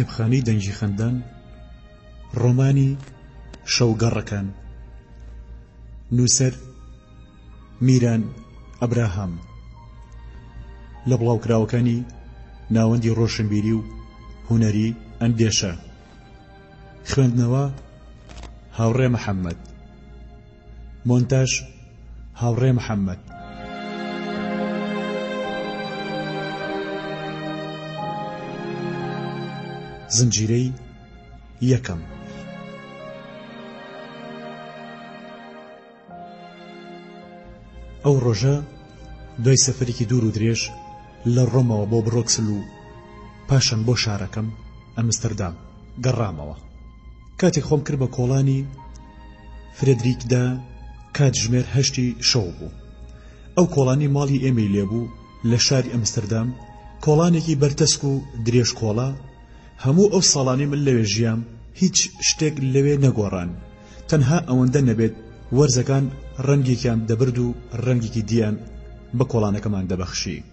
کتێبخانەی دەنگی خەندان ڕۆمانی شەوگەڕەکان نووسەر میران ئەبراهام لە بڵاوکراوەکانی ناوەندی ڕۆشنبیری و هونەری ئەندێشە خوێندنەوە هاوڕێ محەممەد مۆنتاژ هاوڕێ محەممەد زنجیرەی یەکەم ئەو ڕۆژە دوای سەفەرێکی دوور و درێژ لە ڕۆمەوە بۆ برۆکسل و پاشان بۆ شارەکەم ئەمستەردام گەڕامەوە کاتێک خۆم کرد بە کۆڵانی فرێدریکدا کاتژمێر 8 شەو بوو ئەو کۆڵانی ماڵی ئێمەی لێبوو لە شاری ئەمستەردام کۆڵانێکی بەرتەسک و درێژ کۆڵا هەموو ئەو ساڵانی من لەوێ ژیام هیچ شتێک لەوێ نەگۆڕان تەنها ئەوەندە نەبێت وەرزەکان ڕەنگێکیان دەبرد و ڕەنگێکی دییان بە کۆڵانەکەمان دەبەخشی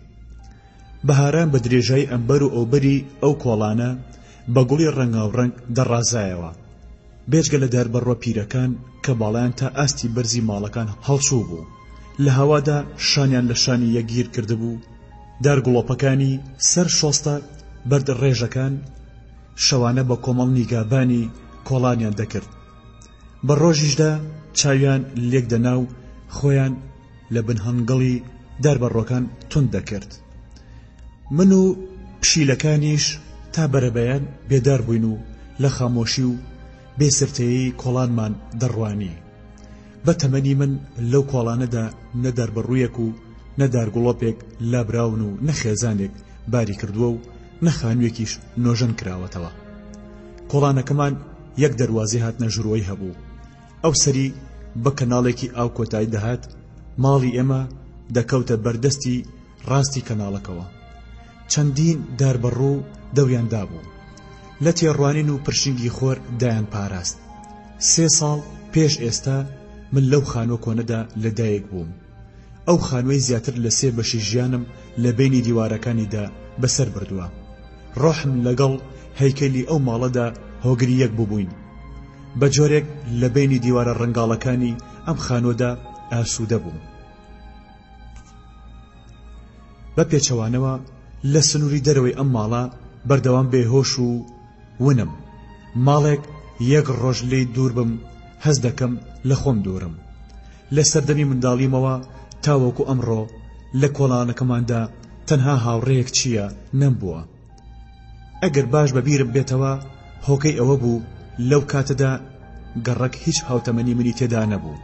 بەهاران بە درێژایی ئەمبەر و ئەوبەری ئەو کۆڵانە بە گوڵی ڕەنگاوڕەنگ دەڕازایەوە بێجگە لە داربەڕۆ پیرەکان کە باڵیان تا ئاستی بەرزی ماڵەکان هەڵچوو بوو لە هەوادا شانیان لە شانی یەکگیر کردبوو دارگوڵۆپەکانی سەر شۆستە بەرد ڕێژەکان شەوانە بە کۆمەڵ نیگابانی کۆڵانیان دەکرد بە ڕۆژیشدا چاویان لێک دەناو خۆیان لە بنهەنگەڵی داربەڕۆکان تند دەکرد من و پشیلەکانیش تا بەرەبەیان بێدار بووین و لە خامۆشی و بێسرتەیی کۆڵانمان دەڕوانی بە تەمەنی من لەو کۆڵانەدا نەداربەڕوویەک و نەدارگوڵۆپێک لابراون و نەخێزانێک باری کردووە و نەخانوێکیش نۆژەن کراوەتەوە کۆڵانەکەمان یەک دەروازەی هاتنە ژوورەوەی هەبوو ئەو سەری بە کەناڵێکی ئاو کۆتایی دەهات ماڵی ئێمە دەکەوتە بەردەستی ڕاستی کەناڵەکەوە چەندین داربەڕوو دەوریاندا بوو لە تێڕوانین و پرشنگی خۆر دایان پاراست 3 ساڵ پێش ئێستا من لەو خانوە کۆنەدا لەدایک بووم ئەو خانوەی زیاتر لە 3 بەشی ژیانم لە بینی دیوارەکانیدا بەسەر بردووە ڕۆحم لەگەڵ هەیکەلی ئەو ماڵەدا هۆگری یەک بووبووین بە جۆرێک لە بینی دیوارە ڕەنگاڵەکانی ئەم خانوەدا ئاسوودە بووم بە پێچەوانەوە لە سنووری دەرەوەی ئەم ماڵە بەردەوام بێهۆش و ونم ماڵێک یەک ڕۆژ لێی دوور بم هەز دەکەم لە خۆم دوورم لە سەردەمی منداڵیمەوە تاوەکو ئەمڕۆ لە کۆڵانەکەماندا تەنها هاوڕێیەک چییە نەمبووە ئەگەر باش بەبیرم بێتەوە هۆکەی ئەوە بوو لەو کاتەدا گەڕەک هیچ هاوتەمەنی منی تێدا نەبوو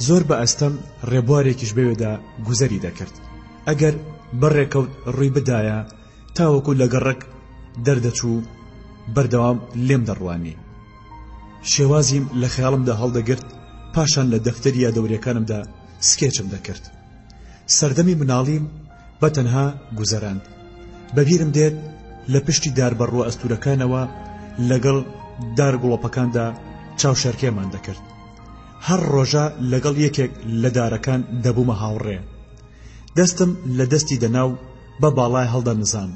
زۆر بە ئەستەم ڕێبوارێکیش بەوێدا گوزەری دەکرد ئەگەر بەڕێکەوت ڕووی بدایە تاوەکو لە گەڕەک دەردەچوو بەردەوام لێم دەڕوانی شێوازیم لە خەیاڵمدا هەڵدەگرت پاشان لە دەفتەری یادەوریەکانمدا سکێچم دەکرد سەردەمی مناڵیم بە تەنها گوزەراند بەبیرم دێت لە پشتی داربەڕوە ئەستورەکانەوە لەگەڵ دارگوڵۆپەکاندا چاوشەرکێمان دەکرد هەر ڕۆژە لەگەڵ یەکێک لە دارەکان دەبوومە هاوڕێ دەستم لە دەستی دەناو بە باڵای هەڵدا نزان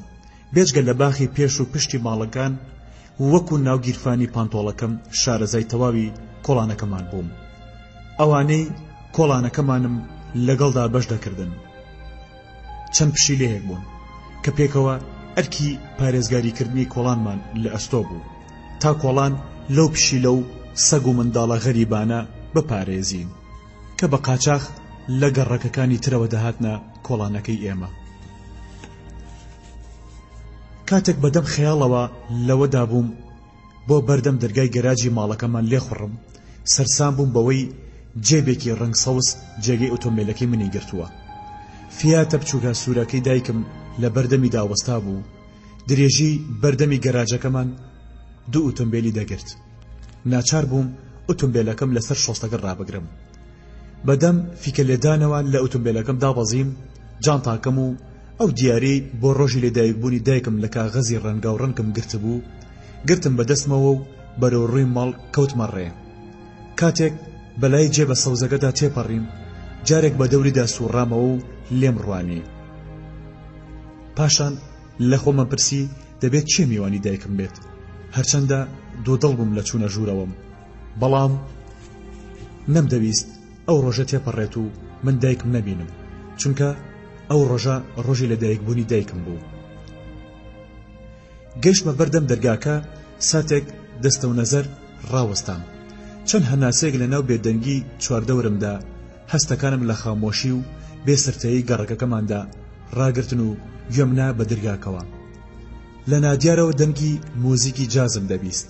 بێجگە لە باخی پێش و پشتی ماڵەکان وەکو ناوگیرفانی پانتۆڵەکەم شارەزای تەواوی کۆڵانەکەمان بووم ئەوانەی کۆڵانەکەمانم لەگەڵدا بەش دەکردن چەند پشیلەیەک بوون کە پێکەوە ئەرکی پارێزگاریکردنی کۆڵانمان لە ئەستۆ بوو تا کۆڵان لەو پشیلە و سەگ و منداڵە غەریبانە بپارێزین کە بە قاچاق لە گەڕەکەکانی ترەوە دەهاتنە کۆڵانەکەی ئێمە کاتێک بەدەم خەیاڵەوە لەوەدا بووم بۆ بەردەم دەرگای گەراجی ماڵەکەمان لێخڕم سەرسام بووم بەوەی جێبێکی ڕەنگ سەوز جێگەی ئۆتۆمبیلەکەی منی گرتووە فیاتە بچووکە سوورەکەی دایکم لە بەردەمی داوەستا بوو درێژی بەردەمی گەراجەکەمان 2 ئۆتۆمبیلی دەگرت ناچار بووم ئۆتۆمبیلەکەم لەسەر شۆستەکە ڕابگرم بەدەم فیکە لێدانەوە لە ئۆتۆمبیلەکەم دابەزیم جانتاکەم و ئەو دیارەی بۆ ڕۆژی لێدایکبوونی دایکم لە کاغەزی ڕەنگا و ڕەنگم گرتبوو گرتم بەدەستمەوە و بەرەو ڕووی ماڵ کەوتمە ڕێ کاتێک بەلای جێبە سەوزەکەدا تێپەڕیم جارێک بە دەوریدا سوڕامەوە و لێم ڕوانی پاشان لە خۆمە پرسی دەبێت چێ میوانی دایکم بێت هەرچەندە دوودڵ بووم لە چوونە ژوورەوەم بەڵام نەمدەویست ئەو ڕۆژە تێپەڕێت و من دایکم نەبینم چونکە ئەو ڕۆژە ڕۆژی لە دایکبوونی دایکم بوو گەیشتمە بەردەم دەرگاکە ساتێک دەستە و نەزەر ڕاوەستام چەند هەناسەیەک لە ناو بێدەنگی چواردەورمدا هەستەکانم لە خامۆشی و بێسرتەیی گەڕەکەکەماندا ڕاگرتن و گوێمنا بە دەرگاکەوە لە نادیارەوە دەنگی مۆزیکی جازم دەبیست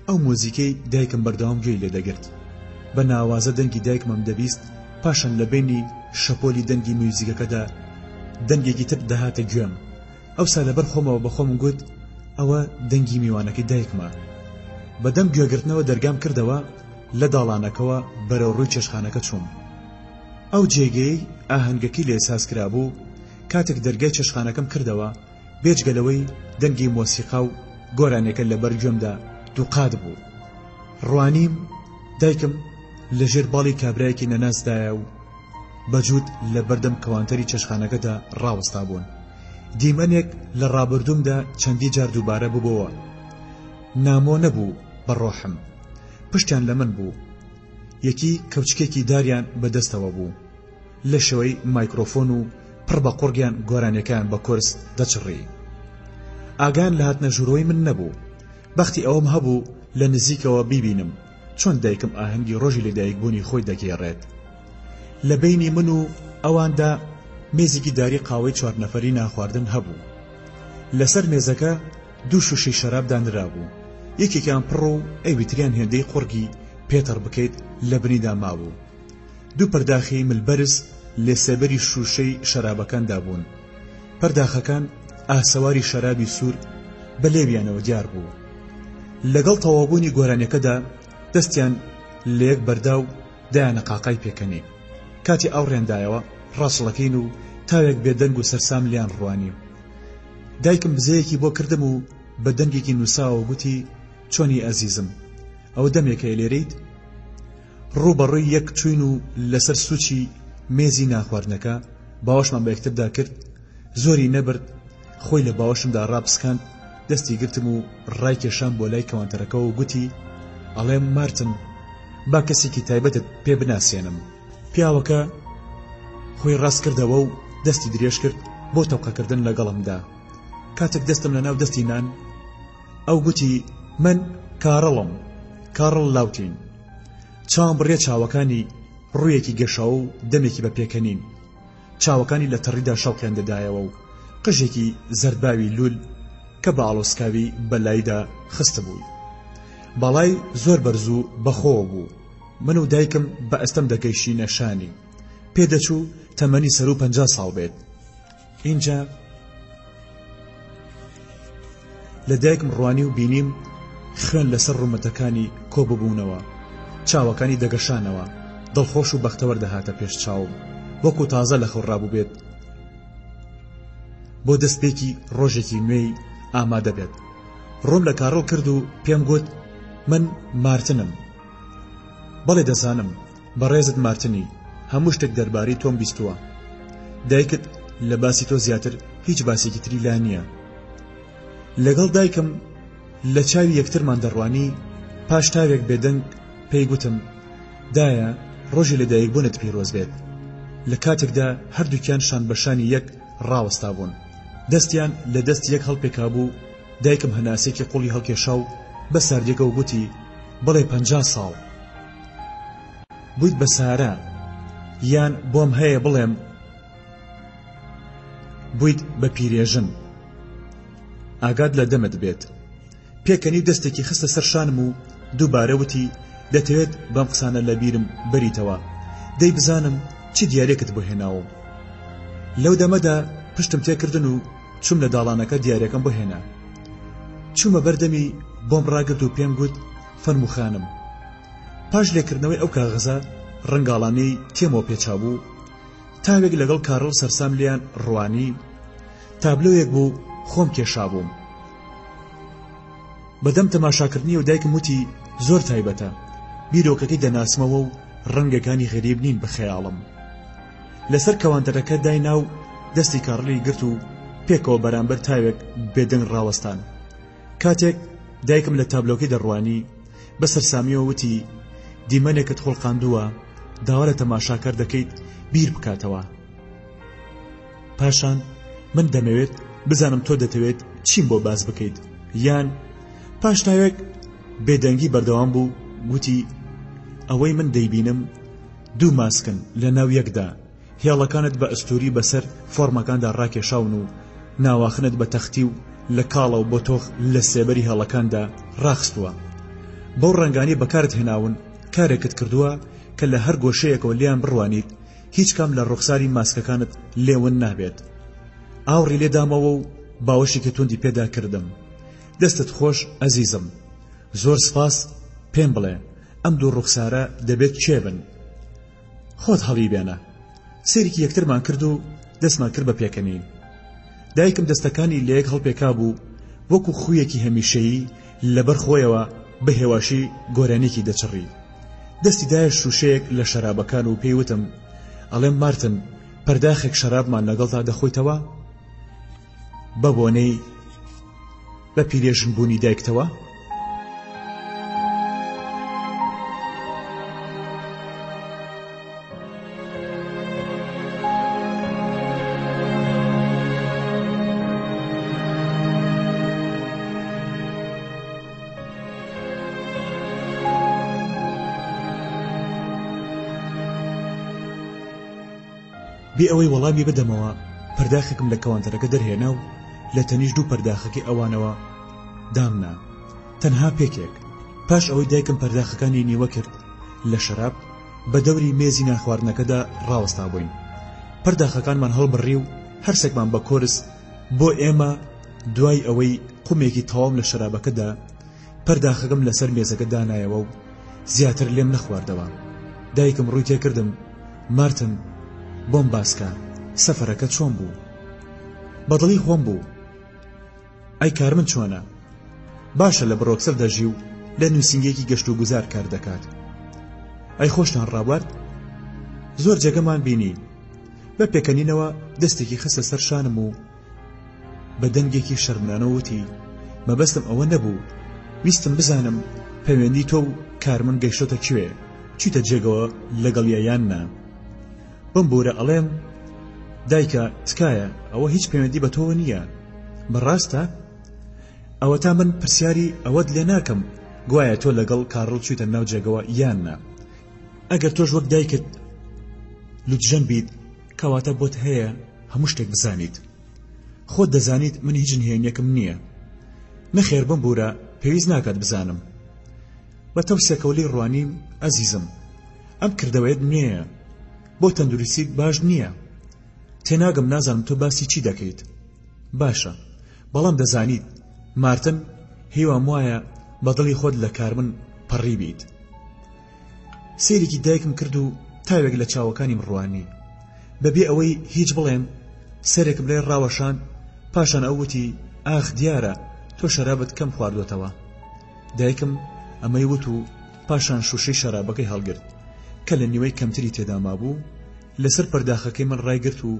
ئەو مۆزیکەی دایکم بەردەوام گوێی لێ دەگرت بە ناوازە دەنگی دایکمم دەبیست پاشان لە بینی شەپۆلی دەنگی موزیکەکەدا دەنگێکی تر دەهاتە گوێم ئەوسا لەبەر خۆمەوە بە خۆم گوت ئەوە دەنگی میوانەکەی دایکمە بەدەم گوێگرتنەوە دەرگام کردەوە لە داڵانەکەوە بەرەو ڕووی چێشخانەکە چووم ئەو جێگەی ئاهەنگەکەی لێ ساز کرابوو کاتێک دەرگای چێشخانەکەم کردەوە بێجگەلەوەی دەنگی مۆسیقا و گۆرانێکە لەبەر گوێمدا دووقات بوو ڕوانیم دایکم لەژێر باڵی کابرایەکی نەناسدایە و بەجود لە بەردەم کەوانتەری چێشخانەکەدا ڕاوەستا بوون دیمەنێک لە ڕابردوومدا چەندی جار دووبارە ببەوە نامۆ نەبوو بەڕۆحم پشتیان لە من بوو یەکی کەوچکێکی داریان بەدەستەوە بوو لە شەوەی مایکرۆفۆن و پڕ بە قوڕگیان گۆرانەکان بە کورس دەچڕی ئاگان لە هاتنە ژوورەوەی من نەبوو بەختی ئەوەم هەبوو لە نزیکەوە بیبینم چۆن دایکم ئاهەنگی ڕۆژی لەدایکبوونی خۆی دەگێڕێت لە بینی من و ئەواندا مێزێکی داری قاوەی 4 نەفەری ناخواردن هەبوو لەسەر مێزەکە 2 شوشەی شەراب دانرا بوو یەکێکیان پڕ و ئەیویتریان هێندەی قوڕگی پێتەڕ بکەیت لە بنیدا مابوو 2 پەرداخی ملبەرز لێ سێبەری شوشەی شەرابەکاندا بوون پەرداخەکان ئاسەواری شەرابی سوور بە لێویانەوە دیار بوو لەگەڵ تەواوبوونی گۆرانەکەدا دەستیان لە یەک بەردا و دایانە قاقای پێکەنی کاتی ئەو ڕێندایەوە ڕاستڵەکەین و تاوێک بێدەنگ و سەرسام لیان ڕوانی دایکم بزەیەکی بۆ کردم و بە دەنگێکی نووساوە گوتی چۆنی ئەزیزم ئەو دەمێکە لێرەیت ڕووبەڕووی یەک چوین و لەسەر سوچی مێزی ناخواردنەکە باوەشمان بە یەکتردا کرد زۆری نەبرد خۆی لە باوەشمدا ڕاپسکاند دەستی گرتم و ڕای کێشان بۆ لای کەوانتەرەکەەوە و گوتی ئەڵێم مارتن با کەسێکی تایبەتت پێ بناسێنم پیاوەکە خۆی ڕاست کردەوە و دەستی درێژ کرد بۆ تەوقەکردن لەگەڵمدا کاتێک دەستم لە ناو دەستی نان ئەو گوتی من کارڵم کارڵ لاوتین چاوم بڕێ چاوەکانی ڕوویەکی گەشاو و دەمێکی بە پێکەنین چاوەکانی لە تەڕیدا شەڵقیان دەدایەوە و قژێکی زەرباوی لول کە بە ئاڵۆسکاوی بەلایدا خستە بووی باڵای زۆر بەرز و بەخۆوە بوو من و دایکم بە ئەستەم دەگەیشی نەشانی پێدەچوو تەمەنی سەر و 50 ساڵ بێت اینجا لە دایکم ڕوانی و بینیم خوێن لەسەر ڕوومەتەکانی کۆببوونەوە چاوەکانی دەگەشانەوە دڵخۆش و بەختەوەر دەهاتە پێش چاوم وەکو تازە لە خەو ڕابوو بێت بۆ دەستپێکی ڕۆژێکی نوێی ئامادە بێت ڕۆم لە کارۆڵ کرد و پێم گوت من مارتنم بەڵێ دەزانم بەڕێزت مارتنی هەموو شتێک دەربارەی تۆم بیستووە دایکت لە باسی تۆ زیاتر هیچ باسێکی تری لا نییە لەگەڵ دایکم لە چاوی یەکترمان دەڕوانی پاش تاوێک بێدەنگ پێی گوتم دایە ڕۆژی لە دایکبوونت پیرۆز بێت لە کاتێکدا هەردووکیان شان بەشانی یەک ڕاوەستا بوون دەستیان لە دەست یەک هەڵپێکا بوو دایکم هەناسێکی قوڵی هەڵکێشا و بە ساردێکە و گوتی بڵێ 50 ساڵ بوویت بە سارە یان بۆم هەیە بڵێم بوویت بە پیرێژن ئاگاد لە دەمت بێت پێکەنی دەستێکی خستە سەر شانم و دووبارە وتی دەتەوێت بەم قسانە لە بیرم بەریتەوە دەی بزانم چی دیارێکت بۆ هێناوم لەو دەمەدا پشتم تێکردن و چوم لە داڵانەکە دیارەکەم بۆ هێنا چوومە بەردەمی بۆم ڕاگرت و پێم گوت فەرموخانم پاش لێکردنەوەی ئەو کاغەزە ڕنگاڵانەی تێمەوە پێچابوو تاوێک لەگەڵ کارڵ سەرسام لیان ڕوانی تابلۆیەک بوو خۆم کێشابووم بەدەم تەماشاکردنی و دایکم وتی زۆر تایبەتە بیرۆکەکەی دەناسمەوە و ڕەنگەکانی غەریب نین بە خەیاڵم لەسەر کەوانتەرەکە دای ناو دەستی کارڵی گرت و پێکەوە بەرامبەر تاوێک بێدەنگ ڕاوەستان کاتێک دایکم لە تابلۆکەی دەڕوانی بەسەر سامیەوە وتی دیمەنێکت خۆڵقاندووە داوا لە تەماشاکەر دەکەیت بیر بکاتەوە. پاشان من دەمەوێت بزانم تۆ دەتەوێت چیم بۆ باز بکەیت یان پاش ناوێک بێدەنگی بەردەوام بوو گوتی ئەوەی من دەیبینم دوو ماسکن لە ناو یەکدا هێڵەکانت بە ئەستوری بەسەر فۆرمەکاندا ڕاکێشاون و ناواخنت بە تەختی و لە کاڵە و بۆتۆخ لە سێبەری هێڵەکاندا ڕاخستووە. بەو ڕەنگانی بەکارت هێناون کارێکت کردووە کە لە هەر گۆشەیەکەوە لیان بڕوانیت هیچ کام لە ڕوخساری ماسکەکانت لێون نابێت. ئاوڕی لێدامەوە و باوەشێکی توندی پێدا کردم. دەستت خۆش ئەزیزم، زۆر سپاس، پێم بڵێ ئەم دوو ڕوخسارە دەبێت چێبن. خۆت هەڵی بێنە. سێرێکی یەکترمان کرد و دەستمان کرد بە پێکەنین. دایکم دەستەکانی لە یەک هەڵپێکا بوو وەکو خویەکی هەمیشەیی لەبەر خۆیەوە بە هێواشی گۆرانێکی دەچڕی. دەستی دایە شوشەیەک لە شەرابەکان و پێیوتم ئەڵێم مارتن پەرداخێک شەرابمان لەگەڵدا دەخۆیتەوە؟ بە بۆنەی بە پیرێژن بوونی دایکتەوە؟ بێ ئەوەی وەڵامی بدەمەوە پەرداخێکم لە کەوانتەرەکە دەرهێنا و لە تەنیش دوو پەرداخەکەی ئەوانەوە دامنا تەنها پێکێک. پاش ئەوەی دایکم پەرداخەکانی نیوە کرد لە شەراب بە دەوری مێزی ناخواردنەکەدا ڕاوەستا بووین. پەرداخەکانمان هەڵبڕی و هەرسێکمان بە کۆرس بۆ ئێمە دوای ئەوەی قومێکی تەواو لە شەرابەکەدا پەرداخەکەم لەسەر مێزەکە دانایەوە و زیاتر لێم نەخواردەوە. دایکم ڕووی تێکردم مارتن بۆم باسکە سەفەرەکە چۆن بوو؟ بەدڵی خۆم بوو. ئەی کارمن چۆنە؟ باشە لە بڕۆکسل دەژی و لە نووسینگێکی گەشت و گوزار کار دەکات. ئەی خۆشتان ڕابوارد؟ زۆر جێگەمان بینی. بە پێکەنینەوە دەستێکی خستە سەر شانم و بە دەنگێکی شەرمنانە وتی مەبەستم ئەوە نەبوو، ویستم بزانم پەیوەندی تۆ و کارمن گەیشتۆتە کوێ، چیتە جێگەوە لەگەڵ یان نا. بم بورە ئەڵێم دایکە تکایە ئەوە هیچ پەیوەندی بە تۆوە نییە. بەڕاستە؟ ئەوە تا من پرسیاری ئەوەت لێ ناکەم گوایە تۆ لەگەڵ کارڵ چوویتە ناو جێگەوە یان نا. ئەگەر تۆش وەک دایکت لوتژەن بیت کەواتە بۆت هەیە هەموو شتێک بزانیت. خۆت دەزانیت من هیچ نهێنیەکم نییە. نەخێر بم بورە پێویست ناکات بزانم. بە تەوسێکەوەی ڕوانیم ئەزیزم ئەم کردەوەیەت نییە بۆ تەندروستیت باش نییە. تێناگەم نازانم تۆ باسی چی دەکەیت. باشە بەڵام دەزانیت مارتن هیوام وایە بەدڵی خۆت لە کارمن پەڕی بیت. سێرێکی دایکم کرد و تاوێک لە چاوەکانیم ڕوانی. بەبێ ئەوەی هیچ بڵێم سەرێکم لێ ڕاوەشان. پاشان ئەووتی ئاخ دیارە تۆ شەرابت کەم خواردوتەوە. دایکم ئەمەی وت و پاشان شوشەی شەرابەکەی هەڵگرت کە لە نیوەی کەمتری تێدا مابوو لەسەر پەرداخەکەی من ڕایگرت و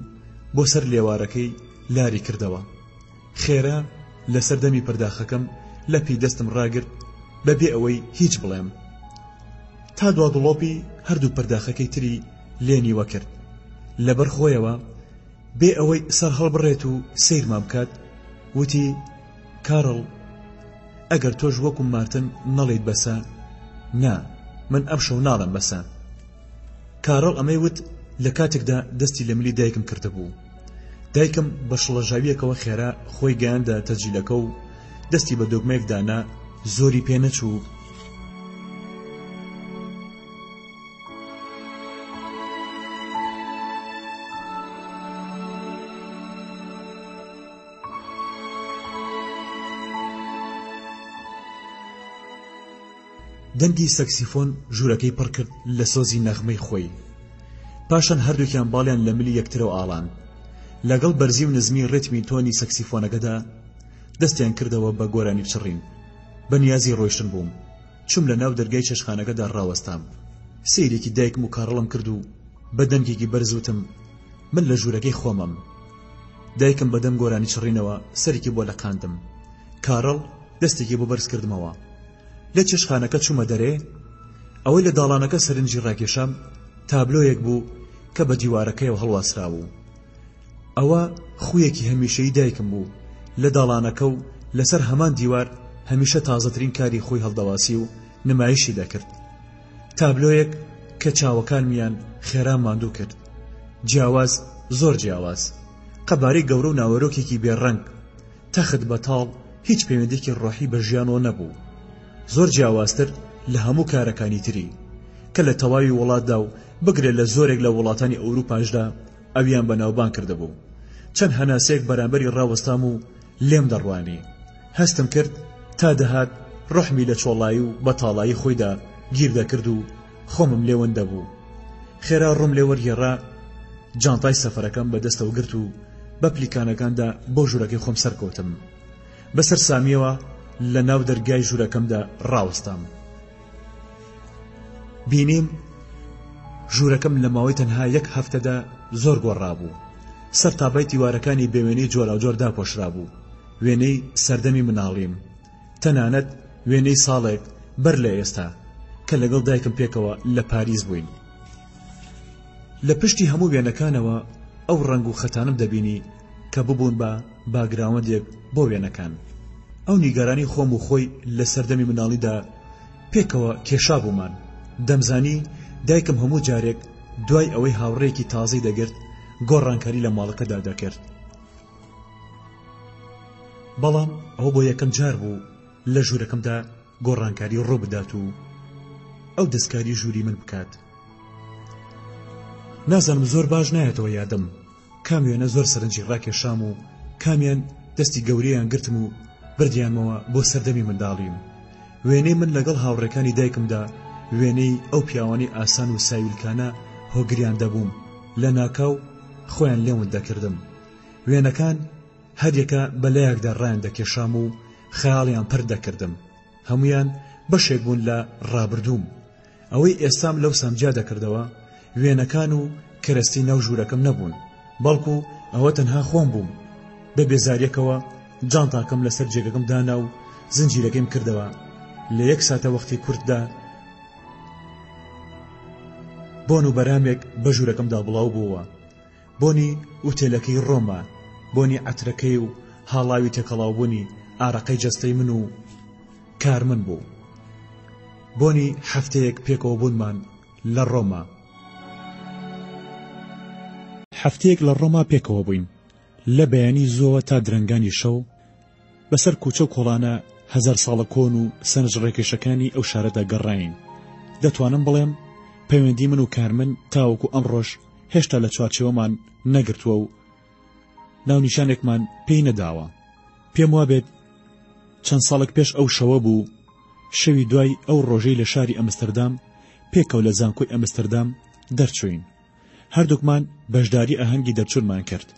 بۆ سەر لێوارەکەی لاری کردەوە. خێرا لەسەر دەمی پەرداخەکەم لەپی دەستم ڕاگرت بەبێ ئەوەی هیچ بڵێم. تا دوا دڵۆپی هەردوو پەرداخەکەی تری لێنیوە کرد. لەبەر خۆیەوە بێ ئەوەی سەر هەڵبڕێت و سەیرمان بکات وتی کارڵ ئەگەر تۆش وەکو مارتن نەڵێیت بەسە نا من ئەم شەو ناڵم بەسە. کارڵ ئەمەی وت لە کاتێکدا دەستی لە ملی دایکم کردبوو. دایکم بە شڵەژاویەکەوە خێرا خۆی گەیاندا تەجیلەکە و دەستی بە دۆگمەیەک دانا زۆری پێ نەچوو. دەنگی سەکسیفۆن ژوورەکەی پڕ کرد لە سۆزی نەغمەی خۆی. پاشان هەردووکیان باڵیان لە ملی یەکترەوە ئاڵان. لەگەڵ بەرزی و نزمی ڕێتمی تۆنی سەکسیفۆنەکەدا دەستیان کردەوە بە گۆرانی بچڕین. بە نیازی ڕۆیشتن بووم. چوم لە ناو دەرگای چێشخانەکەدا ڕاوەستام. سەیرێکی دایکم و کارڵم کرد و بە دەنگێکی بەرزوتم من لە ژوورەکەی خۆمم. دایکم بەدەم گۆرانی چڕینەوە سەرێکی بۆ لەقاندم. کارڵ دەستێکی بۆ بەرز کردمەوە. لە چێشخانەکە چوومە دەرێ. ئەوەی لە داڵانەکە سەرنجی ڕاکێشام تابلۆیەک بوو کە بە دیوارەکەیەوە هەڵواسرا بوو. ئەوە خویەکی هەمیشەیی دایکم بوو. لە داڵانەکە و لەسەر هەمان دیوار هەمیشە تازەترین کاری خۆی هەڵدەواسی و نمایشی دەکرد. تابلۆیەک کە چاوەکانمیان خێران ماندوو کرد. جیاواز، زۆر جیاواز، قەبارەی گەورە و ناوەرۆکێکی بێڕەنگ، تەخت بەتاڵ، هیچ پەیوەندێکی ڕۆحی بە ژیانەوە نەبوو. زۆر جیاوازتر لە هەموو کارەکانی تری کە لە تەواوی وڵاتدا و بگرێت لە زۆرێک لە وڵاتانی ئەوروپاشدا ئەویان بەناوبان کردهبوو. چەند هەناسەیەک بەرامبەری ڕاوەستام و لێم دەڕوانی. هەستم کرد تا دەهات ڕحمی لە چۆڵایی و بەتاڵایی خۆیدا گیر دەکرد و خۆمم لێوەن دەبوو. خێرا ڕوم لێ وەرگێڕا، جانتای سەفەرەکەم بەدەستەوە گرت و بە پلیکانەکاندا بۆ ژوورەکەی خۆم سەرکەوتم. بەسەر سامیەوە لە ناو دەرگای ژوورەکەمدا ڕاوەستام. بینیم ژوورەکەم لە ماوەی تەنها 1 هەفتەدا زۆر گۆڕابوو. سەر تابای دیوارەکانی بێوێنەی جۆراوجۆر داپۆشرا بوو. وێنەی سەردەمی مناڵیم، تەنانەت وێنەی ساڵێک بەر لە ئێستا کە لەگەڵ دایکم پێکەوە لە پاریس بووین. لە پشتی هەموو وێنەکانەوە ئەو ڕەنگ و خەتانم دەبینی کە ببوون بە باگراوەندێک بۆ وێنەکان. ئەو نیگەرانی خۆم و خۆی لە سەردەمی مناڵیدا پێکەوە کێشا بوومان. دەمزانی دایکم هەموو جارێک دوای ئەوەی هاوڕێکی تازەی دەگرت گۆڕانکاری لە ماڵەکەدا دەکرد. بەڵام ئەو بۆ یەکەم جار بوو لە ژوورەکەمدا گۆڕانکاری ڕوو بدات و ئەو دەستکاری ژووری من بکات. نازانم زۆر باش نایەتەوە یادم کام وێنە زۆر سەرنجی ڕاکێشام و کامیان دەستی گەورەیان گرتم و بردیانمەوە بۆ سەردەمی منداڵیم. وێنەی من لەگەڵ هاوڕێکانی دایکمدا وێنەی ئەو پیاوانی ئاسان و ساویلکانە هۆگریان دەبووم. لە ناکاو خۆیان لێون دەکردم. وێنەکان هەریەکە بەلایەکدا ڕایان دەکێشام و خەیاڵیان پڕ دەکردم. هەمویان بەشێک بوون لە ڕابردووم. ئەوەی ئێستام لەو سامجیا دەکردەوە وێنەکان و کەرەستی ناو ژوورەکەم نەبوون، بەڵکو ئەوە تەنها خۆم بووم. بە بێزاریەکەوە جانتاکەم لەسەر جێگەکەم دانا و زنجیرەکەیم کردەوە. لە 1 ساتە وەختی کورتدا بۆن و بەرامێک بە ژوورەکەمدا بڵاو بووە. بۆنی ئوتێلەکەی ڕۆما، بۆنی عەترەکەی و هاڵاوی تێکەڵاوبوونی ئارەقەی جەستەی من و کارمن بوو. بۆنی هەفتەیەک پێکەوە بوونمان لە ڕۆما. هەفتەیەک لە ڕۆما پێکەوە بووین. لە بەیانی زۆوە تا درەنگانی شەو بەسەر کوچە و کۆڵانە 1000 ساڵە کۆن و سەرنج ڕێکێشەکانی ئەو شارەدا گەڕاین. دەتوانم بڵێم پەیوەندی من و کارمن تاوەکو ئەم ڕۆژ هێشتا لە چوارچێوەمان نەگرتووە و ناونیشانێکمان پێی نەداوە. پێم وابێت چەند ساڵێک پێش ئەو شەوە بوو. شەوی دوای ئەو ڕۆژەی لە شاری ئەمستەردام پێکەوە لە زانکۆی ئەمستەردام دەرچوین. هەردووکمان بەشداری ئاهەنگی دەرچوونمان کرد.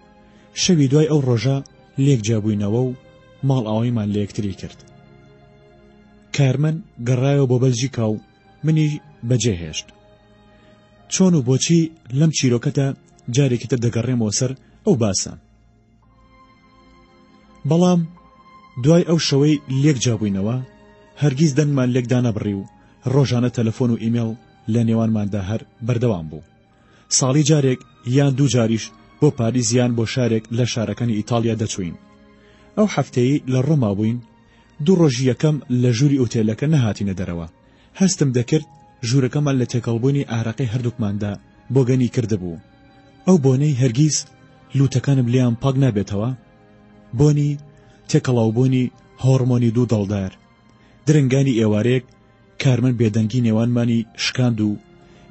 شەوی دوای ئەو ڕۆژە لێک جابووینەوە و ماڵ ئاوایمان لە یەکتری کرد. کارمن گەڕایەوە بۆ بەلژیکا و منی بەجێهێشت. چۆن و بۆچی لەم چیرۆکەتە جارێکی تر دەگەڕێمەوە سەر ئەو باسە. بەڵام دوای ئەو شەوەی لێک جابووینەوە هەرگیز دەنگمان لێکدا نەبڕی و ڕۆژانە تەلەفۆن و ئیمێڵ لە نێوانماندا هەر بەردەوام بوو. ساڵی جارێک یان 2 جاریش بۆ پاریس یان بۆ شارێک لە شارەکانی ئیتالیا دەچوین. ئەو هەفتەیە لە ڕۆما بووین. 2 ڕۆژی یەکەم لە ژووری ئوتێلەکە نەهاتینە دەرەوە. هەستم دەکرد ژوورەکەمان لە تێکەڵبوونی ئارەقەی هەردووکماندا بۆگەنی کردبوو. ئەو بۆنەی هەرگیز لوتەکانم لیان پاک نابێتەوە. بۆنی تێکەڵاوبوونی هۆرمۆنی 2 دڵدار. درنگانی ئێوارەیەک کارمن بێدەنگی نێوانمانی شکاند و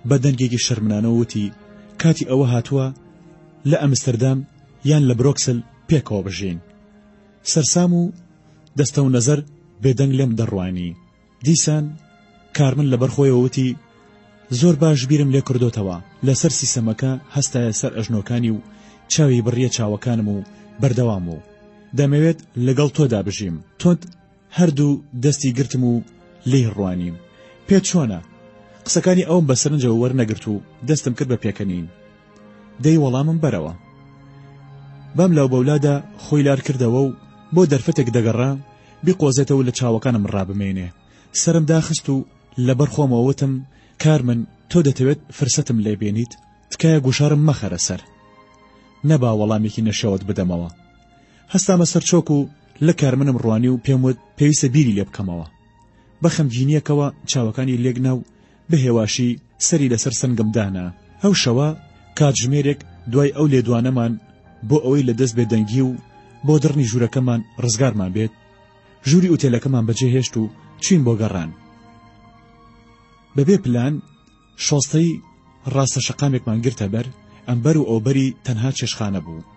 بە دەنگێکی شەرمنانە وتی کاتی ئەوە هاتووە لە ئەمستەردام یان لە برۆکسل پێکەوە بژین. سەرسام و دەستە و نەزەر بێدەنگ لێم دەڕوانی. دیسان کارمن لەبەر خۆیەوە وتی زۆر باش بیرم لێ کردوتەوە. لەسەر سیسەمەکە هەستایە سەر ئەژنۆکانی و چاوی بڕیە چاوەکانم و بەردەوام و دەمەوێت لەگەڵ تۆدا بژیم. تۆت هەردوو دەستی گرتم و لێی ڕوانیم. پێت چۆنە؟ قسەکانی ئەوم بە سەرنجەوە وەرنەگرت و دەستم کرد بە پێکەنین. دەی وەڵامم بەرەوە. بەم لاو بەولادا خۆی لار کردەوە و بۆ دەرفەتێک دەگەڕا. بیقۆزێتەوە لە چاوەکانم ڕابمێنێ سرم داخست و لەبەر خۆمەوەتم کارمن تۆ دەتەوێت فرسەتم لێبێنیت تکایە گوشارم مەخەرە سەر نەبا وەڵامێکی نەشەوت بدەمەوە هەستامە سەر چۆک و لە کارمنم ڕوانی و پێم وت پێویستە بیری لێ بکەمەوە بە خەمگینیەکەوە چاوەکانی لێگنا و بەهێواشی سەری لەسەر سنگمدانا ئەو شەوە کاتژمێرێک دوای ئەو لێدوانەمان بۆ ئەوەی لە دەست بێدەنگی و بۆ دڕنی ژوورەکەمان ڕزگارمان بێت ژووری ئوتێلەکەمان بەجێهێشت و چین بۆ گەڕان بەبێ پلان شۆستەی ڕاستە شەقامێکمان گرتە بەر ئەمبەر و ئەوبەری تەنها چێشخانە بوو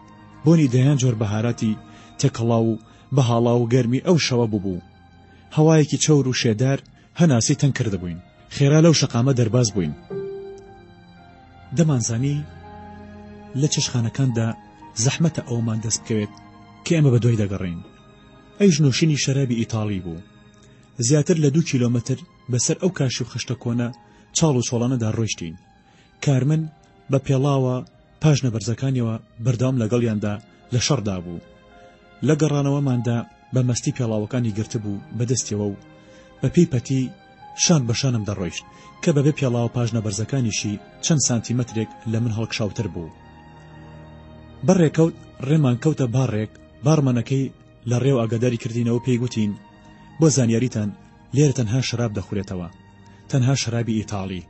بۆنی دەیان جۆر بەهاراتی تێکەڵاو و بەهاڵا و گەرمی ئەو شەوە بوو هەوایەکی چەور و شێدار هەناسی تەنگ کرده بووین خێرا لەو شەقامە دەرباز بووین دەمانزانی لە چێشخانەکاندا زەحمەتە ئەومان دەست بکەوێت کە ئێمە بە دوای دەگەڕین ئەیش نوشینی شەرابی ئیتاڵی بوو زیاتر لە 2 کیلۆمەتر بەسەر ئەو کاشی و خشتە کۆنە چاڵ و چۆڵانەدا ڕۆیشتین کارمن بە پێڵاوە پاژنە بەرزەکانیەوە بەردەوام لەگەڵیاندا لە شەڕدا بوو لە گەڕانەوەماندا بە مەستی پێڵاوەکانی گرتبوو بەدەستیەوە و بە پێی پەتی شان بەشانم دەڕۆیشت کە بەبێ پێڵاوە پاژنە بەرزەکانیشی چەند سانتیمەترێک لە من هەڵکشاوتر بوو بەڕێکەوت ڕێمان کەوتە باڕێک بارمەنەکەی لە ڕێو ئاگاداری کردینەوە پێی گوتین بۆ زانیاریتان لێرە تەنها شەراب دەخورێتەوە تەنها شەرابی ئیتاڵی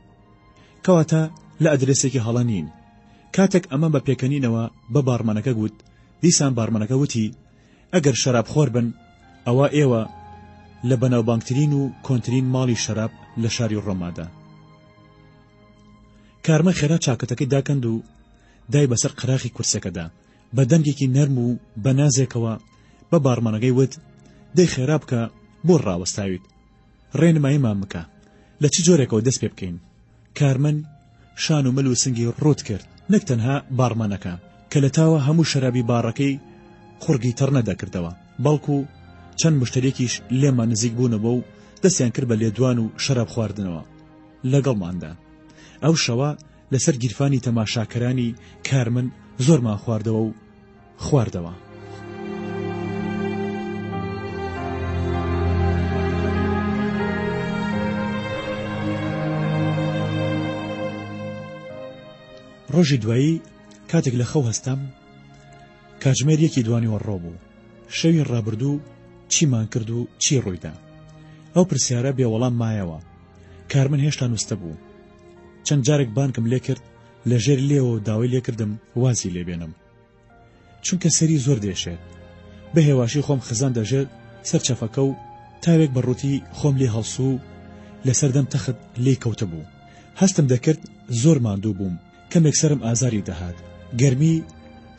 کەواتە لە ئەدرێسێکی هەڵە نین کاتێک ئەمە بە پێکەنینەوە بە بارمەنەکە گوت دیسان بارمەنەکە وتی ئەگەر شەراب خۆر بن ئەوە ئێوە لە بەناوبانگترین و کۆنترین ماڵی شەراب لە شاری ڕۆمادا کارمە خێرا چاکەتەکەی داکەند و دای بەسەر قراخی کورسەکەدا بە دەنگێکی نەرم و بە نازێکەوە بە بارمەنەکەی وت دەی خێرا بکە بۆ ڕاوەستاویت ڕێنماییمان بکە لە چ جۆرێکەوە دەست پێ بکەین کارمن شان و مەل و سنگی ڕوت کرد نەک تەنها بارمەنەکە کە لە تاوە هەموو شەرابی باڕەکەی قورگی تەڕ نەدەکردەوە بەڵکو چەند مشتریەکیش لێمان نزیک بوونەوە و دەستیان کرد بە لێدوان و شەراب خواردنەوە لەگەڵماندا ئەو شەوە لەسەر گیرفانی تەماشاکەرانی کارمن زۆرمان خواردەوە و خواردەوە ڕۆژی دوایی کاتێک لە خەو هەستام کاتژمێرێکی دوانیوە ڕۆ بوو شەوی ڕابردوو چیمان کرد و چی ڕوویدا ئەو پرسیارە بێوەڵام مایەوە کارمن هێشتا نووسە بوو چەند جارێک بانکم لێ کرد لە ژێر لێەوە داوای لێکردم وازی لێبێنم چونکە سەری زۆر دێشێت بە هێواشی خۆم خزان دەژێت سەر چەفەکە و تاوێک بەڕووتی خۆم لێ هەڵسوو لەسەردەم تەخت لێ کەوتە بوو هەستم دەکرد زۆر ماندوو بووم کەمێک سرم ئازاری دەهات گەرمی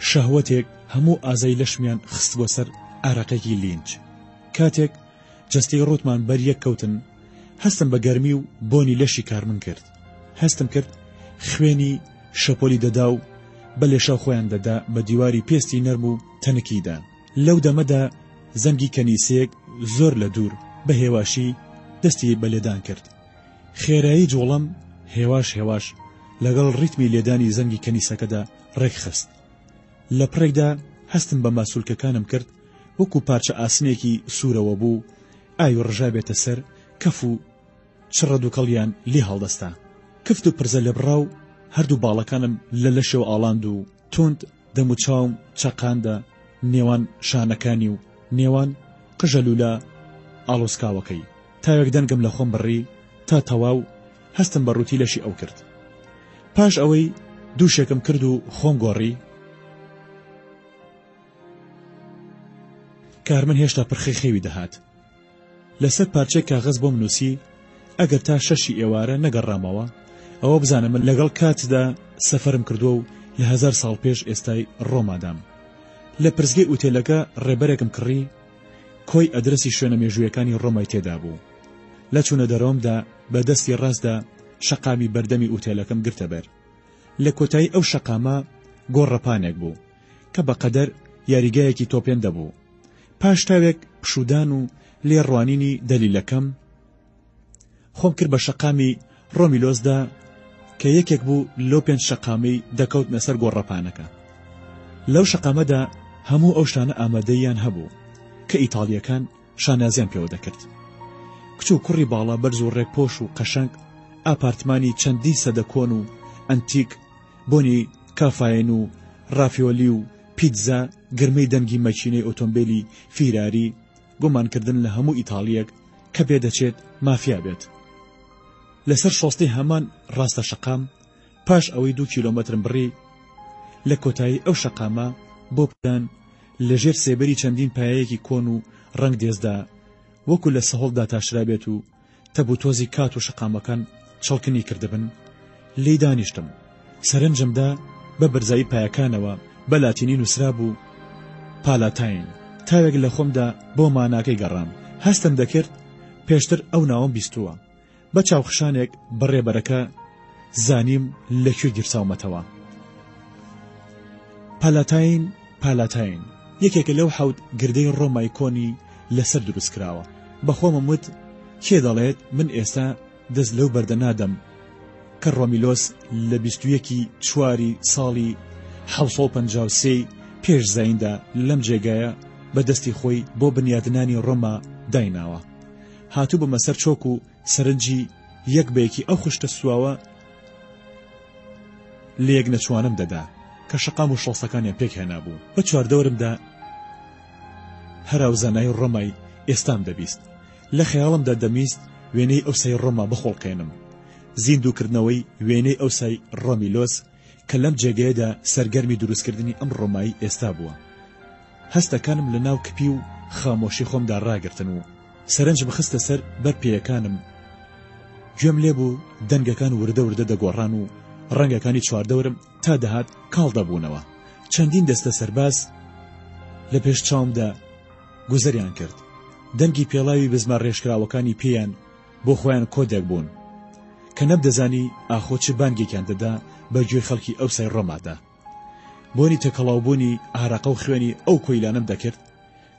شەهوەتێک هەموو ئازای لەشمیان خست بۆ سەر ئارەقێکی لینج کاتێک جەستەی ڕوتمان بەر یەک کەوتن هەستم بە گەرمی و بۆنی لەشی کارمن کرد هەستم کرد خوێنی شەپۆلی دەدا و بە لێشە خۆیان دەدا بە دیواری پێستی نەرم و تەنکیدا لەو دەمەدا زەنگی کەنیسەیەک زۆر لە دوور بە هێواشی دەستی بە لێدان کرد خێرایی جوڵەم هێواش هێواش لەگەڵ ڕیتمی لێدانی زەنگی کەنیسەکەدا ڕێک خست لە پڕێکدا هەستم بە ماسوولکەکانم کرد وەکو پارچە ئاسنێکی سوورەوە بوو ئاو ڕژا بێتە سەر کەف و چڕە دووکەڵیان لێ هەڵدەستا کفت و پرزە لە بڕاو هەردوو باڵەکانم لە لەشەوە ئاڵاند و تۆند دەم و چاوم چەقاندا نێوان شانەکانی و نێوان قژەلوولە ئاڵۆسکاوەکەی تاوێک دەنگم لە خۆم بڕی تا تەواو هەستم بە ڕووتی لەشی ئەو کرد پاش ئەوەی دووشێکم کرد و خۆم گۆڕی کارمن هێشتا پرخی خێوی دەهات لەسەر پارچەی کاغەز بۆم نووسی ئەگەر تا 6 ئێوارە نەگەڕامەوە ئەوە بزانە من لەگەڵ کاتدا سەفەرم کردووە و لە 1000 ساڵ پێش ئێستای ڕۆمادام لە پرزگەی ئوتێلەکە ڕێبەرێکم کڕی کۆی ئەدرسی شوێنە مێژوویەکانی ڕۆمای تێدا بوو لە چوونە دەرەوەمدا بە دەستی ڕاستدا شەقامی بەردەمی ئوتێلەکەم گرتە بەر لە کۆتایی ئەو شەقامە گۆڕەپانێک بوو کە بەقەدەر یاریگایەکی تۆپێن دەبوو پاش تاوێک پشودان و لێڕوانینی دەلیلەکەم خۆم کرد بە شەقامی ڕۆمیلۆسدا کە یەکێک بوو لەو 5 شەقامی دەکەوتنە سەر گۆڕەپانەکە لەو شەقامەدا هەموو ئەو شتانە ئامادەیان هەبوو کە ئیتاڵیەکان شانازیان پێوە دەکرد. کچ و کوڕی باڵا بەرز و ڕێکپۆش و قەشەنگ ئاپارتمانی چەندی سەدە کۆن و ئەنتیک بۆنی کافاین و ڕافیۆلی و پیتزا گرمەی دەنگی مەکینەی ئۆتۆمبیلی فیراری گومانکردن لە هەموو ئیتاڵیەک کە پێدەچێت مافیا بێت. لەسەر شۆستەی هەمان ڕاستە شەقام پاش ئەوەی 2 کیلۆمەترم بڕی لە کۆتایی ئەو شەقامە بۆ پدان لەژێر سێبەری چەندین پایەیەکی کۆن و ڕنگ دێزدا وەکو لە سەهۆڵدا تاشرا بێت و تەبوتۆزی کات و شەقامەکان چڵکنی کردبن. لێی دانیشتم سەرنجمدا بە بەرزایی پایەکانەوە بە لاتینی نووسرا بوو پالاتاین. تاوێک لە خۆمدا بۆ ماناکەی گەڕام هەستم دەکرد پێشتر ئەو ناوم بیستووە بە چاوخشانێک بەڕێبەرەکە زانیم لەکوێ گیرساومەتەوە. پالاتاین یەکێکە لەو حەوت گردەی ڕۆمای کۆنی لەسەر دروست کراوە. بەخۆمم وت کێ دەڵێت من ئێستا دەست لەو بەردە نادەم کە ڕۆمیلۆس لە 21 چواری ساڵی 1953 پێش زایندا لەم جێگایە بە دەستی خۆی بۆ بنیادنانی ڕۆما دایناوە. هاتوو بە مەسەر چۆک و سەرنجی یەک بەیەکی ئەو خوشتە سواوە لە یەک نەچوانم دەدا کە شەقام و شۆڵسەکانیان پێک هێنابوو. بە چواردەورمدا هەراوزانای ڕۆمای ئێستام دەبیست. لە خەیاڵمدا دەمیست وێنەی ئەوسای ڕۆما بخۆڵکێنم. زیندووکردنەوەی وێنەی ئەوسای ڕۆمیلۆس کە لەم جێگەیەدا سەرگەرمی دروستکردنی ئەم ڕۆمایی ئێستا بووە. هەستەکانم لە ناو کپی و خامۆشی خۆمدا ڕاگرتن و سەرنج بخستە سەر بەرپێیەکانم. گوێم لێبوو دەنگەکان وردە وردە دەگۆڕان و ڕەنگەکانی چواردەورم تا دەهات کاڵ دەبوونەوە. چەندین دەستە سەرباز لە پێش چاومدا گوزەریان کرد. دەنگی پێڵاوی بزمار ڕێژکراوەکانی پێیان بۆ خۆیان کۆدێک بوون کە نەبدەزانی ئاخۆ چ بانگێکیان دەدا بە گوێی خەڵکی ئەوسای ڕۆمادا. بۆنی تەکەڵاوبوونی ئارەقە و خوێنی ئەو کۆیلانم دەکرد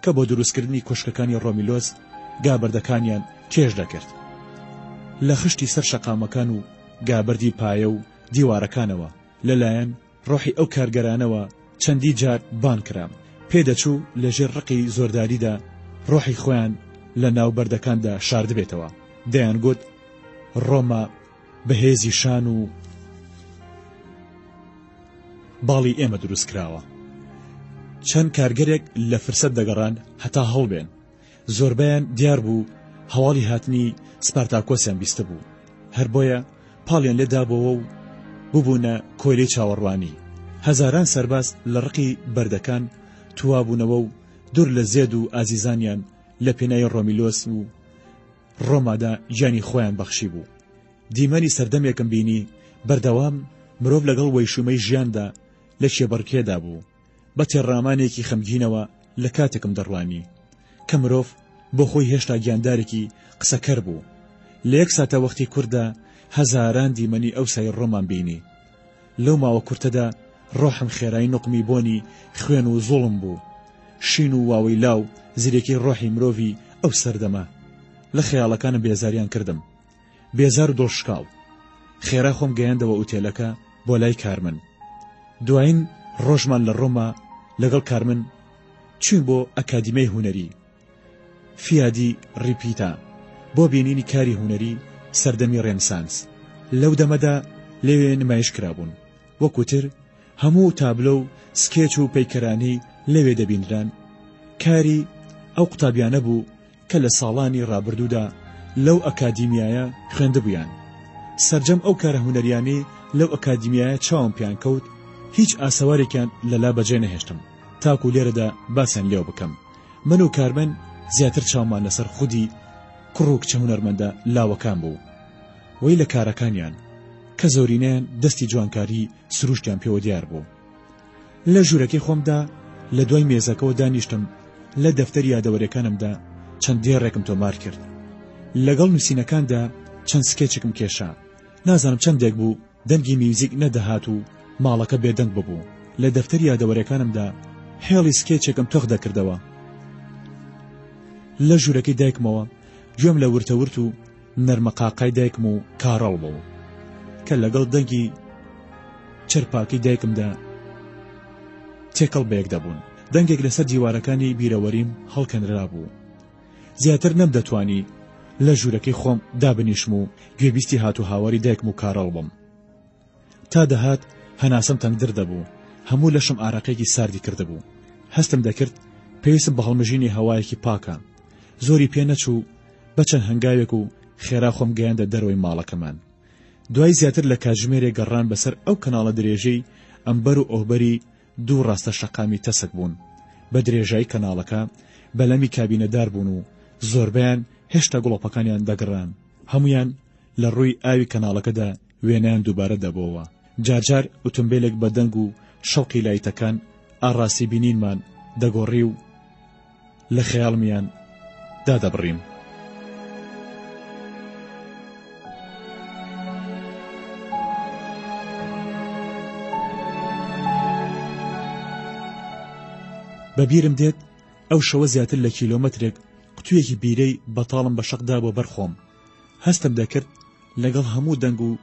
کە بۆ دروستکردنی کۆشکەکانی ڕۆمیلۆس گابەردەکانیان کێش دەکرد. لە خشتی سەر شەقامەکان و گابەردی پایە و دیوارەکانەوە لەلایەن ڕۆحی ئەو کارگەرانەوە چەندی جار بان کرام. پێدەچوو لە ژێر ڕقی زۆرداریدا ڕۆحی خۆیان لە ناو بەردەکاندا شاردبێتەوە. دەیان گوت ڕۆما بەهێزی شان و باڵی ئێمە دروست کراوە. چەند کارگەرێک لە فرسەت دەگەڕان هەتا هەڵبێن. زۆربیان دیار بوو هەواڵی هاتنی سپارتاکۆسیان بیستە بوو. هەر بۆیە پاڵیان لێدابەوە و ببوونە کۆیلەی چاوەڕوانی. هەزاران سەرباز لە ڕقی بەردەکان توابوونەوە و دوور لە زێد و ئازیزانیان لە پێنای ڕۆمیلۆس و ڕۆمادا گیانی خۆیان بەخشی بوو. دیمەنی سەردەمێکم بینی بەردەوام مرۆڤ لەگەڵ وەیشومەی ژیاندا لە کێبەڕکێدا بوو بە تێڕامانێکی خەمگینەوە لە کاتێکم دەڕوانی کە مرۆڤ بۆ خۆی هێشتا گیاندارێکی قسەکەر بوو. لە یەک ساتە وەختی کووردا هەزاران دیمەنی ئەوسای ڕۆمان بینی. لەو ماوە کورتەدا ڕۆحم خێرایی نوقمی بۆنی خوێن و زوڵم بوو. شین و واوەی لاو زیرێکی ڕۆحی مرۆڤی ئەو سەردەمە لە خەیاڵەکانم بێزاریان کردم. بێزار و دڵشکاو خێرا خۆم گەیاندەوە ئوتێلەکە بۆ لای کارمن. دوایین ڕۆژمان لە ڕۆما لەگەڵ کارمن چوین بۆ ئەکادیمەی هونەری فیادی ریپیتا بۆ بینینی کاری هونەری سەردەمی ڕێنسانس. لەو دەمەدا لەوێ نمایش کرابوون. وەکوتر هەموو تابلۆ و سکێچ و پەیکەرانی لەوێ دەبینران. کاری ئەو قوتابیانە بوو کە لە ساڵانی ڕابردوودا لەو ئەکادیمیایە خوێندبوویان. سەرجەم ئەو کارە هونەریانی لەو ئەکادیمیایە چاوم پیان کەوت. هیچ ئاسەوارێکیان لەلا بەجێ نەهێشتم تاکو لێرەدا باسان لێو بکەم. من و کارمن زیاتر چاومان لەسەر خودی کوڕ و کچە هونەرمەندە لاوەکان بوو. وەی لە کارەکانیان کە زۆرینیان دەستی جوانکاری سروشتیان پێوە دیار بوو. لە ژوورەکەی خۆمدا لە دوای مێزەکەەوە دانیشتم. لە دەفتەری یادەوەریەکانمدا چەند دێڕێکم تۆمار کرد. لەگەڵ نووسینەکاندا چەند سکێچێکم کێشا. نازانم چەندێک بوو دەنگی میوزیک نەدەهات و ماڵەکە بێدەنگ ببوو. لە دەفتەری یادەوەریەکانمدا هێڵی سکێچێکم تۆخ دەکردەوە. لە ژوورەکەی دایکمەوە گوێم لە ورتەورت و نەرمەقاقای دایکم و کاڕەڵ بوو کە لەگەڵ دەنگی چەرپاکەی دایکمدا تێکەڵ بەیەک دەبوون. دەنگێک لەسەر دیوارەکانی بیرەوەریم هەڵکەنرا بوو. زیاتر نەمدەتوانی لە ژوورەکەی خۆم دابنیشم و گوێبیستی هاتو هاواری دایکم و کارەڵ بم. تا دەهات هەناسەم تەنگدر دەبوو، هەموو لەشم ئارەقێکی ساردی کردبوو. هەستم دەکرد پێویستم بە هەڵمژینی هەوایەکی پاکە. زۆری پێ نەچوو بەچەند هەنگاوێک و خێرا خۆم گەیاندە دەرەوەی ماڵەکەمان. دوای زیاتر لە کاتژمێرێک گەڕان بەسەر ئەو کەناڵە درێژەی ئەمبەر و ئۆهبەری دوو ڕاستە شەقامی تەسک بوون. بە درێژایی کەناڵەکە بەلەمی کابینەدار بوون و زۆربیان هێشتا گوڵۆپەکانیان دەگڕان. هەمویان لە ڕووی ئاوی کەناڵەکەدا وێنەیان دووبارە دەبەوە. جارجار ئۆتۆمبیلێک بە دەنگ و شەوقی لایتەکان ئاڕاستی بینینمان دەگۆڕی و لە خەیاڵمیان دادەبڕین. بەبیرم دێت ئەو شەوە زیاتر لە کیلۆمەترێک قوتوویەکی بیرەی بەتاڵم بە شەقدا بۆ بەرخۆم. هەستم دەکرد لەگەڵ هەموو دەنگ و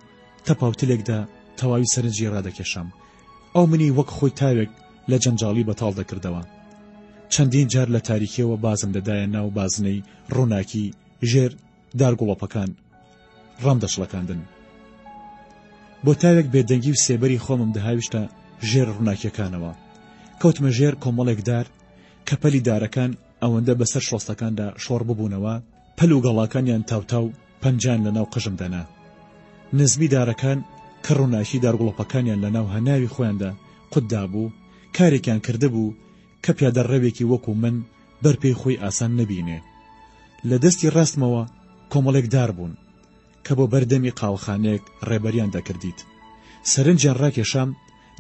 تەپاوتلێکدا تەواوی سەرنجی ڕادەکێشم. ئەو منی وەک خۆی تاوێک لە جەنجاڵی بەتاڵ دەکردەوە. چەندین جار لە تاریکیەوە بازم دەدایە ناو بازنەی ڕووناکی ژێر دارگوڵۆپەکان ڕام دەشڵەکاندن. بۆ تاوێک بێدەنگی و سێبەری خۆمم دەهاویشتە ژێر ڕووناکیەکانەوە. کەوتمە ژێر کۆمەڵێک دار کە پەلی دارەکان ئەوەندە بەسەر شۆستەکاندا شۆڕ ببوونەوە پەل و گەڵاکانیان تاوتاو پەنجان لە ناو قژم دەنا. نزمی دارەکان کە ڕووناکی دارگوڵۆپەکانیان لە ناو هەناوی خۆیاندا قوتدا بوو کارێکیان کردبوو کە پیادەڕەوێکی وەکو من بەرپێی خۆی ئاسان نەبینێ. لە دەستی ڕاستمەوە کۆمەڵێک دار بوون کە بۆ بەردەمی قاوەخانەیەک ڕێبەریان دەکردیت. سەرنجیان ڕاکێشام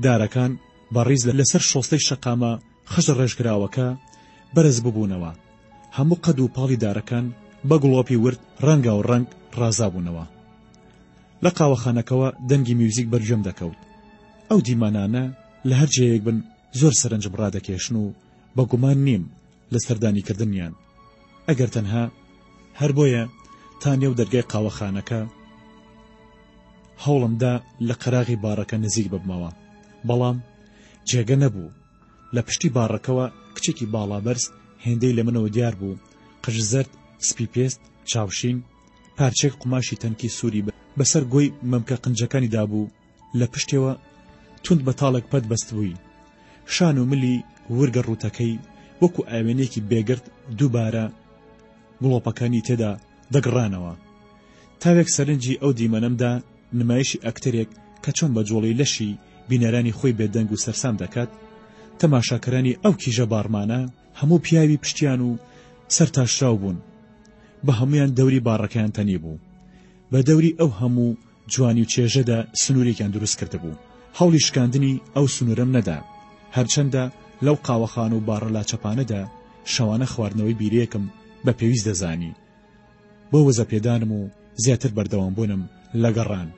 دارەکان بەڕیز لەسەر شۆستەی شەقامە خەش ڕێژکراوەکە بەرز ببوونەوە. هەموو قەد و پاڵی دارەکان بە گوڵۆپی ورد ڕەنگا و ڕەنگ ڕازابوونەوە. لە قاوەخانەکەوە دەنگی میوزیک بەرجەم دەکەوت. ئەو دیمانانە لە هەر جێیەک بن زۆر سەرنجم ڕادەکێشن و بە گومان نیم لە سەردانیکردنیان. ئەگەر تەنها هەر بۆیە تا نێو دەرگای قاوەخانەکە هەوڵمدا لە قەراغی باڕەکە نزیک ببمەوە. بەڵام جێگە نەبوو. لە پشتی باڕەکەوە کچێکی باڵابەرز هێندەی لە منەوە دیار بوو. قژ زەرد، سپی پێست، چاوشین، پارچێک قماشی تەنکی سووری بەسەر گۆی مەمکە قنجەکانی دابوو. لە پشتێوە توند بەتاڵێک پەت بەستبووی. شان و ملی ورگە ڕووتەکەی وەکو ئاوێنێکی بێگرد دووبارە گوڵۆپەکانی تێدا دەگڕانەوە. تاوێک سەرنجی ئەو دیمەنەمدا نمایشی ئەکتەرێک کە چۆن بە جۆڵی لەشی بینەرانی خۆی بێدەنگ و سەرسام دەکات. تەماشاکەرانی ئەو کیژە باڕمانە هەموو پیاوی پشتیان و سەرتاشراو بوون. بە هەمویان دەوری باڕەکەیان تەنی بوو. بە دەوری ئەو هەموو جوانی و چێژەدا سنوورێکیان دروست کرده بوو. هەوڵی شکاندنی ئەو سنوورم نەدا. هەرچەندە لەو قاوەخان و باڕە لاچەپانەدا شەوانە خواردنەوەی بیرەیەکم بە پێویست دەزانی. بۆ وەزە پێدانم و زیاتر بەردەوام بوونم لە گەڕان.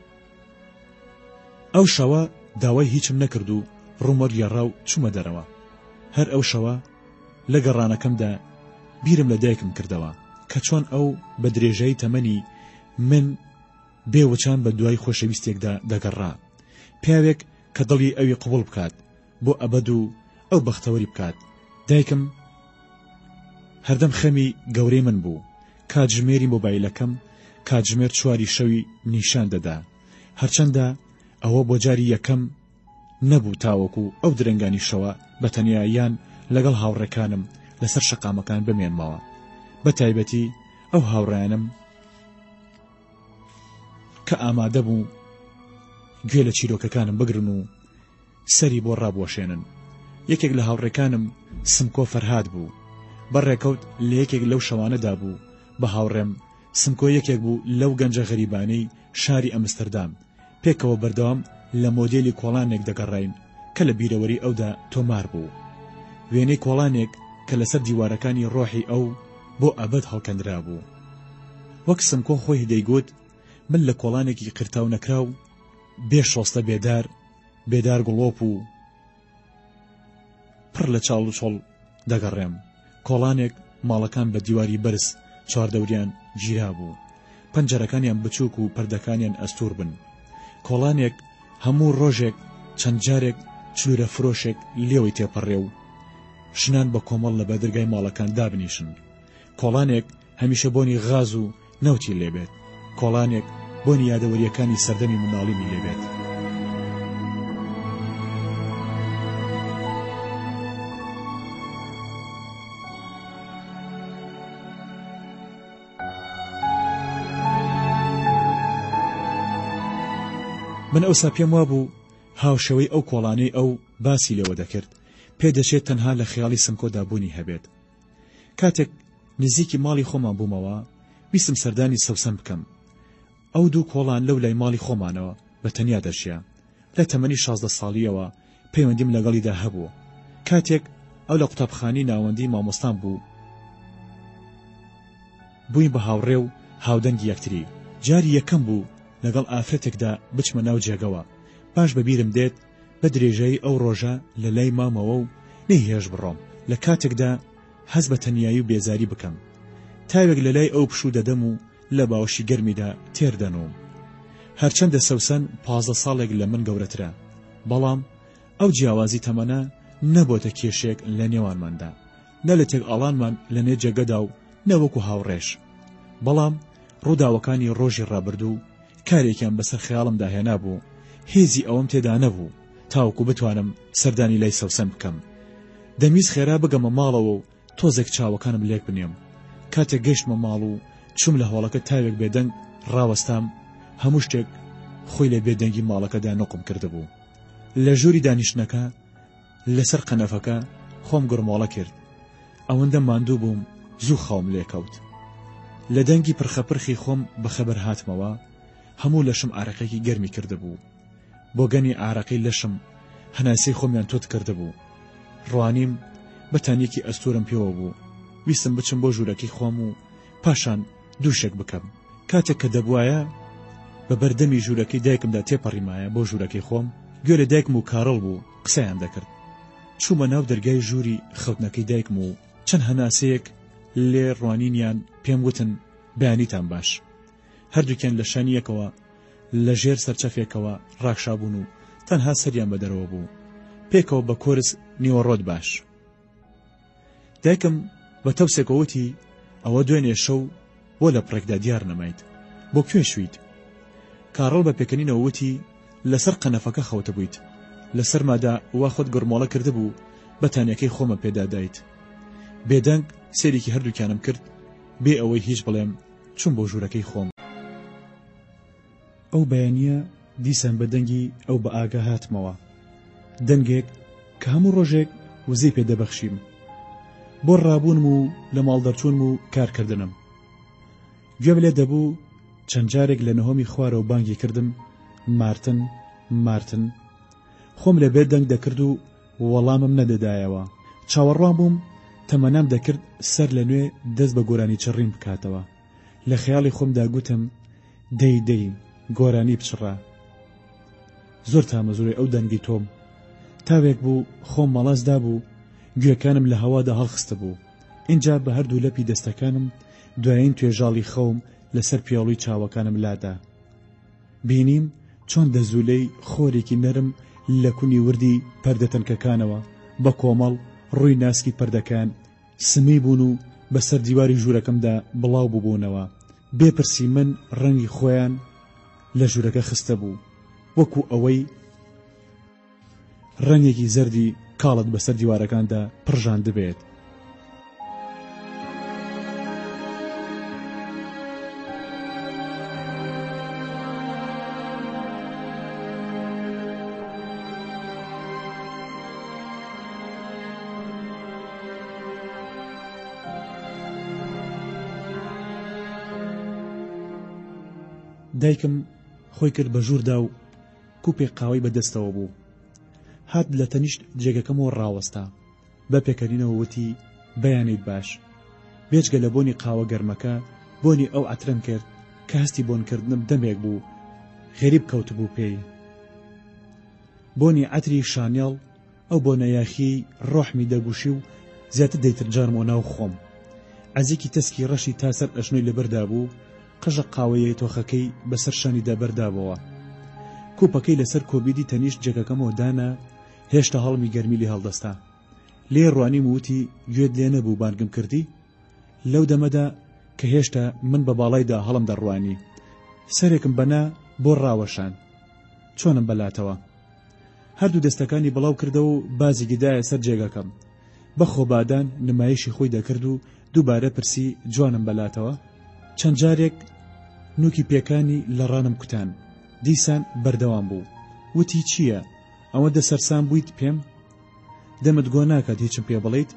ئەو شەوە داوای هیچم نەکرد و ڕوومەر گێڕا و چوومە دەرەوە. هەر ئەو شەوە لە گەڕانەکەمدا بیرم لە دایکم کردەوە کە چۆن ئەو بە درێژایی تەمەنی من بێوەچان بە دوای خۆشەویستێکدا دەگەڕا. پیاوێک کە دڵی ئەوی قوبڵ بکات بۆ ئەبەد و ئەو بەختەوەری بکات. دایکم هەردەم خەمی گەورەی من بوو. کاتژمێری مۆبایلەکەم کاتژمێر 4 شەوی نیشان دەدا. هەرچەندە ئەوە بۆ جاری یەکەم نەبوو تاوەکو ئەو درەنگانی شەوە بە تەنیاییان لەگەڵ هاوڕێکانم لەسەر شەقامەکان بمێنمەوە. بە تایبەتی ئەو هاوڕێیانم کە ئامادە بوو گوێ لە چیرۆکەکانم بگرن و سەری بۆ ڕابوەشێنن. یەکێک لە هاوڕێکانم سمکۆ فەرهاد بوو. بەڕێکەوت لە یەکێک لەو شەوانەدا بوو. بە هاوڕێم سمکۆ یەکێک بوو لەو گەنجە غەریبانەی شاری ئەمستەردام. پێکەوە بەردەوام لە مۆدێلی کۆڵانێک دەگەڕین کە لە بیرەوەری ئەودا تۆمار بوو. وێنەی کۆڵانێک کە لەسەر دیوارەکانی ڕۆحی ئەو بۆ ئەبەد هەڵکەندرا بوو. وەک سمکۆ خۆی دەیگوت من لە کۆڵانێکی قرتاو نەکراو بێ شۆستە بێدار گوڵۆپ و پڕ لە چاڵ و چۆڵ دەگەڕێم. کۆڵانێک ماڵەکان بە دیواری بەرز چواردەوریان گیرا بوو. پەنجەرەکانیان بچووک و پەردەکانیان ئەستور بن. کۆڵانێک هەموو ڕۆژێک چەند جارێک چلورە فرۆشێک لێوەی تێپەڕێ و شنان بە کۆمەڵ لە بەدرگای ماڵەکان دابنیشن. کۆڵانێک هەمیشە بۆنی غاز و نەوتی لێبێت کۆڵانێک بۆنی یادەوەریەکانی سەردەمی منداڵیمی لێبێت. من ئەوسا پێم وابوو هاوشەوەی ئەو کۆڵانەی ئەو باسی لەوە دەکرد پێدەچێت تەنها لە خەیاڵی سمکۆدا بوونی هەبێت. کاتێک نزیکی ماڵی خۆمان بوومەوە ویستم سەردانی سەوسەم بکەم. ئەو دوو کۆڵان لەو لای ماڵی خۆمانەوە بە تەنیا دەژیان. لە تەمەنی 16 ساڵیەوە پەیوەندیم لەگەڵیدا هەبوو. کاتێک ئەو لە قوتابخانەی ناوەندی مامۆستان بوو بووین بە هاوڕێ و هاودەنگی یەکتری. جاری یەکەم بوو لەگەڵ ئافرەتێکدا بچمە ناو جێگەوە. باش بەبیرم دێت بە درێژەی ئەو ڕۆژە لە لای مامەوە و نەیهێش بڕۆم لە کاتێکدا هەز بە تەنیایی و بێزاری بکەم. تاوێک لە لای ئەو پشوو دەدەم و لە باوەشی گەرمیدا تێردەنەوم. هەرچەندە سەوسەن 15 ساڵێک لە من گەورەترە، بەڵام ئەو جیاوازی تەمەنە نەبۆتە کێشێک لە نێوانماندا، نە لە تێک ئاڵانمان لە نێ جێگەدا و نەوەکو هاوڕێش. بەڵام ڕووداوەکانی ڕۆژی ڕابردوو کارێکیان بەسەر خەیاڵمدا هێنا بوو. هێزی ئەوەم تێدا نەبوو تاوەکو بتوانم سەردانی لای سەوسەن بکەم. دەمیست خێرا بگەمە ماڵەوە و تۆزێک چاوەکانم لێک بنێم. کاتێک گەیشتمە ماڵ و چوم لە هۆڵەکە تاوێک بێدەنگ ڕاوەستام، هەموو شتێک خۆی لە بێدەنگی ماڵەکەدا نۆقم کردبوو. لە ژووری دانیشتنەکە لەسەر قەنەفەکە خۆم گڕمۆڵە کرد. ئەوەندە ماندوو بووم زوو خەوم لێکەوت. لە دەنگی پرخەپرخی خۆم بەخەبەر هاتمەوە. هەموو لەشم ئارەقێکی گەرمی کردبوو. بۆ گەنی ئارەقەی لەشم هەناسەی خۆمیان تۆت کردبوو. ڕوانیم بەتانیەکی ئەستورم پێوە بوو. ویستم بچم بۆ ژوورەکەی خۆم و پاشان دووشێک بکەم. کاتێک کە دەبوایە بە بەردەمی ژوورەکەی دایکمدا تێپەڕیمایە بۆ ژوورەکەی خۆم. گوێرە دایکم و کاڕڵ بوو قسەیان دەکرد. چوومە ناو دەرگای ژووری خەوتنەکەی دایکم و چەند هەناسەیەک لێ ڕوانینیان پێم وتن بەیانیتان باش. هەردووکیان لە شانیەکەوە لە ژێر سەرچەفێکەوە ڕاکشابوون و تەنها سەریان بە دەرەوە بوو. پێکەوە بە کۆرس نیوەڕۆت باش. دایکم بە تەوسێکەوەتی ئەوە دوێنێ شەو بۆ لە پڕێکدا دیار نەمایت، بۆ کوێ شویت؟ کاڕڵ بە پێکەنینەوە وتی لەسەر قەنەفەکە خەوتە بوویت. لەسەر مادا وا خۆت گڕمۆڵە کردبوو بەتانیەکەی خۆمە پێدادایت. بێدەنگ سێریکی هەردووکیانم کرد بێ ئەوەی هیچ بڵێم چوون بۆ ژوورەکەی خۆم. ئەو بەیانیە دیسان بە دەنگی ئەو بە ئاگا هاتمەوە. دەنگێک کە هەموو ڕۆژێک وزەی پێدەبەخشیم بۆ ڕابوونم و لە ماڵ دەرچوونم و کارکردنم. گوێم لێ دەبوو چەند جارێک لە نەهۆمی خوارە و بانگی کردم مارتن مارتن. خۆم لە بێت دەنگ دەکرد و وەڵامم نەدەدایەوە. چاوەڕوان بووم تەمەنام دەکرد سەر لە نوێ دەست بە گۆرانی چڕیم بکاتەوە. لە خەیاڵی خۆمدا گوتم دەی گۆرانی بچڕا. زۆر تامەزۆری ئەو دەنگی تۆم. تاوێک بوو خۆم مەڵازدا بوو گوێکانم لە هەوادا هەڵخستە بوو. اینجا بە هەردوو لەپی دەستەکانم دوایین توێژاڵی خەوم لەسەر پیاڵوی چاوەکانم لادا. بینیم چۆن دەزوولەی خۆرێکی نەرم لە کونی وردی پەردەتەنکەکانەوە بە کۆمەڵ ڕووی ناسکی پەردەکان سمی بوون و بەسەر دیواری ژوورەکەمدا بڵاو ببوونەوە. بێپرسی من ڕەنگی خۆیان لە ژوورەکە خستە بوو، وەکو ئەوەی ڕەنگێکی زەردی کاڵت بەسەر دیوارەکاندا پڕژان دەبێت. دایکم خۆی کرد بە ژووردا و کوپێک قاوەی بەدەستەوە بوو. هات لە تەنیشت جێگەکەمەوە ڕاوەستا. بە پێکەنینەوە وتی بەیانیت باش. بێجگە لە بۆنی قاوە گەرمەکە بۆنی ئەو عەترم کرد کە هەستی بۆنکردنم دەمێک بوو غەریب کەوت بوو پێی. بۆنی عەتری شانێڵ ئەو بۆنە یاخی ڕۆحمی دەگوشی و زیاتر دەیتر جارمەوە ناو خۆم. عەزیکی تەسکی ڕەشی تا سەر ئەشنۆی لەبەردا بوو. قژە قاوەیە تۆخەکەی بەسەر شانیدا بەردابەوە. کوپەکەی لەسەر کۆبیدی تەنیشت جێگەکەمەوە دانا. هێشتا هەڵمی گەرمی لێ هەڵدەستا. لێ ڕوانیم وتی گوێت لێ نەبوو بانگم کردی؟ لەو دەمەدا کە هێشتا من بە باڵایدا هەڵم دەڕوانی سەرێکم بەنا بۆ ڕاوەشان چۆنم بەلاتەوە هەردوو دەستەکانی بڵاو کردەوە و بازی گدایە سەر جێگەکەم بە خۆبادان نمایشی خۆی دەکرد و دووبارە پرسی جوانم بەلاتەوە چەند جارێک نوکی پێکانی لە ڕانم کوتان دیسان بەردەوام بوو وتی چییە ئەوەندە سەرسام بوویت پێم دەمت گۆ ناکات هیچم پێ بڵێیت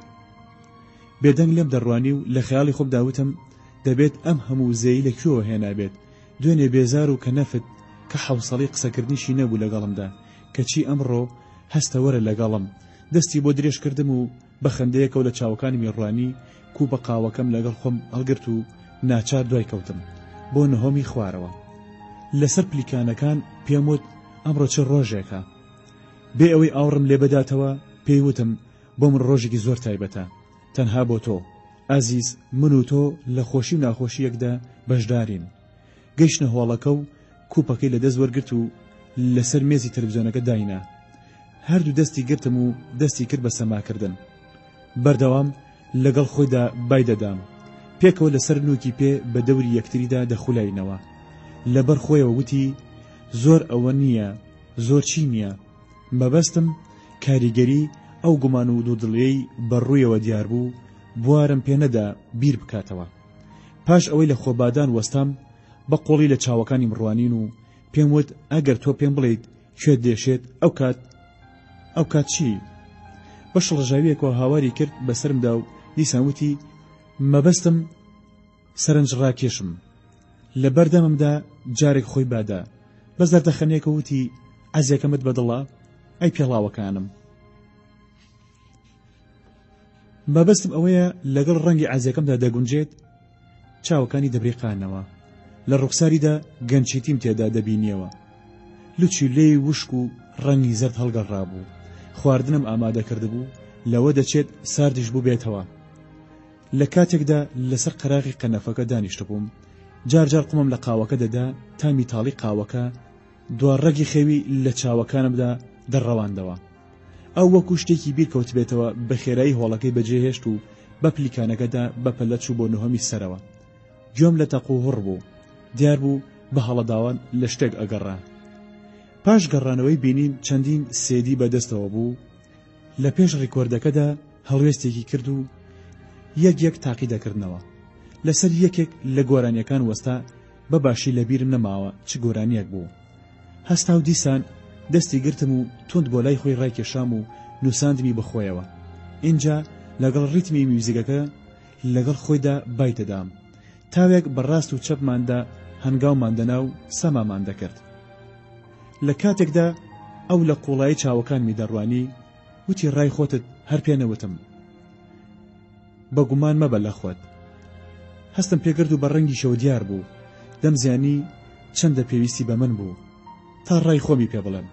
بێدەنگ لێم دەڕوانی و لە خەیاڵی خۆم داوتم دەبێت ئەم هەموو زەیی لەکوێوە هێنابێت دوێنێ بێزار و کە نەفت کە حەوسەڵی قسەکردنیشی نەبوو لەگەڵمدا کەچی ئەمڕۆ هەستە وەرە لەگەڵم دەستی بۆ درێژ کردم و بە خەندەیەکە و لە چاوەکانی میڕوانی کوو بە قاوەکەم لەگەڵ خۆم هەڵگرت و ناچار دوای کەوتم بۆ نهۆمی خوارەوە لەسەر پلیکانەکان پێم وت ئەمڕۆ چ ڕۆژێکە بێ ئەوەی ئاوڕم لێ بەداتەوە پێی وتم بۆ من ڕۆژێکی زۆر تایبەتە تەنها بۆ تۆ ئازیز من و تۆ لە خۆشی و ناخۆشیەکدا بەشدارین گەیشتە هۆڵەکە و کوپەکەی لە دەست وەرگرت و لەسەر مێزی تەلەڤیزیۆنەکە داینا هەردوو دەستی گرتم و دەستی کرد بە سەماکردن بەردەوام لەگەڵ خۆیدا بای دەدام پێکەوە لەسەر نوکی پێ بە دەوری یەکتریدا دەخولاینەوە لەبەر خۆیەوە وتی زۆر ئەوە نییە زۆر چی نییە مەبەستم کاریگەری ئەو گومان و دوودڵیەی بەڕوویەوە دیار بوو بوارم پێ نەدا بیر بکاتەوە پاش ئەوەی لە خۆبادان وەستام بە قۆڵی لە چاوەکانی مڕوانین و پێم وت ئەگەر تۆ پێم بڵێیت کوێت دێشێت ئەو کات چی بە شڵەژاویەکەوە هاواری کرد بەسرمدا و دیسان وتی مەبەستم سەرنج ڕاکێشم لە بەردەممدا جارێک خۆی بادا بە زەردەخەنێکە وتی عەزیەکەمت بەدڵە ئەی پێڵاوەکانم مەبەستم ئەوەیە لەگەڵ ڕەنگی عەزیەکەمدا دەگونجێت چاوەکانی دەبریقانەوە لە ڕوخساریدا گەنجێتیم تێدا دەبینیەوە لوچی لێی وشک و ڕەنگی زەرد هەڵگەڕابوو خواردنم ئامادە کردبوو لەوە دەچێت ساردیش بوو بێتەوە لە کاتێکدا لەسەر قەراغی قەنەفەکە دانیشت بووم جارجار قومم لە قاوەکە دەدا تا میتاڵی قاوەکە دوارڕەگی خێوی لە چاوەکانمدا دەڕەواندەوە ئەو وەکو شتێکی بیر کەوت بێتەوە بە خێرایی هۆڵەکەی بەجێهێشت و بە پلیکانەکەدا بە پەلە چوو بۆ نهۆمی سەرەوە گوێم لە تەق و هڕ بوو دیار بوو بە هەڵەداوان لە شتێک ئەگەڕا پاش گەڕانەوەی بینیم چەندین سێدی بەدەستەوە بوو لە پێش ڕیکۆردەکەدا هەڵوێستێکی کرد و یەک تاقی دەکردنەوە لەسەر یەکێک لە گۆرانیەکان وەستا بە باشی لە بیرم نەماوە چ گۆرانیەک بوو هەستا و دیسان دەستی گرتم و تند بۆ لای خۆی ڕایکێشام و نووساندمی بخۆیەوە اینجا لەگەڵ ڕیتمی میوزیکەکە لەگەڵ خۆیدا بای دەدام تاوێک بەڕاست و چەپماندا هەنگاومان دەنا و سەمامان دەکرد لە کاتێکدا ئەو لە قوڵایی چاوەکانمی دەڕوانی وتی ڕای خۆتت هەر پێ نەوتم بە گومان مەبە لە خۆت هەستم پێکرد و بە ڕەنگی شەو دیار بوو دەمزانی چەندە پێویستی بە من بوو تا ڕای خۆمی پێ بڵێم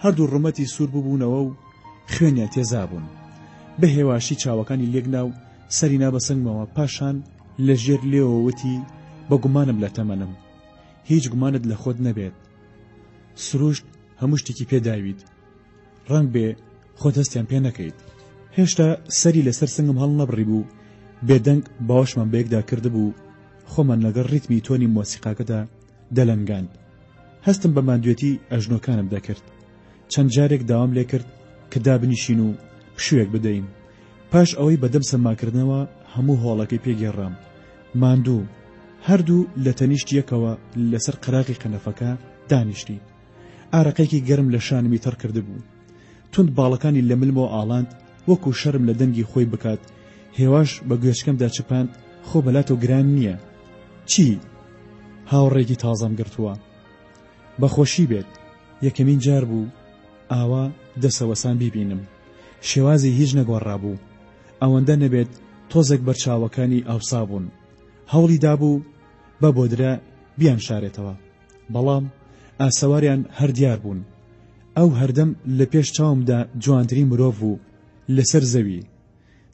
هەردوو ڕومەتی سوور ببوونەوە و خوێنیان تێزا بوون بە هێواشی چاوەکانی لێکنا و سەرینا بە سنگمەوە پاشان لە ژێر لێەوە وتی بە گومانم لە تەمەنم هیچ گومانت لە خۆت نەبێت سروشت هەموو شتێکی پێداویت ڕەنگ بێ خۆت هەستیان پێ نەکەیت هێشتا سەری لەسەر سنگم هەڵ نەبڕی بوو بێدەنگ باوەشمان بەیەکدا کردبوو خۆمان لەگەڵ ڕیتمی تۆنی مۆسیقاکەدا دەلەنگاند هەستم بە ماندوێتی ئەژنۆکانم دەکرد چەند جارێک داوام لێ کرد کە دابنیشین و پشوێک بدەین پاش ئەوەی بەدەم سەماکردنەوە هەموو هۆڵەکەی پێگێڕام ماندوو هەردوو لە تەنیشت یەکەوە لەسەر قەراغی قەنەفەکە دانیشتی ئارەقەیەکی گەرم لە شانمی تەڕ کردبوو تند باڵەکانی لە ملمەوە ئاڵاند وەکو شەرم لە دەنگی خۆی بکات هێواش بە گوێچکەمدا چپاند خۆ بەلاتەوە گران نییە چی هاوڕێکی تازەم گرتووە بەخۆشی بێت یەکەمین جار بوو ئاوا دەسەوەسان بیبینم شێوازی هیچ نەگۆڕابوو ئەوەندە نەبێت تۆزێک بەرچاوەکانی ئاوسا بوون هەوڵی دابوو بە بۆدرا بیان شارێتەوە بەڵام ئاسەواریان هەر دیار بوون ئەو هەردەم لە پێش چاومدا جوانترین مرۆڤ بوو لەسەر زەوی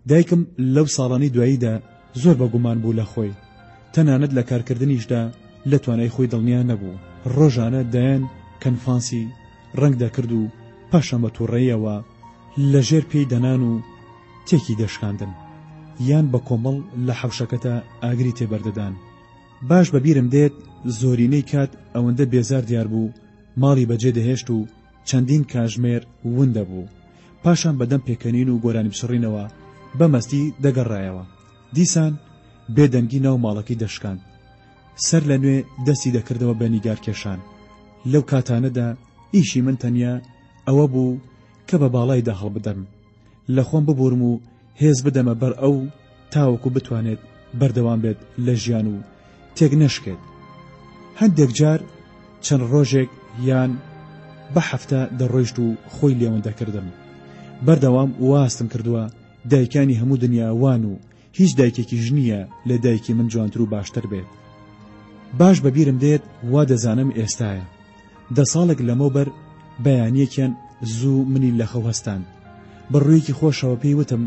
دایکم لەو ساڵانی دواییدا زۆر بەگومان بوو لە خۆی تەنانەت لە کارکردنیشدا لە توانای خۆی دڵنیا نەبوو ڕۆژانە دایان کەنفانسی ڕنگ دەکرد و پاشان بە تووڕەیەوە لە ژێر پێی دەنان و تێکی دەشکاندن یان بە کۆمەڵ لە حەوشەکەتە ئاگری تێبەردەدان. باش بەبیرم دێت زۆرینەی کات ئەوەندە بێزار دیار بوو، ماڵی بەجێ دەهێشت و چەندین کاژمێر ون دەبوو. پاشان بەدەم پێکەنین و گۆرانی بشڕینەوە بەمەستی دەگەڕایەوە. دیسان بێدەنگی ناو ماڵەکەی دەشکاند. سەر لە نوێ دەستی دەکردەوە بە نیگار کێشان. لەو کاتانەدا ئیشی من تەنیا ئەوە بوو کە بە باڵایدا هەڵبدەم، لە خۆم ببورم و هێز بدەمە بەر ئەو تاوەکو بتوانێت بەردەوام بێت لە ژیان و تێک نەشکێت. هەندێک جار چەند ڕۆژێک یان بە هەفتە دەڕۆیشت و خۆی لێوەن دەکردم. بەردەوام واستم کردووە دایکانی هەموو دنیا وان و هیچ دایکێکی ژنیە لە دایکی من جوانتر و باشتر بێت. باش بەبیرم دێت وا دەزانم ئێستایە. 10 ساڵێک لەمەوبەر بەیانیەکیان زوو منی لە خەو هەستان. بەڕوویەکی خۆشەوە پێی وتم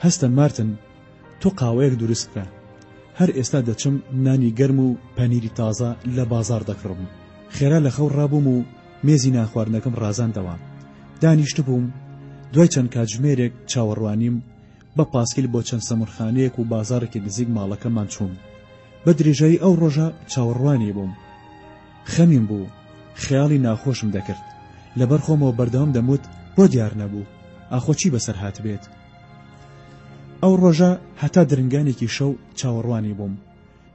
هەستە مارتن، تۆ قاوەیەک دروست بکە. هەر ئێستا دەچم نانی گەرم و پەنیری تازە لە بازار دەکڕم. خێرا لە خەو ڕابووم و مێزی ناخواردنەکەم ڕازاندەوە. دانیشت بووم. دوای چەند کاتژمێرێک چاوەڕوانیم بە پاسکیل بۆ چەند سەمونخانەیەک و بازارێکی نزیک ماڵەکەمان چووم. بە درێژایی ئەو ڕۆژە چاوەڕوانی بووم. خەمیم بوو، خەیاڵی ناخۆشم دەکرد. لەبەر خۆمەوە بەردەوام دەموت بۆ دیار نەبوو ئاخۆ چی بەسەر هات بێت. ئەو ڕۆژە هەتا درنگانێکی شەو چاوەڕوانی بووم.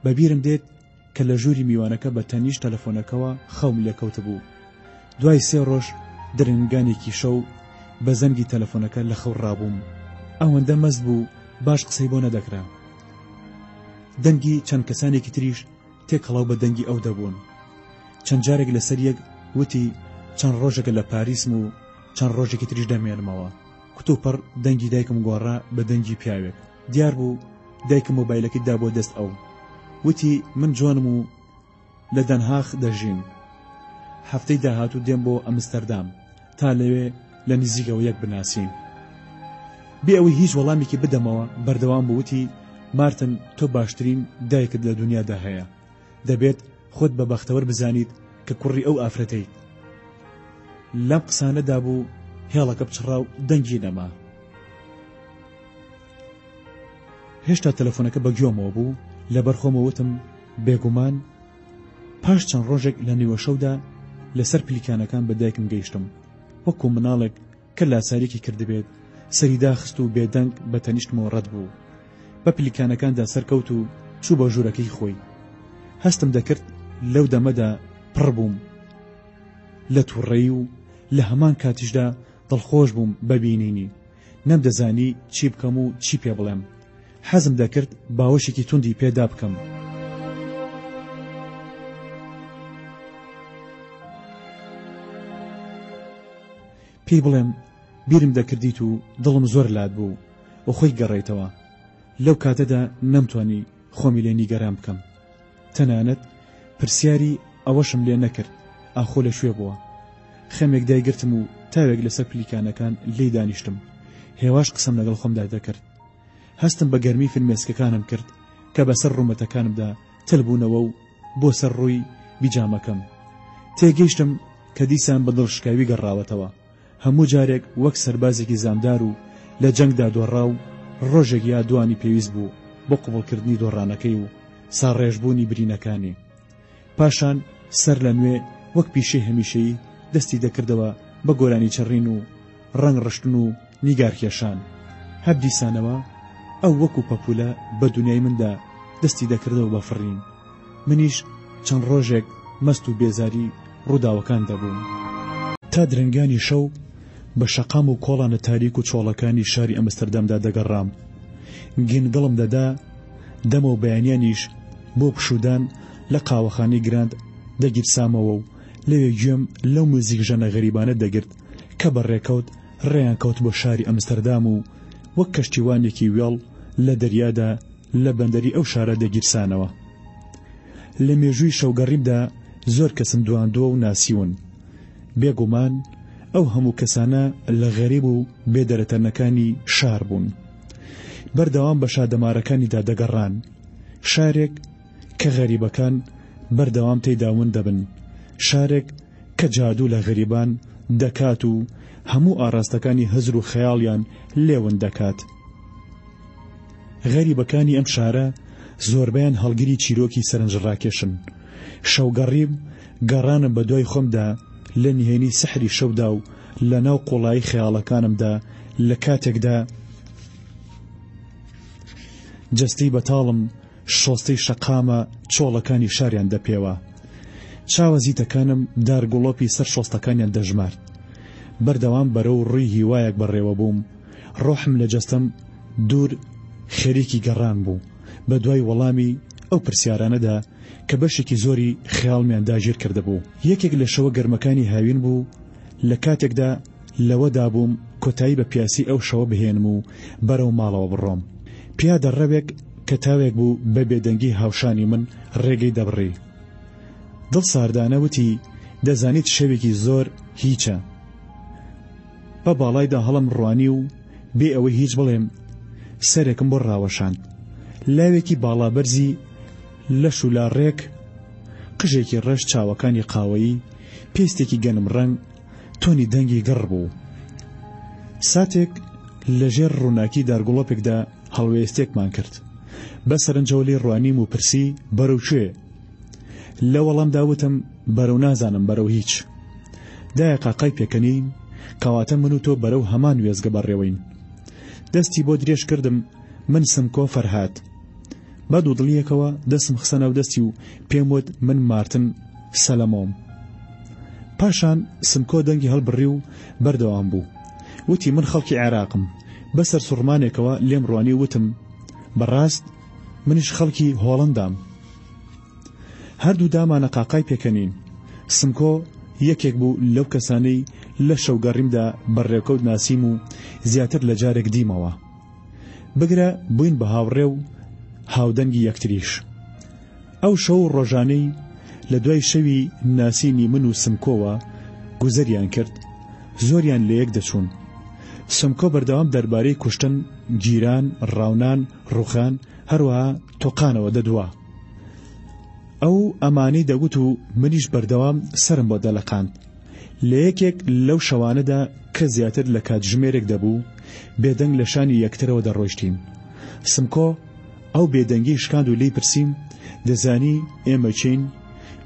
بەبیرم دێت کە لە ژووری میوانەکە بە تەنیشت تەلەفۆنەکەەوە خەوم لێکەوت بوو. دوای 3 ڕۆژ درنگانێکی شەو بە زەنگی تەلەفۆنەکە لە خەو ڕابووم. ئەوەندە مەست بوو باش قسەی بۆ نەدەکرا. دەنگی چەند کەسانێکی تریش تێکەڵاو بە دەنگی ئەو دەبوون. چەند جارێک لەسەر یەک وتی چەند ڕۆژێکە لە پاریسم و چەند ڕۆژێکی تریش دەمێنمەوە. کوتوپەڕ دەنگی دایکم گۆڕا بە دەنگی پیاوێک. دیار بوو دایکم مۆبایلەکەی دا بۆ دەست ئەو. وتی من جوانم و لە دەنهاخ دەژیم. هەفتەی داهاتوو دێم بۆ ئەمستەردام تا لەوێ لە نزیکەوە یەک بناسین. بێ ئەوەی هیچ وەڵامێکی بدەمەوە بەردەوام بووتی مارتن تۆ باشترین دایکت لە دنیادا هەیە. دەبێت خۆت بە بەختەوەر بزانیت کە کوڕی ئەو ئافرەتەیت. لەم قسانەدا بوو هێڵەکە بچڕا و دەنگی نەما. هێشتا تەلەفۆنەکە بەگوێمەوە بوو. لەبەر خۆمەوتم بێگومان. پاش چەند ڕۆژێک لە نیوە شەودا لەسەر پلیکانەکان بە دایکم گەیشتم. وەکو مناڵێک کە لاساریەکی کردبێت سەریدا خست و بێدەنگ بە تەنیشتمەوە ڕەت بوو. بە پلیکانەکاندا سەرکەوت و چوو بە ژوورەکەی خۆی. هەستم دەکرد لەو دەمەدا پڕ بووم لە تووڕەیی و لە هەمان کاتیشدا دڵخۆش بووم ببینینی. نەمدەزانی چی بکەم و چی پێ بڵێم. حەزم دەکرد باوەشێکی توندی پێدا بکەم. پێی بڵێم بیرم دەکردیت و دڵم زۆر لات بوو و خۆی گەڕێیتەوە. لەو کاتەدا نەمتوانی خۆمی لێ نیگەران بکەم. تەنانەت پرسیاری ئەوەشم لێ نەکرد ئاخۆ لە شوێ بووە. خەمێک دایگرتم و تاوێک لەسەر پلیکانەکان لێی دانیشتم. هێواش قسەم لەگەڵ خۆمدا دەکرد. هەستم بە گەرمی فیلمێسکەکانم کرد کە بەسەر ڕوومەتەکانمدا تەلبوونەوە و بۆ سەر ڕووی بیجامەکەم. تێگەیشتم کە دیسان بە دڵشکاوی گەڕاوەتەوە. هەموو جارێک وەک سەربازێکی زامدار و لە جەنگدا دۆڕا و ڕۆژێک یا دوانی پێویست بوو بۆ قوبڵکردنی دۆڕانەکەی و ساڕێژبوونی برینەکانی. پاشان سەر لە نوێ وەک پیشەی هەمیشەیی دەستی دەکردەوە بە گۆرانی چڕین و ڕنگ ڕشتن و نیگارکێشان. هەر دیسانەوە ئەو وەکو پەپولە بە دنیای مندا دەستی دەکردەوە بە فڕین. منیش چەند ڕۆژێک مەست و بێزاری ڕووداوەکان دەبووم. تا درنگانی شەو بە شەقام و کۆڵانە تاریک و چۆڵەکانی شاری ئەمستەردامدا دەگەڕام. گینگەڵم دەدا دەمە و بەیانیانیش بۆ پشودان لە قاوەخانەی گراند دەگیرسامەوە و لەوێ گوێم لەو موزیک ژەنە غەریبانە دەگرت کە بەڕێکەوت ڕێیان کەوت بۆ شاری ئەمستەردام و وەک کەشتیوانێکی وێڵ لە دەریادا لە بەندەری ئەو شارە دەگیرسانەوە. لە مێژووی شەوگەڕیمدا زۆر کەسم دواندووە و ناسیون. بێگومان ئەو هەموو کەسانە لە غەریب و بێدەرەتەنەکانی شار بوون. بەردەوام بە شادەمارەکانیدا دەگەڕان. شارێک کە غەریبەکان بەردەوام تێداون دەبن. شارێک کە جادوو لە غەریبان دەکات و هەموو ئاراستەکانی هەزر و خەیاڵیان لێون دەکات. غەریبەکانی ئەم شارە زۆربیان هەڵگری چیرۆکی سەرنجڕاکێشن. شەوگەڕیم گەڕانم بە دوای خۆمدا لە نهێنی سەحری شەودا و لە ناو قوڵایی خەیاڵەکانمدا لە کاتێکدا جەستەی بەتاڵم شۆستەی شەقامە چۆڵەکانی شاریان دەپێوە. چاوەزیتەکانم دارگوڵۆپی سەر شۆستەکانیان دەژمارد. بەردەوام بەرەو ڕووی هیوایەک بەڕێوە بووم. ڕۆحم لە جەستەم دوور خێریکی گەڕان بوو بە دوای وەڵامی ئەو پرسیارانەدا کە بەشێکی زۆری خەیاڵمیان داگیر کردبوو. یەکێک لە شەوە گەرمەکانی هاوین بوو. لە کاتێکدا لەوەدا بووم کۆتایی بە پیاسی ئەو شەوە بهێنم و بەرەو ماڵەوە بڕۆم. پیادە ڕەوێک کە تاوێک بوو بە بێدەنگی هاوشانی من ڕێگەی دەبڕی. دڵ ساردانەوتی دەزانیت شەوێکی زۆر هیچە. بە باڵایدا هەڵم ڕوانی و بێ ئەوەی هیچ بڵێم سەرێکم بۆ ڕاوەشاند. لاوێکی باڵابەرزی لەش و لاڕێک، قژێکی ڕەش چاوەکانی قاوەیی، پێستێکی گەنم ڕەنگ، تۆنی دەنگی گەڕ بوو. ساتێک لەژێر ڕووناکی دارگوڵۆپێکدا هەڵوێستێکمان کرد. بە سەرنجەوە لێ ڕوانیم و پرسی بەرەو کوێ؟ لە وەڵامدا وتم بەرەو نازانم، بەرەو هیچ. دایە قاقای پێکەنین کەواتە من و تۆ بەرەو هەمان وێزگە بەڕێوەین. دەستی بۆ درێژ کردم، من سمکۆ فەرهاد. بە دوودڵیەکەوە دەستم خستە ناو دەستی و پێم وت من مارتن سەلەمۆم. پاشان سمکۆ دەنگی هەڵبڕی و بەردەوام بوو. وتی من خەڵکی عێراقم. بەسەر سوڕمانێکەوە لێم ڕوانی وتم بەڕاست منیش خەڵکی هۆڵەندام. هەردوو دامانە قاقای پێکەنین. سمکۆ یەکێک بوو لەو کەسانەی لە شەوگەڕیمدا بەڕێوکەوت ناسیم و زیاتر لە جارێک دیمەوە. بگرە بووین بە هاوڕێ و هاودەنگی یەکتریش. ئەو شەو ڕۆژانەی لە دوای شەوی ناسینی من و سمکۆوە گوزەریان کرد. زۆریان لە یەک دەچوون. سمکۆ بەردەوام دەربارەی کوشتن، گیران، ڕاونان، ڕوخان، هەروەها تۆقانەوە دەدووە. ئەو ئەمانەی دەگوت و منیش بەردەوام سرم بۆ دەلەقاند. لە یەکێک لەو شەوانەدا کە زیاتر لە کاتژمێرێک دەبوو بێدەنگ لە شانی یەکترەوە دەڕۆیشتین. سمکۆ ئەو بێدەنگی شکاند و لی پرسیم دەزانی ئێمە چین؟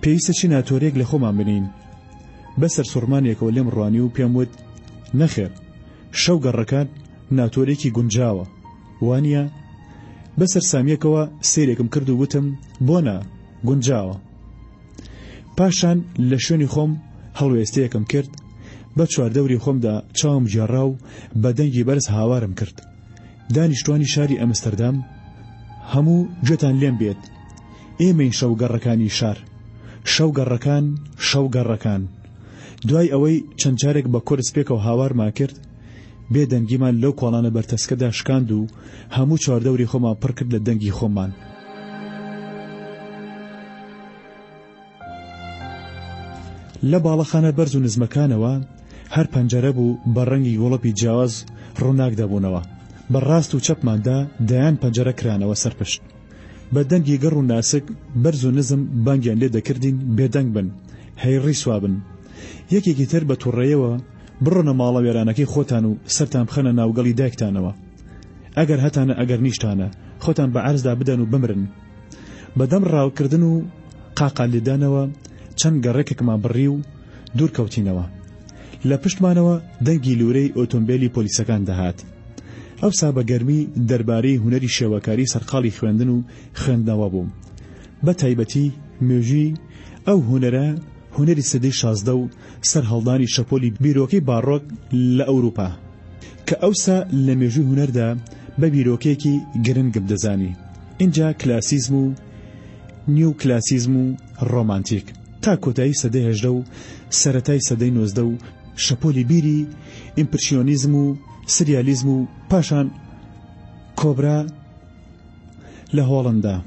پێویستە چی ناتۆرێک لە خۆمان بنین؟ بەسەر سوڕمانێکەوە لێم ڕوانی و پێم وت نەخێر، شەو گەڕەکان ناتۆرێکی گونجاوە وانە؟ بەسەر سامیەکەوە سیرێکم کرد و وتم بۆنە گونجاوە. پاشان لە شوێنی خۆم هەڵوێستەیەکم کرد. بە چواردەوری خۆمدا چاوم گێڕا و بە دەنگی بەرز هاوارم کرد. دانیشتوانی شاری ئەمستەردام هەموو گوێتان لێم بێت، ئێمەین شەوگەڕەکانی شار. شەوگەڕەکان، شەوگەڕەکان. دوای ئەوەی چەند جارێک بە کۆرس پێکەوە هاوارمان کرد، بێدەنگیمان لەو کۆڵانە بەرتەسکەدا شکاند و هەموو چواردەوری خۆمان پڕ کرد لە دەنگی خۆمان. لە باڵەخانە بەرز و نزمەکانەوە هەر پەنجەرە بوو بە ڕەنگی گوڵەپی جیاواز ڕووناک دەبوونەوە. بەڕاست و چەپماندا دایان پەنجەرە کرانەوە سەرپشت. بە دەنگی گەڕ و ناسک بەرز و نزم بانگیان لێ دەکردین بێدەنگ بن، هەیڕی سوابن. یەکێکی تر بە تووڕێیەوە بڕۆنە ماڵە وێرانەکەی خۆتان و سەرتان بخەنە ناوگەڵی دایکتانەوە. ئەگەر هەتانە ئەگەر نیشتانە خۆتان بە عەرزدا بدەن و بمرن. بەدەم ڕاوکردن و قاقالیدانەوە چەند گەڕێکێکمان بڕی و دوور کەوتینەوە. لە پشتمانەوە دەنگی لورەی ئۆتۆمبیلی پۆلیسەکان دەهات. ئەوسا بە گەرمی دەربارەی هونەری شێوەکاری سەرقاڵی خوێندن و خوێندنەوە بووم. بە تایبەتی مێژوی ئەو هونەرە هونەری سەدەی 16 و سەرهەڵدانی شەپۆلی بیرۆکەی باڕۆک لە ئەوروپا کە ئەوسا لە مێژوی هونەردا بە بیرۆکەیەکی گرنگم دەزانی. اینجا کلاسیزم و نیو کلاسیزم و ڕۆمانتیک تا کۆتایی سەدەی 18 و سەرەتای سەدەی 19 و شەپۆلی بیری ئیمپرسیۆنیزم و سریالیزم و پاشان کۆبرا لە هۆڵندا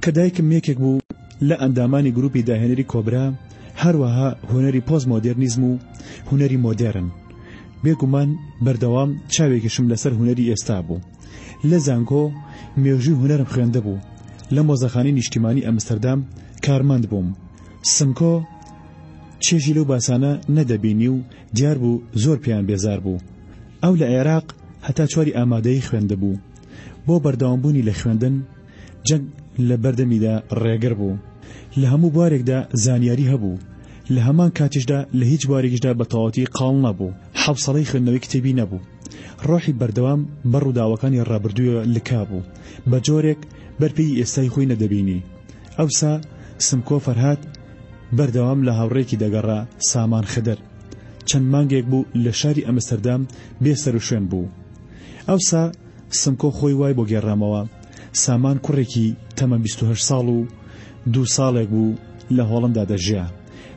کە دایکم یەکێک بوو لە ئەندامانی گروپی داهێنەری کۆبرا، هەروەها هونەری پۆست مۆدێرنیزم و هونەری مۆدێرن. بێگومان بەردەوام چاوێکیشم لەسەر هونەری ئێستا بوو. لە زانکۆ مێژووی هونەرم خوێندە بوو. لە مۆزەخانەی نیشتیمانی ئەمستەردام کارمەند بووم. سمکۆ چێژی لەو باسانە نەدەبینی و دیار بوو زۆر پێیان بێزار بوو. ئەو لە عێراق هەتا چواری ئامادەیی خوێندە بوو. بۆ بەردەوامبوونی لە خوێندن جەنگ لە بەردەمیدا ڕێگر بوو. لە هەموو بوارێکدا زانیاری هەبوو. لە هەمان کاتیشدا لە هیچ بوارێکیشدا بە تەواوەتی قاڵ نەبوو. حەوسەڵەی خوێندنەوەی کتێبی نەبوو. ڕۆحی بەردەوام بەڕووداوەکانی ڕابردوویە لکا بوو. بە جۆرێک بەرپێی ئێستای خۆی نەدەبینی. ئەوسا سمکۆ فەرهاد بەردەوام لە هاوڕێکی دەگەڕا سامان خدر. چەند مانگێک بوو لە شاری ئەمستەردام بێسەر و شوێن بوو. ئەوسا سمکۆ خۆی وای بۆ گێڕامەوە. سامان کوڕێکی تەمەن 28 ساڵ و 2 ساڵێک بوو لە هۆڵندا دەژیا.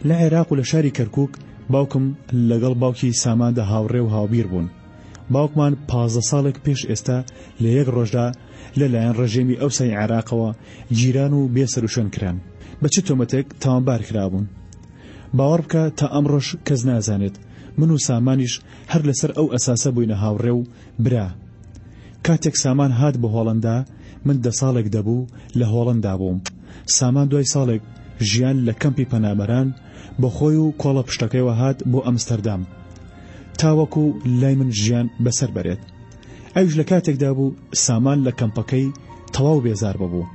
لە عێراق و لە شاری کەرکووک باوکم لەگەڵ باوکی ساماندا هاوڕێ و هاوبیر بوون. باوکمان 15 ساڵێک پێش ئێستا لە یەک ڕۆژدا لەلایەن ڕژێمی ئەوسای عێراقەوە گیران و بێسەر و شوێن کران. بە چ تۆمەتێک تاوانبار کرابوون. باوەڕ بکە تا ئەمڕۆژ کەس نازانێت من و سامانیش هەر لەسەر ئەو ئەساسە بووینە هاوڕێ و برا. کاتێک سامان هات بە هۆڵندا من 10 ساڵێک دەبوو لە هۆڵندا بووم. سامان دوای ساڵێک ژیان لە کەمپی پەنابەران بە خۆی و کۆڵە پشتەکەیەوە هات بۆ ئەمستەردام تاوەکو لای من ژیان بەسەر بەرێت. ئەوش لە کاتێکدا بوو سامان لە کەمپەکەی تەواو بێزار ببوو.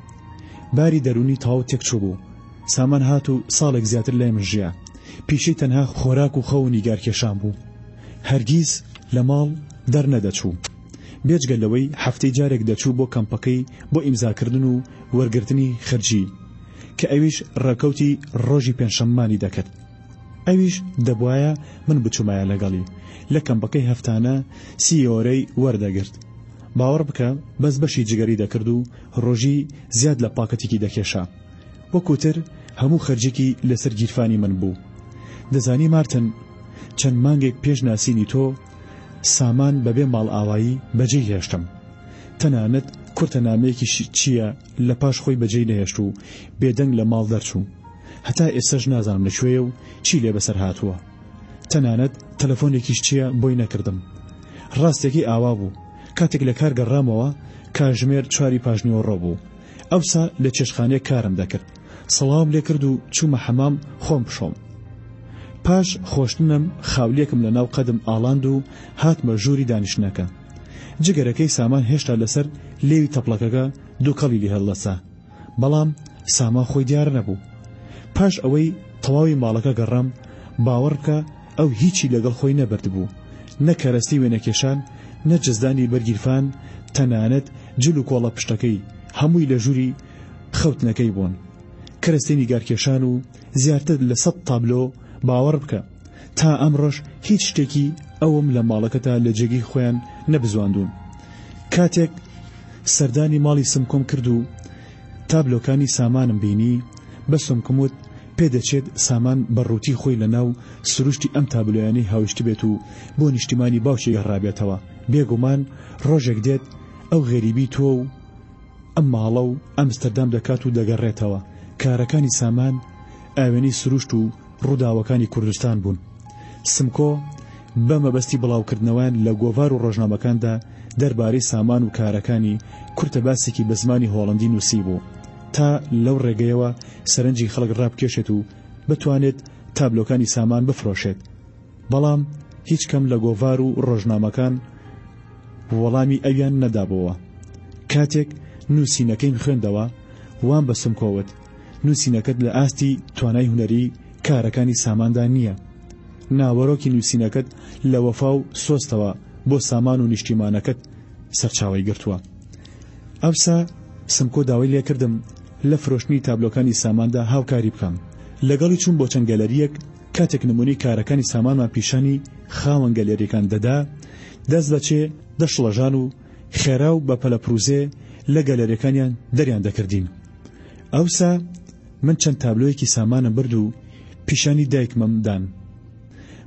باری دەرونی تەواو تێکچوو بوو. سامان هات و ساڵێک زیاتر لای من ژیا. پیشەی تەنها خۆراک و خەو و نیگارکێشان بوو. هەرگیز لە ماڵ دەرنەدەچوو. بێجگە لەوەی هەفتەی جارێک دەچوو بۆ کەمپەکەی بۆ ئیمزاکردن و وەرگرتنی خەرجی کە ئەویش ڕێکەوتی ڕۆژی پێنجشەممانی دەکرد. ئەویش دەبوایە من بچوومایە لەگەڵی لە کەمپەکەی هەفتانە 30 ئۆرەی وەردەگرت. باوەڕ بکە بەس بەشی جگەری دەکرد و ڕۆژی زیاد لە پاکەتێکی دەکێشا. وەکوتر هەموو خەرجێکی لەسەر گیرفانی من بوو. دەزانی مارتن چەند مانگێک پێش ناسینی تۆ سامان بەبێ ماڵ ئاوایی بەجێی هێشتم. تەنانەت کورتەنامەیەکی چییە لە پاش خۆی بەجێی نەهێشت و بێدەنگ لە ماڵ دەرچوو. هەتا ئێستاش نازانم لەکوێیە و چی لێ بەسەر هاتووە. تەنانەت تەلەفۆنێکیش چییە بۆی نەکردم. ڕاستێکی ئاوا بوو. کاتێک لە کار گەڕامەوە کاتژمێر 4 پاژنیەوە بوو. ئەوسا لە چێشخانەیە کارم دەکرد. سەڵاوم لێ کرد و چوومە حەمام خۆم بشۆم. پاش خۆشتنم خاولێکم لە ناو قەدم ئاڵاند و هاتمە ژووری دانیشتنەکە. جگەرەکەی سامان هێشتا لەسەر لێوی تەپڵەکەکە دووکەڵی لێ هەڵدەسا. بەڵام سامان خۆی دیار نەبوو. پاش ئەوەی تەواوی ماڵەکە گەڕام باوەڕ بکە ئەو هیچی لەگەڵ خۆی نەبرد بوو. نە کەرەستی وێنەکێشان نە جزدانی بەرگیرفان تەنانەت جل و کۆڵە پشتەکەی هەمووی لە ژووری خەوتنەکەی بوون. کەرەستی نیگارکێشان و زیاتر لە 100 تابلۆ باوەڕ بکە تا ئەمڕۆژ هیچ شتێکی ئەوم لە ماڵەکەتا لە جێگەی خۆیان نەبزواندون. کاتێک سەردانی ماڵی سمکۆم کرد و تابلۆکانی سامانم بینی بەسم کەموت پێدەچێت سامان بەڕووتی خۆی لە ناو سروشتی ئەم تابلۆیانەی هاوشتی بێت و بۆ نیشتیمانی باوکی گەڕابێتەوە. بێگومان ڕۆژێک دێت ئەو غێریبی تۆ و ئەم ماڵە و ئەمستەردام دەکات و دەگەڕێتەوە. کارەکانی سامان ئاوێنی سروشت و ڕووداوەکانی کوردستان بوون. سمکۆ بە مەبەستی بڵاوکردنەوەیان لە گۆڤار و ڕۆژنامەکاندا دەربارەی سامان و کارەکانی کورتە باسێکی بە زمانی هۆڵەندی نووسی بوو تا لەو ڕێگەیەوە سەرنجی خەڵک ڕابکێشێت و بتوانێت تابلۆکانی سامان بفرۆشێت. بەڵام هیچ کەم لە گۆڤار و ڕۆژنامەکان وەڵامی ئەویان نەدابەوە. کاتێک نووسینەکەیم خوێندەوە وان بە سمکۆوت نووسینەکەت لە ئاستی توانای هونەری کارەکانی ساماندا نییە. ناوەڕۆکی نووسینەکەت لە وەفا و سۆستەوە بۆ سامان و نیشتیمانەکەت سەرچاوی گرتووە. ئەوسا سمکۆ داوای لێ کردم لە فرۆشتنی تابلۆکانی ساماندا هاوکاری بکەم. لەگەڵی چوون بۆ چەند گەلەریەک کاتێک نمونەی کارەکانی سامانمان پیشانی خاوەن گەلەریەکان دەدا دەست بەچێ دەشڵەژان و خێرا و بە پەلەپروزێ لە گەلەریەکانیان دەریان دەکردین. ئەوسا من چەند تابلۆیەکی سامانم برد و پیشانی دایکمم دان.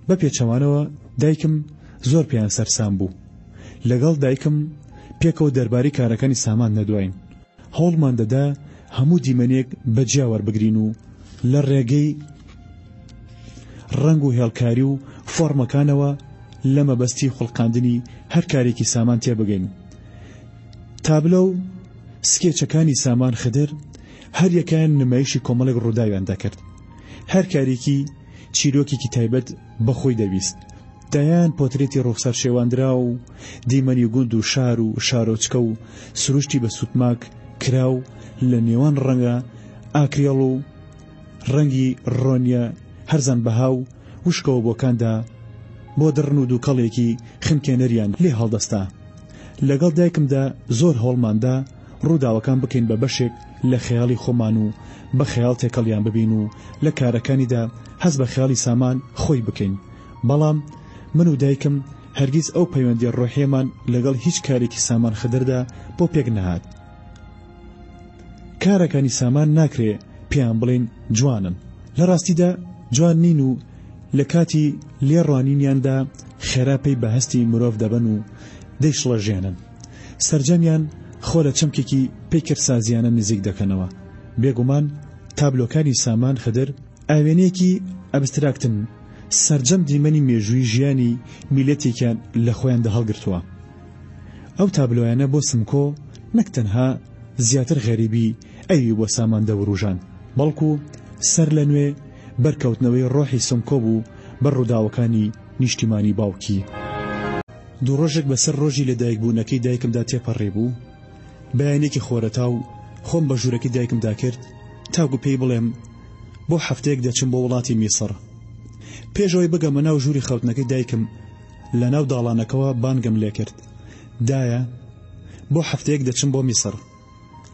بە پێچەوانەوە دایکم زۆر پێیان سەرسام بوو. لەگەڵ دایکم پێکەوە دەربارەی کارەکانی سامان نەدوین. هەوڵمان دەدا هەموو دیمەنێک بەجیا وەربگرین و لە ڕێگەی ڕەنگ و هێڵکاری و فۆرمەکانەوە لە مەبەستی خوڵقاندنی هەر کارێکی سامان تێبگەین. تابلۆ و سکێچەکانی سامان خدر هەر یەکیان نمایشی کۆمەڵێک ڕووداویان دەکرد. هەر کارێکی چیرۆکێکی تایبەت بەخۆی دەویست. دایان پۆترێتی ڕوخسەر شێواندرا و دیمەنی گوند و شار و شارۆچکە و سروشتی بە سوتماک کراو لە نێوان ڕەنگە ئاکرێڵ و ڕەنگی ڕۆنیە هەرزان بەها و وشکەوە بۆکاندا بۆ دڕن و دووکەڵێکی خمکێنەریان لێ هەڵدەستا. لەگەڵ دایکمدا زۆر هەوڵماندا ڕووداوەکان بکەین بە بەشێک لە خەیاڵی خۆمان و بە خەیاڵ تێکەڵیان ببین و لە کارەکانیدا هەز بە خەیاڵی سامان خۆی بکەین. بەڵام من و دایکم هەرگیز ئەو پەیوەندی ڕۆحیەمان لەگەڵ هیچ کارێکی سامان خدردا بۆ پێک نەهات. کارەکانی سامان ناکرێ پێیان بڵێن جوانن، لە ڕاستیدا جوان نین و لە کاتی لێڕوانینیاندا خێراپەی بەهەستی مرۆڤ دەبن و دەیشڵەژێنن. سەرجەمیان خۆ لە چەمکێکی پێکردسازیانە نزیک دەکەنەوە. بێگومان تابلۆکانی سامان خدر ئاوێنەیەکی ئەبستراکتن، سەرجەم دیمەنی مێژووی ژیانی میلەتێکیان لە خۆیاندا هەڵگرتووە. ئەو تابلۆیانە بۆ سمکۆ نەک تەنها زیاتر غەریبی ئەوی بۆ سامان دەوروژان، بەڵکو سەر لە نوێ بەرکەوتنەوەی ڕۆحی سمکۆ بوو بە ڕووداوەکانی نیشتیمانی باوکی. دوو ڕۆژێک بەسەر ڕۆژی لەدایکبوونەکەی دایکمدا تێپەڕێ بوو. بەیانێکی خۆرەتا و خۆم بە ژوورەکەی دایکمدا کرد تاکو پێی بڵێم بۆ هەفتەیەک دەچم بۆ وڵاتی میسر. پێشەوەی بگەمە ناو ژووری خەوتنەکەی دایکم لە ناو داڵانەکەوە بانگم لێ کرد، دایە بۆ هەفتەیەک دەچم بۆ میسر.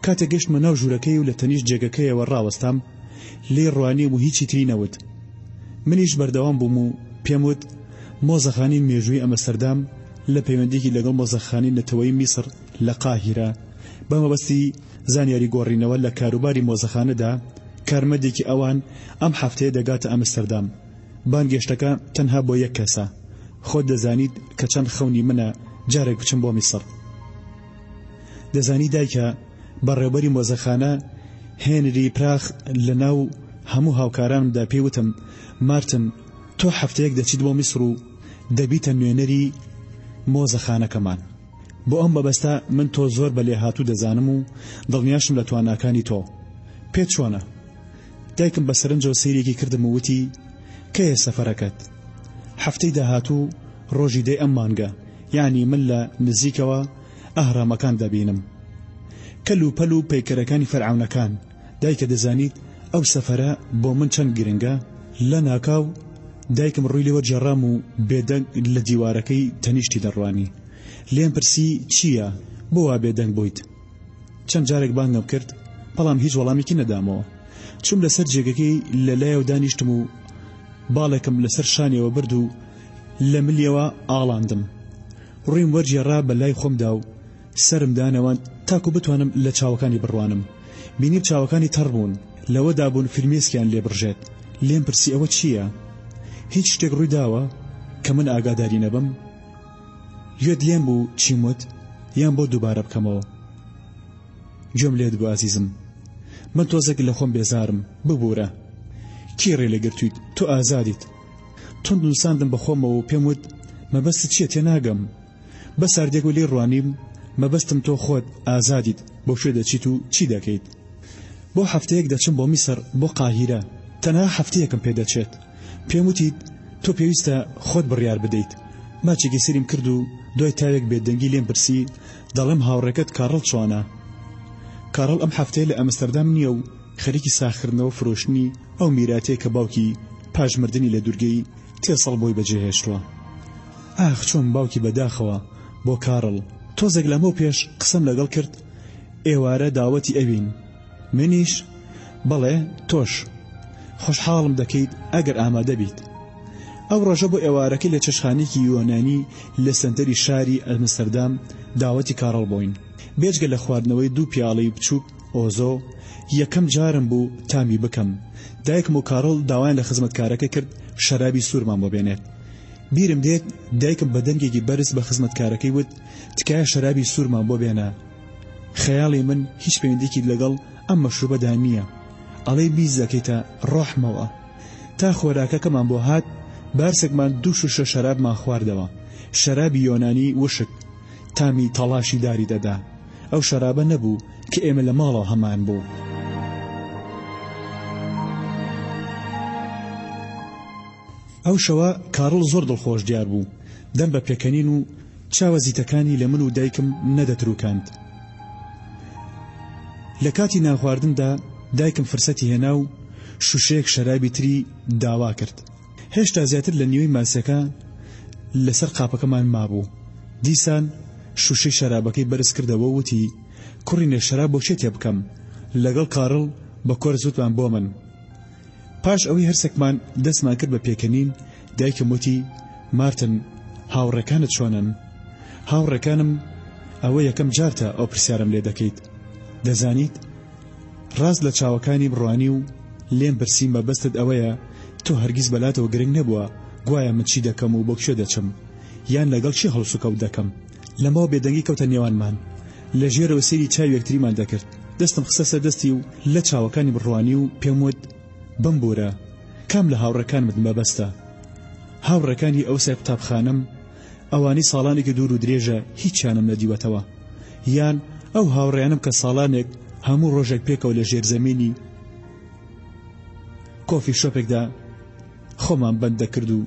کاتێک گەشتمە ناو ژوورەکەی و لە تەنیش جێگەکەیەوە ڕاوەستام، لێ ڕوانیم و هیچی تری نەوت. منیش بەردەوام بووم و پێم وت مۆزەخانی مێژووی ئەمەستەردام لە پەیوەندێکی لەگەڵ مۆزەخانی نەتەوەی میسر لە قاهیرە بە مەبەستی زانیاری گۆڕینەوە لە کاروباری مۆزەخانەدا کارمەندێکی ئەوان ئەم هەفتەیە دەگاتە ئەمستەردام. بانگێشتەکە تەنها بۆ یەک کەسە. خۆت دەزانیت کە چەند خەونی منە جارێک بچم بۆ میسر. دەزانی دایکە بەڕێوەبەری مۆزەخانە هێنری پراخ لە ناو هەموو هاوکارانمدا پێیوتم مارتن تۆ هەفتەیەک دەچیت بۆ میسر و دەبیتە نوێنەری مۆزەخانەکەمان. بۆ ئەم بەبەستە من تۆ زۆر بە لێهاتوو دەزانم و دڵنیاشم لە تواناکانی تۆ. پێت چۆنە؟ دایکم بە سەرنجەوە سەیرێکی کردم و وتی کەیە سەفەرەکەت؟ هەفتەی داهاتوو ڕۆژی دەی ئەم مانگە، یعنی من لە نزیکەوە ئەهرامەکان دەبینم. کەل و پەل و پەیکەرەکانی فەرعەونەکان. دایکە دەزانیت ئەو سەفەرە بۆ من چەند گرنگە؟ لە ناکاو دایکم ڕووی لێوە جێڕام و بێدەنگ لە دیوارەکەی تەنیشتی دەڕوانی. لێم پرسی چییە؟ بۆ وا بێدەنگ بوویت؟ چەند جارێک بانگم کرد بەڵام هیچ وەڵامێکی نەدامەوە. چوم لەسەر جێگەکەی لە لایەوە دانیشتم و باڵێکم لەسەر شانیەوە برد و لە ملیەوە ئاڵاندم. ڕوویم وەرجێڕا بە لای خۆمدا و سرم دانەوەند تاکو بتوانم لە چاوەکانی بڕوانم. بینیم چاوەکانی تەڕ بوون، لەوەدا بوون فرمێسکیان لێ بڕژێت. لێم پرسی ئەوە چییە؟ هیچ شتێک ڕووی داوە کە من ئاگاداری نەبم؟ گوێت لێم بوو چیم وت یان بۆ دووبارە بکەمەوە؟ گوێم لێت بوو ئازیزم، من تۆزێک لە خۆم بێزارم. ببوورە کی ڕێ لەگرتوویت؟ تۆ ئازادیت. تۆ نووساندم بە خۆمەوە و پێم وت مەبەست چییە تێناگەم. بە ساردێک و لێ ڕوانیم مەبەستم تۆ خۆت ئازادیت بۆ شوێ دەچیت و چی دەکەیت. بۆ هەفتەیەک دەچم بۆ میسر بۆ قاهیرە، تەنها هەفتەیەکم پێدەچێت. پێم وتیت تۆ پێویستە خۆت بڕیار بدەیت. ماچێکی سریم کرد و دوای تاوێک بێدەنگی لێم پرسی دەڵێم هاوڕێکەت کارڵ چۆنە؟ کارڵ ئەم هەفتەیە لە ئەمستەردام نییە و خەریکی ساخردنەوە فرۆشتنی ئەو میراتەیە کە باوکی پاژمردنی لە دوورگەی تێسەڵ بۆی بەجێهێشتووە. ئاخ چۆن باوکی بەداخەوە بۆ کارڵ. تۆزێک لەمە پێش قسەم لەگەڵ کرد ئێوارە داوەتی ئەوین. منیش بەڵێ تۆش خۆشحاڵم دەکەیت ئەگەر ئامادە بیت. ئەو ڕۆژە بۆ ئێوارەکەی لە چەشخانێکی یۆنانی لە سنتەری شاری ئەمستەردام داوەتی کارڵ بووین. بێجگە لە خواردنەوەی دوو پیاڵەی بچووک ئۆزۆ یەکەم جارم بوو تامی بکەم. دایکم و کارڵ داوایان لە خزمەتکارەکە کرد شەرابی سوورمان بۆ بێنێت. بیرم دێت دایکم بە دەنگێکی بەرز بە خزمەتکارەکەی وت تکایە شەرابی سوورمان بۆ بێنە. خەیاڵی من هیچ پەیوەندێکی لەگەڵ ئەم مەشروبەدا نییە. ئەڵێ بیز دەکەیتە ڕۆحمەوە. تا خۆراکەکەمان بۆ هات بارسێکمان دوو شوشە شەرابمان خواردەوە. شەرابی یۆنانی وشک تامی تەڵاشی داری دەدا. ئەو شەرابە نەبوو کە ئێمە لە ماڵەوە هەمان بوو. ئەو شەوە کاڕڵ زۆر دڵخۆش دیار بوو دەم بە پێکەنین و چاوە زیتەکانی لە من و دایکم نەدەتروکاند. لە کاتی ناخواردندا دایکم فرسەتی هێنا و شوشەیەک شەرابی تری داوا کرد. هێشتا زیاتر لە نیوەی ماسەکە لەسەر قاپەکەمان مابوو. دیسان شوشەی شەرابەکەی بەرز کردەوە وتی کوڕینە شەراب بۆ چێ تێ بکەم لەگەڵ کاڕڵ بە کۆر زووتمان بۆ من. پاش ئەوەی هەرسێکمان دەستمان کرد بە پێکەنین دایکم وتی مارتن هاوڕێکانت چۆنن؟ هاوڕێکانم ئەوە یەکەم جارتە ئەو پرسیارم لێ دەکەیت. دەزانیت ڕاست لە چاوەکانی بڕوانی و لێم پرسی مەبەستت ئەوەیە تۆ هەرگیز بەلاتەوە گرنگ نەبووە گوایە من چی دەکەم و بۆ کوێ دەچم یان لەگەڵ چی هەڵس و کەوت دەکەم. لەماوە بێدەنگی کەوتە نێوانمان. لە ژێرەوە سەیری چاوی یەکتریمان دەکرد. دەستم خستە سەر دەستی و لە چاوەکانی بڕوانی و پێم وت بمبورە کام لە هاوڕێکانمت مەبەستە؟ هاوڕێکانی ئەو سێ قوتابخانەم ئەوانی ساڵانێکی دوور و درێژە هیچیانم نەدیوەتەوە یان ئەو هاوڕێیانم کە ساڵانێک هەموو ڕۆژێک پێکەوە لە ژێرزەمینی کۆفی شۆپێکدا خۆمان بەند دەکرد و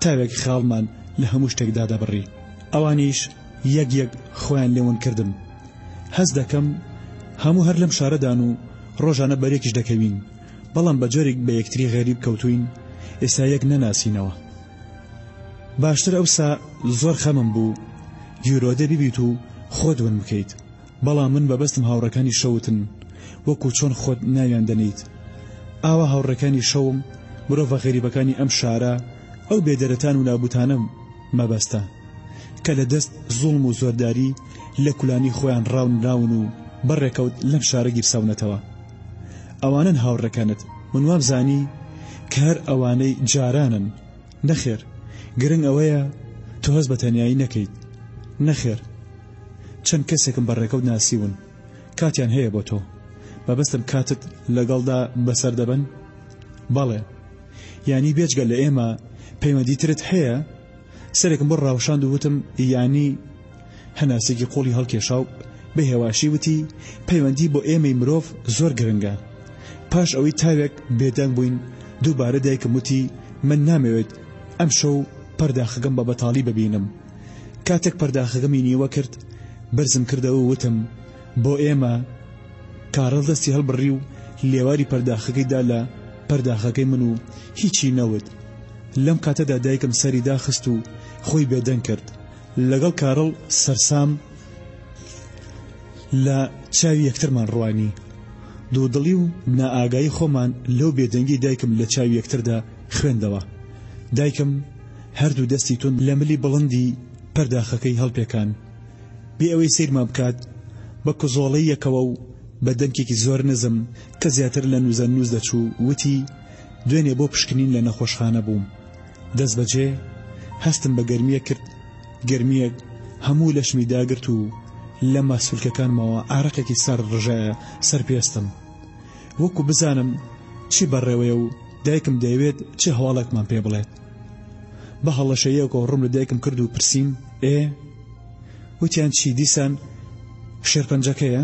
تاوێکی خاڵمان لە هەموو شتێکدا دەبڕی. ئەوانیش یەک یەک خۆیان لێون کردم. هەز دەکەم هەموو هەر لەم شارەدان و ڕۆژانە بەرێکیش دەکەوین بەڵام بە جۆرێک بە یەکتری غەریب کەوتوین ئێستا یەک نەناسینەوە. باشتر ئەوسا زۆر خەمم بوو گیرۆدە بیبیت و خۆت ون بکەیت بەڵام من بەبەستم هاوڕەکانی شەوتن وەکو چۆن خۆت ناویان دەنیت. ئاوا هاوڕەکانی شەوم مرۆڤە غەریبەکانی ئەم شارە ئەو بێدەرەتان و نابوتانم مەبەستە کە لە دەست زوڵم و زۆرداری لە کولانی خۆیان ڕاون راون و بەڕێکەوت لەم شارە گیرساونەتەوە. ئەوانن هاوڕەکانت من وابزانی کە هەر ئەوانەی جارانن. نەخێر گرنگ ئەوەیە تۆ هەست بە تەنیایی نەکەیت. نەخێر چەند کەسێکم بەڕێکەوت ناسیون کاتیان هەیە بۆ تۆ مەبەستم کاتت لەگەڵدا بەسەر دەبن. بەڵێ یانی بێجگە لە ئێمە پەیوەندیترت هەیە؟ سەرێکم بۆ ڕاوشاند و وتم یانی هەناسێکی قۆڵی هەڵکێشا و بە هێواشی وتی پەیوەندی بۆ ئێمەی مرۆڤ زۆر گرنگە. پاش ئەوەی تاوێک بێدەنگ بووین دووبارە دایکم وتی من نامەوێت ئەم شەو پەرداخەکەم بە بەتاڵی ببینم. کاتێک پەرداخەکەمی نیوە کرد بەرزم کردەوە و وتم بۆ ئێمە. کاڕڵ دەستی هەڵبڕی و لێواری پەرداخەکەیدا لە پەرداخەکەی من و هیچی نەوت. لەم کاتەدا دایکم سەری داخست و خۆی بێدەنگ کرد. لەگەڵ کاڕڵ سەرسام لە چاوی یەکترمان ڕوانی. دوودڵی و نائاگایی خۆمان لەو بێدەنگی دایکم لە چاوی یەکتردا خوێندەوە. دایکم هەردوو دەستی تون لە ملی بڵندی پەرداخەکەی هەڵپێکان بێ ئەوەی سیرمان بکات بە کۆزۆڵەی یەکەوە و بە دەنگێکی زۆر نزم کە زیاتر لە نوزە نووز دەچوو وتی دوێنێ بۆ پشکنین لە نەخۆشخانە بووم. دەست بەجێ هەستم بە گەرمیە کرد. گەرمیەک هەموو لەشمی داگرت و لە ماسولکەکانمەوە ئارەقێکی سەر ڕژایە سەرپێستم وەکو بزانم چی بەڕێوەیە و دایکم دەیەوێت چه هەواڵێکمان پێ بڵێت. بە هەڵەشەیەکەوە ڕوم لە دایکم کرد و پرسییم وتیان چی دیسان شێرپەنجەکەیە؟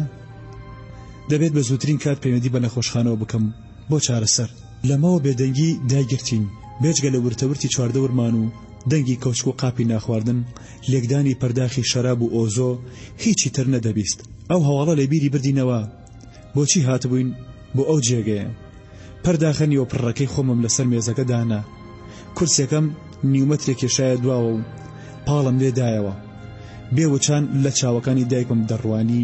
دەبێت بە زووترین کات پەیوەندی بە نەخۆشخانەوە بکەم بۆ چارەسەر. لەمەوە بێدەنگی دایگرتین بێجگە لە ورتەورتی چواردە ورمان و دەنگی کەوچک و قاپی ناخواردن لێکدانی پەرداخی شەراب و ئۆزۆ هیچی تر نەدەبیست. ئەو هەواڵە لە بیری بردینەوە بۆچی هاتبووین بۆ ئەو جێگەیە. پەرداخە نیوەپڕەکەی خۆمم لەسەر مێزەکە دانا. کورسەکەم نیومەترێک کێشایە دواوە و پاڵم لێدایەوە. بێوچان لە چاوەکانی دایکم دەڕوانی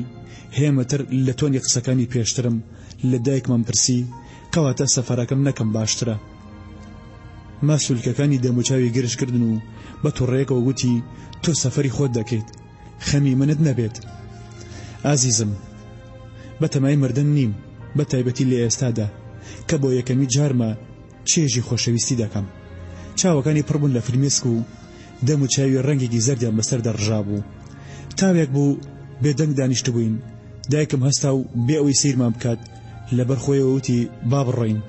هێمەتر لە تۆنی قسەکانی پێشترم لە دایکمم پرسی کەواتە سەفەرەکەم نەکەم باشترە. ماسولکەکانی دەموچاوی گرشکردن و بە تووڕێکەوە گوتی تۆ سەفەری خۆت دەکەیت خەمی منت نەبێت. ئازیزم بەتەمای مردن نیم بە تایبەتی لە ئێستادا کە بۆ یەکەمی جارمە چێژی خۆشەویستی دەکەم. چاوەکانی پڕبوون لە فرمێسک و دەموچاوی ڕەنگێکی زەردیان بەسەر دەڕژا بوو. تاوێک بوو بێدەنگ دانیشت بووین. دایکم هەستا و بێ ئەوەی سیرمان بکات لەبەر خۆیەوە وتی با بڕۆین.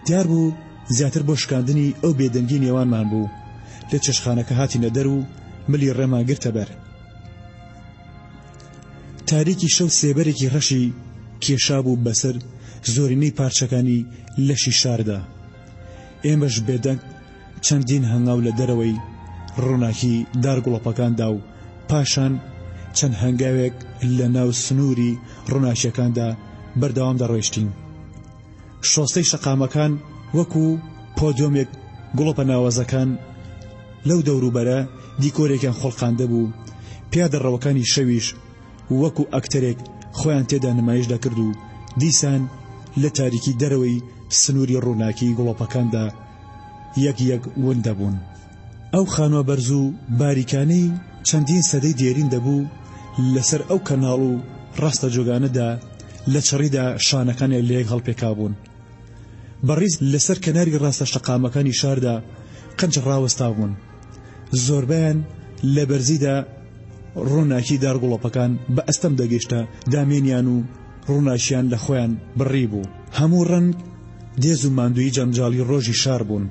دیار بوو زیاتر بۆ شکاندنی ئەو بێدەنگی نێوانمان بوو. لە چێشخانەکە هاتینە دەر و ملی ڕێمان گرتە بەر. تاریکی شەو سێبەرێکی ڕەشی کێشا بوو بەسەر زۆرینەی پارچەکانی لەشی شاردا. ئێمەش بێدەنگ چەندین هەنگاو لە دەرەوەی ڕووناکی دارگوڵەپەکاندا و پاشان چەند هەنگاوێک لە ناو سنووری ڕووناکیەکاندا بەردەوام دەڕۆیشتین. شۆستەی شەقامەکان وەکو پۆدیۆمێک گوڵەپە ناوەزەکان لەو دەوروبەرە دیکۆرێکیان خۆڵقاندە بوو. پیادەڕەوەکانی شەویش وەکو ئەکتەرێک خۆیان تێدا نمایش دەکرد و دیسان لە تاریکی دەرەوەی سنووری ڕووناکی گوڵەپەکاندا یەک یەک ون دەبوون. ئەو خانوە بەرز و باریکانەی چەندین سەدەی دێرین دەبوو لەسەر ئەو کەناڵ و ڕاستە جۆگانەدا لە چڕیدا شانەکانێک لە یەک هەڵپێکا بوون. بەڕیز لەسەر کەناری ڕاستە شەقامەکانی شاردا قەنج ڕاوەستا بوون. زۆربیان لە بەرزیدا ڕووناکی دارگوڵەپەکان بە ئەستەم دەگەیشتە دامێنیان و ڕووناکیان لە خۆیان بڕی بوو. هەموو ڕەنگ دێز و ماندووی جەنجاڵی ڕۆژی شار بوون.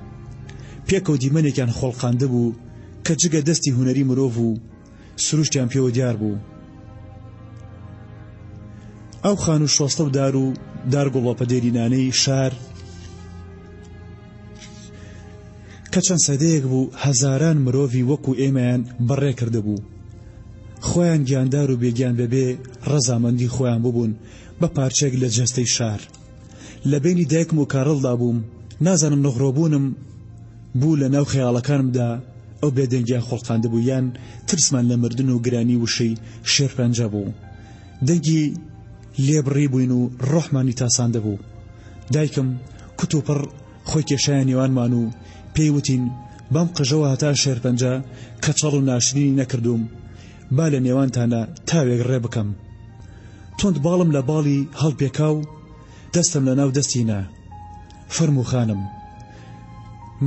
پێکە و دیمەنێکیان خۆڵقاندە بوو کە جگە دەستی هونەری مرۆڤ و سروشتیان پێوە دیار بوو. ئەو خان و شۆستە و دار و دارگوڵەپە دێرینانەی شار کە چەند سەدەیەک بوو هەزاران مرۆڤی وەکو ئێمەیان بەڕێ کرده بوو. خۆیان گیاندار و بێگیان بەبێ ڕەزامەندی خۆیان ببوون بە پارچێک لە جەستەی شار. لە بینی دایکم و کارڵدا بووم، نازانم نەخڕۆبوونم بوو لە ناو خەیاڵەکانمدا ئەو بێدەنگیان خۆڵقاندە بوو یان ترسمان لە مردن و گرانی وشەی شێرپەنجە بوو. دەنگی لێبڕی بووین و ڕۆحمانی تاساندە بوو. دایکم کوت و پڕ خۆی کێشایان نێوانمان و پێی وتین بەم قژەوە هەتا شێرپەنجە کە چەڵ و ناشرینی نەکردوم با لە نێوانتانە تاوێک ڕێ بکەم. تۆند باڵم لە باڵی هەڵپێکا و دەستم لە ناو دەستینا. فەرموو خانم،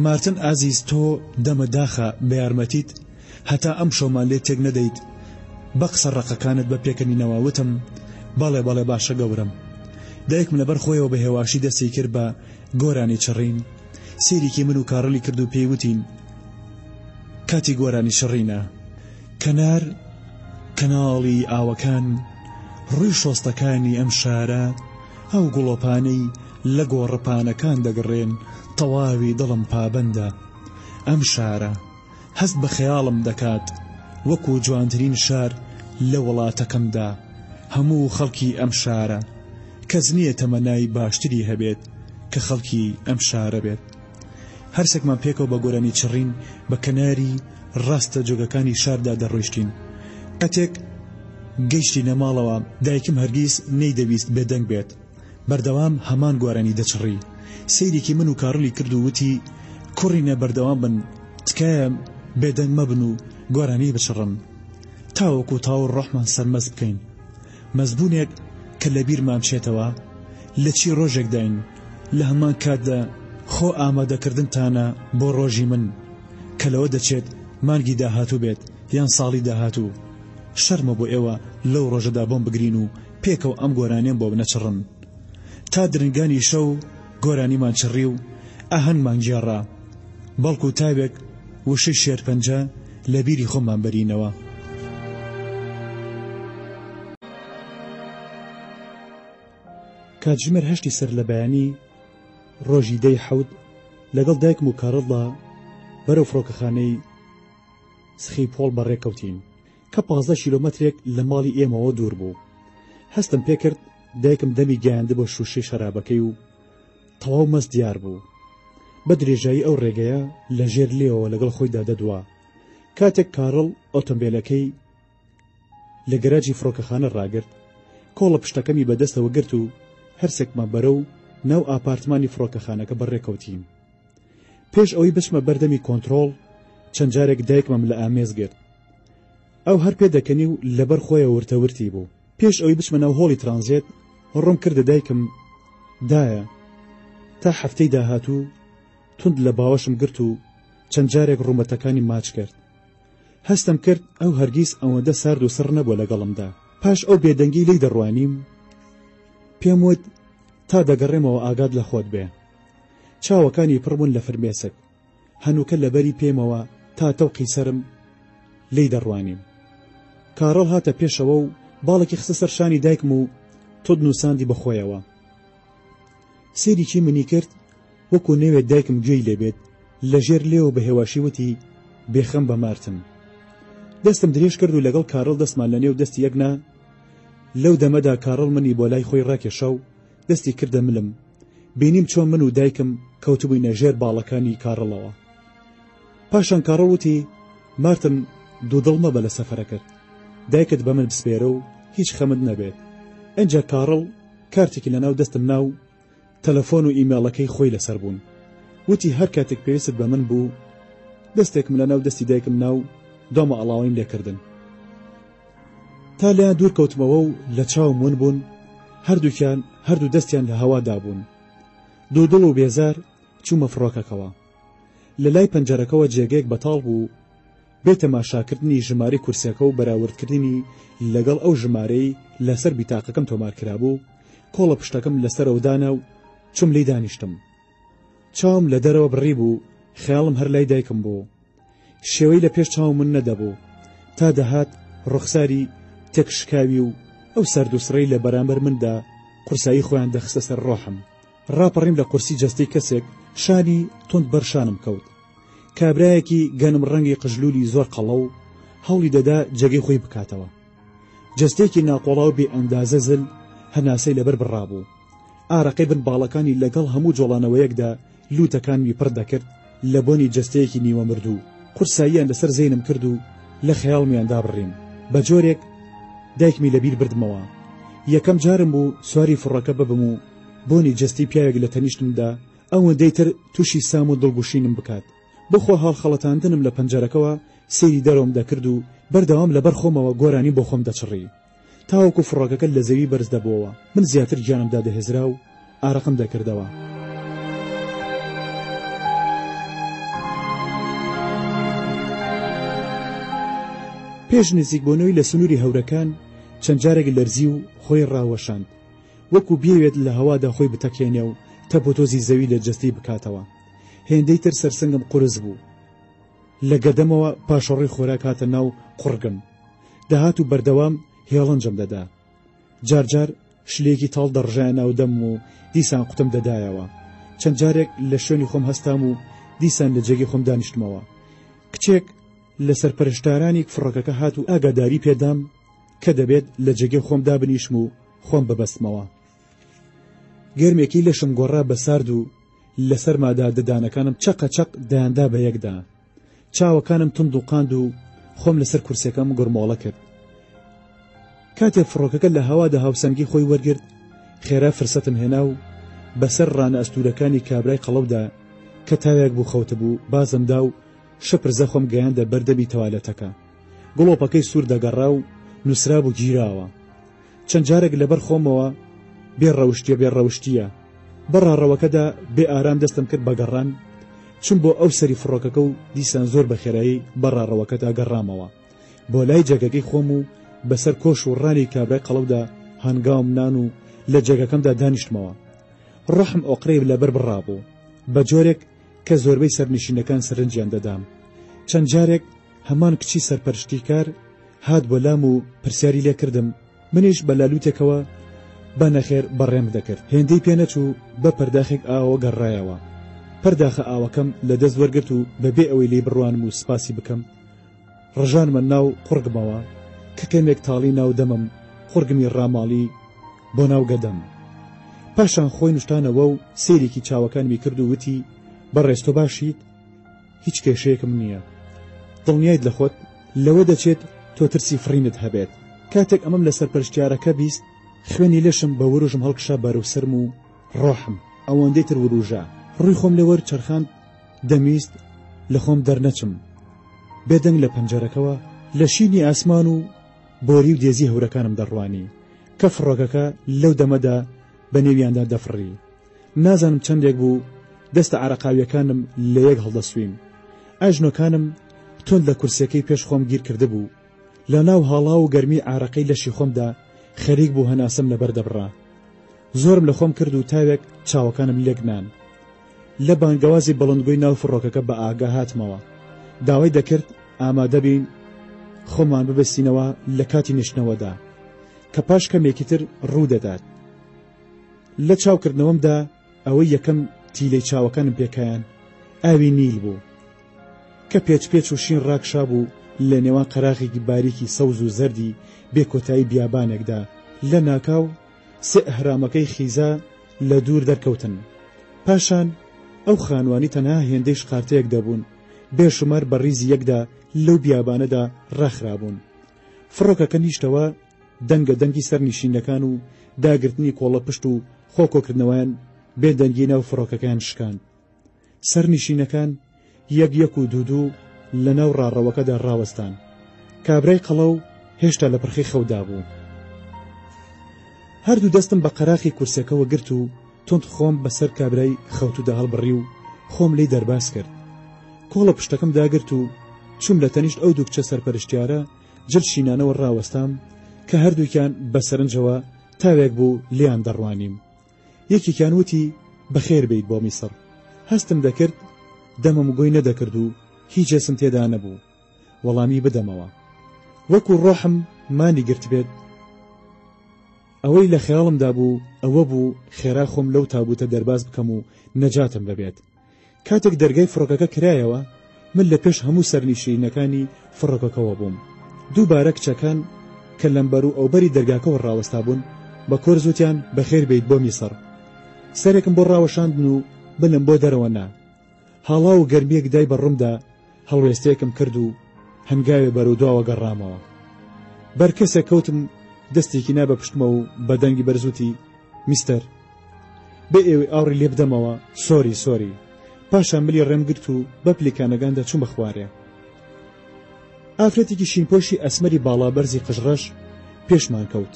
مارتن ئازیز تۆ دەمە داخە بە یارمەتیت هەتا ئەم شەومان لێ تێک نەدەیت بە قسە ڕقەکانت بە پێکەنینەوە. وتم بەڵێ بەڵێ باشە گەورم. دایکم لەبەر خۆیەوە بە هێواشی دەستی کرد بە گۆرانی چڕین. سێریکی من و کاڕەلی کرد و پێی وتین کاتی گۆرانی شڕینە. کەنار کەناڵی ئاوەکان ڕووی شۆستەکانی ئەم شارە ئەو گوڵۆپانەی لە گۆڕپانەکان دەگەڕێن تەواوی دڵم پابەندە. ئەم شارە هەست بە خەیاڵم دەکات وەکو جوانترین شار لە وڵاتەکەمدا. هەموو خەڵکی ئەم شارە کەس نییە تەمەنای باشتری هەبێت کە خەڵکی ئەم شارە بێت. هەرسێکمان پێکەوە بە گۆرانی چڕین بە کەناری ڕاستە جۆگەکانی شاردا دەڕۆیشتین. کاتێک گەیشتی نەماڵەوە دایکم هەرگیز نەیدەویست بێدەنگ بێت. بەردەوام هەمان گۆرانی دەچڕی. سەیرێکی من و کاڕلی کرد و وتی کوڕینە بەردەوام بن، تکایە بێدەنگ مەبن و گۆرانی بچڕن تاوەکو تاو ڕۆحمان سەرمەز بکەین. مەزبوونێک کە لە بیرمان بچێتەوە لە چی ڕۆژێک داین لە هەمان کاتدا خۆ ئامادەکردنتانە بۆ ڕۆژی من کە لەوە دەچێت مانگی داهاتوو بێت یان ساڵی داهاتوو. شەرمە بۆ ئێوە لەو ڕۆژەدا بۆم بگرین و پێکەوە ئەم گۆرانیان بۆ بنەچڕن. تا درنگانی شەو گۆرانیمان چڕی و ئاهەنگمان گێڕا، بەڵکو تاوێک وشەی شێرپەنجە لە بیری خۆمان بەرینەوە. کاتژمێر 8 سەر لە بەیانی ڕۆژی دەی حەوت لەگەڵ دایکم و کارڵدا بەرەو فڕۆکەخانەی سخی پۆڵ بەڕێکەوتین کە 15 کیلۆمەترێک لە ماڵی ئێمەوە دوور بوو. هەستم پێکرد دایکم دەمی گەیاندە بۆ شوشەی شەرابەکەی و تەواو مەست دیار بوو. بە درێژایی ئەو ڕێگەیە لە ژێر لێەوە لەگەڵ خۆیدا دەدوا. کاتێک کارڵ ئۆتۆمبیلەکەی لە گەراجی فڕۆکەخانە ڕاگرت، کۆڵە پشتەکەمی بەدەستەوە گرت و هەرسێکمان بەرەو ناو ئاپارتمانی فڕۆکەخانەکە بەڕێکەوتین. پێش ئەوەی بچمە بەردەمی کۆنتڕۆڵ چەند جارێک دایکمم لە ئامێز گرت. ئەو هەر پێ دەکەنی و لەبەر خۆیە ورتەورتی بوو. پێش ئەوەی بچمە ناو هۆڵی ترانزیت ڕوم کردە دایکم دایە تا هەفتەی داهاتوو تند لە باوەشم گرت و چەند جارێک ڕوومەتەکانی ماچ کرد. هەستم کرد ئەو هەرگیز ئەوەندە سارد و سڕ نەبووە لەگەڵمدا. پاش ئەو بێدەنگی لی دەڕوانیم پێم وت تا دەگەڕێمەوە ئاگاد لە خۆت بێ. چاوەکانی پڕبوون لە فرمێسک، هەنووکە لەبەری پێمەوە تا تەوقی سرم لی دەڕوانیم. کارڵ هاتە پێشەوە و باڵێکی خستە سەر شانی دایکم و تۆ نووساندی بەخۆیەوە. سێریکی منی کرد وەکو نەوێت دایکم گوێی لێبێت لەژێر لێوە بە هێواشی وتی بێخەم بە مارتن. دەستم درێژ کرد و لەگەڵ کارڵ دەستمان لە نێو دەستی یەکنا. لەو دەمەدا کارڵ منی بۆ لای خۆی ڕاکێشا و دەستی کردە ملم. بینیم چۆن من و دایکم کەوتبووینە ژێر باڵەکانی کارڵەوە. پاشان کارڵ وتی مارتن دوودڵ مەبە لە سەفەرەکەت، دایکت بە من بسپێرە و هیچ خەمت نەبێت. ئەنجا کارڵ کارتێکی لەناو دەستم ناو تەلەفۆن و ئیمێڵەکەی خۆی لەسەر بوون. وتی هەر کاتێک پێویست بە من بوو دەستێکم لەناو دەستی دایکم ناو دۆمە ئەڵاویم لێکردن. تا لەیان دوور کەوتمەوە و لە چاوم ون بوون، هەردوو دەستیان لە هەوادا بوون. دوودڵ و بێزار چوومە فڕۆکەکەوە. لە لای پەنجەرەکەەوە جێگەیەک بەتاڵ بوو بێتە ماشاکردنی ژمارەی کورسەکە و بەراوردکردنی لەگەڵ ئەو ژمارەی لەسەر بیتاقەکەم تۆمار کرابوو. کۆڵە پشتەکەم لەسەرەوەدانا و چوم لی دانیشتم. چاوم لە دەرەوە بڕی بوو، خەیاڵم هەر لای دایکم بوو. شێوەی لە پێش چاوم من نەدەبوو تا دەهات ڕوخساری تێکشکاوی و ئەو سەردووسڕەی لە بەرامبەر مندا قورسایی خۆیان دەخستە سەر ڕۆحم. ڕاپەڕیم لە قورسی جەستەی کەسێک شانی تۆند بەرشانم کەوت. کابرایەکی گەنم ڕەنگی قژلولی زۆر قەڵە و هەوڵی دەدا جێگەی خۆی بکاتەوە. جەستێکی ناقۆڵاو بێ ئەندازە زل هەناسەی لەبەر بڕابوو. ئارەقەی بن باڵەکانی لەگەڵ هەموو جۆڵانەوەیەکدا لوتەکانمی پڕ دەکرد لە بۆنی جەستەیەکی نیوە مردوو. قورساییان لەسەر زەینم کرد و لە خەیاڵمیاندا بڕیم. بە جۆرێک دایکمی لەبیر بردمەوە. یەکەم جارم بوو سواری فڕەکە ببم و بۆنی جەستی پیاوێک لە تەنیشتمدا ئەوەندەی تر تووشی سام و دڵگوشینم بکات. بخۆ هاڵخەڵەتاندنم لە پەنجەرەکەەوە سەیری دەرەوەم دەکرد و بەردەوام لەبەر خۆمەوە گۆرانی بۆ خۆم دەچڕی تاوەکو فڕۆکەکە لە زەوی بەرز دەبەوە. من زیاتر گیانمدا دەهێزرا و ئارەقم دەکردەوە. پێش نزیک بۆنەوەی لە سنووری هەورەکان چەند جارێک لەرزی و خۆی ڕاوەشاند وەکو بێوێت لە هەوادا خۆی بتەکێنێ و تەپۆتۆزی زەوی لە جەستی بکاتەوە. هێندەی تر سەرسنگم قورس بوو. لە گەدەمەوە پاشەڕی خۆراک هاتە ناو قوڕگم. دەهات و بەردەوام هێڵەنجم دەدا. جارجار شلێکی تاڵ دەڕژایە ناو دەم و دیسان قوتم دەدایەوە. چەند جارێک لە شوێنی خۆم هەستام و دیسان لە جێگەی خۆم دانیشتمەوە. کچێک لە سەرپەرشتارانی فڕۆکەکە هات و ئاگاداری پێدام کە دەبێت لە جێگەی خۆم دابنیشم و خۆم ببەستمەوە. گەرمێکی لەشم گۆڕا بە سارد و لەسەر مادا ددانەکانم چەقەچەق دایاندا بە یەکدا. چاوەکانم تند و قاند و خۆم لەسەر کورسەکەم گورمۆڵە کرد. کاتێک فڕۆکەکە لە هەوادا هاوسەنگی خۆی وەرگرت خێرا فرسەتم هێنا و بەسەر ڕانە ئەستورەکانی کابرای قەڵەودا کە تاوێک بوو خەوتە بوو بازمدا و شەپرزە خۆم گەیاندە بەردەمی تەوالەتەکە. گڵۆپەکەی سوور دەگەڕا و نووسرا بوو گیراوە. چەند جارێک لەبەر خۆمەوە بێڕەوشتیە بەڕاڕەوەکەدا بێ ئارام دەستم کرد بە گەڕان چون بۆ ئەو سەری فڕۆکەکە و دیسان زۆر بەخێرایی بەڕاڕەوەکەدا گەڕامەوە بۆ لای جێگەکەی خۆم و بەسەر کۆش و ڕانی کابرای قەڵەودا هەنگاوم نان و لە جێگەکەمدا دانیشتمەوە. ڕەحم ئۆقرەی لەبەر بڕابوو بە جۆرێک کە زۆربەی سەرنشینەکان سەرنجیان دەدام. چەند جارێک هەمان کچی سەرپەرشتیکار هات بۆ لام و پرسیاری لێ کردم. منیش بە لالوتێکەوە بە نەخێر بەڕێم دەکرد. هێندەی پێ نەچوو بە پەرداخێک ئاوە گەڕایەوە. پەرداخە ئاوەکەم لە دەست وەرگرت و بەبێ ئەوەی لێ بڕوانم و سپاسی بکەم ڕژانمە ناو قوڕگمەوە کە کەمێک تاڵی ناو دەمم قوڕگمی ڕاماڵی بۆ ناو گەدەم. پاشان خۆی نوشتانەوە و سێرێکی چاوەکانمی کرد و وتی بەڕێستۆ باشیت؟ هیچ کێشەیەکم نییە. دڵنیایت لە خۆت لەوە دەچێت تۆ ترسی فڕینت هەبێت. کاتێک ئەمەم لە سەرپەرشتیارەکە بیست خوێنی لەشم بە وروژم هەڵکشا بەرەوسرم و ڕۆحم ئەوەندەی تر وروژە. ڕووی خۆم لەوەر چرخاند دەمیست لە خۆم دەرنەچم. بێدەنگ لە پەنجەرەکەوە لە شینی ئاسمان و بۆری و دێزی هەورەکانم دەڕوانی کە فڕۆکەکە لەو دەمەدا بە نێویاندا دەفڕی. نازانم چەندێک بوو دەستە عرەقاویەکانم لە یەک هەڵدەسویم. ئاژنۆکانم تۆند لە کورسەکەی پێش خۆم گیر کرده بوو. لە ناو هاڵا و گەرمی عرەقەی لەشی خۆمدا خەریک بوو هەناسم لەبەر دەبڕا. زۆرم لە خۆم کرد و تاوێک چاوەکانم لێکنان. لە بانگەوازی بەڵندگۆی ناو فڕۆکەکە بە ئاگا هاتمەوە. داوای دەکرد ئامادە بین خۆمان ببەستینەوە لە کاتی نیشتنەوەدا کە پاش کەمێکی تر ڕوو دەدات. لە چاوکردنەوەمدا ئەوەی یەکەم تیلەی چاوەکانم پێکایان ئاوی نیل بوو کە پێچ و شین ڕاکشا بوو لە نێوان قەراغێکی باریکی سەوز و زەردی بێکۆتایی بیابانێکدا لە ناکاو سێ ئەهرامەکەی خیزا لە دوور دەرکەوتن. پاشان ئەو خانوانی تەنها هێندەی شقارتەیەک دەبوون بێشمار بە ڕیزی یەکدا لەو بیابانەدا ڕاخرابوون. فڕۆکەکە نیشتەوە دەنگە دەنگی سەرنشینەکان و داگرتنی کۆڵە پشت و خۆکۆکردنەوەیان بێدەنگی ناو فڕۆکەکان شکان. سەرنشینەکان یەک و دوو لە ناو ڕاڕەوەکەدا ڕاوەستان. کابرای قەڵەو هێشتا لە پرخی خەودا بوو. هەردوو دەستم بە قەراخی کورسەکەوە گرت و تند خۆم بەسەر کابرای خەوتودا هەڵبڕی و خۆم لی دەرباز کرد. کۆڵە پشتەکەم داگرت و چوم لە تەنیشت ئەو دوو کچە سەرپەرشتیارە جل شینانەوە ڕاوەستام کە هەردووکیان بەسەرنجەوە تاوێک بوو لیان دەڕوانیم. یەکێکیان وتی بەخێر بیت بۆ میسر. هەستم دەکرد دەمەم گۆی نەدەکرد و هیچ هێسم تێدا نەبوو وەڵامی بدەمەوە. وەکو ڕۆحم مانی گرت بێت ئەوەی لە خەیاڵمدا بوو ئەوە بوو خێرا خۆم لەو تابوتە دەرباز بکەم و نەجاتم ببێت. کاتێک دەرگای فڕۆکەکە کرایەوە من لە پێش هەموو سەرنشینەکانی فڕۆکەکەوە بووم. دووبارە کچەکان کە لەمبەر و ئەوبەری دەرگاکەوە ڕاوەستا بوون بە کۆرزوتیان بەخێر بیت بۆ میسر. سەرێکم بۆ ڕاوەشاندن و بنم بۆ دەرەوە نا. هاڵا و گەرمیەک دای بەڕوومدا هەڵوێستەیەکم کرد و هەنگاوێ بەرەو دواوە گەڕامەوە. بەرکەسێک کەوتم دەستێکی نا بە پشتمە و بەدەنگی بەرزوتی میستەر بێ ئێوەی ئاوڕی لێ بدەمەوە سۆری. پاشان ملی ڕێم گرت و بە پلیکانەکاندا چوومە خوارێ. ئافرەتێکی شینپۆشی ئەسمەری باڵا بەرزی قژڕەش پێشمان کەوت.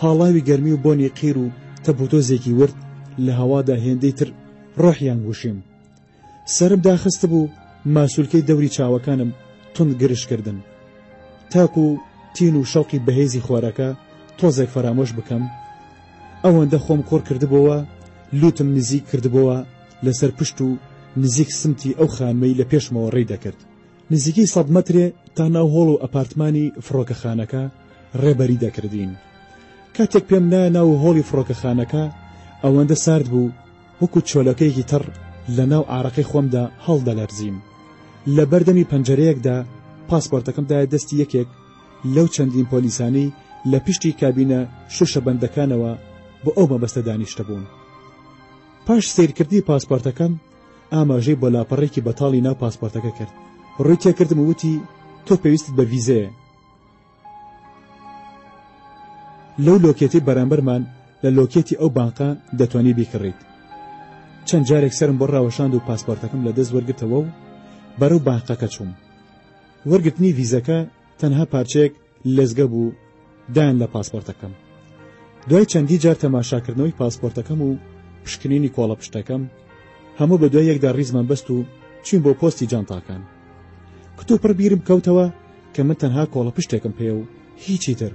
هاڵاوی گەرمی و بۆنی قیر و تەبوتۆزێکی ورد لە هەوادا هێندەی تر ڕۆحیان گوشیم. سرم داخست بوو ماسوولکەی دەوری چاوەکانم تند گرشکردن تاکو تین و شەوقی بەهێزی خۆرەکە تۆزێک فەرامۆش بکەم. ئەوەندە خۆم کۆر کردبەوە لوتم نزیک کردبەوە لەسەر پشت و نزیک سمتی ئەو خانمەی لە پێشمەوە ڕێی دەکرد. نزیکی 100 مەترێ تا ناو هۆڵ و ئەپارتمانی فڕۆکەخانەکە ڕێبەری دەکردین. کاتێک پێم نایە ناو هۆڵی فڕۆکەخانەکە ئەوەندە سارد بوو وەکو چۆلەکەیەکی تەڕ لە ناو ئارەقەی خۆمدا هەڵدەلەرزیم. لە بەردەمی پەنجەرەیەکدا پاسپۆرتەکەمدا دەستی یەکێک لەو چەندین پۆلیسانی لە پشتی کابینە شوشە بەندەکانەوە بۆ ئەو مەبەستە دانیشتە بوون. پاش سیرکردی پاسپۆرتەکەم ئاماژەی بۆ لاپەڕێکی بەتاڵی ناو پاسپۆرتەکە کرد. ڕووی تێکردم و وتی تۆ پێویستت بە ڤیزەیە. لەو لۆکێتی بەرامبەرمان لە لۆکێتی ئەو بانقە دەتوانی بیکڕیت. چەند جارێک سرم بۆ ڕاوەشاند و پاسپۆرتەکەم لە دەست وەرگرتەوە و بەرەو بانقەکە چووم. وەرگرتنی ڤیزەکە تەنها پارچەیەک لەزگە بوو دایان لە پاسپۆرتەکەم. دوای چەندی جار تەماشاکردنەوەی پاسپۆرتەکەم و پشکنینی کۆڵە پشتەکەم هەموو بە دوای یەکدا ڕیزمان بەست و چوین بۆ پۆستی جانتاکان. کتوپڕ بیرم کەوتەوە کە من تەنها کۆڵە پشتێکم پێ و هیچی تر.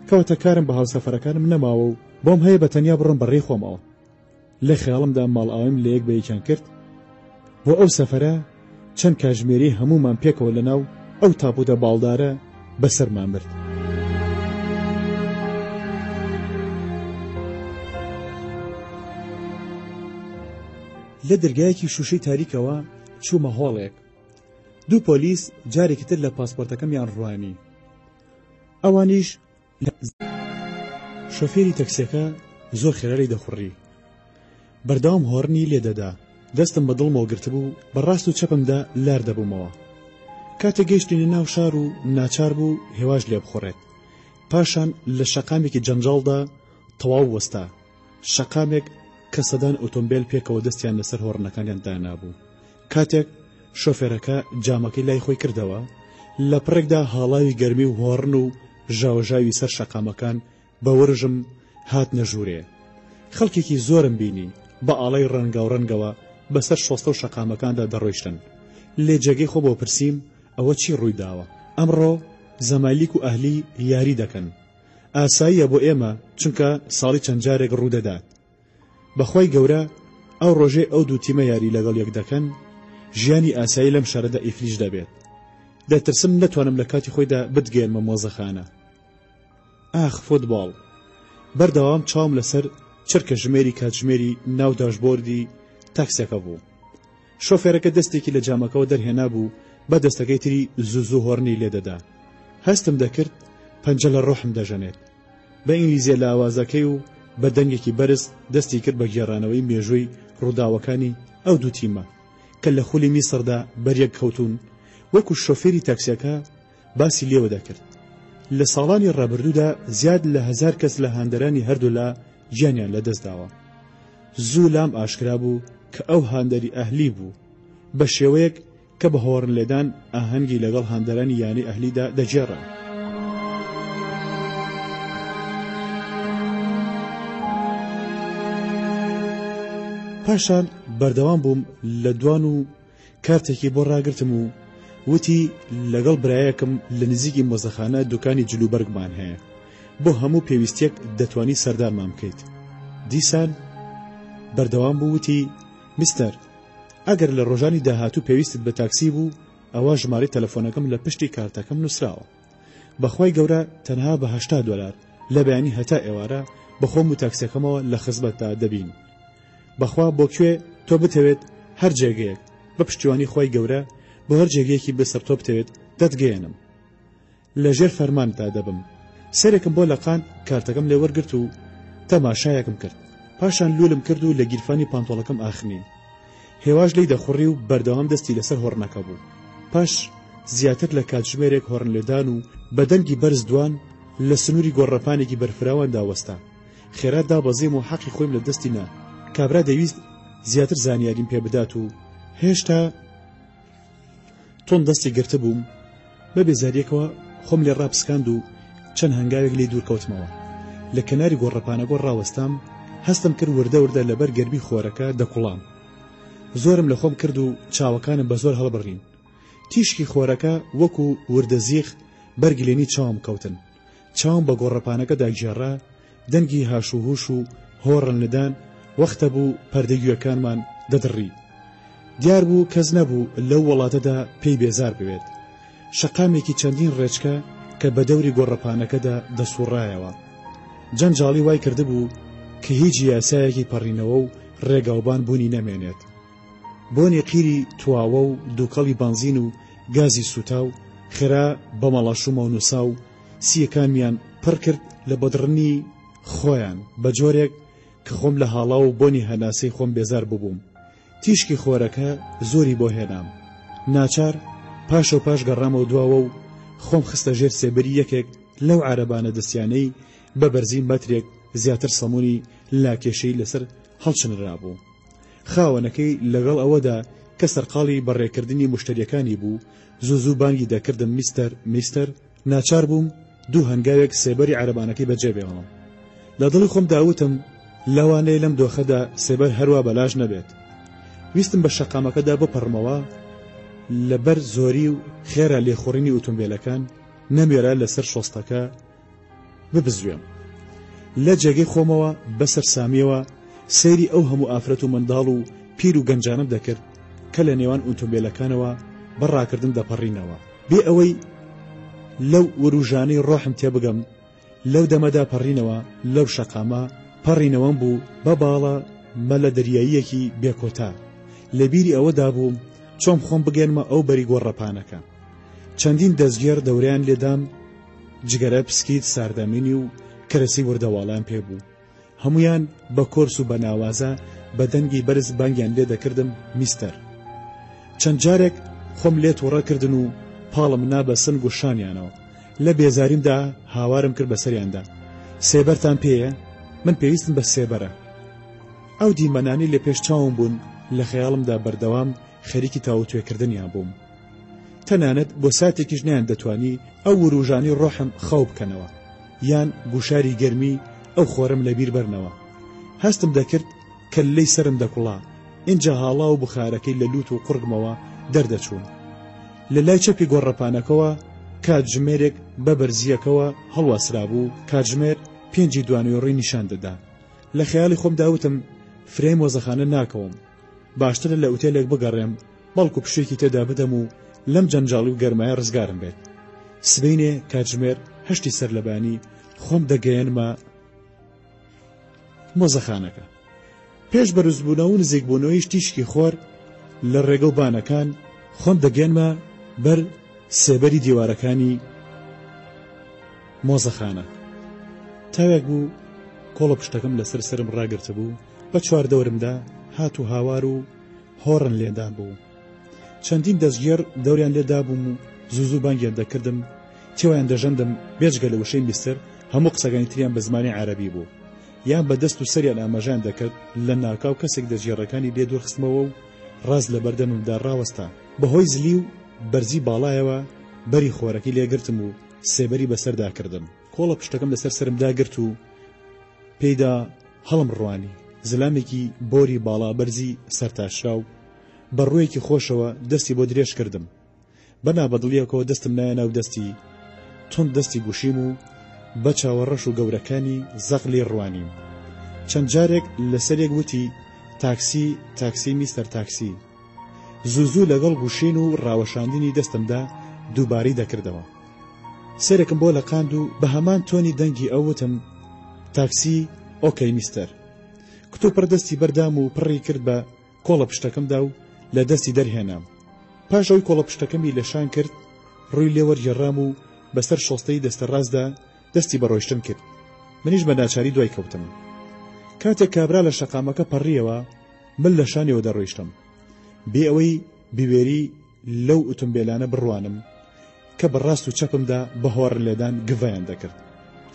کەواتە کارم بە هاوسەفەرەکانم نەماوە و بۆم هەیە بە تەنیا بڕۆم بەڕێی خۆمەوە. لە خەیاڵمدا ماڵ ئاویم لە یەک بە یەکیان کرد بۆ ئەو سەفەرە چەند کاژمێری هەموومان پێکەوە لەناو ئەو تاپوتە باڵدارە بەسەرمان برد. لە دەرگایەکی شوشەی تاریکەوە چوومە هۆڵێک. دوو پۆلیس جارێکی تر لە پاسپۆرتەکەمیان ڕوانی. ئەوانیش شۆفێری تەکسیەکە زۆر خێرایی دەخوڕی. بەردەوام هۆڕنی لێدەدا. دەستم بە دڵمەوە گرتبوو بەڕاست و چەپمدا لار دەبوومەوە. کاتێک گەیشتینە ناو شار و ناچار بوو هێواش لێ بخۆڕێت. پاشان لە شەقامێکی جەنجاڵدا تەواو وەستا. شەقامێک کە سەدان ئۆتۆمبیل پێکەوە دەستیان لەسەر هۆڕنەکانیان دانابوو. کاتێک شۆفێرەکە جامەکەی لای خۆی کردەوە لە پڕێکدا هاڵاوی گەرمی و هۆڕن و ژاوەژاوی سەر شەقامەکان بە وەرژم هات نەژوورێ. خەڵکێکی زۆرم بینی بە ئاڵای ڕەنگە و ڕەنگەوە بەسەر شۆستە و شەقامەکاندا دەڕۆیشتن. لێ جێگەی خۆ بۆ پرسییم ئەوە چی ڕووی داوە؟ ئەمڕۆ زەمالیک و ئەهلی یاری دەکەن. ئاساییە بۆ ئێمە چونکە ساڵی چەند جارێک ڕوودەدات. بەخوای گەورە ئەو ڕۆژێ ئەو دوو تیمە یاری لەگەڵ یەک دەکەن ژیانی ئاسایی لەم شارەدا ئیفلیش دەبێت. دەترسم نەتوانم لە کاتی خۆیدا بتگەێنمە مۆزەخانە. ئاخ فوتباڵ. بەردەوام چاوم لەسەر چرکە ژمێری کاتژمێری ناو داشبۆردی تاکسیەکە بوو. شۆفێرەکە دەستێکی لە جامەکەەوە دەرهێنا بوو بە دەستەکەی تری زوو هۆڕنی لێدەدا. هەستم دەکرد پەنجە لە ڕۆحم دەژەنێت. بە ئینگلیزیە لە ئاوازەکەی و بە دەنگێکی بەرز دەستی کرد بە گێڕانەوەی مێژووی ڕووداوەکانی ئەو دوو تیمە کە لە خولی میسردا بەریەک کەوتون. وەکو شۆفێری تاکسیەکە باسی لێوە دەکرد. لە ساڵانی ڕابردوودا زیاد لە 1000 کەس لە هاندەرانی هەردوو لا گیانیان لەدەستداوە. زوو لام ئاشکرا بوو کە ئەو هاندەری ئەهلی بوو بە شێوەیەک کە بە هۆڕن لێدان ئاهەنگی لەگەڵ هاندەرانی یانی ئەهلیدا دەجێڕن. پاشان بەردەوام بووم لە دوان و کارتێکی بۆ ڕاگرتم و وتی لەگەڵ برایەکم لە نزیکی مۆزەخانە دوکانی جلوبەرگمان هەیە بۆ هەموو پێویستیەک دەتوانی سەردارمان بکەیت. دیسان بەردەوام بوو وتی میستەر ئەگەر لە ڕۆژانی داهاتوو پێویستت بە تاکسی بوو ئەوە ژمارەی تەلەفۆنەکەم لە پشتی کارتەکەم نووسراوە. بەخوای گەورە تەنها بە $80 لە بەیانی هەتا ئێوارە بەخۆم و تاکسیەکەمەوە لە خزمەتدا دەبین. بەخوا بۆ کوێ تۆ بتەوێت هەر جێگەیەک بە پشتیوانی خۆی گەورە بۆ هەر جێگەیەکی بەسەر تۆ بتەوێت دەتگەێنم. لەژێر فەرمانتا دەبم. سەرێکم بۆ لەقان کارتەکەم لێ وەرگرت و تەماشایەکم کرد. پاشان لولم کرد و لە گیرفانی پانتۆڵەکەم ئاخنین. هێواش لی دەخوڕی و بەردەوام دەستی لەسەر هۆڕنەکە بوو. پاش زیاتر لە کاتژمێرێک هۆڕن لێدان و بە دەنگی بەرز دوان لە سنووری گۆڕەپانێکی بەرفراوان داوەستا. خێرات دابەزیم و حەقی خۆیم لە دەستی نا. کابرا دەویست زیاتر زانیاریم پێ بدات و هێشتا تۆن دەستی گرتە بووم بە بێزاریەکەوە خۆم لێ ڕاپسکاند و چەند هەنگاوێک لێ دوورکەوتمەوە. لە کەناری گۆڕەپانەگۆ ڕاوەستام هەستم کرد وردە لەبەر گەربی خۆرەکە دەکوڵام. زۆرم لە خۆم کرد و چاوەکانم بە زۆر هەڵبڕین. تیشکی خۆرەکە وەکو وردە زیخ بەرگلێنی چاوم کەوتن. چاوم بە گۆڕەپانەکەدا گێڕا دەنگی هاش و هوش و هۆڕن لەدان وەختە بوو پەردەگوێکانمان دەدڕی. دیار بوو کەس نەبوو لەو وڵاتەدا پێی بێزار بوێت. شەقامێکی چەندین ڕێچکە کە بە دەوری گۆڕەپانەکەدا دەسوڕایەوە. جەنجاڵی وای کردبوو کە هیچ یاسایەکی پەڕینەوە و ڕێگاوبان بوونی نەمێنێت. بۆنی قیری تواوە و دووکەڵی بانزین و گازی سوتاو خێرا بە مەڵاشومە و نووسا و سیەکانمیان پڕ کرد لە بەدڕنی خۆیان بە جۆرێک کە خۆم لە هاڵا و بۆنی هەناسەی خۆم بێزار ببووم. تیشکی خۆرەکە زۆری بۆ هێنام. ناچار پاش گەڕامەوە دواوە و خۆم خستە ژێر سێبەری یەکێک لەو عارەبانە دەستیانەی بە بەرزین مەترێک زیاتر سەمونی لاکێشەی لەسەر هەڵچنرابوو. خاوەنەکەی لەگەڵ ئەوەدا کە سەرقاڵی بەڕێکردنی مشتریەکانی بوو زوو بانگی دەکردم میستەر ناچار بووم دوو هەنگاوێک سێبەری عارەبانەکەی بەجێبێڵم. لە دڵی خۆم داوتم لەوانەیە لەم دۆخەدا سێبەر هەروە بەلاژ نەبێت. ویستم بە شەقامەکەدا بپەڕمەوە لەبەر زۆری و خێرا لێخوڕینی ئۆتۆمبیلەکان نەمێرە لەسەر شۆستەکە ببزوێم. لە جێگەی خۆمەوە بەسەر سامیەوە سەیری ئەو هەموو ئافرەت و منداڵ و پیر و گەنجانم دەکرد کە لە نێوان ئۆتۆمبیلەکانەوە بەڕاکردن دەپەڕینەوە. بێ ئەوەی لەو وروژانەی ڕۆحم تێبگەم لەو دەمەدا پەڕینەوە لەو شەقامە پەڕینەوەم بوو بە باڵە مەلە دەریاییەکی بێکۆتا. لە بیری ئەوەدا بووم چۆم خۆم بگەێنمە ئەو بەری گۆڕەپانەکە. چەندین دەستگێر دەوریان لێدام جگەرە پسکیت ساردەمینی و کەرەسی وردەواڵان پێبوو. هەمویان بە کۆرس و بە ناوازە بە دەنگی بەرز بانگیان لێ دەکردم میستەر. چەند جارێک خۆم لێ تووڕەکردن و پاڵم نا بە سنگ و شانیانەوە. لە بێزاریمدا هاوارم کرد بەسەریاندا سێبەرتان پێیە؟ من پێویستم بە سێبەرە. ئەو دیمەنانی لە پێش چاوم بوون لە خەیاڵمدا بەردەوام خەریکی تاوتوێکردنیان بووم. تەنانەت بۆ ساتێکیش نیان دەتوانی ئەو وروژانی ڕۆحم خەو بکەنەوە یان گوشاری گەرمی ئەو خۆرم لەبیر بەرنەوە. هەستم دەکرد کە لەی سرم دەکوڵا. اینجا هاڵا و بخارەکەی لە لووت و قورگمەوە دەردەچوون. لە لای چەپی گۆڕەپانەکەەوە کاتژمێرێک بە بەرزیەکەوە هەڵواسرا بوو. کاتژمێر 5 دوانوێڕی نیشان دەدا. لە خەیاڵی خۆم داوتم فرەی مۆزەخانە ناکەوم. باشترە لە ئوتێلێک بگەڕێم بەڵکو پشتێکی تێدا بدەم و لەم جەنجاڵی و گەرمایە ڕزگارم بێت. سبەینێ کاتژمێر 8 سەرلەبانی خۆم دەگەیەنمە مۆزەخانەکە. پێش بەروزبوونەوە و نزیکبوونەوەیش تیشکی خۆر لە ڕێگە و بانەکان خۆم دەگەێنمە بەر سێبەری دیوارەکانی مۆزەخانە. تاوێک بوو کۆڵە پشتەکەم لەسەر سرم ڕاگرتە بوو، بە چواردەورمدا هات و هاوار و هۆڕن لێدان بوو. چەندین دەستگێر دەوریان لێدا بووم و زوو بانگیان دەکردم، تێوایان دەژەندم بێجگە لە وشەی میستر هەموو قسەکانی تریان بە زمانی عەرەبی بوو، یان بە دەست و سەریان ئاماژەیان دەکرد. لە ناکاو کەسێک دەستگێڕەکانی لێ دوورخستمەوە و ڕاز لە بەردەممدا ڕاوەستا. بەهۆی زلی و بەرزی باڵایەوە بەری خۆرەکەی لێگرتم و سێبەری بەسەردا کردم. کۆڵە پشتەکەم لەسەر سرمدا گرت و پێیدا هەڵم ڕوانی. زلامێکی بۆری باڵا بەرزی سەرتاشراو بەڕوویەکی خۆشەوە دەستی بۆ درێژ کردم. بەنابەدڵیەکەوە دەستم نایە ناو دەستی، تۆن دەستی گوشیم و بە چاوەڕەش و گەورەکانی زەق لێ ڕوانیم. چەند جارێک لەسەرێک وتی تاکسی تاکسی میستەر تاکسی. زوو لەگەڵ گوشین و ڕاوەشاندنی دەستمدا دووباری دەکردەوە. سەرێکم بۆ لە قاند و بە هەمان تۆنی دەنگی ئەوتم تاکسی ئۆکەی میستەر. کتوپڕ دەستی بەردام و پڕی کرد بە کۆڵە پشتەکەمدا و لە دەستی دەرهێنام. پاش ئەوی کۆڵە پشتەکەمی لەشان کرد ڕووی لێوەرگێڕام و بەسەر شۆستەی دەستە ڕاستدا دەستی بەڕۆیشتن کرد. منیش بە ناچاری دوای کەوتم. کاتێک کابرا لە شەقامەکە پەڕیەوە من لە شانیەوە دەڕۆیشتم، بێ ئەوەی بوێری لەو ئۆتۆمبیلانە بڕوانم کە بەڕاست و چەپمدا بە هۆڕ لێدان گڤیان دەکرد.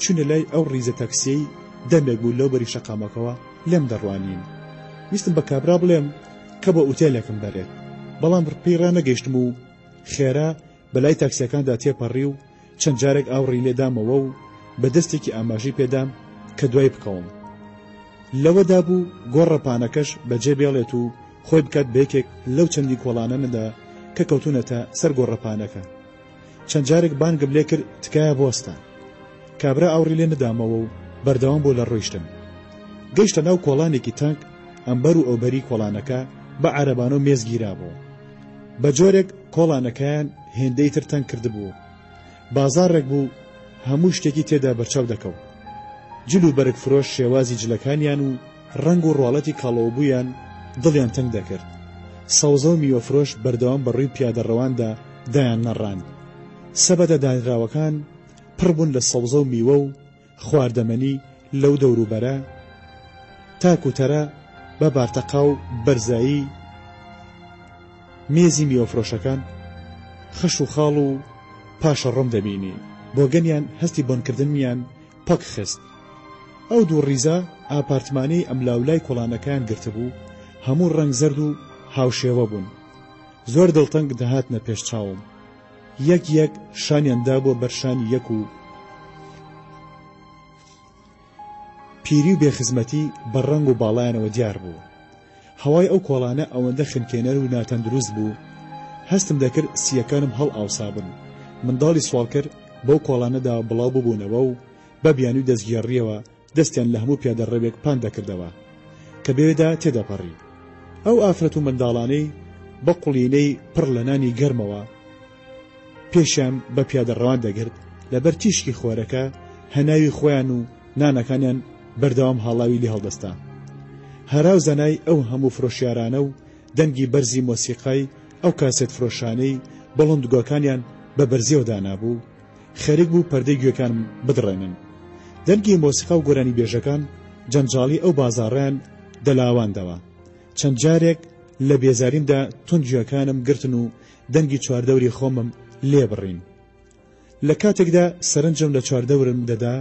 چونە لای ئەو ڕیزە تەکسیەی دەمێک بوو لەو بەری شەقامەکەوە لێم دەڕوانین. ویستم بە کابرا بڵێم کە بە ئوتێلێکم بەرێت، بەڵام پێی ڕانەگەیشتم و خێرا بەلای تاکسیەکاندا تێپەڕی و چەند جارێک ئاوڕی لێدامەوە و بە دەستێکی ئاماژەی پێدام کە دوای بکەوم. لەوەدا بوو گۆڕەپانەکەش بەجێ بێڵێت و خۆی بکات بەیەکێک لەو چەندی کۆڵانەنەدا کە کەوتونەتە سەر گۆڕەپانەکە. چەند جارێک بانگم لێ کرد تکایە بۆستە. کابرا ئاوڕی لێ نەدامەوە و بەردەوام بۆ لە ڕۆیشتن. گەیشتە ناو کۆڵانێکی تانک. ئەمبەر و ئەوبەری کۆڵانەکە بە عەرەبانە و مێز گیرابوو. بە جۆرێک کۆڵانەکەیان هێندەی تر تەنگ کردبوو. بازاڕێک بوو هەموو شتێکی تێدا بەرچاو دەکەوت. جل و بەرگ فرۆش شێوازی جلەکانیان و ڕنگ و ڕواڵەتی کاڵەوەبوویان دڵیان تەنگ دەکرد. سەوزە و میوەفرۆش بەردەوام بەڕووی پیادەڕەواندا دایان نەڕاند. سەبەتە دانراوەکان پڕبوون لە سەوزە و میوە و خواردەمەنی لەو دەوروبەرە تاکوتەرە بە بارتەقا و بەرزایی. مێزی میوەفرۆشەکان خەش و خاڵ و پاشە ڕۆم دەبینی. بۆ گەنیان هەستی بۆنکردنیان پەک خست. ئەو دوو ڕیزە ئاپارتمانەی ئەم لاولای کۆڵانەکان گرتبوو، هەموو ڕەنگ زەرد و هاوشێوە بوون. زۆر دڵتەنگ دەهاتنە پێش چاوم. یەک یەک شانیاندا بۆ بەرشانی یەک و پیری و بێخزمەتی بە ڕەنگ و باڵایانەوە دیار بوو. هەوای ئەو کۆڵانە ئەوەندە خنکێنەر و ناتەندروست بوو، هەستم دەکرد سیەکانم هەڵ ئاوسابن. منداڵی سوالکرد بەو کۆڵانەدا بڵاو ببوونەوە و بە بیانی و دەستگێڕیەوە دەستیان لە هەموو پیادەڕێوێک پان دەکردەوە کە بێدا تێدەپەڕی. ئەو ئافرەت و منداڵانەی بە قوڵینەی پڕ لە نانی گەرمەوە پێشیان بە پیادەڕەوان دەگرت. لەبەر تیشکی خۆرەکە هەناوی خۆیان و نانەکانیان بەردەوام هاڵاوی لێ هەڵدەستا. هەراو زەنای ئەو هەموو فرۆشیارانە و دەنگی بەرزی مۆسیقای ئەو کاسێت فرۆشانەی بەڵندگۆکانیان بە بەرزیەوە دانابوو، خەریک بوو پەردەی گوێکان بدڕێنن. دەنگی مۆسیقا و گۆرانی بێژەکان جەنجاڵی ئەو بازاڕیان دەلاواندەوە. چەند جارێک لە بێزاریمدا تونجیەکانم گرتن و دەنگی چواردەوری خۆمم لێ بڕین. لە کاتێکدا سەرنجم لە چواردەورم دەدا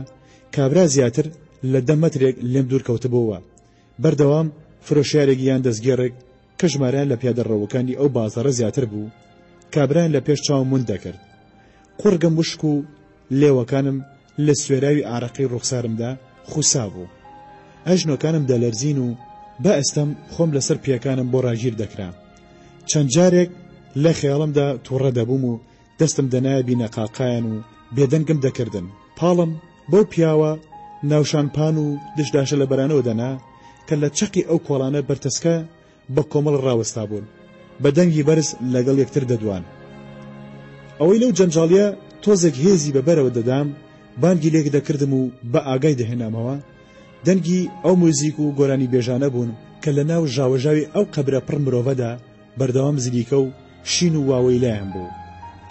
کابرا زیاتر لە 10 مەترێک لێم دوور کەوتبەوە. بەردەوام فرۆشیارێکی یان دەستگێڕێک کە ژمارەیان لە پیادەڕەوەکانی ئەو بازاڕە زیاتر بوو کابرایان لە پێش چاوم ون دەکرد. قورگم وشک و لێوەکانم لە سوێراوی ئارەقەی ڕوخسارمدا خوسا بوو. ئەژنۆکانم دەلەرزین و بە ئەستەم خۆم لەسەر پیەکانم بۆ ڕاگیر دەکرا. چەند جارێک لە خەیاڵمدا تووڕە دەبووم و دەستم دەنایە بینە قاقایان و بێدەنگم دەکردن. پاڵم بۆ پیاوە ناوشانپان و دشداشە لە بەرانەوە دەنا کە لە چەقی ئەو کۆڵانە بەرتەسکە بە کۆمەڵ ڕاوەستا بوون، بە دەنگی بەرز لەگەڵ یەکتر دەدوان. ئەوەی لەو جەنجاڵیە تۆزێک هێزی بەبەرەوە دەدام بانگی لێک دەکردم و بە ئاگای دەهێنامەوە. دەنگی ئەو موزیک و گۆرانی بێژانە بوون کە لە ناو ژاوەژاوی ئەو قەبرە پڕ مرۆڤەدا بەردەوام زلیکە و شین و واوەی لایەن بوو.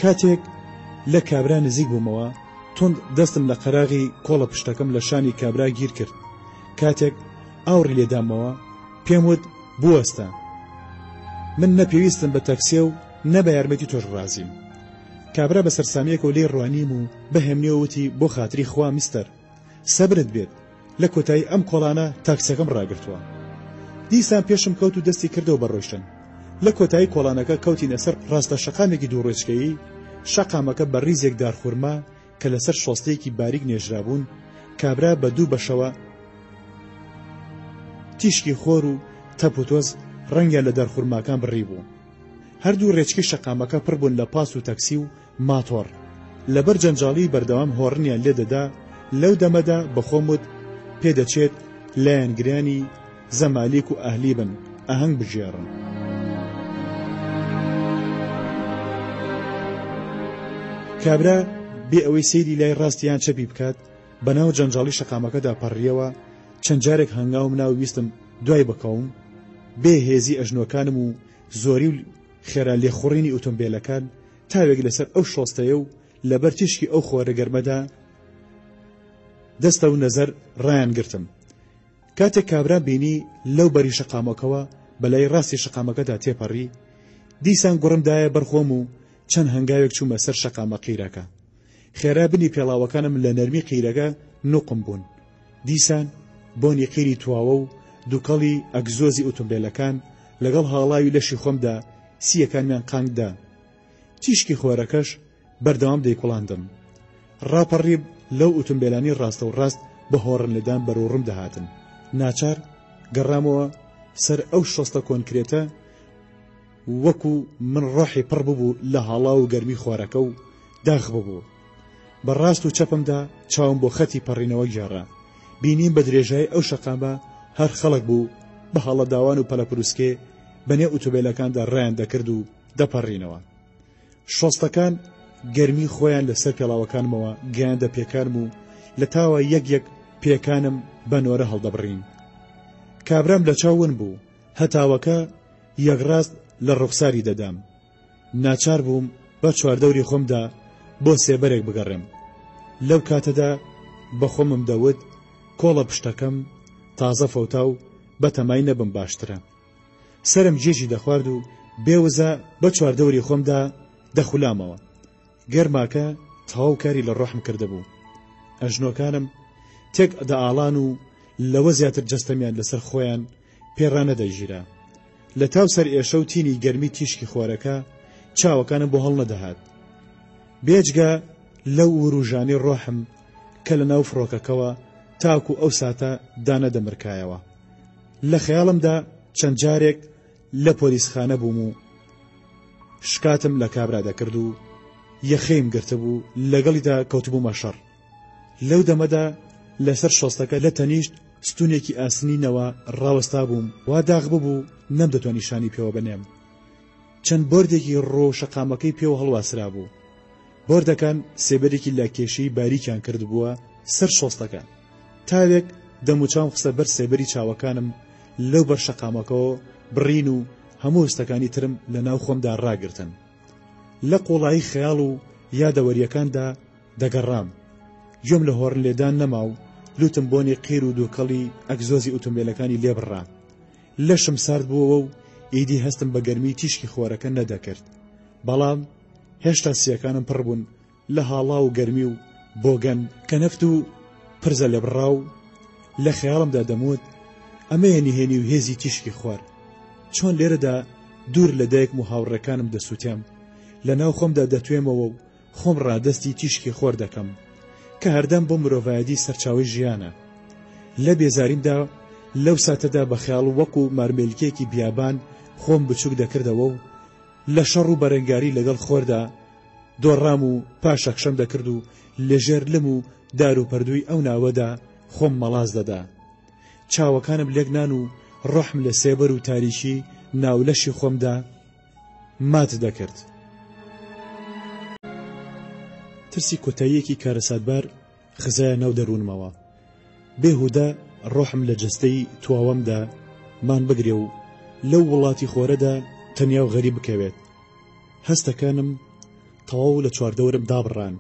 کاتێک لە کابرا نزیک بوومەوە تۆند دەستم لە قەراغی کۆڵە پشتەکەم لە شانی کابرا گیر کرد. کاتێک ئاوڕی لێدامەوە پێم وت بوەستە. من نەپێویستم بە تەکسیە و نە بە یارمەتی تۆش ڕازیم. کابرا بە سەرسامیەکەوە لێی ڕوانیم و بەهێمنیەوە وتی بۆ خاتری خوا میستەر سەبرت بێت لە کۆتایی ئەم کۆڵانە تاکسیەکەم ڕاگرتووە. دیسان پێشم کەوت و دەستی کردەوە بەڕۆیشتن. لە کۆتایی کۆڵانەکە کەوتینە سەر ڕاستە شەقامێکی دووڕێچکەیی. شەقامەکە بە ڕیزێک دارخورما کە لەسەر شۆستەیەکی باریک نێژرابوون. کابرا بە دوو بەشەوە تیشکی خۆر و تەپ و تۆز ڕەنگیان لە دارخورماکان بڕی بوو. هەردوو ڕێچکی شەقامەکە پڕ بوون لە پاس و تەکسی و ماتۆڕ. لەبەر جەنجاڵی بەردەوام هۆڕنیان لێدەدا. لەو دەمەدا بەخۆم وت پێدەچێت لایەنگرانی زەمالیک و ئەهلی بن ئەهەنگ بژێڕن. کابرا بێ ئەوەی سەیری لای ڕاستیان چەپی بکات بەناو جەنجاڵی شەقامەکەدا پەڕیەوە. چەند جارێک هەنگاوم ناو ویستم دوای بکەوم بێ هێزی ئەژنۆکانم و زۆری و خێرا لێخوڕینی ئۆتۆمبیلەکان تاوێک لەسەر ئەو شۆستەیە و لەبەر تیشکی ئەو خۆرە گەرمەدا دەستە و نەزەر ڕایان گرتم. کاتێک کابرا بینی لەو بەری شەقامەکەوە بەلای ڕاستی شەقامەکەدا تێپەڕی دیسان گوڕمدایە بەرخۆم و چەند هەنگاوێک چوومە سەر شەقامە قیرەکە. خێرا بنی پێڵاوەکانم لە نەرمی قیرەکە نوقم بوون. دیسان بۆنی قیری تواوە و دووکەڵی ئەگزۆزی ئۆتۆمبیلەکان لەگەڵ هاڵاوی لەشی خۆمدا سیەکانمیان قانگدا. تیشکی خۆرەکەش بەردەوام دەیکوڵاندم. ڕاپەڕی لەو ئۆتۆمبیلانی ڕاستە و ڕاست بە هۆڕن لەدان بەرەوڕم دەهاتن. ناچار گەڕامەوە سەر ئەو شۆستە کۆنکرێتە وەکو من ڕۆحی پڕ ببوو لە هاڵا و گەرمی خۆرەکە و داخ ببوو. بەڕاست و چەپمدا چاوم بۆ خەتی پەڕینەوە گێڕا. بینیم بە درێژای ئەو شەقامە هەر خەڵک بوو بە هەڵە داوان و پەلەپروسکێ بەنێ ئۆتۆمبیلەکاندا ڕایان دەکرد و دەپەڕینەوە. شۆستەکان گەرمی خۆیان لەسەر پێڵاوەکانمەوە گەیاندە پێکانم و لە تاوە یەک پێکانم بە نۆرە هەڵدەبڕین. کابرام لە چاون بوو هەتاوەکە یەکڕاست لە ڕوخساری دەدام. ناچار بووم بە چواردەوری خۆمدا بۆ سێبەرێک بگەڕێم. لەو کاتەدا بە خۆمم دەوت کۆڵە پشتەکەم تازە فەوتا و بەتەمای نەبم باشترە. سرم جێژی دەخوارد و بێوزە بە چواردەوری خۆمدا دەخولامەوە. گەرماکە تەواو کاری لە ڕۆحم کردەبوو. ئەژنۆکانم تێک دەئاڵان و لەوە زیاتر جەستەمیان لەسەر خۆیان پێڕانە دەیژیرا. لە تاو سەر ئێشە و تینی گەرمی تیشکی خۆرەکە چاوەکانم بۆ هەڵ نەدەهات. بێجگە لەو وروژانی ڕۆحم کە لە ناو فڕۆکەکەوە تاکو ئەو ساتە دانە دەمرکایەوە. لە خەیاڵمدا چەند جارێک لە پۆلیسخانە بووم و شکاتم لە کابرا دەکرد و یەخەیم گرتبوو لەگەڵیدا کەوتبوومە شەڕ. لەو دەمەدا لەسەر شۆستەکە لە تەنیشت ستونێکی ئاسنینەوە ڕاوەستا بووم وا داغ ببوو نەمدەتوانی شانی پێوە بنێم. چەند بۆردێکی ڕۆ شەقامەکەی پێوە هەڵواسرا بوو. بۆردەکان سێبەرێکی لاکێشەی باریکیان کرد بووە سەر شۆستەکە. تاوێک دەموچاوم خستە بەر سێبەری چاوەکانم لەو بەر شەقامەکەەوە بڕین و هەموو هەستەکانی ترم لە ناو خۆمدا ڕاگرتن. لە قۆڵایی خەیاڵ و یادەوەریەکاندا دەگەڕام. گوێم لە هۆڕن لێدان نەما و لوتم بۆنی قیر و دووکەڵی ئەگزۆزی ئۆتۆمبیلەکانی لێبڕا. لەشم سارد بووەوە و ئیدی هەستم بە گەرمی تیشکی خۆرەکە نەدەکرد. بەڵام هێشتا سیەکانم پڕ بوون لە هاڵا و گەرمی و بۆگەن کە نەفت و پرزە لێبڕا و لە خەیاڵمدا دەموت ئەمەیە نهێنی و هێزی تیشکی خوار. چۆن لێرەدا دوور لە دایکم و هاوڕێکانم دەسووتێم لە ناو خۆمدا دەتوێمەوە و خۆم ڕادەستی تیشکی خۆر دەکەم کە هەردەم بۆ مرۆڤایەتی سەرچاوی ژیانە. لە بێزاریمدا لەو ساتەدا بە خەیاڵ وەکو مارمێلکێکی بیابان خۆم بچووک دەکردەوە و لە شەڕ و بەرەنگاری لەگەڵ خۆردا دۆڕام و پاشەکشەم دەکرد و لەژێر لم و دار و پەردووی ئەو ناوەدا خۆم مەڵاز دەدا. چاوەکانم لێک نان و ڕۆحم لە سێبەر و تاریکی ناولەشی خۆمدا مات دەکرد. ترسی کۆتاییەکی کارەساتبار خزایە ناو دەروونمەوە. بێهودە ڕۆحم لە جەستەی تواوەمدا مان بگرێ و لەو وڵاتی خۆرەدا تەنیا و غەریب بکەوێت. هەستەکانم تەواو لە چواردەوەرم دابڕان.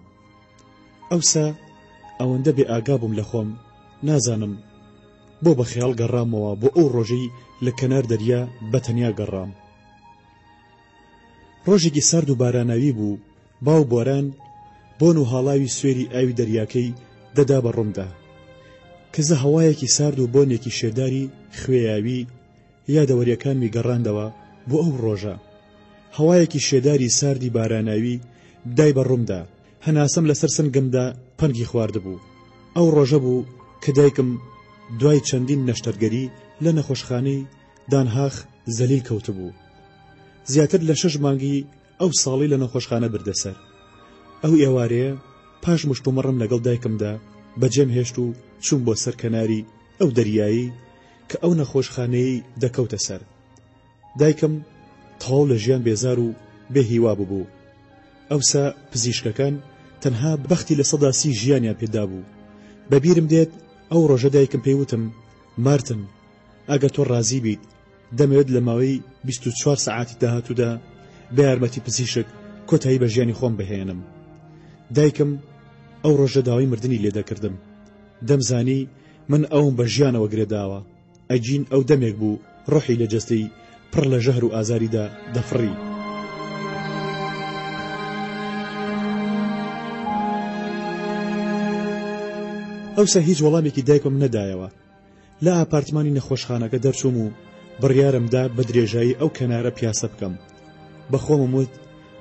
ئەوسا ئەوەندە بێ ئاگا بووم لە خۆم، نازانم بۆ بە خەیاڵ گەڕامەوە بۆ ئەو ڕۆژەی لە کەنار دەریا بەتەنیا گەڕام. ڕۆژێکی سارد و باراناوی بوو. باو بۆران بۆن و هاڵاوی سوێری ئاوی دەریاکەی دەدا بە ڕوومدا. کەزە هەوایەکی سارد و بۆنێکی شێداری خوێیاوی یادەوەریەکانمی گەڕاندەوە بۆ ئەو ڕۆژە. هەوایەکی شێداری ساردی باراناوی دای بە ڕوومدا. هەناسەم لەسەر سنگمدا پەنگی خواردبوو. ئەو ڕۆژە بوو کە دایکم دوای چەندین نەشتەرگەری لە نەخۆشخانەی دانهاخ زەلیل کەوتبوو. زیاتر لە 6 مانگی ئەو ساڵی لە نەخۆشخانە بردەسەر. ئەو ئێوارەیە پاش مشتومەڕم لەگەڵ دایکمدا بەجێم هێشت و چوون بۆ سەر کەناری ئەو دەریایی کە ئەو نەخۆشخانەی دەکەوتە سەر. دایکم تەواو لە ژیان بێزار و بێهیوا بوو. ئەوسا پزیشکەکان تەنها بەختی لە 130 ژیانیان پێدا بوو. بەبیرم دێت ئەو ڕۆژە دایکم پێیوتم: مارتن، ئەگە تۆ ڕازی بیت دەمەوێت لە ماوەی 24 سەعاتی داهاتوودا بە یارمەتی پزیشک کۆتایی بە ژیانی خۆم بهێنم. دایکم ئەو ڕۆژە داوای مردنی لێ دەکردم. دەمزانی من ئەوم بە ژیانەوە گرێداوە. ئەجین ئەو دەمێک بوو ڕۆحی لە جەستەی پڕ لە ژەهر و ئازاریدا دەفڕی. ئەوسا هیچ وەڵامێکی دایکم نەدایەوە. لە ئاپارتمانی نەخۆشخانەکە دەرچووم و بڕیارمدا بە درێژایی ئەو کەنارە پیاسە بکەم. بەخۆمم وت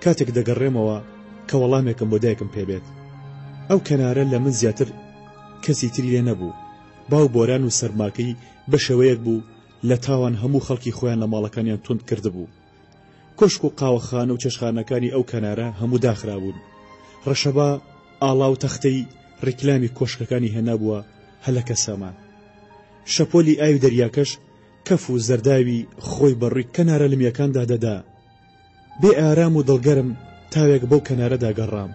کاتێک دەگەڕێمەوە کە وەڵامێکم بۆ دایکم پێبێت. ئەو کەنارە لە من زیاتر کەسی تری لێ نەبوو. باو بۆران و سەرماکەی بە شێوەیەک بوو لە تاوان هەموو خەڵکی خۆیان لە ماڵەکانیان تند کردبوو. کۆشک و قاوەخانە و چێشخانەکانی ئەو کەنارە هەموو داخرابوون. ڕەشەبا ئاڵا و تەختەی ڕیکلامی کۆشکەکانی هێنابووە هەلەکە سەما. شەپۆلی ئاوی دەریاکەش کەف و زەرداوی خۆی بەڕووی کەنارە لمیەکاندا دەدا. بێ ئارام و دڵگەرم تاوێک بەو کەنارەدا گەڕام.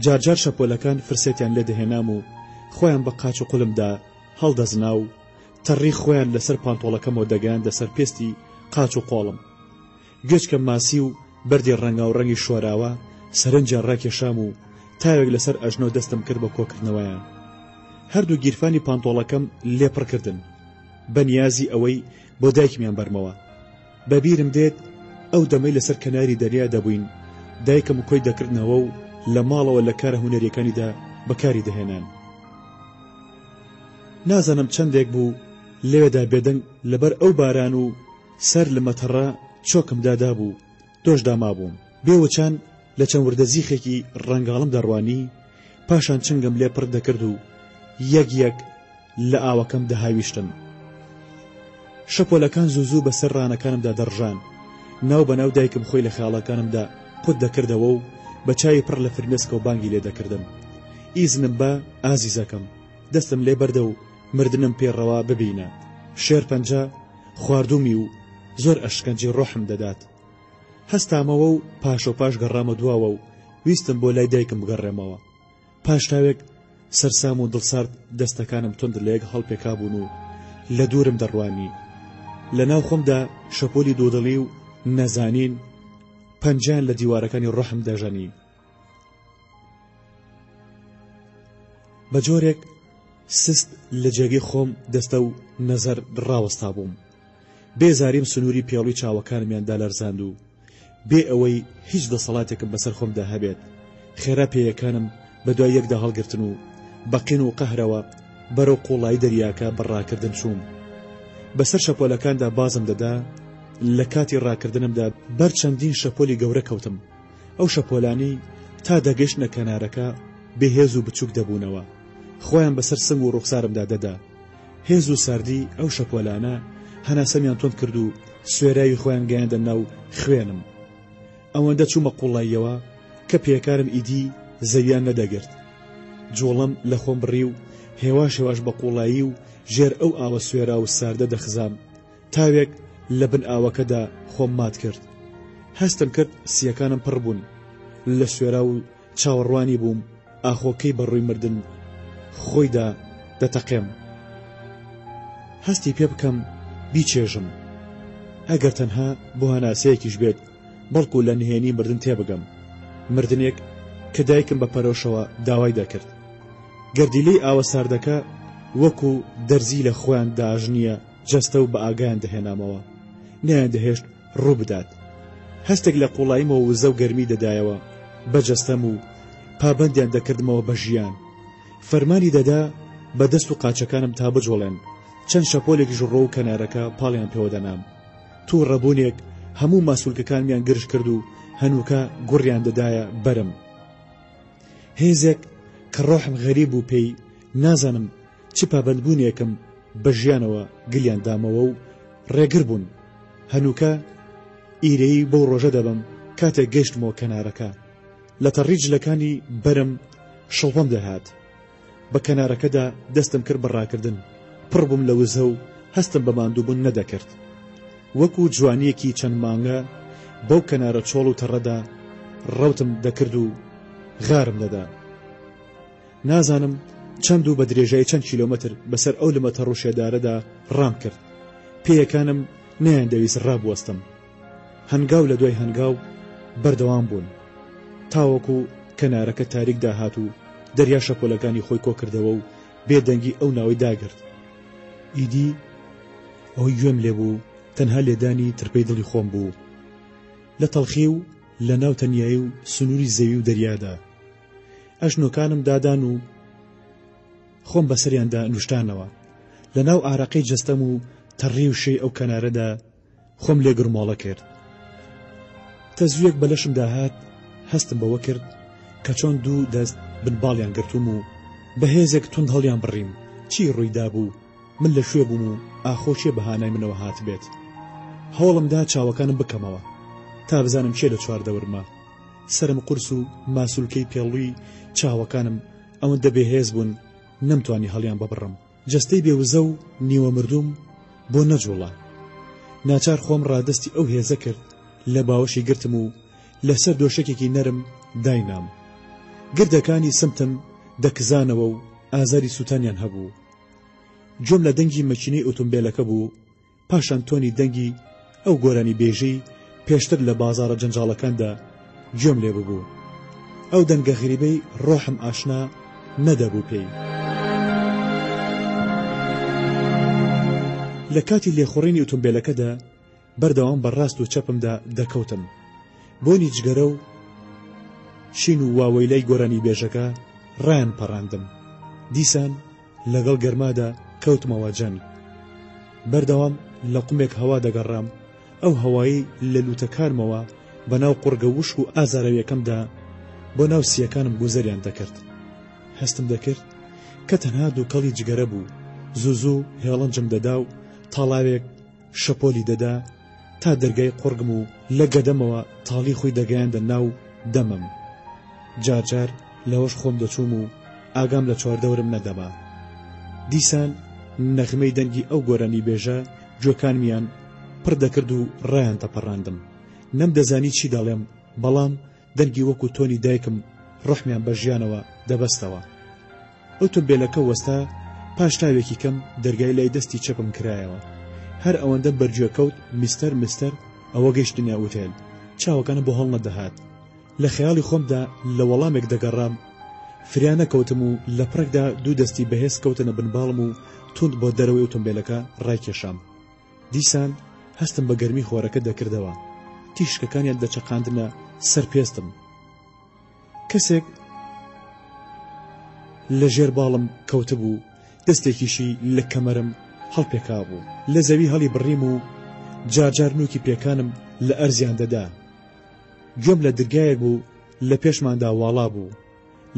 جارجار شەپۆلەکان فرسێتیان لێ دەهێنام و خۆیان بە قاچ و قولمدا هەڵدەزنا و تەڕی خۆیان لەسەر پانتۆڵەکەمەوە دەگەیاندە سەر پێستی قاچ و قۆڵم. گوێچکە ماسی و بەردی ڕەنگا و ڕەنگی شۆراوە سەرنجیان ڕاکێشام و تاوێک لەسەر ئەژنۆ دەستم کرد بە کۆکردنەوەیان. هەردوو گیرفانی پانتۆڵەکەم لێپڕکردن بە نیازی ئەوەی بۆ دایکمیان بەرمەوە. بەبیرم دێت ئەو دەمەی لەسەر کەناری دەریا دەبووین. دایکم کۆی دەکردنەوە و لە ماڵەوە لە کارە هونەریەکانیدا بەکاری دەهێنان. نازانم چەندێک بوو لەوێدا بێدەنگ لەبەر ئەو باران و سەر لە مەتەڕە چۆکم دادا بوو. دۆشدا مابووم. بێوەچان لە چەند وردە زیخێکی ڕەنگاڵم دەڕوانی. پاشان چنگم لێ پڕ دەکرد و یەک یەک لە ئاوەکەم دەهاویشتم. شەپۆلەکان زوو بەسەر ڕانەکانمدا دەڕژان. ناو بەناو دایکم خۆی لە خەیاڵەکانمدا قوت دەکردەوە و بە چاوی پڕ لە فرمێسکە و بانگی لێ دەکردم. ئیزنم بە ئازیزەکەم، دەستم لێ بەردە و مردنم پێڕەوە ببینە. شێر پەنجە خواردومی و زۆر ئەشکەنجی ڕۆحم دەدات. هەستامەوە و پاشۆپاش گەڕامە دواوە و ویستم بۆ لای دایکم بگەڕێمەوە. پاش تاوێک سەرسام و دڵسارد دەستەکانم تند لە یەک هەڵپێکا بوون و لە دوورم دەڕوانی. لە ناو خۆمدا شەپۆلی دۆدڵی و نەزانین پەنجیان لە دیوارەکانی ڕۆحم دەژەنی. بە جۆرێک سست لە جێگەی خۆم دەستە و نەزەر ڕاوەستا بووم. بێزاریم سنووری پێڵوی چاوەکانمیاندا لەرزاند و بێ ئەوەی هیچ دەسەڵاتێکم بەسەر خۆمدا هەبێت خێرا پێیەکانم بە دوای یەکدا هەڵگرتن و بەقین و قەهرەوە بەرەو قوڵای دەریاکە بەڕاکردن چووم. بەسەر شەپۆلەکاندا بازم دەدا. لە کاتی ڕاکردنمدا بەر چەندین شەپۆلی گەورە کەوتم. ئەو شەپۆلانی تا دەگەشتنە کەنارەکە بێهێز و بچووک دەبوونەوە. خۆیان بەسەر سنگ و ڕوخسارمدا دەدا. هێز و ساردی ئەو شەپۆلانە هەناسەمیان تۆند کرد و سوێراوی خۆیان گەیاندە ناو خوێنم. ئەوەندە چوومە قوڵاییەوە کە پێکارم ئیدی زەویان نەدەگرت. جوڵم لە خۆم بڕی و هێواش هێواش بە قوڵایی و ژێر ئەو ئاوە سوێرا و ساردە دەخزام. تاوێک لە بن ئاوەکەدا خۆم مات کرد. هەستم کرد سیەکانم پڕ بوون. لە سوێرا و چاوەڕوانی بووم ئاخۆکەی بەڕووی مردن خۆیدا دەتەقێم. هەستی پێ بکەم بیچێژم ئەگەر تەنها بۆ هەناسەیەکیش بێت بەڵکو لە نهێنی مردن تێبگەم مردنێک کە دایکم بە پەرۆشەوە داوای دەکرد گەردیلەی ئاوە ساردەکە وەکو دەرزی لە خۆیان داژنیە جەستە و بە ئاگایان دەهێنامەوە نەیان دەهێشت ڕوو بدات هەستێک لە قوڵاییمەوە وزە و گەرمی دەدایەوە بەجەستەم و پابەندیان دەکردمەوە بە ژیان فەرمانی دەدا بە دەست و قاچەکانم تا بجوڵێن چەند شەپۆلێکیش ڕۆ و کەنارەکە پاڵیان پێوە دەنام توو ڕەبوونێک هەموو ماسوولکەکانمیان گرش کرد و هەنووکە گوڕیان دەدایە بەرم هێزێک کە ڕۆحم غەریب و پێی نازانم چ پابەندبوونێکم بە ژیانەوە گلیان دامەوە و ڕێگر بوون هەنووکە ئیرەی بەو ڕۆژە دەبم کاتێک گەیشتمەوە کەنارەکە لە تەڕیجلەکانی بەرم شڵپەم دەهات بە کەنارەکەدا دەستم کرد بە ڕاکردن پڕ بووم لە وزە و هەستم بە ماندووبوون نەدەکرد وەکو جوانیەکی چەند مانگە بەو کەنارە چۆڵ و تەڕەدا ڕەوتم دەکرد و غارم دەدا نازانم چەند و بە درێژایی چەند کیلۆمەتر بەسەر ئەو لەمەتە ڕوشێدارەدا ڕام کرد پێیەکانم نەیان دەویست ڕابوەستم هەنگاو لە دوای هەنگاو بەردەوام بوون تاوەکو کەنارەکە تاریک داهات و دەریا شەپۆلەکانی خۆی کۆ کردەوە و بێدەنگی ئەو ناوەی داگرت ئیدی ئەوەی گوێم لێبوو تەنها لێدانی ترپەی دڵی خۆم بوو لە تەڵخی و لە ناو تەنیایی و سنووری زەوی و دەریادا ئەژنۆکانم دادان و خۆم بەسەریاندا نوشتانەوە لە ناو ئارەقەی جەستەم و تەڕی و شەی ئەو کەنارەدا خۆم لێ گرمۆڵە کرد تەزویەک بەلەشم داهات هەستم بەوە کرد کە چۆن دوو دەست بنباڵیان گرتوم و بەهێزێک تند هەڵیان بڕیم چی ڕوویدا بوو من لە شوێ بووم و ئاخۆشیە بەهانای منەوە هات بێت هەوڵمدا چاوەکانم بکەمەوە تا بزانم چێ لە چواردەورمە سرم قورس و ماسوولکەی پێڵووی چاوەکانم ئەوەندە بێهێز بوون نەمتوانی هەڵیان ببڕم جەستەی بێوزە و نیوە مردوم بۆ نەجوڵە ناچار خۆم ڕادستی ئەو هێزە کرد لە باوەشی گرتم و لەسەر دۆشەکێکی نەرم داینام گردەکانی سمتم دەکزانەوە و ئازاری سووتانیان هەبوو جۆم لە دەنگی مەکینەی ئۆتۆمبیلەکە بوو پاشان تۆنی دەنگی ئەو گۆرانی بێژەی پێشتر لە بازارە جەنجاڵەکاندا گوێم لێ ببوو ئەو دەنگە غریبەی ڕۆحم ئاشنا نەدەبوو پێی لە کاتی لێخوڕینی ئۆتۆمبیلەکەدا بەردەوام بەڕاست و چەپمدا دەکەوتم بۆنی جگەرە و شین و واوەیلای گۆرانی بێژەکە ڕایان پەڕاندم دیسان لەگەڵ گەرمادا کەوتمەوە جەنگ بەردەوام لە قومێک هەوا دەگەڕام ئەو هەوایی لە لوتەکارمەوە بەناو قورگە وشک و ئازارەویەکەمدا بۆ ناو سیەکانم گوزەریان دەکرد هەستم دەکرد کە تەنها دووکەڵی جگەرە بوو زوو هێڵەنجم دەدا و تاڵاوێک شەپۆلی دەدا تا دەرگای قورگم و لە گەدەمەوە تاڵی خۆی دەگەیاندە ناو دەمم جارجار لەوەش خۆم دەچووم و ئاگام لە چواردەورم نەدەما دیسان نەغمەی دەنگی ئەو گۆرانی بێژە گوێکانمیان پڕ دەکرد و ڕایان تەپەڕاندم نەم دەزانی چی دەڵێم بەڵام دەنگی وەکو تۆنی دایکم ڕحمیان بە ژیانەوە دەبەستەوە ئۆتۆمبیلەکە وەستا پاش تاوێکی کەم دەرگای لای دەستی چەپم کرایەوە هەر ئەوەندە بەرگوێ کەوت میستەر ئەوە گەیشتنیا ئوتێل چاوەکانە بۆ هەڵ نەدەهات لە خەیاڵی خۆمدا لە وەڵامێک دەگەڕام فریانە کەوتم و لە پڕێکدا دوو دەستی بەهێز کەوتنە بنباڵم و توند بۆ دەرەوەی ئۆتۆمبیلەکە ڕایکێشام دیسان هەستم بە گەرمی خۆرەکە دەکردەوە تیشکەکانیان دەچەقاندنە سەرپێستم کەسێک لە ژێر باڵم کەوتبوو دەستێکیشی لە کەمەرم هەڵپێکا بوو لە زەوی هەڵی بڕیم و جارجار نوکی پێکانم لە ئەرزیان دەدا گوێم لە دەرگایەک بوو لە پێشماندا واڵا بوو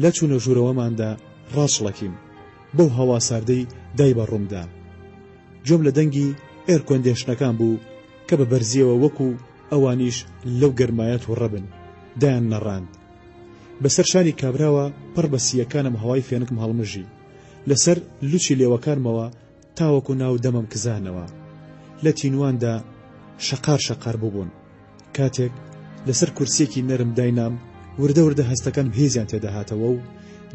لە چوونە ژوورەوەماندا ڕاچڵەکیم بەو هەوا ساردەی دای بە ڕوومدا گوێم لە دەنگی ئێرکۆندێشنەکان بوو کە بە بەرزیەوە وەکو ئەوانیش لەو گەرمایەت و ڕەبن دایان نەڕاند بەسەر شانی کابراوە پڕ بە سیەکانم هەوای فێنکم هەڵمژی لەسەر لوچی لێوەکانمەوە تاوەکو ناو دەمەم کزانەوە لە تینواندا شەقار بووبوون کاتێک لەسەر کورسێکی نەرم داینام وردە هەستەکانم هێزیان تێدەهاتەوە و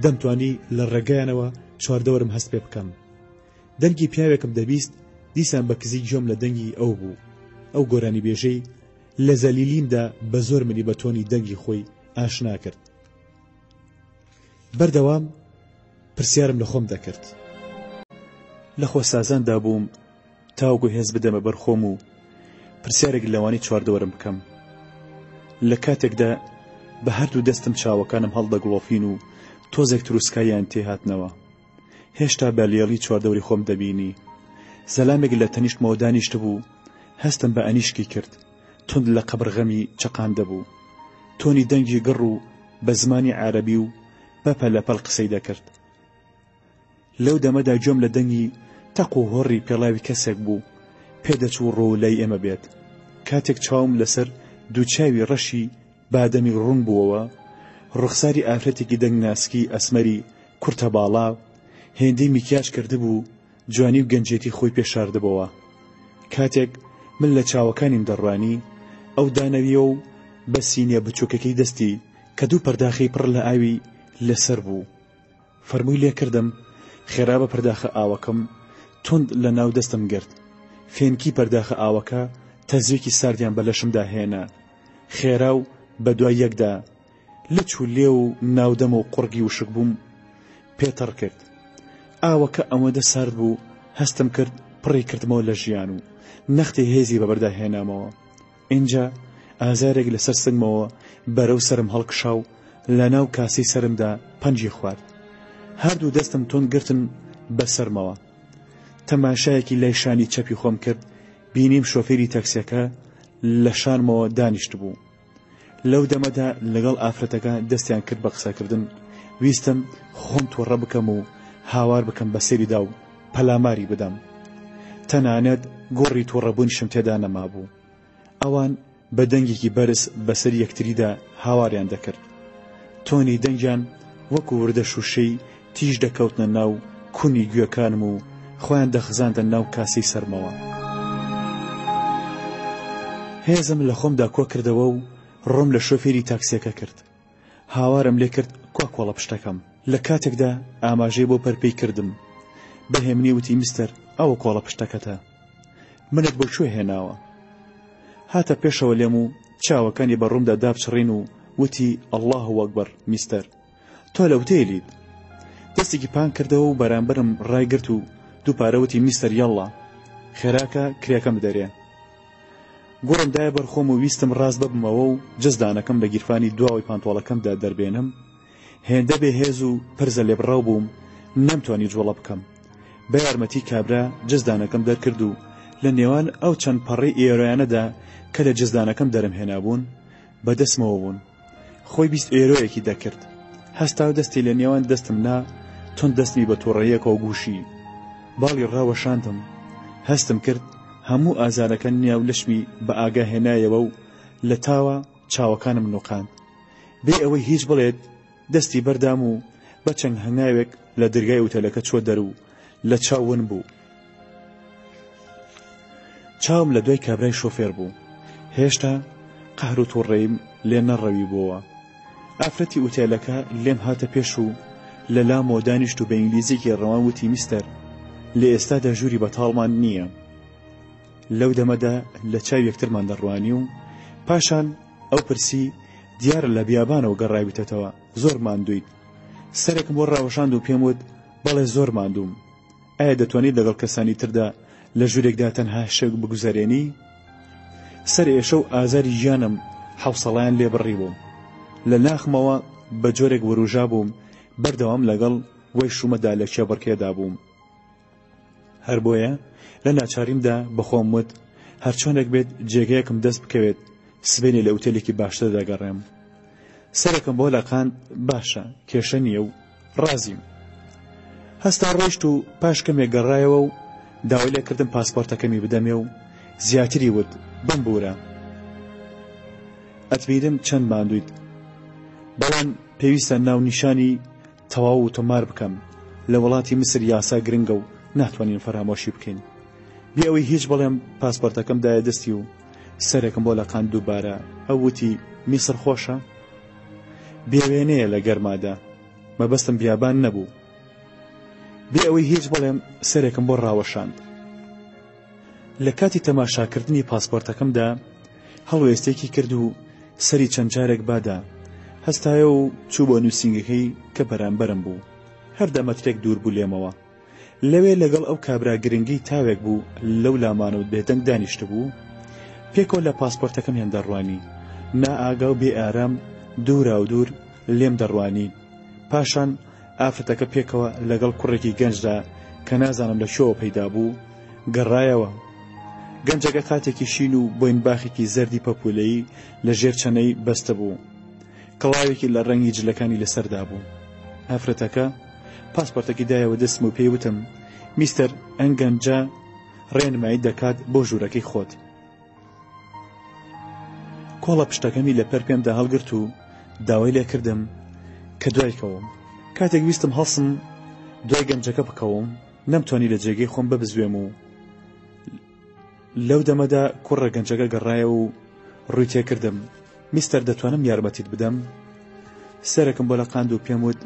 دەمتوانی لە ڕێگایانەوە چواردەوەرم هەست پێ بکەم دەنگی پیاوێکم دەبیست دیسان بە کزی گوێم لە دەنگی ئەو بوو. ئەو گۆرانی بێژەی لە زەلیلیمدا بە زۆر منی بە تۆنی دەنگی خۆی ئاشنا کرد. بەردەوام پرسیارم لە خۆم دەکرد. لە خۆسازاندا بووم تاوەکو هێز بدەمە بەر خۆم و پرسیارێک لەوانی چواردەوەرم بکەم. لە کاتێکدا بە هەردوو دەستم چاوەکانم هەڵدەگڵۆفین و تۆزێک تروسکاییان تێهاتنەوە. هێشتا بەلێڵی چواردەوری خۆم دەبینی. زەلامێک لە تەنیشتمەوە دانیشت بوو. هەستم بە ئەنیشکی کرد. تند لە قەبرغەمی چەقاندە بوو. تۆنی دەنگی گڕ و بە زمانی عەرەبی و بەپە لەپەڵ قسەی دەکرد. لەو دەمەدا گوێم لە دەنگی تەق و هۆڕی پێڵاوی کەسێک بوو. پێدەچوو ڕۆ لای ئێمە بێت. کاتێک چاوم لەسەر دووچاوی ڕەشی بادەمی ڕوون بووەوە، ڕوخساری ئافرەتێکی دەنگناسکی ئەسمەری کورتە باڵا هێندەی میکیاج کردبوو، جوانی و گەنجێتی خۆی پێشاردبەوە. کاتێک من لە چاوەکانیم دەڕوانی، ئەو دانەویە و بە سینیە بچووکەکەی دەستی کە دوو پەرداخی پڕ لە ئاوی لەسەر بوو. فەرمووی لێ کردم خێرا بە پەرداخە ئاوەکەم تند لە ناو دەستم گرت. فێنکی پەرداخە ئاوەکە تەزوێکی ساردیان بە لەشمدا هێنا. خێرا و بە دوای یەکدا لچ و لێ و ناودەمە و قوڕگی وشک بووم پێتەڕ کرد. ئاوەکە ئەوەندە سارد بوو هەستم کرد پڕی کردمەوە لە ژیان و نەختی هێزی بەبەردا هێنامەوە. اینجا ئازارێک لەسەر سنگمەوە بەرەو سرم هەڵکشا و لە ناو کاسی سرمدا پەنجی خوارد. هەردوو دەستم تۆن گرتن بەسەرمەوە. تەماشایەکی لای شانی چەپی خۆم کرد. بینیم شۆفێری تەکسیەکە لە شانمەوە دانیشت بوو. لەو دەمەدا لەگەڵ ئافرەتەکە دەستیان کرد بە قسەکردن. ویستم خۆم تۆڕە بکەم و هاوار بکەم بە سەریدا و پەلاماری بدەم. تەنانەت گۆڕی تۆڕەبوونیشم تێدا نەما بوو. ئەوان بە دەنگێکی بەرز بەسەر یەکتریدا هاواریان دەکرد. تۆنی دەنگیان وەکو وردە شوشەی تیژ دەکەوتنە ناو کونی گوێکانم و خۆیان دەخزاندە ناو کاسی سەرمەوە. هێزم لە خۆمدا کۆ کردەوە و ڕۆم لە شۆفێری تاکسیەکە کرد. هاوارم لێ کرد کۆڵە پشتەکەم. لە کاتێکدا ئاماژەی بۆ پەرپەی کردم. بەهێمنی وتی میستەر ئەوە کۆڵە پشتەکەتە. منت بۆ کوێ هێناوە؟ هاتە پێشەوە لێم و چاوەکانی بەڕوومدا دابچڕین و وتی ئەڵڵاه وەکبەر میستەر تۆ لەوتێلیت. دەستێکی پان کردەوە و بەرامبەرم ڕایگرت و دووپارەوتی میستەر یەڵڵا خێراکە کرێکەم بدەرێ. گوڕم دایە بەرخۆم و ویستم ڕاست ببمەوە و جزدانەکەم لە گیرفانی دواوەی پانتۆڵەکەمدا دەربێنم. هێندە بێهێز و پەرزە لێبڕاو بووم نەمتوانی جوڵە بکەم. بە یارمەتی کابرا جزدانەکەم دەرکرد و لە نێوان ئەو چەند پەڕی ئێرۆیانەدا کە لە جزدانەکەم دەرم هێنابوون بەدەستمەوە بوون. خۆی 20 ئێرۆیەکی دەکرد. هەستا و دەستی لە نێوان دەستم نا تۆن دەستمی بە تووڕەیەکەوە گووشی. باڵی ڕاوەشاندم. هەستم کرد هەموو ئازارەکە نیا و لەشمی بە ئاگا هێنایەوە و لە تاوە چاوەکانم نوقاند. بێ ئەوەی هیچ بڵێت دەستی بەردام و بە چەند هەنگاوێک لە دەرگای ئوتەلەکە چوە دەرو لە چاون بوو. چاوم لە دوای کابرای شۆفێر بوو. هێشتا قەهر و تووڕەیم لێ نەڕەوی بووە. ئافرەتی ئوتێلەکە لێم هاتە پێش و لە لامەوە دانیشت و بە ئینگلیزیێکی ڕەوان وتی میستەر لە ئێستادا ژووری بەتاڵمان نییە. لەو دەمەدا لە چاو یەکترمان دەڕوانی و پاشان ئەو پرسی دیارە لە بیابانەوە گەڕاویتەوە زۆر ماندوویت. سەرێکم بۆ ڕاوەشاند و پێم وت بەڵێ زۆر ماندووم. ئایا دەتوانیت لەگەڵ کەسانی تردا لە ژوورێکدا تەنها شەو بگوزارێنی؟ سەر ئێشە و ئازاری ژیانم حەوسەڵیان لێ بڕی بووم. لە ناخمەوە بە جۆرێک وروژا بووم بەردەوام لەگەڵ وەی شومەدا لە کێبڕکێدا بووم. هەر بۆیە لە ناچاریمدا بەخۆم وت هەرچۆنێک بێت جێگەیەکم دەست بکەوێت سبێنی لە ئوتێلێکی باشتر دەگەڕێم. سەرێکم بۆ لەقاند باشە کێشە نییە و ڕازیم. هەستا ڕۆیشت و پاش کەمێک گەڕایەوە و داوای لێ کردم پاسپۆرتەکەمی بدەمێ و زیاتری وت بمبورە. ئەتبیرم چەند ماندوویت بەڵام پێویستە ناو نیشانی تەواو و تۆمار بکەم. لە وڵاتی مسر یاسا گرنگە و ناتوانین فەرامۆشی بکەین. بێ ئەوەی هیچ بەڵێم پاسپۆرتەکەم دایە دەستی و سەرێکم بۆ لەقاند دووبارە. ئەو وتی میسر خۆشە؟ بێوێنەیە لە گەرمادا مەبەستم بیابان نەبوو. بێ ئەوەی هیچ بڵێم سەرێکم بۆ ڕاوەشاند. لە کاتی تەماشاکردنی پاسپۆرتەکەمدا هەڵوێستێکی کرد و سەری چەند جارێک بادا هەستایە و چوو بۆ نووسینگەکەی کە بەرامبەرم بوو. هەر دەمەترێک دوور بوو لێمەوە. لەوێ لەگەڵ ئەو کابرا گرنگی تاوێک بوو لەو لامانە و بێدەنگ دانیشت بوو. پێکەوە لە پاسپۆرتەکەمیان دەڕوانی. نائاگا و بێ ئارام دوورا و دوور لێم دەڕوانی. پاشان ئافرەتەکە پێکەوە لەگەڵ کوڕێکی گەنجدا کە نازانم لە شۆوە پەیدا بوو گەڕایەوە. گەنجەکە کاتێکی شین و بۆینباخێکی زەردی پەپولەیی لە ژێر چەنەی بەستە بوو. کڵاوێکی لە ڕەنگی جلەکانی لەسەردا بوو. ئافرەتەکە پاسپۆرتێکی دایەوە دەستم و پێیوتم میستەر ئەم گەنجە ڕێنمایی دەکات بۆ ژوورەکەی خۆت. کۆڵە پشتەکەمی لەپەر پێمدا هەڵگرت و داوای لێ کردم کە دوای کەوم. کاتێک ویستم هەڵسم دوای گەنجەکە بکەوم نەمتوانی لە جێگەی خۆم ببزوێم و لەو دەمەدا کوڕە گەنجەکە گەڕایە و ڕووی تێکردم میستەر دەتوانم یارمەتیت بدەم؟ سەرەکەم بۆ لە قاند و پێم وت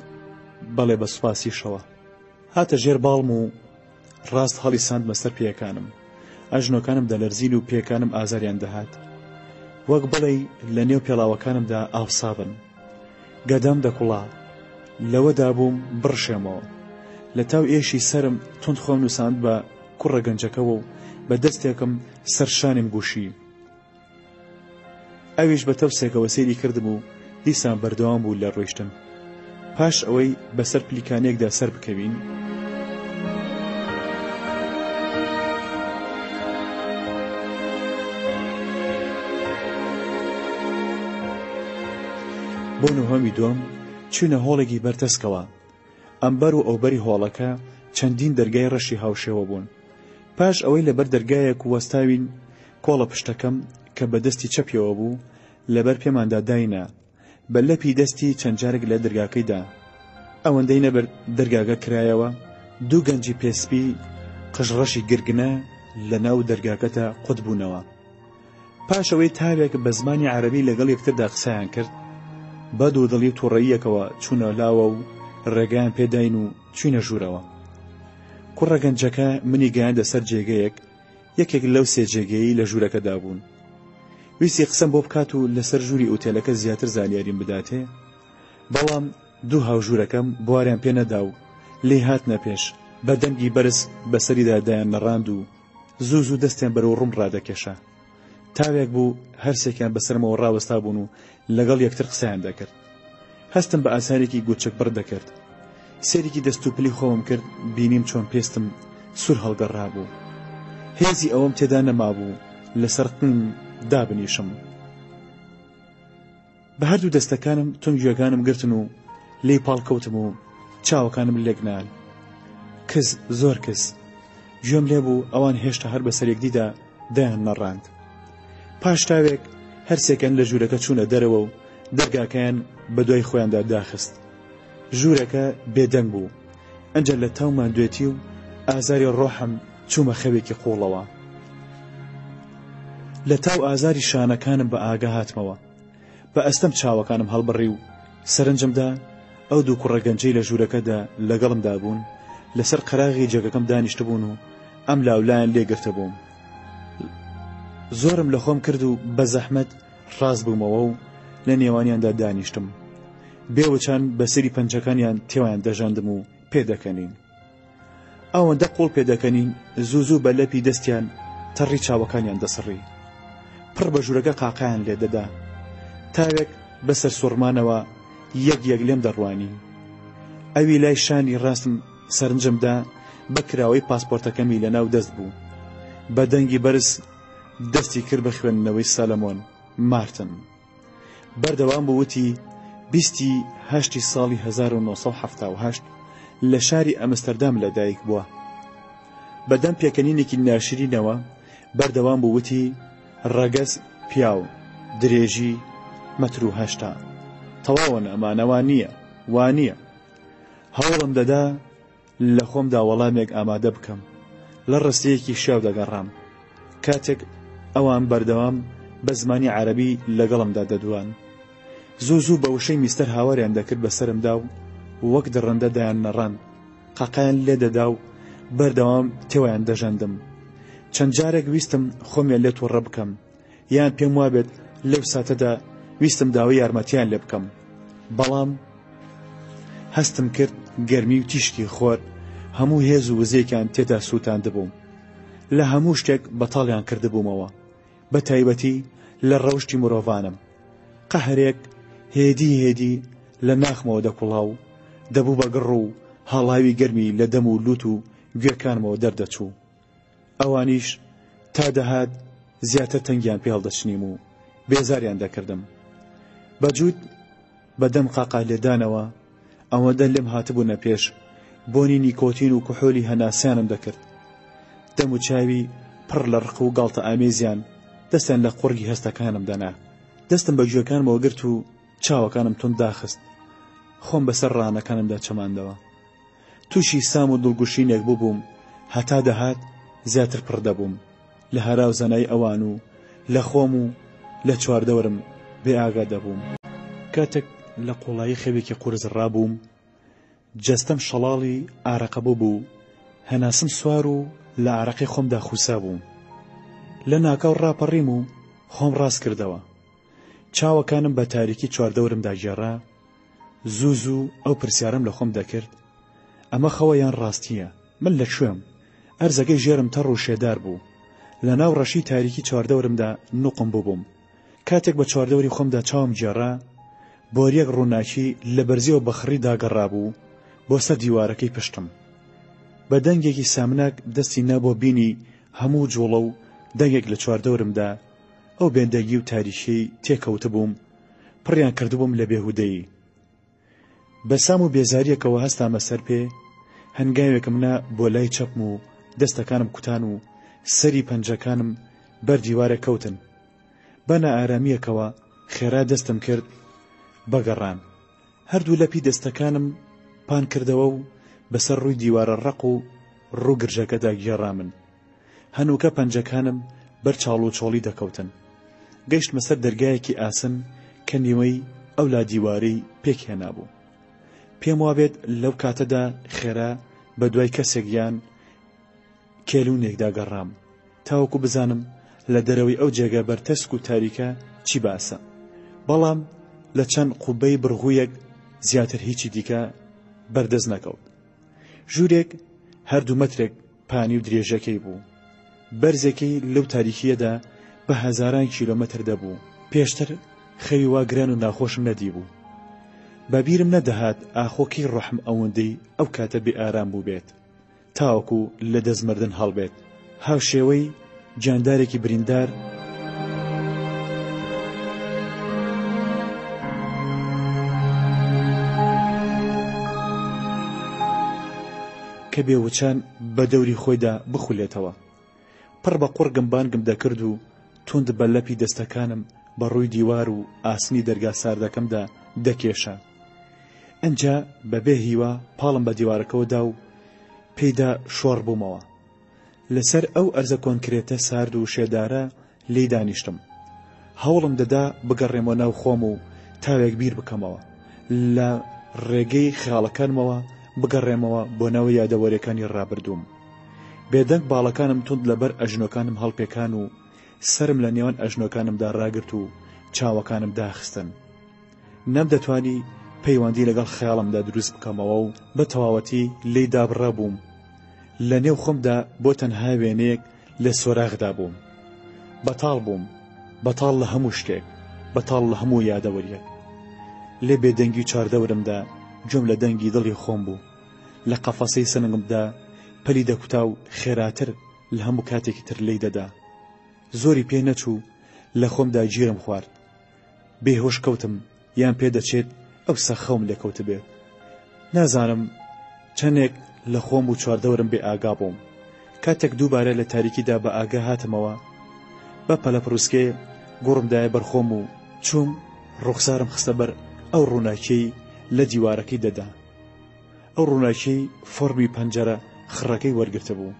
بەڵێ بە سوپاسیشەوە. هاتە ژێر باڵم و ڕاست هەڵی ساندمە سەر پێیەکانم. ئەژنۆکانم دەلەرزین و پێیەکانم ئازاریان دەهات. وەک بڵێ لە نێو پێڵاوەکانمدا ئاوسابن. گەدام دەکوڵا. لەوەدا بووم بڕشێمەوە. لە تاو ئێشی سرم تند خۆم نووساند بە کوڕە گەنجەکەوە و بە دەستێکم سەرشانم گوشی. ئەویش بە تەوسێکەوە سەیری کردم و دیسان بەردەوام بوو لە ڕۆیشتن. پاش ئەوەی بەسەر پلیکانێکدا سەر بکەوین بۆ نوهەمی دووەم چوونە هۆڵێکی بەرتەسکەوە. ئەمبەر و ئەوبەری هۆڵەکە چەندین دەرگای ڕەشی هاوشێوە بوون. پاش ئەوەی لەبەر دەرگایەک وەستاوین کۆڵە پشتەکەم کە بە دەستی چەپیەوە بوو لەبەر پێماندا داینا بە لەپی دەستی چەند جارێک لە دەرگاکەیدا. ئەوەندەی نەبەر دەرگاکە کرایەوە دوو گەنجی پێسپی قژڕەشی گرگنە لە ناو دەرگاکەتە قوت بوونەوە. پاش ئەوەی تاوێک بە زمانی عەرەبی لەگەڵ یەکتردا قسەیان کرد بە دوودڵی تووڕەییەکەوە چوونە لاوە و ڕێگەیان پێداین و چوینە ژوورەوە. کوڕە گەنجەکە منی گەیاندە سەر جێگەیەک یەکێک لەو سێ جێگەیی لە ژوورەکەدا بوون. ویستی قسەم بۆ بکات و لەسەر ژووری ئوتێلەکە زیاتر زانیاریم بداتێ، بەڵام دوو هاوژوورەکەم بواریان پێ نەدا و لێی هاتنە پێش بە دەنگی بەرز بەسەریدا دایان نەڕاند و زوو زوو دەستیان بەرەو ڕوم ڕادەکێشا. تاوێک بوو هەرسێکیان بەسەرمەوە ڕاوەستا بوون و لەگەڵ یەکتر قسەیان دەکرد. هەستم بە ئاسارێکی گوچک بڕ دەکرد. سێرێکی دەست و پلی خۆم کرد بینیم چۆن پێستم سوور هەڵگەڕا بوو. هێزی ئەوەم تێدا نەمابوو لەسەر قم دابنیشم. بە هەردوو دەستەکانم تونگوێکانم گرتن و لێی پاڵکەوتم و چاوەکانم لێکنان. کەس زۆر کەس گوێم لێ بوو ئەوان هێشتا هەر بەسەر یەکدیدا دایان نەڕاند. پاش تاوێک هەرسێکیان لە ژوورەکە چوونە دەرەوە و دەرگاکەیان بە دوای خۆیاندا داخست. ژوورەکە بێدەنگ بوو. ئەنجە لە تاومان دوێتی و ئازاری ڕۆحم چوومە خەوێکی قوڵەوە. لە تاو ئازاری شانەکانم بە ئاگا هاتمەوە. بە ئەستەم چاوەکانم هەڵبڕی و سەرنجمدا ئەو دوو کوڕە گەنجەی لە ژوورەکەدا لەگەڵمدا بوون لەسەر قەراغی جێگەکەم دانیشت بوون و ئەم لاولایان لێگرتە بووم. زۆرم لە خۆم کرد و بە زەحمەت ڕاست بوومەوە و لە نێوانیاندا دانیشتم. بێوچان بەسەری پەنجەکانیان تێوان دەژاندم و پێدەکەنین. ئەوەندە قوڵ پێدەکەنین زوو زوو بە لەپی دەستیان تەڕی چاوەکانیان دەسڕی. پڕ بە ژوورەکە قاقایان لێدەدا. تاوێک بەسەر سوڕمانەوە یەک یەک لێم دەڕوانی. ئەوی لای شانی ڕاستم سەرنجمدا بە کراوەی پاسپۆرتەکەمی لە ناو دەست بوو. بە دەنگی بەرز دەستی کرد بە خوێندنەوەی سالەمۆن مارتن. بەردەوام بووتی 28 ساڵی 1978 لە شاری ئەمستەردام لەدایک بووە. بەدەم پێکەنینێکی ناشرینەوە بەردەوام بووتی ڕەگەز پیاو درێژی مەتر و 80 تەواوە ئەمانەوە نییە وانییە. هەوڵم دەدا لە خۆمدا وەڵامێک ئامادە بکەم. لە ڕستەیەکی شاو دەگەڕام. کاتێک ئەوان بەردەوام بە زمانی عەرەبی لەگەڵمدا دەدوان. زوو زوو بە وشەی میستەر هاواریان دەکرد بەسەرمدا و وەک دڕندە دایان نەڕاند. قاقایان لێدەدا و بەردەوام تێوایان دەژاندم. چەند جارێک ویستم خۆمیان لێ تووڕە بکەم یان پێم وابێت لەو ساتەدا ویستم داوای یارمەتیان لێ بکەم، بەڵام هەستم کرد گەرمی و تیشکی خۆر هەموو هێز و وزەیەکیان تێدا سووتاندبووم. لە هەموو شتێک بەتاڵیان کردبوومەوە، بە تایبەتی لە ڕەوشتی مرۆڤانم. قەهرێک هێدی لە ناخمەوە دەکوڵاو، دەبوو بەگڕ و هەڵاوی گەرمی لە دەم و لوت و گوێکانمەوە دەردەچوو. ئەوانیش تا دەهات زیاتر تەنگیان پێ هەڵدەچنیم و بێزاریان دەکردم. بەجوود بەدەم قاقا لێدانەوە ئەوەندە لێم هاتبوونە پێش، بۆنی نیکۆتین و کوحۆلی هەناسیانم دەکرد. دەم و چاوی پڕ لە ڕق و گاڵتە ئامێزیان دەستیان لە قوڕگی هەستەکانم دەنا. دەستم بە گوێکانمەوە گرت و چاوەکانم تون داخست. خۆم بەسەر ڕانەکانمدا چەماندەوە. تووشی سام و دڵگوشینێک بووبووم، هەتا دەهات زیاتر پڕ دەبووم لە هەراو زەنای ئەوان و لە خۆم و لە چواردەورم بێ ئاگا دەبووم. کاتێک لە قوڵایی خەوێکی قورس ڕابووم، جەستەم شەڵاڵی ئارەقە بوو، هەناسم سوار و لە ئارەقی خۆمدا خوسا بووم. لە ناکاو ڕاپەڕیم و خۆم ڕاست کردەوە. چاوەکانم بە تاریکی چواردەورمدا گێڕا، زوو ئەو پرسیارم لە خۆم دەکرد، ئەمە خەوە یان ڕاستیە؟ من لەکوێم؟ ئەرزەکەی ژێرم تەڕ و شێدار بوو. لە ناو ڕەشی تاریکی چواردەورمدا نوقم بووبووم. کاتێک بە چواردەوری خۆمدا چاوم گێڕا، بۆریەک ڕووناکی لە بەرزیەوە بەخڕی داگەڕابوو بۆ سەر دیوارەکەی پشتم. بە دەنگێکی سامناک دەستی نابۆ بینی هەموو جوڵە و دەنگێک لە چواردەورمدا ئەو بێندەگی و تاریشی تێکەوت بووم، پڕیان کردبووم لە بێهودەیی. بە سام و بێزاریەکەوە هەستامە سەر پێ، هەنگاوێکم نا بۆ لای چەپم و دەستەکانم کوتان و سەری پەنجەکانم بەر دیوارە کەوتن. بە نائارامیەکەوە خێرا دەستم کرد بەگەڕان. هەردوو لەپی دەستەکانم پان کردەوە و بەسەر ڕووی دیوارە ڕق و ڕوو گرژەکەدا گێڕامن. هەنووکە پەنجەکانم بەر چاڵ و چۆڵی دەکەوتن. گەیشتمە سەر دەرگایەکی ئاسن کە نیوەی ئەو لا دیوارەی پێک هێنابوو. پێم وابێت لەو کاتەدا خێرا بە دوای کەسێک یان کێلوونێکدا گەڕام تاوەکو بزانم لە دەرەوەی ئەو جێگە بەرتەسک و تاریکە چی باسە. بەڵام لە چەند قوبەی بڕغوویەک زیاتر هیچی دیکە بەردەست نەکەوت. ژوورێک هەردوو مەترێک پانی و درێژەکەی بوو. بەرزێکی لەو تاریکیەدا بە هەزاران کیلۆمەتر دەبوو. پێشتر خەوی وا گران و ناخۆشم نەدی بوو. بەبیرم نەدەهات ئاخۆکی ڕەحم ئەوەندەی ئەو کاتە بێ ئارام بوو بێت تاوەکو لە دەستمردن هەڵبێت. هاوشێوەی جاندارێکی بریندار کە بێوچان بە دەوری خۆیدا بخولێتەوە. پڕ بە قوڕگم بانگم دەکرد و توند بە لەپی دەستەکانم بە ڕووی دیوار و ئاسنی دەرگا ساردەکەمدا دەکێشە. ئەنجا بەبێ هیوا پاڵم بە دیوارەکەوەدا و پێیدا شۆڕ بوومەوە. لەسەر ئەو ئەرزە کۆنکرێتە سارد و شێدارە لێی دانیشتم. هەوڵم دەدا بگەڕێمەوە ناو خۆم و تاوێک بیر بکەمەوە، لە ڕێگەی خەیاڵەکانمەوە بگەڕێمەوە بۆ ناوە یادەوەریەکانی ڕابردووم. بێدەنگ باڵەکانم توند لەبەر ئەژنۆکانم هەڵپێکان و سرم لە نێوان ئەژنۆکانمدا ڕاگرت و چاوەکانم داخستن. نەمدەتوانی پەیوەندی لەگەڵ خەیاڵمدا دروست بکەمەوە و بە تەواوەتی لێی دابڕە بووم. لە نێو خۆمدا بۆ تەنها وێنەیەک لە سۆراغدا بووم. بەتاڵ بووم، بەتاڵ لە هەموو شتێک، بەتاڵ لە هەموو یادەوەریەک. لێ بێدەنگی چواردەورمدا جۆم لە دەنگی دڵی خۆم بوو. لە قەفەسەی سنگمدا پەلی دەکوتا و خێراتر لە هەموو کاتێکی تر لێی دەدا. زۆری پێ نەچوو لە خۆمدا گیرم خوارد. بێهۆش کەوتم یان پێدەچێت ئەو سەخەوم لێکەوت بێت. نازانم چەندێک لە خۆم و چواردەورم بێ ئاگا بووم. کاتێک دووبارە لە تاریکیدا بە ئاگا هاتمەوە، بە پەلە پڕوسکێ گوڕمدایە بەرخۆم و چووم ڕوخسارم خستە بەر ئەو ڕووناکیەی لە دیوارەکەی دەدا. ئەو ڕووناکیەی فۆرمی پەنجەرە خڕەکەی وەرگرتە بوو،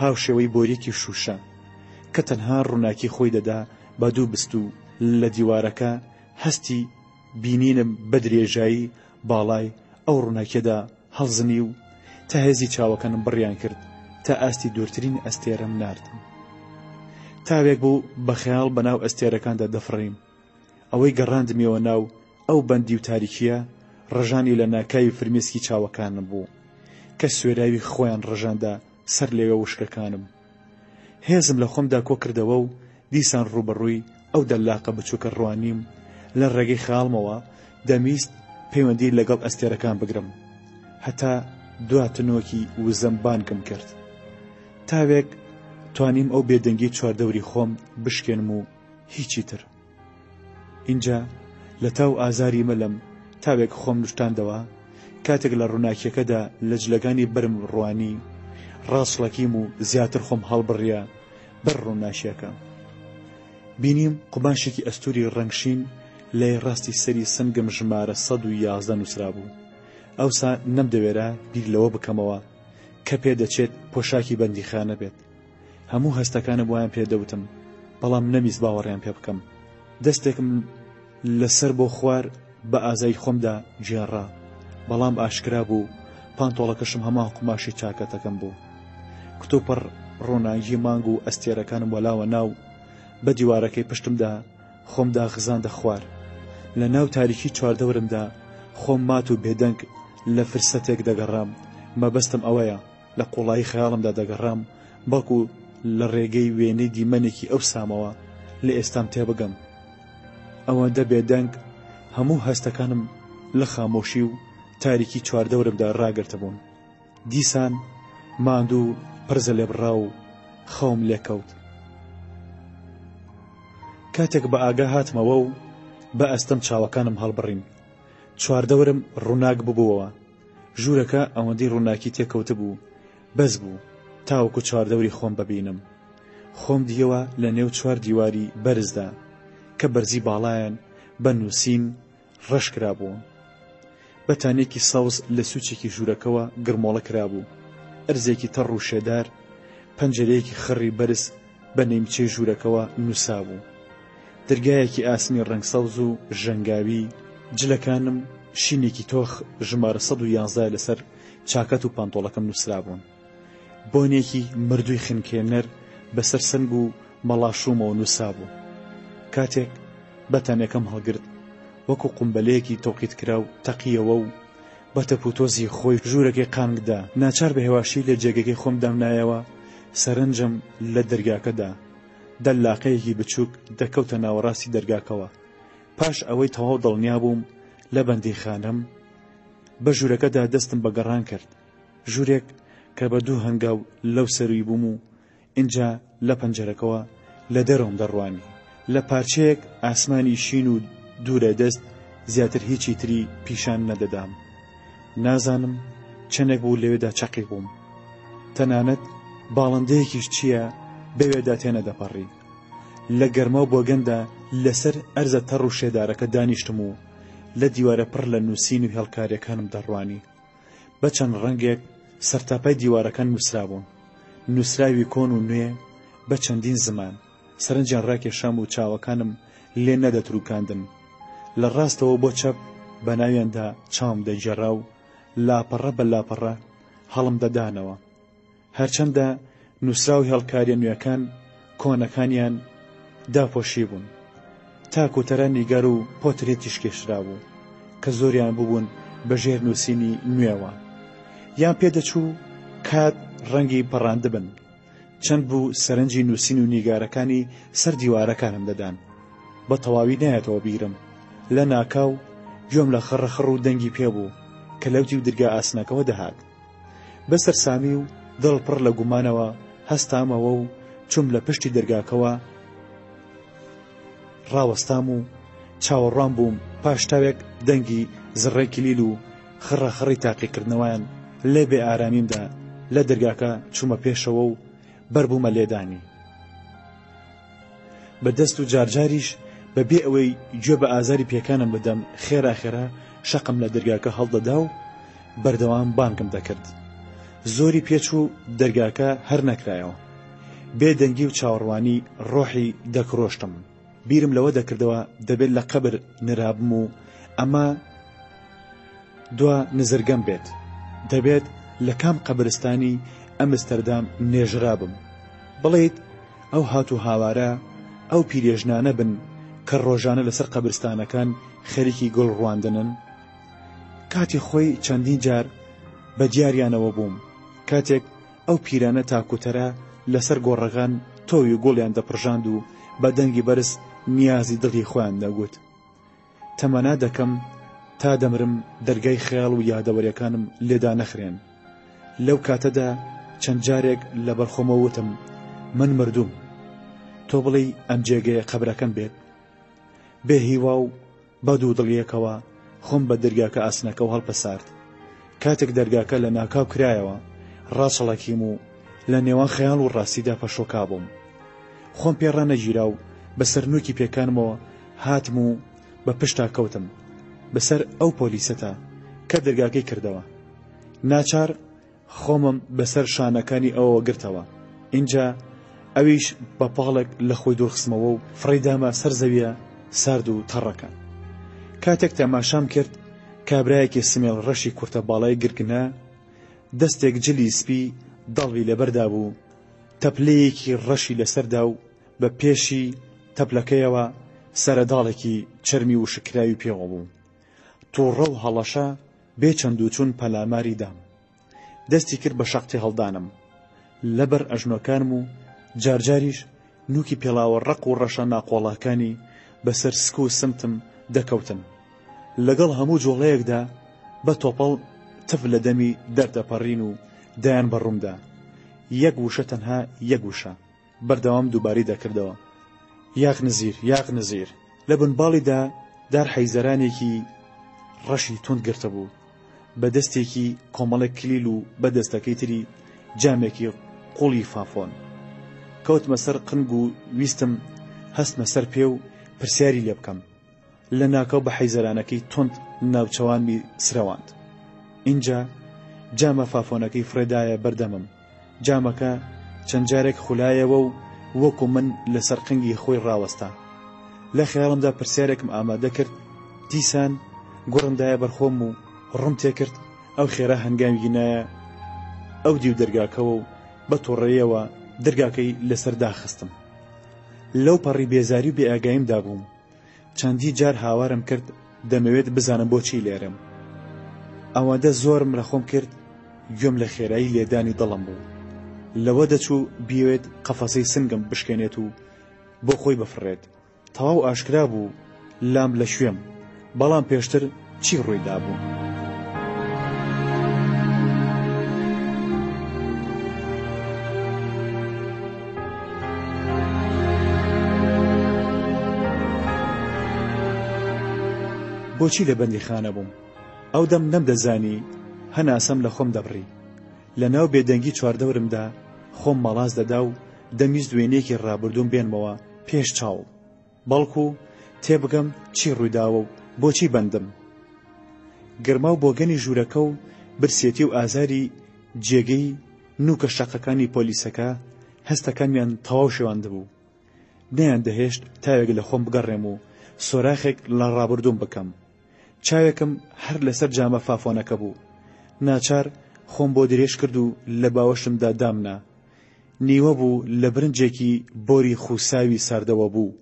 هاوشێوەی بۆریەکی شوشە کە تەنها ڕووناکی خۆی دەدا بە دوو بست و لە دیوارەکە هەستی بینینم بە درێژایی باڵای ئەو ڕووناکیەدا هەڵزنی و تا هێزی چاوەکانم بڕیان کرد تا ئاستی دوورترین ئەستێرەم ناردم. تاوێک بوو بە خەیاڵ بەناو ئەستێرەکاندا دەفڕیم. ئەوەی گەڕاندمیەوە ناو ئەو بەندی و تاریکیە ڕژانی لە ناکاوی فرمێسکی چاوەکانم بوو کە سوێراوی خۆیان ڕژاندا سەر لێوە وشکەکانم. هێزم لە خۆمدا کۆ کردەوە و دیسان ڕوبەڕووی ئەو دەلاقە بچووکە ڕوانیم لە ڕێگەی خەیاڵمەوە دەمیست پەیوەندی لەگەڵ ئەستێرەکان بگرم، هەتا دواتنۆکی وزەم بانگم کرد. تاوێک توانیم ئەو بێدەنگی چواردەوری خۆم بشکێنم و هیچی تر. اینجا لە تاو ئازاری مەلم تاوێک خۆم نیشتاندەوە کاتێک لە ڕووناکیەکەدا لە جلەکانی بەرم ڕوانی ڕاستڵەکیم و زیاتر خۆم هەڵبڕیا بەر ڕووناشیەکە. بینیم قوماشێکی ئەستوری ڕەنگشین لە ڕاستی سەری سنگم ژمارە 111 نووسرا بوو. ئەوسا نەمدەوێرا بیر لەوە بکەمەوە کە پێدەچێت پۆشاکی بەندیخانە بێت. هەموو هەستەکانم وایان پێدەوتم، بەڵام نەمیست باوەڕیان پێ بکەم. دەستێکم لەسەر بۆ خوار بە ئازایی خۆمدا گێڕا، بەڵام ئاشکرا بوو پانتۆڵەکەشم هەمان قوماشی چاکەتەکەم بوو. کتۆپەڕ ڕۆناگی مانگ و ئەستێرەکانم وەلاوە ناو بە دیوارەکەی پشتمدا خۆمدا غزاندە خوار. لە ناو تاریکی چواردەورمدا خۆم مات و بێدەنگ لە فرسەتێک دەگەڕام. مەبەستم ئەوەیە لە قوڵایی خەیاڵمدا دەگەڕام، بەڵکو لە ڕێگەی وێنەی دیمەنێکی ئەو سامەوە لە ئێستام تێبگەم. ئەوەندە بێدەنگ هەموو هەستەکانم لە خامۆشی و تاریکی چواردەورمدا ڕاگرتە بوون. دیسان ماندوو پرزە لێبڕا و خەوم لێکەوت. کاتێک بە ئاگا هاتمەوە و بە ئەستەم چاوەکانم هەڵبڕین، چواردەورم ڕووناک ببووەوە. ژوورەکە ئەوەندەی ڕووناکی تێکەوتە بوو بەس بوو تاوەکو چواردەوری خۆم ببینم. خۆم دیەوە لە نێو چوار دیواری بەرزدا کە بەرزی باڵایان بە نووسین ڕەشکرا بوون. بەتانێکی ساوز لە سوچێکی ژوورەکەوە گرمۆڵە کرابوو. ئەرزێکی تەڕ و شێدار پەنجەرەیەکی خڕی بەرز بە نەیمچەی ژوورەکەوە نووسا بوو. دەرگایەکی ئاسمی ڕەنگسەوز و ژەنگاوی. جلەکانم شینێکی تۆخ ژمارە 111 لەسەر چاکەت و پانتۆڵەکەم نووسرا بوون. بۆنێکی مردووی خنکێنەر بەسەر سنگ و مەڵاشوومەوە نووسا بوو. کاتێک بەتانەکەم هەڵگرت وەکو قومبەلەیەکی تۆقیت کرا و تەقیەوە و بە تەپوتۆزی خۆی ژوورەکەی قانگدا. ناچار بە هێواشی لە جێگەکەی خۆم دامنایەوە. سەرنجم لە دەرگاکەدا دەلاقەیەکی بچووک دەکەوتە ناوەڕاستی دەرگاکەوە. پاش ئەوەی تەواو دڵنیا بووم لە بەندیخانەم، بە ژوورەکەدا دەستم بە گەڕان کرد. ژوورێک کە بە دوو هەنگاو لەو سەروی بووم و اینجا لە پەنجەرەکەوە لە دەرەوەم دەڕوانی. لە پارچەیەک ئاسمانی شین و دوورە دەست زیاتر هیچی تری پیشان نەدەدام. نازانم چەندێک بوو لەوێدا چەقی بووم. تەنانەت باڵندەیەکیش چییە بەوێدا تێنە دەپەڕی. لە گەرما و بۆگەندا لەسەر ئەرزە تەڕ و شێدارەکە دانیشتم و لە دیوارە پڕ لە نووسین و هێڵکاریەکانم دەڕوانی. بە چەند ڕەنگێک سەرتاپای دیوارەکان نووسرا بوون، نووسراوی کۆن و نوێ بە چەندین زمان. سەرنجیان ڕاکێشام و چاوەکانم لێ نەدەتروکاندن. لە ڕاستەوە بۆ چەپ بە ناویاندا چاوم دەیجێڕا و لاپەڕە بە لاپەڕە هەڵم دەدانەوە. هەرچەندە نووسرا و هێڵکاریە نوێەکان کۆنەکانیان داپۆشی بوون، تاکوتەرە نیگەر و پۆترێتیش کێشرا بوو کە زۆریان ببوون بەژێر نووسینی نوێوە، یان پێدەچوو کات ڕەنگی پەڕاندە بن. چەند بوو سەرنجی نووسین و نیگارەکانی سەر دیوارەکانم دەدان. بە تەواوی نایەتەوە بیرم. لە ناکاو گوێم لە خڕەخڕ و دەنگی پێبوو کە لەوتی و درگا ئاسنەکەەوە دەهات. بەسەر سامی و دڵ پڕ لە گومانەوە هەستامەوە و چوم لە پشتی دەرگاکەوە ڕاوەستام و چاوەڕوان بووم. پاش تاوێک دەنگی زڕێ کلیل و خڕەخڕی تاقیکردنەوەیان لێ بێ ئارامیمدا لە دەرگاکە چوومە پێشەوە و بەربوومە لێدانی. بەدەست و جارجاریش بەبێ ئەوەی گوێ بە ئازاری پێکانم بدەم خێراخێرا شەقم لە دەرگاکە هەڵدەدا و بەردەوام بانگم دەکرد. زۆری پێچوو دەرگاکە هەر نەکرایەوە. بێ دەنگی و چاوەڕوانی ڕۆحی دەکڕۆشتم. بیرم لەوە دەکردەوە دەبێت لە قەبر نرابم و ئەمە دوا نزرگەم بێت. دەبێت لە کام قەبرستانی ئەمستەردام نێژرابم. بڵێیت ئەو هاتو هاوارە ئەو پیرێژنانە بن کە ڕۆژانە لەسەر قەبرستانەکان خەریکی گوڵ ڕواندنن. کاتی خۆی چەندین جار بە دیاریانەوە بووم کاتێک ئەو پیرانە تاکوتەرە لەسەر گۆڕەکان تۆوی گوڵیان دەپڕژاند و بە دەنگی بەرز نیازی دڵی خۆیان دەگوت. تەمەنا دەکەم تا دەمرم دەرگای خەیاڵ و یادەوەریەکانم لێدا نەخرێن. لەو کاتەدا چەند جارێک لەبەر خۆمە وتم من مردوم، تۆ بڵێ ئەم جێگەیە قەبرەکەم بێت. بێ هیوا و بە دوو دڵیەکەوە خۆم بە دەرگاکە ئاسنەکە و هەڵپەسارد. کاتێک دەرگاکە لە ناکاو کرایەوە ڕاچەڵەکیم و لە نێوان خەیاڵ و ڕاستیدا پەشۆکا بووم. خۆم پێڕانەگیرا و بەسەر نوکی پێکانمەوە هاتم و بە پشتا کەوتم بەسەر ئەو پۆلیسەتە کە دەرگاکەی کردەوە. ناچار خۆمم بەسەر شانەکانی ئەوەوە گرتەوە. اینجا ئەویش بە پاڵێک لە خۆی دوورخستمەوە و فڕیدامە سەر زەویە سارد و تەڕەکە. کاتێک تەماشام کرد کابرایەکی سمێڵ ڕەشی کورتە باڵای گرگنە دەستێک جلی سپی دەڵوی لەبەردا بوو، تەپلەیەکی ڕەشی لەسەردا و بە پێشی تەپلەکەیەوە سەرەداڵێکی چەرمی و شکراوی پێوە بوو. تووڕە و هەڵەشە بێ چەند و چوون پەلاماری دام. دەستی کرد بە شەقتی هەڵدانم لەبەر ئەژنۆکانم و جارجاریش نوکی پێڵاوە ڕق و ڕەشە ناقۆڵاکانی بەسەر سک و سمتم دەکەوتن. لەگەڵ هەموو جۆڵەیەکدا بە تۆپەڵ تف لە دەمی دەردەپەڕین و دایان بەڕوومدا. یەک وشە تەنها یەک وشە بەردەوام دووباری دەکردەوە. یاغ نزیر، یاغ نزیر. لە بنباڵیدا دار حەیزەرانێکی ڕەشی تند گرتە بوو بە دەستێکی کۆمەڵێک کلیل و بە دەستەکەی تری جامێکی قوڵی فافۆن. کەوتمە سەر قنگ و ویستم هەستمە سەر پێ و پرسیاری لێ بکەم. لە ناکەو بە حەیزەرانەکەی تند ناوچەوانمی سرەواند. اینجا جامە فافۆنەکەی فرێدایە بەردەمم. جامەکە چەند جارێک خولایەوە و وەکو من لەسەر قنگی خۆی ڕاوەستا. لە خەیاڵمدا پرسیارێکم ئامادە کرد. دیسان گوڕمدایە بەرخۆم و ڕم تێکرد ئەو خێرا هەنگامی گینایە ئەو دیو دەرگاکەوە و بە تۆڕەیەوە دەرگاکەی لەسەر داخستم. لەو پەڕی بێزاری و بێئاگاییمدا بووم. چەندی جار هاوارم کرد دەمەوێت بزانم بۆچی لێرەم. ئەوەندە زۆرم لە خۆم کرد گوێم لە خێرایی لێدانی دڵم بوو. لەوە دەچوو بیوێت قەفەسەی سنگم بشکێنێت و بۆ خۆی بفڕێت. تەواو ئاشکرا بوو لام لە شوێم، بەڵام پێشتر چی ڕوویدا بوو؟ بۆچی لە بەندیخانە بووم؟ ئەو دەم نەمدەزانی هەناسەم لە خۆم دەبڕی. لە ناو بێدەنگی چواردەورمدا خۆم مەڵاز دەدا و دەمیست دوێنێکی ڕابردوم بێنمەوە پێش چاو، بەڵکو تێبگەم چی ڕوویداوە و بۆچی بەندم. گرما و بۆگەنی ژوورەکە و برسێتی و ئازاری جێگەی نوکە شەقەکانی پۆلیسەکە هەستەکانیان تەواو شێواندە بوو. نەیان دەهێشت تاوێک لە خۆم بگەڕێم و سۆراخێک لە ڕابردوم بکەم. چاوێکم هەر لەسەر جامە فافۆنەکە بوو. ناچار خۆم بۆ درێژ کرد و لە باوەشمدا دامنا. نیوە بوو لە برنجێکی بۆری خوساوی ساردەوە بوو.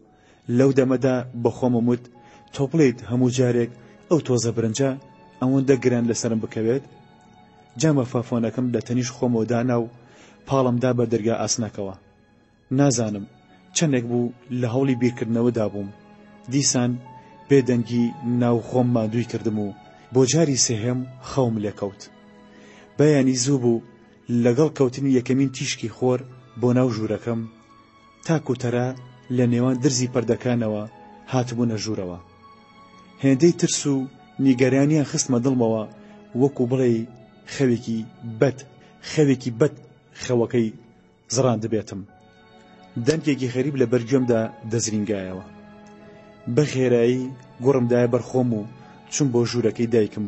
لەو دەمەدا بە خۆمم وت تۆ بڵێیت هەموو جارێک ئەو تۆزە برنجە ئەوەندە گران لەسرم بکەوێت؟ جامە فافۆنەکەم لە تەنیش خۆمەوە دانا و پاڵمدا بە دەرگا ئاسنەکەوە. نازانم چەندێک بوو لە هەوڵی بیرکردنەوەدا بووم. دیسان بێدەنگی ناو خۆم مادووی کردم و بۆ جاری سێهێم خەوم لێکەوت. بەیانی زوو بوو لەگەڵ کەوتنی یەکەمین تیشکی خۆر بۆ ناو ژوورەکەم تاکوتەرە لە نێوان درزی پەردەکانەوە هاتبوونە ژوورەوە. هێندەی ترس و نیگەرانیان خستمە دڵمەوە وەکو بڵێ خەوێکی بەد خەوەکەی زڕاند بێتم. دەنگێکی خەریب لە بەرگوێمدا دەزرینگایەوە. بە خێرایی گوڕمدایە بەرخۆم و چوون بۆ ژوورەکەی دایکم.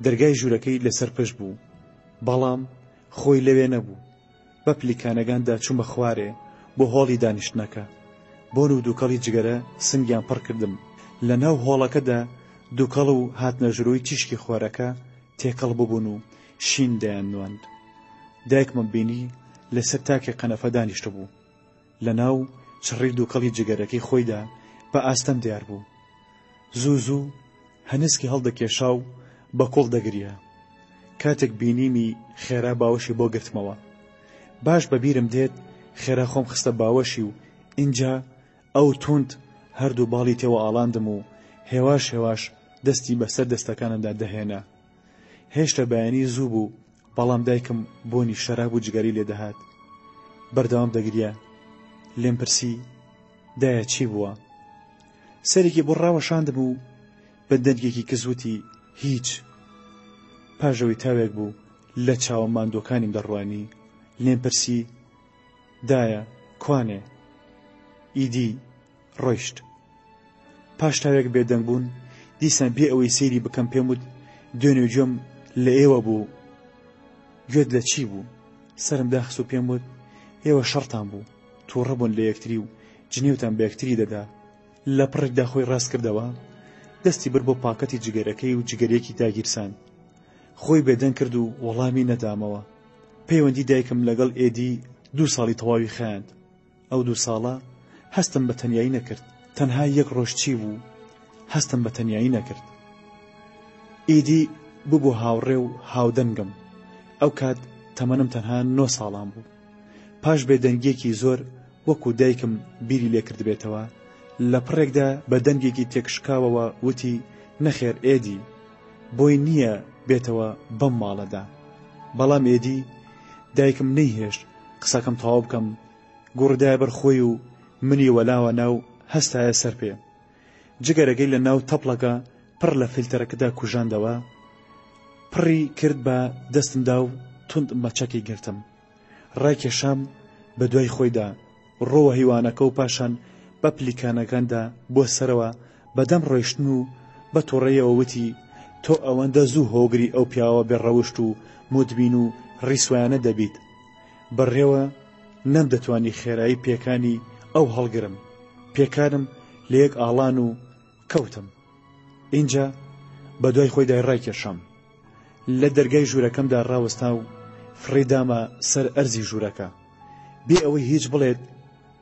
دەرگای ژوورەکەی لەسەر پشت بوو، بەڵام خۆی لەوێ نەبوو. بە پلیکانەکاندا چوومە خوارێ بۆ هۆڵی دانیشتنەکە. بۆن و دووکەڵی جگەرە سنگیان پڕ کردم. لە ناو هۆڵەکەدا دووکەڵ و هاتنەژرۆی تیشکی خۆرەکە تێکەڵ ببوون و شین دەیان نواند. دایکمم بینی لەسەر تاکێ قەنەفە دانیشتە بوو. لە ناو چڕی دووکەڵی جگەرەکەی خۆیدا بە ئاستەم دیار بوو. زوو زوو هەنسکی هەڵدەکێشا و بە کۆڵ دەگریا. کاتێک بینیمی خێرا باوەشی بۆ گرتمەوە. باش بەبیرم دێت خێرا خۆم خستە باوەشی و اینجا ئەو توند هەردوو باڵی تێوە ئاڵاندم و هێواش هێواش دەستی بەسەر دەستەکانمدا دەهێنا. هێشتا بەیانی زوو بوو، بەڵام دایکم بۆنی شەراب و جگەری لێدەهات. بەردەوام دەگریا. لێم پرسی دایە چی بووە؟ سەرێکی بۆ ڕاوەشاندم و بە دەنگێکی کزوتی هیچ. پاژەوەی تاوێک بوو لە چاوە ماندۆکانیم دەڕوانی. لێم پرسی دایە کوانێ؟ ئیدی ڕۆیشت. پاش تاوێک بێدەنگ بوون دیسان بێ ئەوەی سەیری بکەم پێم وت دوێنێ گوێم لە ئێوە بوو. گوێت لە چی بوو؟ سرم داخست و پێم وت ئێوە شەڕتان بوو، تووڕە بوون لە یەکتری و جنێوتان بە یەکتری دەدا. لە پڕێکدا خۆی ڕاست کردەوە، دەستی برد بۆ پاکەتی جگەرەکەی و جگەرێکی داگیرسان. خۆی بێدەنگ کرد و وەڵامی نەدامەوە. پەیوەندی دایکم لەگەڵ ئێدی 2 ساڵی تەواوی خایاند. ئەو 2 ساڵە هەستم بە تەنیایی نەکرد. تەنها یەک ڕۆژ چی بوو هەستم بە تەنیایی نەکرد. ئیدی ببوو هاوڕێ و هاودەنگم. ئەو کات تەمەنم تەنها 9 ساڵان بوو. پاش بێدەنگێکی زۆر وەکو دایکم بیری لێ کرد بێتەوە، لە پڕێکدا بە دەنگێکی تێکشکاوەوە وتی نەخێر ئێدی، بۆی نییە بێتەوە بەم ماڵەدا. بەڵام ئێدی دایکم نەیهێشت قسەکەم تەواو بکەم. گوڕدایە بەر خۆی و منی وەلاوە ناو هەستایە سەر پێ. جگەرەکەی لە ناو تەپڵەکە پڕ لە فیلتەرەکەدا کوژاندەوە. پڕی کرد بە دەستمدا و توند مەچەکی گرتم. ڕاکێشام بە دوای خۆیدا ڕۆوە هیوانەکە و پاشان بە پلیکانەکاندا بۆ سەرەوە بەدەم ڕۆیشتن و بە تووڕەیەوە وتی تۆ ئەوەندە زوو هۆگری ئەو پیاوە بێڕەوشت و مودبین و ڕیسوایانە دەبیت. بەڕێوە نەم دەتوانی خێرایی پێکانی ئەو هەڵگرم. پێکانم لە یەک ئاڵان و کەوتم. اینجا بە دوای خۆیدا ڕاکێشام. لە دەرگای ژوورەکەمدا ڕاوەستا و فڕێدامە سەر ئەرزی ژوورەکە. بێ ئەوەی هیچ بڵێت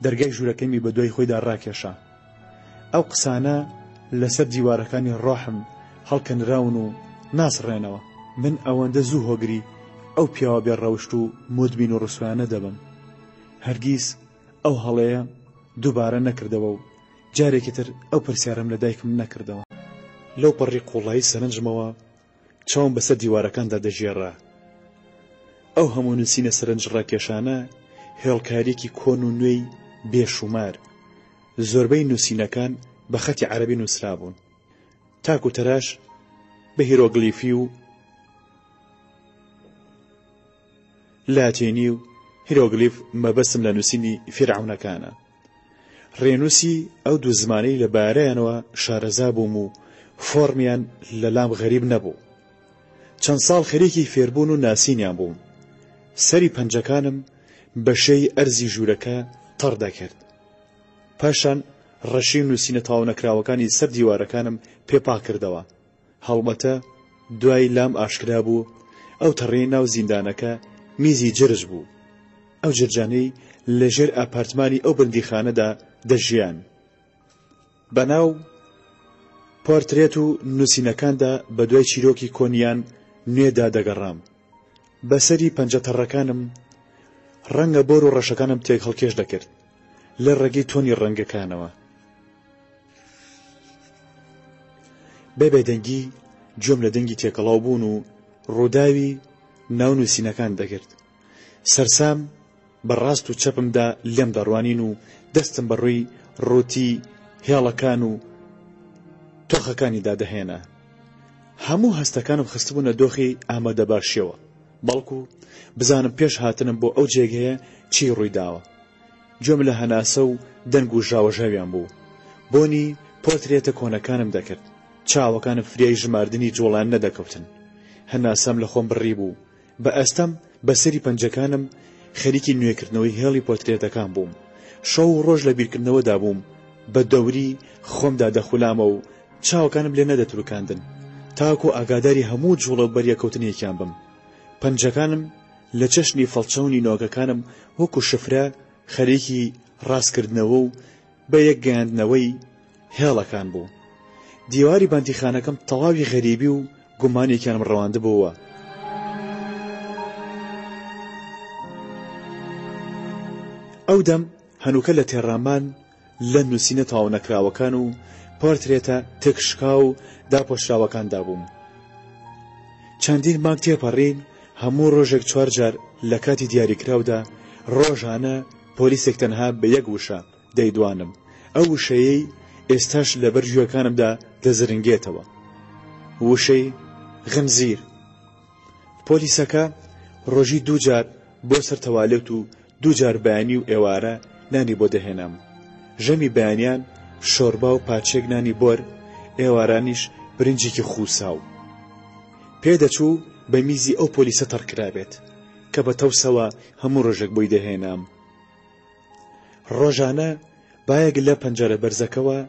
دەرگای ژوورەکەمی بە دوای خۆیدا ڕاکێشا. ئەو قسانە لەسەر دیوارەکانی ڕۆحم هەڵکەنراون و ناسڕێنەوە. من ئەوەندە زوو هۆگری ئەو پیاوە بێڕەوشت و مودبین و ڕسوایانە دەبم. هەرگیز ئەو هەڵەیە دووبارە نەکردەوە و جارێکی تر ئەو پرسیارم لە دایکم نەکردەوە. لەو پەڕی قوڵایی سەرنجمەوە چاوم بەسەر دیوارەکاندا دەژێڕا. ئەو هەموو نووسینە سەرنج ڕاکێشانە هێڵکاریەکی کۆن و نوێی بێشومار. زۆربەی نووسینەکان بە خەتی عەرەبی نووسرابوون. تاک و تەراش بە هیرۆگلیفی و لاتینی و هیرۆگلیف مەبەستم لە نووسینی فیرعونەکانە. ڕێنووسی ئەو دوو زمانەی لە بارەیانەوە شارەزا بووم و فۆرمیان لەلام غەریب نەبوو. چەند ساڵ خەریکی فێربوون و ناسینیان بووم. سەری پەنجەکانم بە شێی ئەرزی ژوورەکە تەڕ دەکرد. پاشان ڕەشی نووسینە تەواو نەکراوەکانی سەر دیوارەکانم پێپا کردەوە. هەڵبەتە دوای لام ئاشکرا بوو ئەو تەڕەی ناو زیندانەکە میزی جرج بوو. ئەو جرجانەی لەژێر ئاپارتمانی ئەو بندیخانەدا دەژیان. بەناو پۆرترێت و نووسینەکاندا بە دوای چیرۆکی کۆنیان نوێدا دەگەڕام. بەسەری پەنجەتەڕەکانم ڕەنگە بۆر و ڕەشەکانم تێک هەڵکێش دەکرد لە ڕێگەی تۆنی ڕەنگەکانەوە. بێبێدەنگی گوێم لە دەنگی تێکەڵاو بوون و ڕووداوی ناو نووسینەکان دەگرت. سەرسام بەڕاست و چەپمدا لێم دەڕوانین و دەستم بەڕووی ڕووتی هێڵەکان و تۆخەکانیدا دەهێنا. هەموو هەستەکانم خستبوونە دۆخی ئامادەباشیەوە، بەڵکو بزانم پێش هاتنم بۆ ئەو جێگەیە چی ڕوویداوە. گوێم لە هەناسە و دەنگ و ژاوەژاویان بوو. بۆنی پۆرترێتە کۆنەکانم دەکرد. چاوەکانم فریای ژماردنی جوڵان نەدەکەوتن. هەناسەم لە خۆم بڕی بوو. بە ئەستەم بەسەری پەنجەکانم خەریکی نوێکردنەوەی هێڵی پۆرترێتەکان بووم. شەو و ڕۆژ لە بیرکردنەوەدا بووم. بە دەوری خۆمدا دەخولامە و چاوەکانم لێ نەدەتروکاندن تاکو ئاگاداری هەموو جوڵە بەریەکەوتنێکیان بم. پەنجەکانم لە چەشنی فەڵچە و نینۆکەکانم وەکو شفرە خەریکی ڕاستکردنەوە و بە یەکگەیاندنەوەی هێڵەکان بوو. دیواری بەندیخانەکەم تەواوی غەریبی و گومانێکیان ڕەواندە بووە. ئەو دەم هەنووکە لە تێڕامان لە نووسینە تەواو نەکراوەکان و پۆرترێتە تێکشکا و داپۆشراوەکاندا بووم. چەندین مانگ تێپەڕین، هەموو ڕۆژێک 4 جار لە کاتی دیاریکراودا ڕۆژانە پۆلیسێک تەنها بە یەک وشە دەیدوانم. ئەو وشەیەی ئێستاش لەبەر گوێکانمدا دەزرنگێتەوە. وشەی غەمزیر. پۆلیسەکە ڕۆژی 2 جار بۆ سەر تەوالێت و 2 جار بەیانی و ئێوارە نانی بۆ دەهێنام. ژەمی بەیانیان شۆربا و پاچێک نانی بۆر، ئێوارانیش برنجێکی خوساو. پێدەچوو بە میزی ئەو پۆلیسە تەڕکرابێت کە بە تەوسەوە هەموو ڕۆژێک بۆی دەهێنام. ڕۆژانە بایەک لە پەنجەرە بەرزەکەوە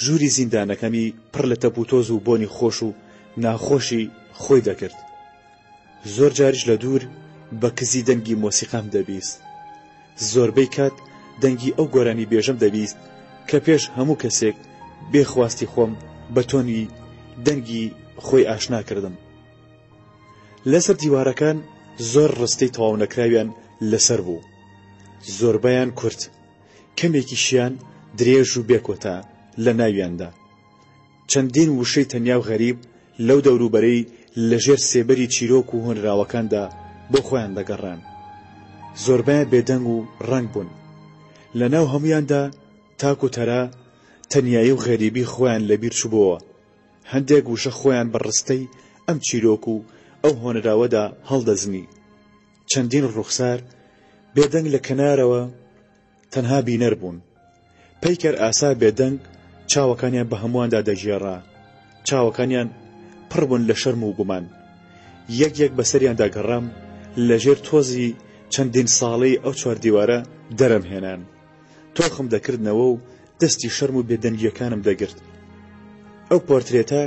ژووری زیندانەکەمی پڕ لە تەپوتۆز و بۆنی خۆش و ناخۆشی خۆی دەکرد. زۆر جاریش لە دوور بە کزی دەنگی مۆسیقام دەبیست. زۆربەی کات دەنگی ئەو گۆرانی بێژەم دەبیست کە پێش هەموو کەسێک بێخواستی خۆم بە تۆنی دەنگی خۆی ئاشنا کردم. لەسەر دیوارەکان زۆر ڕستەی تەواو نەکراویان لەسەر بوو. زۆربەیان کورت، کەمێکیشیان درێژ و بێکۆتا لە ناویاندا. چەندین وشەی تەنیا و غەریب لەو دەوروبەرەی لەژێر سێبەری چیرۆک و هۆنراوەکاندا بۆ خۆیان دەگەڕان. زۆربەیان بێدەنگ و ڕەنگ بوون. لەناو هەمویاندا تاک و تەرا تەنیایی و غەریبی خۆیان لەبیر چووبەوە. هەندێک وشە خۆیان بە ڕستەی ئەم چیرۆک و ئەو هۆنراوەدا هەڵدەزنی. چەندین ڕوخسار بێدەنگ لە کەنارەوە تەنها بینەر بوون. پەیکەر ئاسا بێدەنگ چاوەکانیان بە هەموواندا دەژێڕا. چاوەکانیان پڕ بوون لە شەرم و گومان. یەک یەک بەسەریاندا گەڕام، لەژێر تۆزی چەندین ساڵەی ئەو 4 دیوارە دەرەم هێنان. تۆخم دەکردنەوە و دەستی شەرم و بێدەنگیەکانم دەگرت. ئەو پۆرترێتە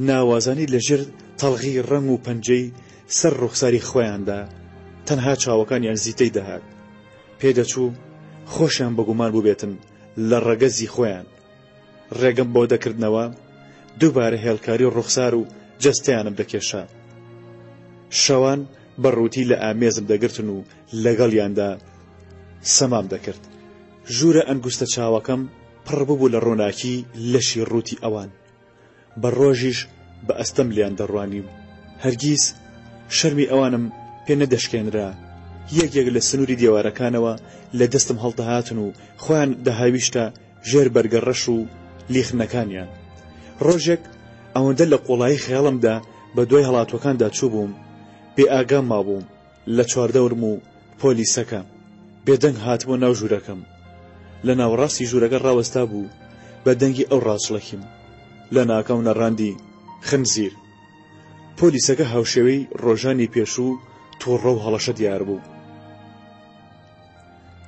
ناوازانی لەژێر تەڵغی ڕەنگ و پەنجەی سەر ڕوخساری خۆیاندا تەنها چاوەکانیان زیتەی دەهات. پێدەچوو خۆشیان بەگومان بووبێتن لە ڕەگەزی خۆیان. ڕێگەم بۆ دەکردنەوە دووبارە هێڵکاری ڕوخسار و جەستەیانم دەکێشا. شەوان بەڕووتی لە ئامێزم دەگرتن و لەگەڵیاندا سەمام دەکرد. ژوورە ئەنگوستە چاوەکەم پڕ بوو لە ڕووناکی لەشی ڕووتی ئەوان. بە ڕۆژیش بە ئەستەم لیان دەڕوانیم. هەرگیز شەرمی ئەوانم پێ نەدەشکێنرا. یەک یەک لە سنووری دیوارەکانەوە لە دەستم هەڵدەهاتن و خۆیان دەهاویشتە ژێر بەرگەڕەش و لیخنەکانیان. ڕۆژێک ئەوەندە لە قوڵایی خەیاڵمدا بە دوای هەڵاتوەکاندا چوو بووم، بێ ئاگام مابووم لە چواردەورم و پۆلیسەکە بێدەنگ هاتبوو ناو ژوورەکەم. لە ناوەڕاستی ژوورەکە ڕاوەستا بوو بە دەنگی ئەو ڕاچڵەکیم. لە ناکەم نەڕاندی خنزیر. پۆلیسەکە هاوشێوەی ڕۆژانی پێشوو تووڕە و هەڵەشە دیار بوو.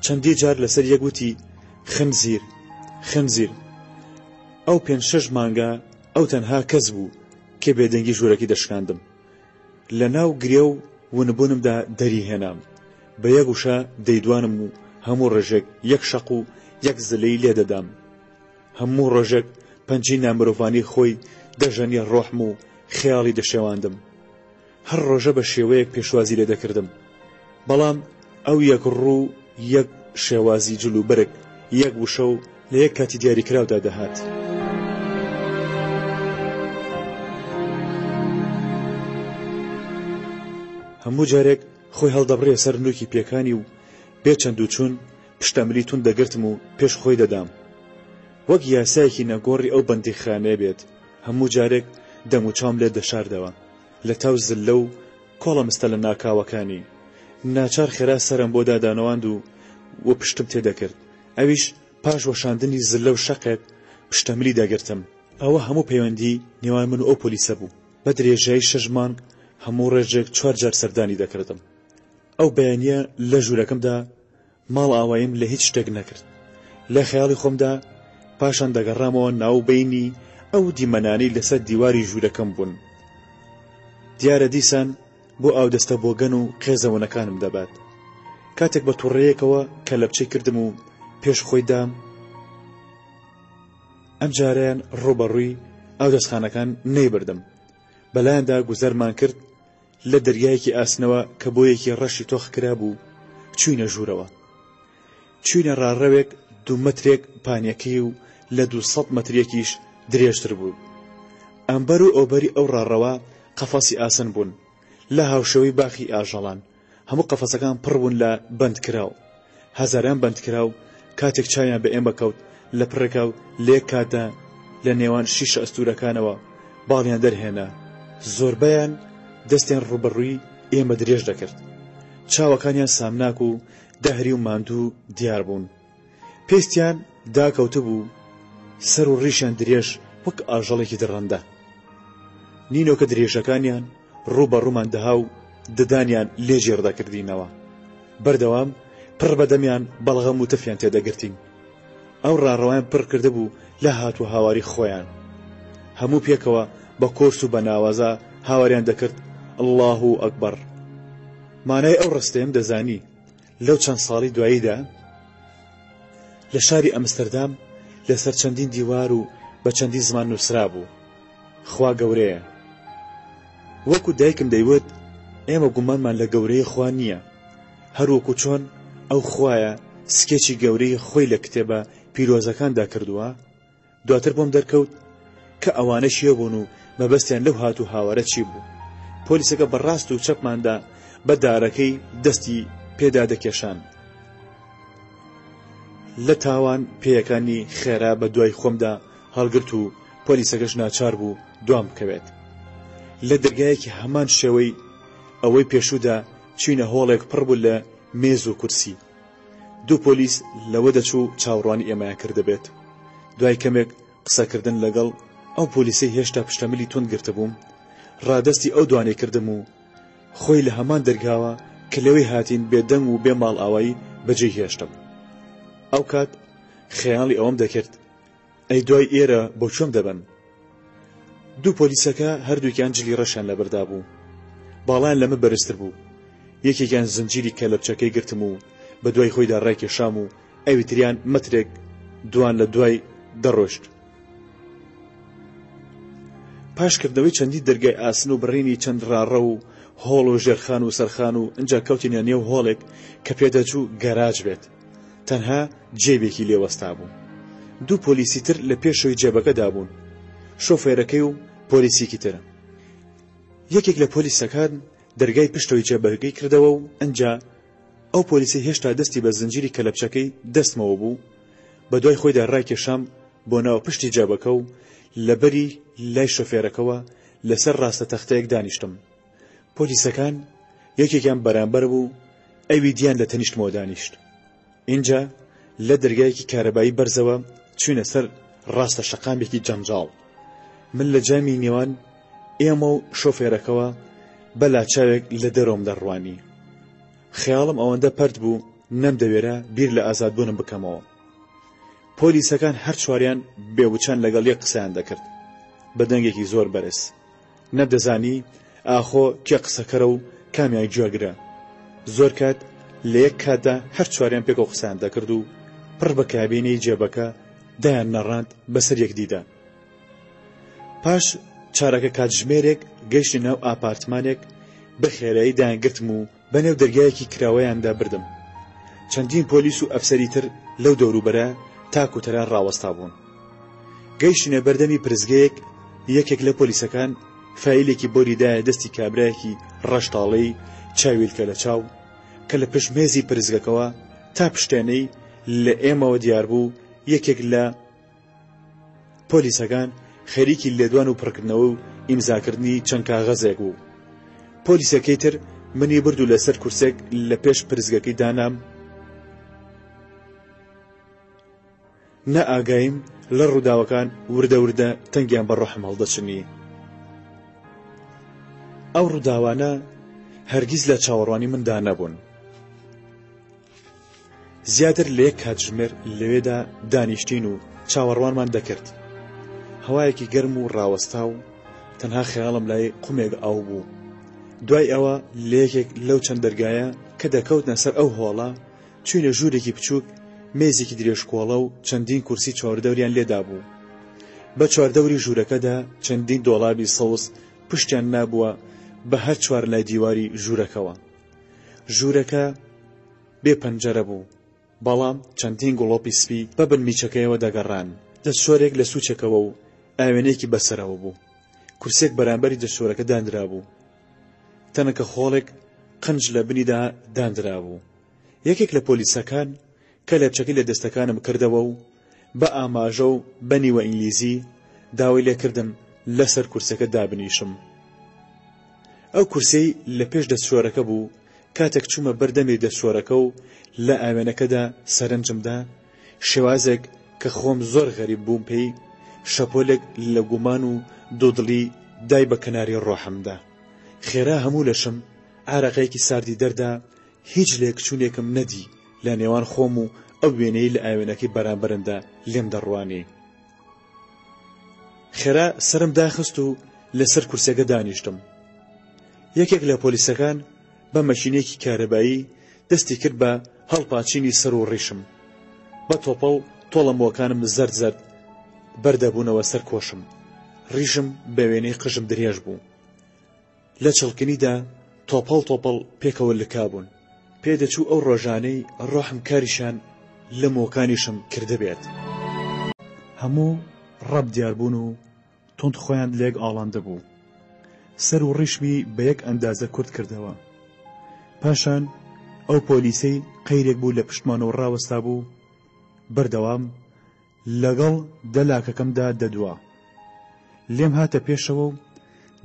چەندی جار لەسەر یەکوتی خنزیر خنزیر. ئەو 5-6 مانگە ئەو تەنها کەس بوو کە بێدەنگی ژوورەکەی دەشکاندم. لە ناو گرێ و ونبوونمدا دەری هێنام. بە یەک وشە دەیدوانم و هەموو ڕۆژێک یەک شەق و یەک زلەی لێدەدام. هەموو ڕۆژێک پەنجەی نامرۆڤانی خۆی دەژەنی ڕۆحم و خەیاڵی دەشێواندم. هەر ڕۆژە بە شێوەیەک پێشوازی لێ دەکردم. بەڵام ئەو یەک ڕوو یەک شێوازی جلوبەرگ یەک وشە و لە یەک کاتی دیاریکراودا دەهات. هەموو جارێک خۆی هەڵدەبڕێ سەر نوکی پێکانی و بێچەند و چوون پشتەمەلی تون دەگرتم و پێش خۆی دەدام. وەک یاسایەکی نەگۆڕی ئەو بەندیخانەیە بێت. هەموو جارێک دەم و چاوم لێ دەشاردەوە لە تاو زلە و کۆڵە مستە لە ناکاوەکانی. ناچار خێرا سەرم بۆ دادانەواند و پشتم تێدەکرد. ئەویش پاش وەشاندنی زلە و شەقێک پشتەمەلی دەگرتم. ئەوە هەموو پەیوەندی نێوان من و ئەو پۆلیسە بوو. بە درێژایی 6 مانگ هەموو ڕێژێک 4 جار سەردانی دەکردم. ئەو بەیانیە لە ژوورەکەمدا ماڵ ئاوایم لە هیچ شتێک نەکرد. لە خەیاڵی خۆمدا پاشان دەگەڕامەوە ناوبەینی ئەو دیمەنانەی لەسەر دیواری ژوورەکەم بوون. دیارە دیسان بۆ ئاودەستە بۆگەن و قێزەوەنەکانم دەبات. کاتێک بە تووڕەیەکەوە کە لەپچەی کردم و پێش خۆیدا ئەم جاریان ڕوبەڕووی ئەو دەستخانەکان نەیبردم بەلایاندا گوزەرمان کرد لە دەریایەکی ئاسنەوە کە بۆ یەکی ڕەشی تۆخ کرا بوو چووینە ژوورەوە چووینە ڕاڕەوێک 2 مەترێک پانیەکەی و لە 200 مەترێکیش درێژتر بوو ئەمبەر و ئەوبەری ئەو ڕاڕەوە قەفەسی ئاسن بوون لە هاوشەوەی باخی ئاژەڵان هەموو قەفەسەکان پڕ بوون لە بەندکراو هەزاران بەندکراو کاتێک چاویان بە ئێمە کەوت لە پڕێکا و لێک کاتە لە نێوان شیشە ئەستورەکانەوە باڵیان دەرهێنا زۆربەیان دەستیان ڕوبەڕووی ئێمە درێژ دەکرد چاوەکانیان سامناک و دەهری و ماندوو دیار بوون پێستیان داکەوتە بوو سەر و ڕیشیان درێژ وەک ئاژەڵێکی دڕەندە نینۆکە درێژەکانیان ڕوبەڕوومان دەها و ددانیان لێجێ ڕدەکردینەوە بەردەوام پڕ بەدەمیان بەڵغەم و تەفیان تێدەگرتین ئەو ڕاڕەوایان پڕ کرده بوو لە هاتوو هاواری خۆیان هەموو پێکەوە بە کۆرس و بە ناوازە هاواریان دەکرد الله ئەکبەر مانای ئەو ڕستەیەم دەزانی لەو چەند ساڵی دواییدا لە شاری ئەمستەردام لەسەر چەندین دیوار و بە چەندین زمان نووسرا بوو خوا گەورەیە وەکو دایکم دەیوت ئێمە گومانمان لە گەورەی خوا نییە هەروەکو چۆن ئەو خوایە سکێکی گەورەی خۆی لە کتێبە پیرۆزەکاندا کردووە دواتر بۆم دەرکەوت کە ئەوانە شیە بوون و مەبەستیان لەو هاتوو هاوارە چی بوو پۆلیسەکە بەڕاست و چەپماندا بە دارەکەی دەستی پێدا دەکێشان لە تاوان پێیەکانی خێرا بە دوای خۆمدا هەڵگرت و پۆلیسەکەش ناچار بوو دوام بکەوێت لە دەرگایەکی هەمان شێوەی ئەوەی پێشوودا چوینە هۆڵێک پڕ بوو لە مێز و کورسی 2 پۆلیس لەوە دەچوو چاوەڕوانی ئێمەیان کردبێت دوای کەمێک قسەکردن لەگەڵ ئەو پۆلیسەی هێشتا پشتەمەلی تون گرتبووم ڕادەستی ئەو دوانەی کردم و خۆی لە هەمان دەرگاوە کە لەوەی هاتین بێدەنگ و بێ ماڵ ئاوایی بەجێ هێشتم ئەو کات خەیاڵی ئەوەم دەکرد ئەی دوای ئێرە بۆ چۆم دەبن 2 پۆلیسەکە هەردووکیان جلی ڕەشیان لەبەردا بوو باڵیان لەمە بەرزتر بوو یەکێکیان زنجیری کەلەپچەکەی گرتم و بە دوای خۆیدا ڕایکێشام و ئەوی تریان مەترێک دوان لە دوای دەڕۆشت پاشکردنەوەی چەندی دەرگای ئاسن و بڕینی چەند ڕاڕە و هۆڵ و ژێرخان و سەرخان و ئەنجا کەوتینە نێو هۆڵێک کە پێدەچوو گەراج بێت تەنها جێبێکی لێوەستا بوو 2 پۆلیسی تر لە پێشەوەی جێبەکەدا بوون شۆفێرەکەی و پۆلیسێکی تر یەکێک لە پۆلیسەکان دەرگای پشتەوەی جێبەکەی کردەوە و ئەنجا ئەو پۆلیسی هێشتا دەستی بە زنجیری کەلەپچەکەی دەستمەوە بوو بە دوای خۆیدا ڕایکێشام بۆ ناو پشتی جێبەکە و لەبەری لای شۆفێرەکەەوە لەسەر ڕاستە تەختەیەک دانیشتم پۆلیسەکان یەکێکیان بەرامبەر بوو ئەوی دیان لە تەنیشتمەوە دانیشت اینجا لە دەرگایەکی کارەبایی بەرزەوە چوینە سەر ڕاستە شەقامێکی جەنجاڵ من لە جامی نێوان ئێمە و شۆفێرەکەەوە بەلا چاوێک لە دەرۆم دەڕوانی خەیاڵم ئەوەندە پەرد بوو نەمدەوێرە بیر لە ئازادبوونم بکەمەوە پۆلیسەکان هەر چواریان بێوچان لەگەڵ یەک قسەیان دەکرد بە دەنگێکی زۆر بەرز نەبدەزانی ئاخۆ کێ قسەکەرە و کامیان گوێگرە زۆر کات لە یەک کاتدا هەر چواریان پێکەوە قسەیان دەکرد و پڕ بە کابینەی جێبەکە دایان نەڕاند بەسەر یەکدیدا پاش چارەکە کاتژمێرێک گەیشتی ناو ئاپارتمانێک بە خێرایی دایانگرتم و بەنێو دەرگایەکی کراوەیاندا بردم چەندین پۆلیس و ئەفسەری تر لەو دەوروبەرە تاک و تەران ڕاوەستا بوون گەیشتینە بەردەمی پرزگەیەک یەکێک لە پۆلیسەکان فایلێکی بۆریدایە دەستی کابرایەکی ڕەشتاڵەی چاویلکە لە چاو کە لە پشمێزی پرزگەکەوە تا پشتێنەی لە ئێمەوە دیار بوو یەکێک لە پۆلیسەکان خەریکی لێدوان و پڕکردنەوە و ئیمزاکردنی چەند کاغەزێک بوو پۆلیسەکەی تر منی بردو لەسەر کورسێک لە پێش پرزگەکەی دانام نە ئاگایم لە ڕووداوەکان وردە وردە تەنگیان بە ڕۆحم هەڵدەچنی ئەو ڕووداوانە هەرگیز لە چاوەڕوانی مندا نەبوون زیاتر لە یەک کاتژمێر لەوێدا دانیشتین و چاوەڕوانمان دەکرد هەوایەکی گەرم و ڕاوەستا و تەنها خەیاڵم لای قومێک ئاو بوو دوای ئەوە لە یەکێک لەو چەند دەرگایە کە دەکەوتنە سەر ئەو هۆڵە چوینە ژوورێکی بچووک مێزێکی درێژکۆڵە و چەندین کورسی چواردەوریان لێدا بوو. بە چواردەوری ژوورەکەدا چەندین دۆڵابی سەوز پشتیان نابووە بە هەر چوار لای دیواری ژوورەکەوە. ژوورەکە بێ پەنجەرە بوو، بەڵام چەندین گوڵۆپی سپی بە بنمیچەکەیەوە دەگەڕان. دەستشۆرێک لە سوچەکەوە و ئاوێنەیەکی بەسەرەوە بوو. کورسێک بەرامبەری دەستشۆرەکە دانرا بوو. تەنەکە خۆڵێک قنج لە بنیدا دانرا بوو. یەکێک لە پۆلیسەکان کە لەپچەکەی لە دەستەکانم کردەوە و بە ئاماژە و بە نیوە ئینگلیزی داوای لێکردم لەسەر کورسەکە دابنیشم. ئەو کورسەی لە پێش دەستشۆرەکە بوو. کاتێک چوومە بەردەمی دەستشۆرەکە و لە ئاوێنەکەدا سەرنجمدا شێوازێک کە خۆم زۆر غەریب بووم پێی شەپۆلێک لە گومان و دۆدڵی دای بە کەناری ڕۆحمدا. خێرا هەموو لەشم عارەقەیەکی ساردی دەردا، هیچ لێکچوونێکم نەدی لە نێوان خۆم و ئەو وێنەی لە ئاوێنەکەی بەرامبەرندا لێم دەڕوانی. خێرا سرم داخست و لەسەر کورسەکە دانیشتم. یەکێک لە پۆلیسەکان بە مەشینێکی کارەبایی دەستی کرد بە هەڵپاچینی سەر و ڕیشم. بە تۆپەڵ تۆڵەمەوەکانم زەرد زەرد بەردەبوونەوە سەر کۆشم. ڕیشم بە وێنەی قژم درێژ بوو. لە چڵکنیدا تۆپەڵ تۆپەڵ پێکەوە لکابوون. پێدەچوو ئەو ڕۆژانەی ڕۆحم کاریشان لە مۆکانیشم کردبێت. هەموو ڕەب دیاربوون و تۆند خۆیان لێک ئاڵاندە بوو. سەر و ڕیشمی بە یەک ئەندازە کورت کردەوە. پاشان ئەو پۆلیسەی قەیرێک بوو لە پشتمانەوە ڕاوەستا بوو. بەردەوام لەگەڵ دەلاکەکەمدا دەدووە. لێم هاتە پێشەوە و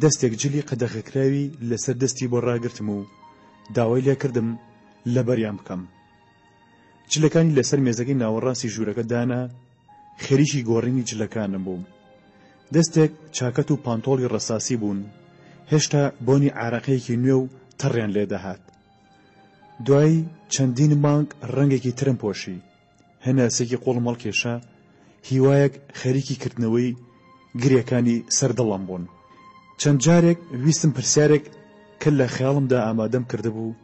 دەستێک جلی قەدەغەکراوی لەسەر دەستی بۆ ڕاگرتم و داوای لێ کردم لەبەریان بکەم. جلەکانی لەسەر مێزەکەی ناوەڕاستی ژوورەکە دانا. خەریکی گۆڕینی جلەکانم بووم. دەستێک چاکەت و پانتۆڵی ڕەساسی بوون. هێشتا بۆنی عارەقەیەکی نوێ و تەڕیان لێدەهات. دوای چەندین مانگ ڕەنگێکی ترم پۆشی. هەناسێکی قوڵ مەڵکێشە هیوایەک خەریکی کردنەوەی گریەکانی سەردڵم بوون. چەند جارێک ویستم پرسیارێک کە لە خەیاڵمدا ئامادەم کردبوو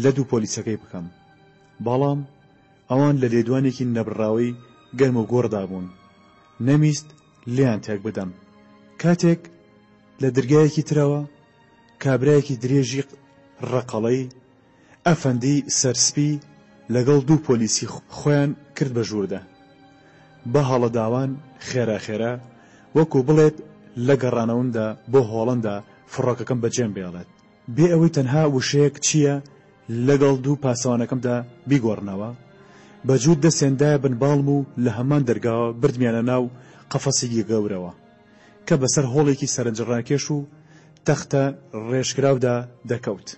لە دوو پۆلیسەکەی بکەم، بەڵام ئەوان لە لێدوانێکی نەبڕاوی گەرم و گۆڕدا بوون. نەمیست لیان تێک بدەم. کاتێک لە دەرگایەکی ترەوە کابرایەکی درێژی ڕەقەڵەی ئەفەندی سەرسپی لەگەڵ دوو پۆلیسی خۆیان کرد بە ژووردا. بە هەڵەداوان خێرا خێرا وەکو بڵێت لە گەڕانەوەندا بۆ هۆڵەندا فڕۆکەکەم بەجێم بێڵێت. بێ ئەوەی تەنها وشەیەک چییە لەگەڵ دوو پاسەوانەکەمدا بیگۆڕنەوە، بەجوود دەسێندایە بنباڵم و لە هەمان دەرگاوە بردمیانە ناو قەفەسێکی گەورەوە کە بەسەر هۆڵێکی سەرنجڕاکێش و تەختە ڕێژکراودا دەکەوت.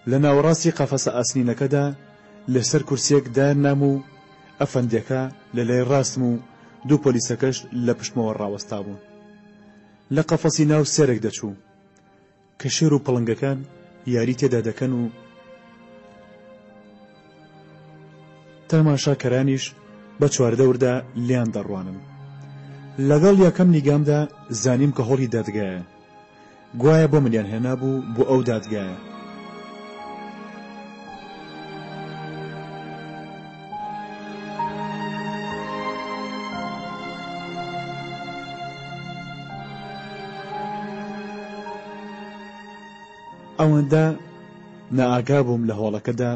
لە ناوەڕاستی قەفەسە ئاسنینەکەدا لەسەر کورسێک دانام و ئەفەندەکە لە لای ڕاستم و دوو پۆلیسەکەش لە پشتمەوە ڕاوەستا بوون. لە قەفەسی ناو سێرێک دەچوو کە شێر و پڵنگەکان یاری تێدا دەکەن و تەماشاکەرانیش بە چواردەوردا لیان دەڕوانن. لەگەڵ یەکەم نیگامدا زانیم کە هۆڵی دادگایە. گوایە بۆ منیان هێنا بوو بۆ ئەو دادگایە. ئەوەندە نائاگا بووم لە هۆڵەکەدا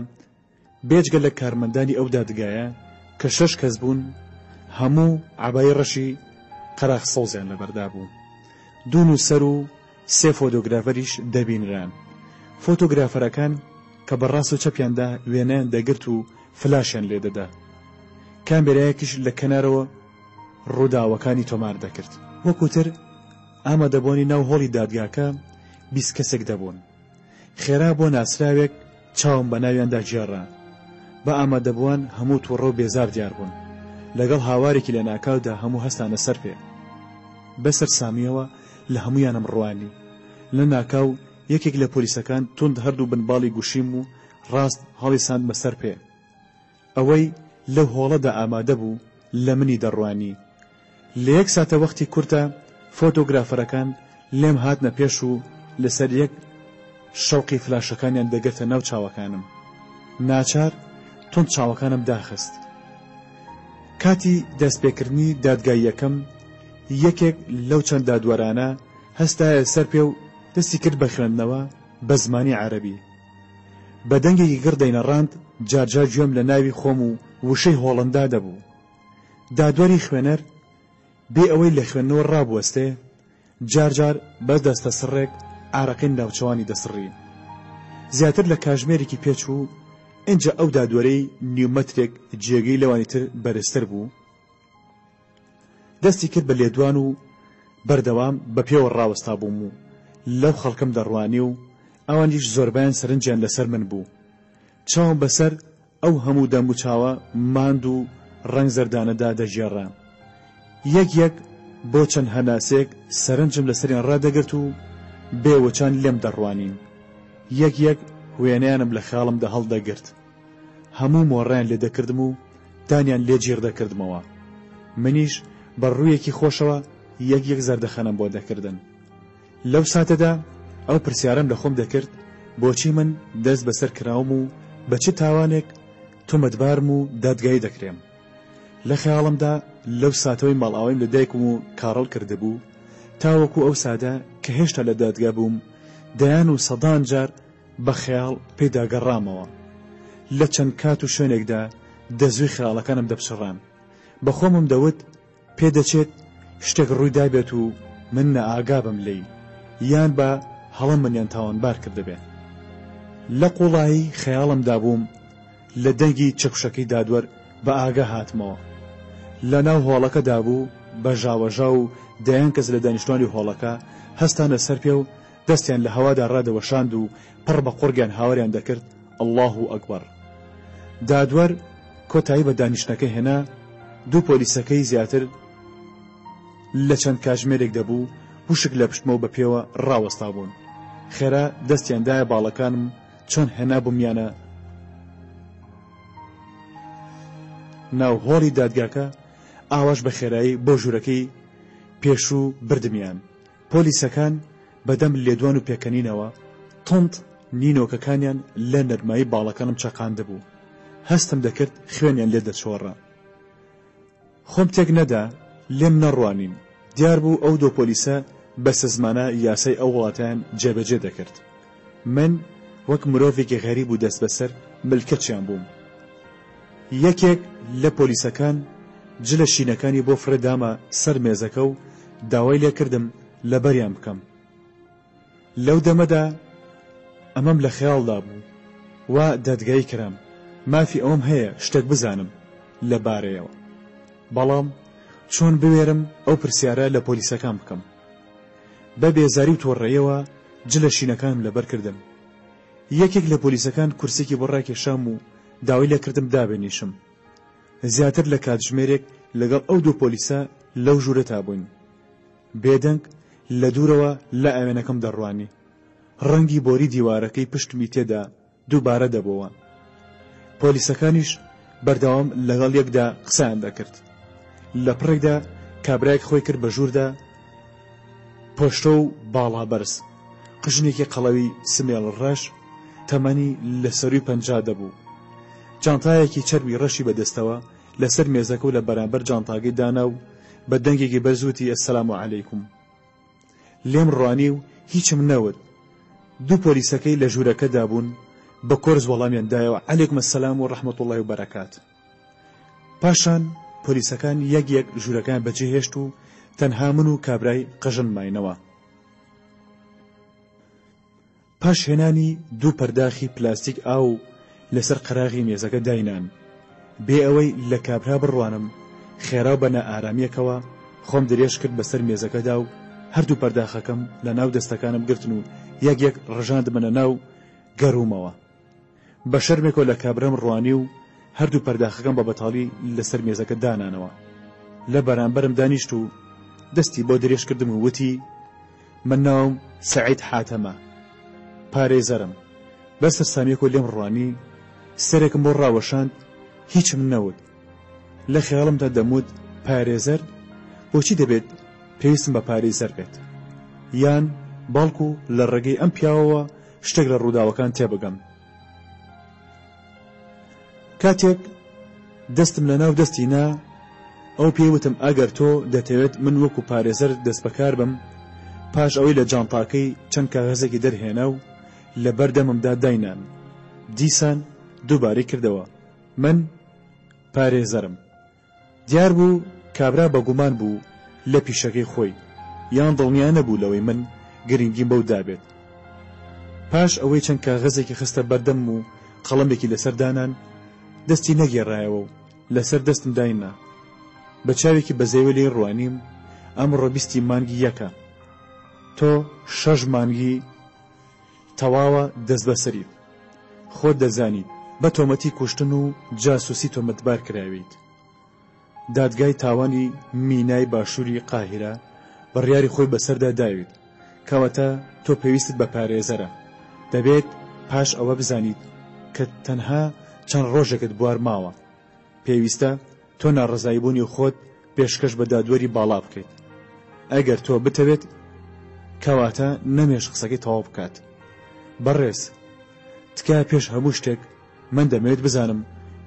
بێجگە لە کارمەندانی ئەو دادگایە کە 6 کەس بوون، هەموو عەبای ڕەشی قەراق سەوزیان لەبەردا بوو. دوو نووسەر و 3 فۆتۆگرافەریش دەبینران. فۆتۆگرافەرەکان کە بەڕاست و چەپیاندا وێنەیان دەگرت و فلاشیان لێدەدا. کامێرایەکیش لە کەنارەوە ڕووداوەکانی تۆمار دەکرد. وەکوتر ئامادەبوونی ناو هۆڵی دادگاکە 20 کەسێک دەبوون. خێرا بۆ ناسراوێک چاوم بە ناویاندا گێڕا. بە ئامادەبووان هەموو تووڕە و بێزار دیار بوون. لەگەڵ هاوارێکی لە ناکاودا هەموو هەستانە سەر پێ. بەسەر سامیەوە لە هەمویانم ڕوانی. لە ناکاو یەکێک لە پۆلیسەکان تند هەردوو بنباڵی گوشیم و ڕاست هەڵی ساند بەسەر پێ. ئەوەی لەو هۆڵەدا ئامادە بوو لە منی دەڕوانی. لە 1 ساتە وەختی کورتە فۆتۆگرافەرەکان لێم هاتنە پێش و لەسەر یەک شەوقی فلاشەکانیان دەگەتە ناو چاوەکانم. ناچار تند چاوەکانم داخست. کاتی دەستپێکردنی دادگای یەکەم یەکێک لەو چەند دادوەرانە هەستایە سەر پێ و دەستی کرد بە خوێندنەوە بە زمانی عەرەبی. بە دەنگێکی گڕ دەینەڕاند، جارجار گوێم لە ناوی خۆم و وشەی هۆڵندا دەبوو. دادوەری خوێنەر بێ ئەوەی لە خوێندنەوە ڕابوەستێ، جارجار بە دەستە سڕێک ئارەقەی ناوچەوانی دەسڕی. زیاتر لە کاژمێرێکی پێچوو ئینجا ئەو دادوەرەی نیومەترێک جێگەی لەوانی تر بەرزتر بوو، دەستی کرد بە لێدوان و بەردەوام بە پێوە ڕاوەستا بووم و لەو خەڵکم دەڕوانی و ئەوانیش زۆربیان سەرنجیان لەسەر من بوو. چاوم بەسەر ئەو هەموو دەم و چاوە ماند و ڕەنگ زەردانەدا دەژێڕا. یەک یەک بۆ چەند هەناسێک سەرنجم لەسەریان ڕادەگرت و بێوەچان لێم دەڕوانین. یەک یەک وێنەیانم لە خاڵمدا هەڵدەگرت. هەموو مۆڕیان لێ دەکردم و دانیان لێ گیر دەکردمەوە. منیش بە ڕوویەکی خۆشەوە یەک یەک زەردەخەنم بۆ دەکردن. لەو ساتەدا ئەو پرسیارم لە خۆم دەکرد بۆچی من دەست بەسەر کراوم و بە چ تاوانێک تۆمەتبارم و دادگایی دەکرێم. لە خەیاڵمدا لەو ساتەوەی ماڵئاوەیم لە دایکم و کاڕەڵ کردبوو تاوەکو ئەو سادە کە هێشتا لە دادگا بووم دەیان و سەدان جار بە خەیاڵ پێداگەڕامەوە. لە چەند کات و شوێنێکدا دەزوی خەیاڵەکانم دەپشڕان. بە خۆمم دەوت پێدەچێت شتێک ڕوویدا بێت و من نەئاگا بم لێی، یان بە هەڵم منیان تاوانبار کردبێ. لە قوڵایی خەیاڵمدا بووم لە دەنگی چەکشەکەی دادوەر بە ئاگا هاتمەوە. لە ناو هۆڵەکەدا بوو بە ژاوەژا و دەیان کەس لە دانیشتوانی هۆڵەکە هەستانە سەر پێ و دەستیان لە هەوادا ڕادەوەشاند و پڕ بە قورگیان هاوریان دەکرد ئەڵڵاه ئەکبەر. دادوەر کۆتایی بە دانیشتەکە هێنا. دوو پۆلیسەکەی زیاتر لە چەند کاژمێرێک دەبوو وشک لە پشتمەوە بە پێوە ڕاوەستا بوون. خێرا دەستیاندایە باڵەکانم چۆن هێنا بوومیانە ناو هۆڵی دادگاکە ئاواش بە خێرایی بۆ ژوورەکەی پێشوو بردمیان. پۆلیسەکان بەدەم لێدوان و پێکەنینەوە تۆند نینۆکەکانیان لە نەرمایی باڵەکانم چەقاندە بوو. هەستم دەکرد خوێنیان لێ دەچۆڕە. خۆم تێک نەدا لێم نەڕوانین. دیار بوو ئەو دۆ پۆلیسە بەسە زمانە یاسای ئەو وڵاتیان جێبەجێ دەکرد. من وەک مرۆڤێکی غەریب و دەست بەسەر ملکەچیان بووم. یەکێک لە پۆلیسەکان جلە شینەکانی بۆ فرێدامە سەر مێزەکە و داوای لێ کردم لەبەریان بکەم. لەو دەمەدا ئەمەم لە خەیاڵدا بوو وا دادگایی کرام مافی ئەوم هەیە شتێک بزانم لەبارەیەوە، بەڵام چۆن بوێرم ئەو پرسیارە لە پۆلیسەکان بکەم. بە بێزاری و تۆڕەیەوە جلە شینەکانم لەبەر کردم. یەکێک لە پۆلیسەکان کورسێکی بۆ ڕاکێشام و داوای لێ کردم دابێنیشم. زیاتر لە کاتژمێرێک لەگەڵ ئەو دوو پۆلیسە لەو ژوورە تابووین. بێدەنگ لە دوورەوە لە ئاوێنەکەم دەڕوانی. ڕەنگی بۆری دیوارەکەی پشتمی تێدا دووبارە دەبەوە. پۆلیسەکانیش بەردەوام لەگەڵ یەکدا قسەیان دەکرد. لە پڕێکدا کابرایەک خۆی کرد بە ژووردا، پۆشتە و باڵا بەرز، قژنێکی قەڵەوی سمێڵ ڕەش، تەمەنی لە سەروی 50 دەبوو. جانتایەکی چەربی ڕەشی بەدەستەوە لەسەر مێزەکە و لە بەرامبەر جانتاگەی دانا و بە دەنگێکی بەرزوتی ئەسسەلام عەلەیکوم. لێم ڕوانی و هیچم نەوت. دوو پۆلیسەکەی لە ژوورەکەدا بوون بە کۆرز وەڵامیان دایەوە عەلەیکوم ئەسسەلام و ڕەحمەتوڵڵاهی و بەرەکات. پاشان پۆلیسەکان یەک یەک ژوورەکان بەجێهێشت و تەنها من و کابرای قژن ماینەوە. پاش هێنانی دوو پەرداخی پلاستیک ئاو لەسەر قەراغی مێزەکە داینان. بێ ئەوەی لە کابرا بڕوانم خێراو بە نائارامیەکەوە خۆم درێژ کرد بەسەر مێزەکەدا و هەردوو پەرداخەکەم لە ناو دەستەکانم گرتن و یەک یەک ڕژاندمەنە ناو گەڕوومەوە. بە شەرمێکەوە لە کابرام ڕوانی و هەردوو پەرداخەکەم بە بەتاڵی لەسەر مێزەکە دانانەوە. لە بەرامبەرم دانیشت و دەستی بۆ درێژ کردم و وتی من ناوم سەعید حاتەمە، پارێزەرم. بەسەر سامیەکەوە لێم ڕوانی سەرێکم بۆ ڕاوەشاند، هیچم نەوت. لە خەیاڵمدا دەموت پارێزەر بۆچی دەبێت پێویستم بە پارێزەر بێت، یان باڵکو لە ڕێگەی ئەم پیاوەوە شتێک لە ڕووداوەکان تێبگەم. کاتێک دەستم لە ناو دەستی نا ئەو پێیوتم ئەگەر تۆ دەتەوێت من وەکو پارێزەر دەست بەکار بم، پاش ئەوەی لە جانتاکەی چەند کاغەزێکی دەرهێنا و لە بەردەممدا داینان. دیسان دووبارەی کردەوە، من پارێزەرم. دیار بوو کابرا بەگومان بوو لە پیشەکەی خۆی، یان دڵنیا نەبوو لەوەی من گرنگیم بەو دابێت. پاش ئەوەی چەند کاغەزێکی خستە بەردەم و قەڵەمێکی لەسەر دانان، دەستی نەگێڕایەوە و لەسەر دەستم داینا. بە چاوێکی بەزەیوە لێی ڕوانیم، ئەمڕۆ 20 مانگی یەکە، تۆ 6 مانگی تەواوە دەست بەسەریت. خۆت دەزانیت بە تۆمەتی کوشتن و جاسوسی تۆمەتبار کراویت. دادگای تاوانی مینای باشووری قاهرە بڕیاری خۆی بەسەردا داوید، کەواتە تۆ پێویستت بە پارێزەرە. دەبێت پاش ئەوە بزانیت کە تەنها چەند ڕۆژێکت بوار ماوە. پێویستە تۆ ناڕزاییبوونی خۆت پێشکەش بە دادوەری باڵا بکەیت. ئەگەر تۆ بتەوێت کەواتە نەمێش قسەکەی تەواو بکات. بەڕێز، تکایە پێش هەموو شتێک من دەمەوێت بزانم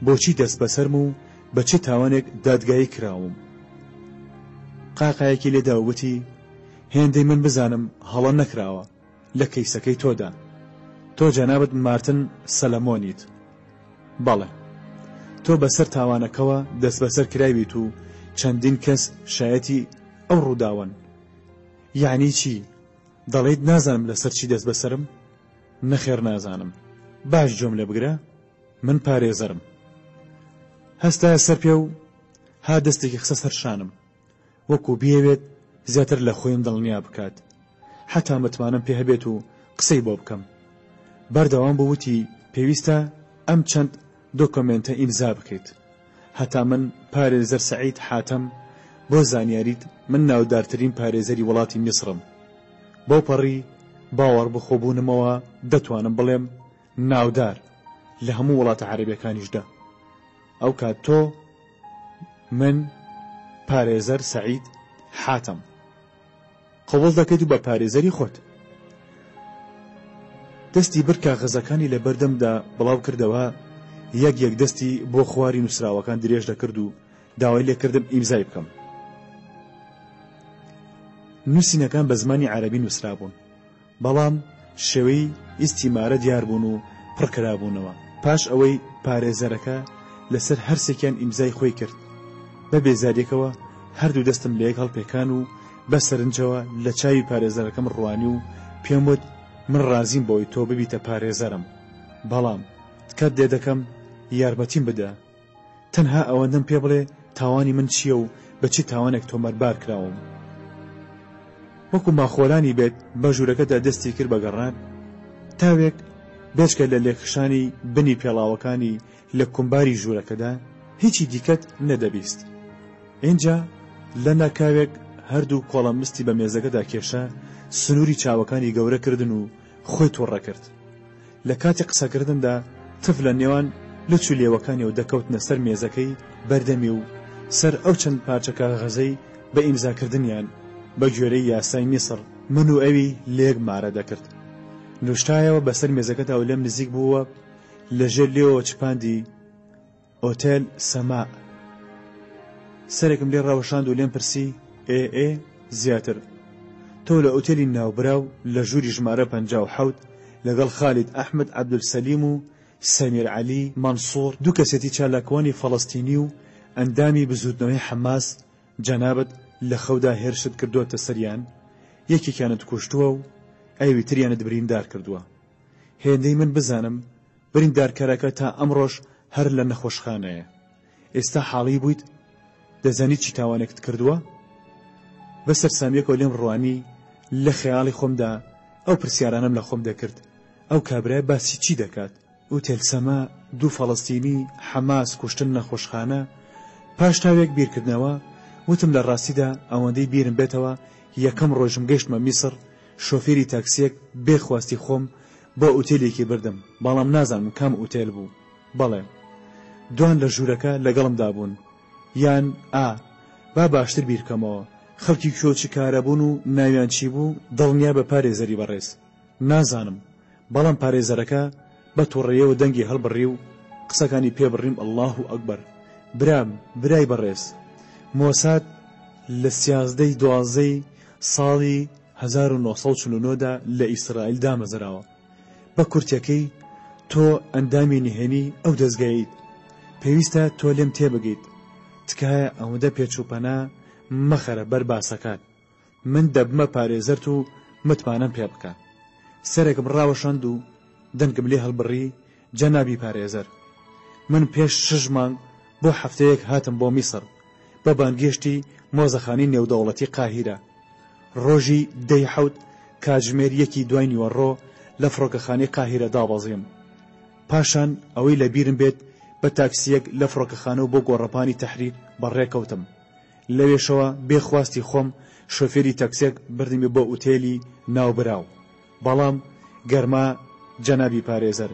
بۆچی دەست بەسەرم و بە چه تاوانێک دادگایی کراوم. قاقایەکی لێداوتی هێندەی من بزانم هەڵە نەکراوە لە کەیسەکەی تۆدا. تۆ جەنابەت مارتن سەلەمۆنیت. بەڵێ، تۆ بەسەر تاوانەکەوە دەست بەسەر کراویت و چەندین کەس شایەتی ئەو ڕووداون. یعنی چی؟ دەڵێیت نازانم لەسەر چی دەست بەسەرم؟ نەخێر نازانم. باش جۆم لێ بگرە، من پارێزەرم. هەستایە سەر پێ و ها دەستێکی خسە سەر شانم، وەکو بیەوێت زیاتر لە خۆیم دڵنیا بکات، حتا متمانم پێ هەبێت و قسەی بۆ بکەم. بەردەوام بووتی پێویستە ئەم چەند دۆکۆمنتە ئیمزا بکەیت. هەتا من پارێزەر سەعید حاتەم بۆ زانیاریت من ناودارترین پارێزەری وڵاتی میسرم. بۆ پەڕی باوەڕ بخۆبوونمەوە دەتوانم بڵێم ناودار لە هەموو وڵاتە عەرەبیەکانیشدا. ئەو کات تۆ من پارێزەر سەعید حاتەم قبول دەکەیت و بە پارێزەری خۆت. دەستی بر کاغەزەکانی لە بەردەمدا بڵاو کردەوە، یەک دەستی بۆ خواری نووسراوەکان درێژ دەکرد و داوای لێکردم ئیمزای بکەم. نووسینەکان بە زمانی عەرەبی نووسرابوون، بەڵام شێوەی ئیستیمارە دیار بوون و پڕکرابوونەوە. پاش ئەوەی پارێزەرەکە لەسەر هەرسێکیان ئیمزای خۆی کرد، بە بێزاریەکەوە هەردوو دەستم لە یەک هەڵپێکان و بە سەرنجەوە لە چاوی پارێزەرەکەم ڕوانی و پێم وت من ڕازیم بۆی تۆ ببیتە پارێزەرم، بەڵام کات دێ دەکەم یارمەتیم بدە. تەنها ئەوەندەم پێ بڵێ تاوانی من چییە و بەچی تاوانێک تۆمەتبار کراوم. وەکو ماخۆلانی بێت بە ژوورەکەدا دەستی کرد بەگەڕان، تاوێک بێچکە لە لێکخشانی بنی پێڵاوەکانی لە کومباری ژوورەکەدا هیچی دیکەت نەدەبیست. اینجا لە ناکاوێک هەردوو کۆڵەمستی بە مێزەکەدا کێشە، سنووری چاوەکانی گەورە کردن و خۆی تۆڕە کرد. لە کاتی قسەکردندا تف لە نێوان لچ و لێوەکانیەوە دەکەوتنە سەر مێزەکەی بەردەمی و سەر ئەو چەند پارچە کاغەزەی بە ئیمزاکردنیان بە گوێرەی یاسای میسر من و ئەوی لێک مارە دەکرد. نوشتایەوە بەسەر مێزەکەدا و لەم نزیک بووە لەژێر لێەوە چپاندی ئۆتێل سەما. سەرێکم لێ ڕاوەشاند و لێم پرسی زیاتر تۆ لە ئۆتێلی ناوبراو لە ژووری ژمارە 57 لەگەڵ خالید ئەحمد عەبدولسەلیم و سەمیر عەلی مەنسوور دوو کەسێتی چالاکوانی فەڵەستینی و ئەندامی بزوتنەوەی حەماس جەنابەت لە خەودا هێرشت کردووەتە سەریان، یەکێکیانت کوشتووە و ئەوی تریانت بریندار کردووە. هێندەی من بزانم بریندارکارەکە تا ئەمڕۆژ هەر لە نەخۆشخانەیە. ئێستا حاڵی بوویت دەزانی چی تاوانێکت کردووە؟ بەسەر سامیەکەوە لێم ڕوانی لە خەیاڵی خۆمدا ئەو پرسیارانم لە خۆم دەکرد، ئەو کابرای باسی چی دەکات؟ ئوتێل سەما، دوو فەڵەستینی، حەماس، کوشتن نەخۆشخانە. پاش تاوێک بیرکردنەوە وتم لە ڕاستیدا ئەوەندەی بیرم بێتەوە یەکەم ڕۆژم گەشتمە میسر، شۆفێری تاکسیەک بێخواستی خۆم بۆ ئوتێلێکی بردم، بەڵام نازانم کام ئوتێل بوو. بەڵێ دوان لە ژوورەکە لەگەڵمدا بوون، یان با باشتر بیرکەمەوە خەڵکی کۆچی کارەبوون و ناویان چی بوو دڵنیا بە پارێزەری بەڕێز نازانم، بەڵام پارێزەرەکە بە تووڕێیەوە دەنگی هەڵبڕی و قسەکانی پێبڕیم. ئەڵڵاهو ئەکبەر، برام برای بەڕێز مۆساد لە 11 ساڵی 1949دا لە ئیسرائیل دامەزراوە بە کورتەکەی تۆ ئەندامی نهێنی ئەو دەستگایت پێویستە تۆ لێم تێبگەیت تکایە ئەوەندە پێچووپەنا مەخەرە بەر باسەکان من دەبمە پارێزەرت و متمانەم پێ بکە سەرێکم ڕاوەشاند و دەنگم لێ هەڵبڕی جەنابی پارێزەر من پێش 6 مانگ بۆ هەفتەیەک هاتم بۆ میسر بە بانگێشتی مۆزەخانی نێودەوڵەتی قاهیرە ڕۆژی 10 کاتژمێر 1 دوای نیوەڕۆ لە فڕۆکەخانەی قاهیرە دابەزیم پاشان ئەوەی لە بیرم بێت بە تاکسیەک لە فڕۆکەخانە و بۆ گۆڕەپانی تەحریر بەڕێکەوتم لەوێشەوە بێخواستی خۆم شۆفێری تاکسیەک بردمی بۆ ئوتێلی ناوبراو بەڵام گەرما جەنابی پارێزەر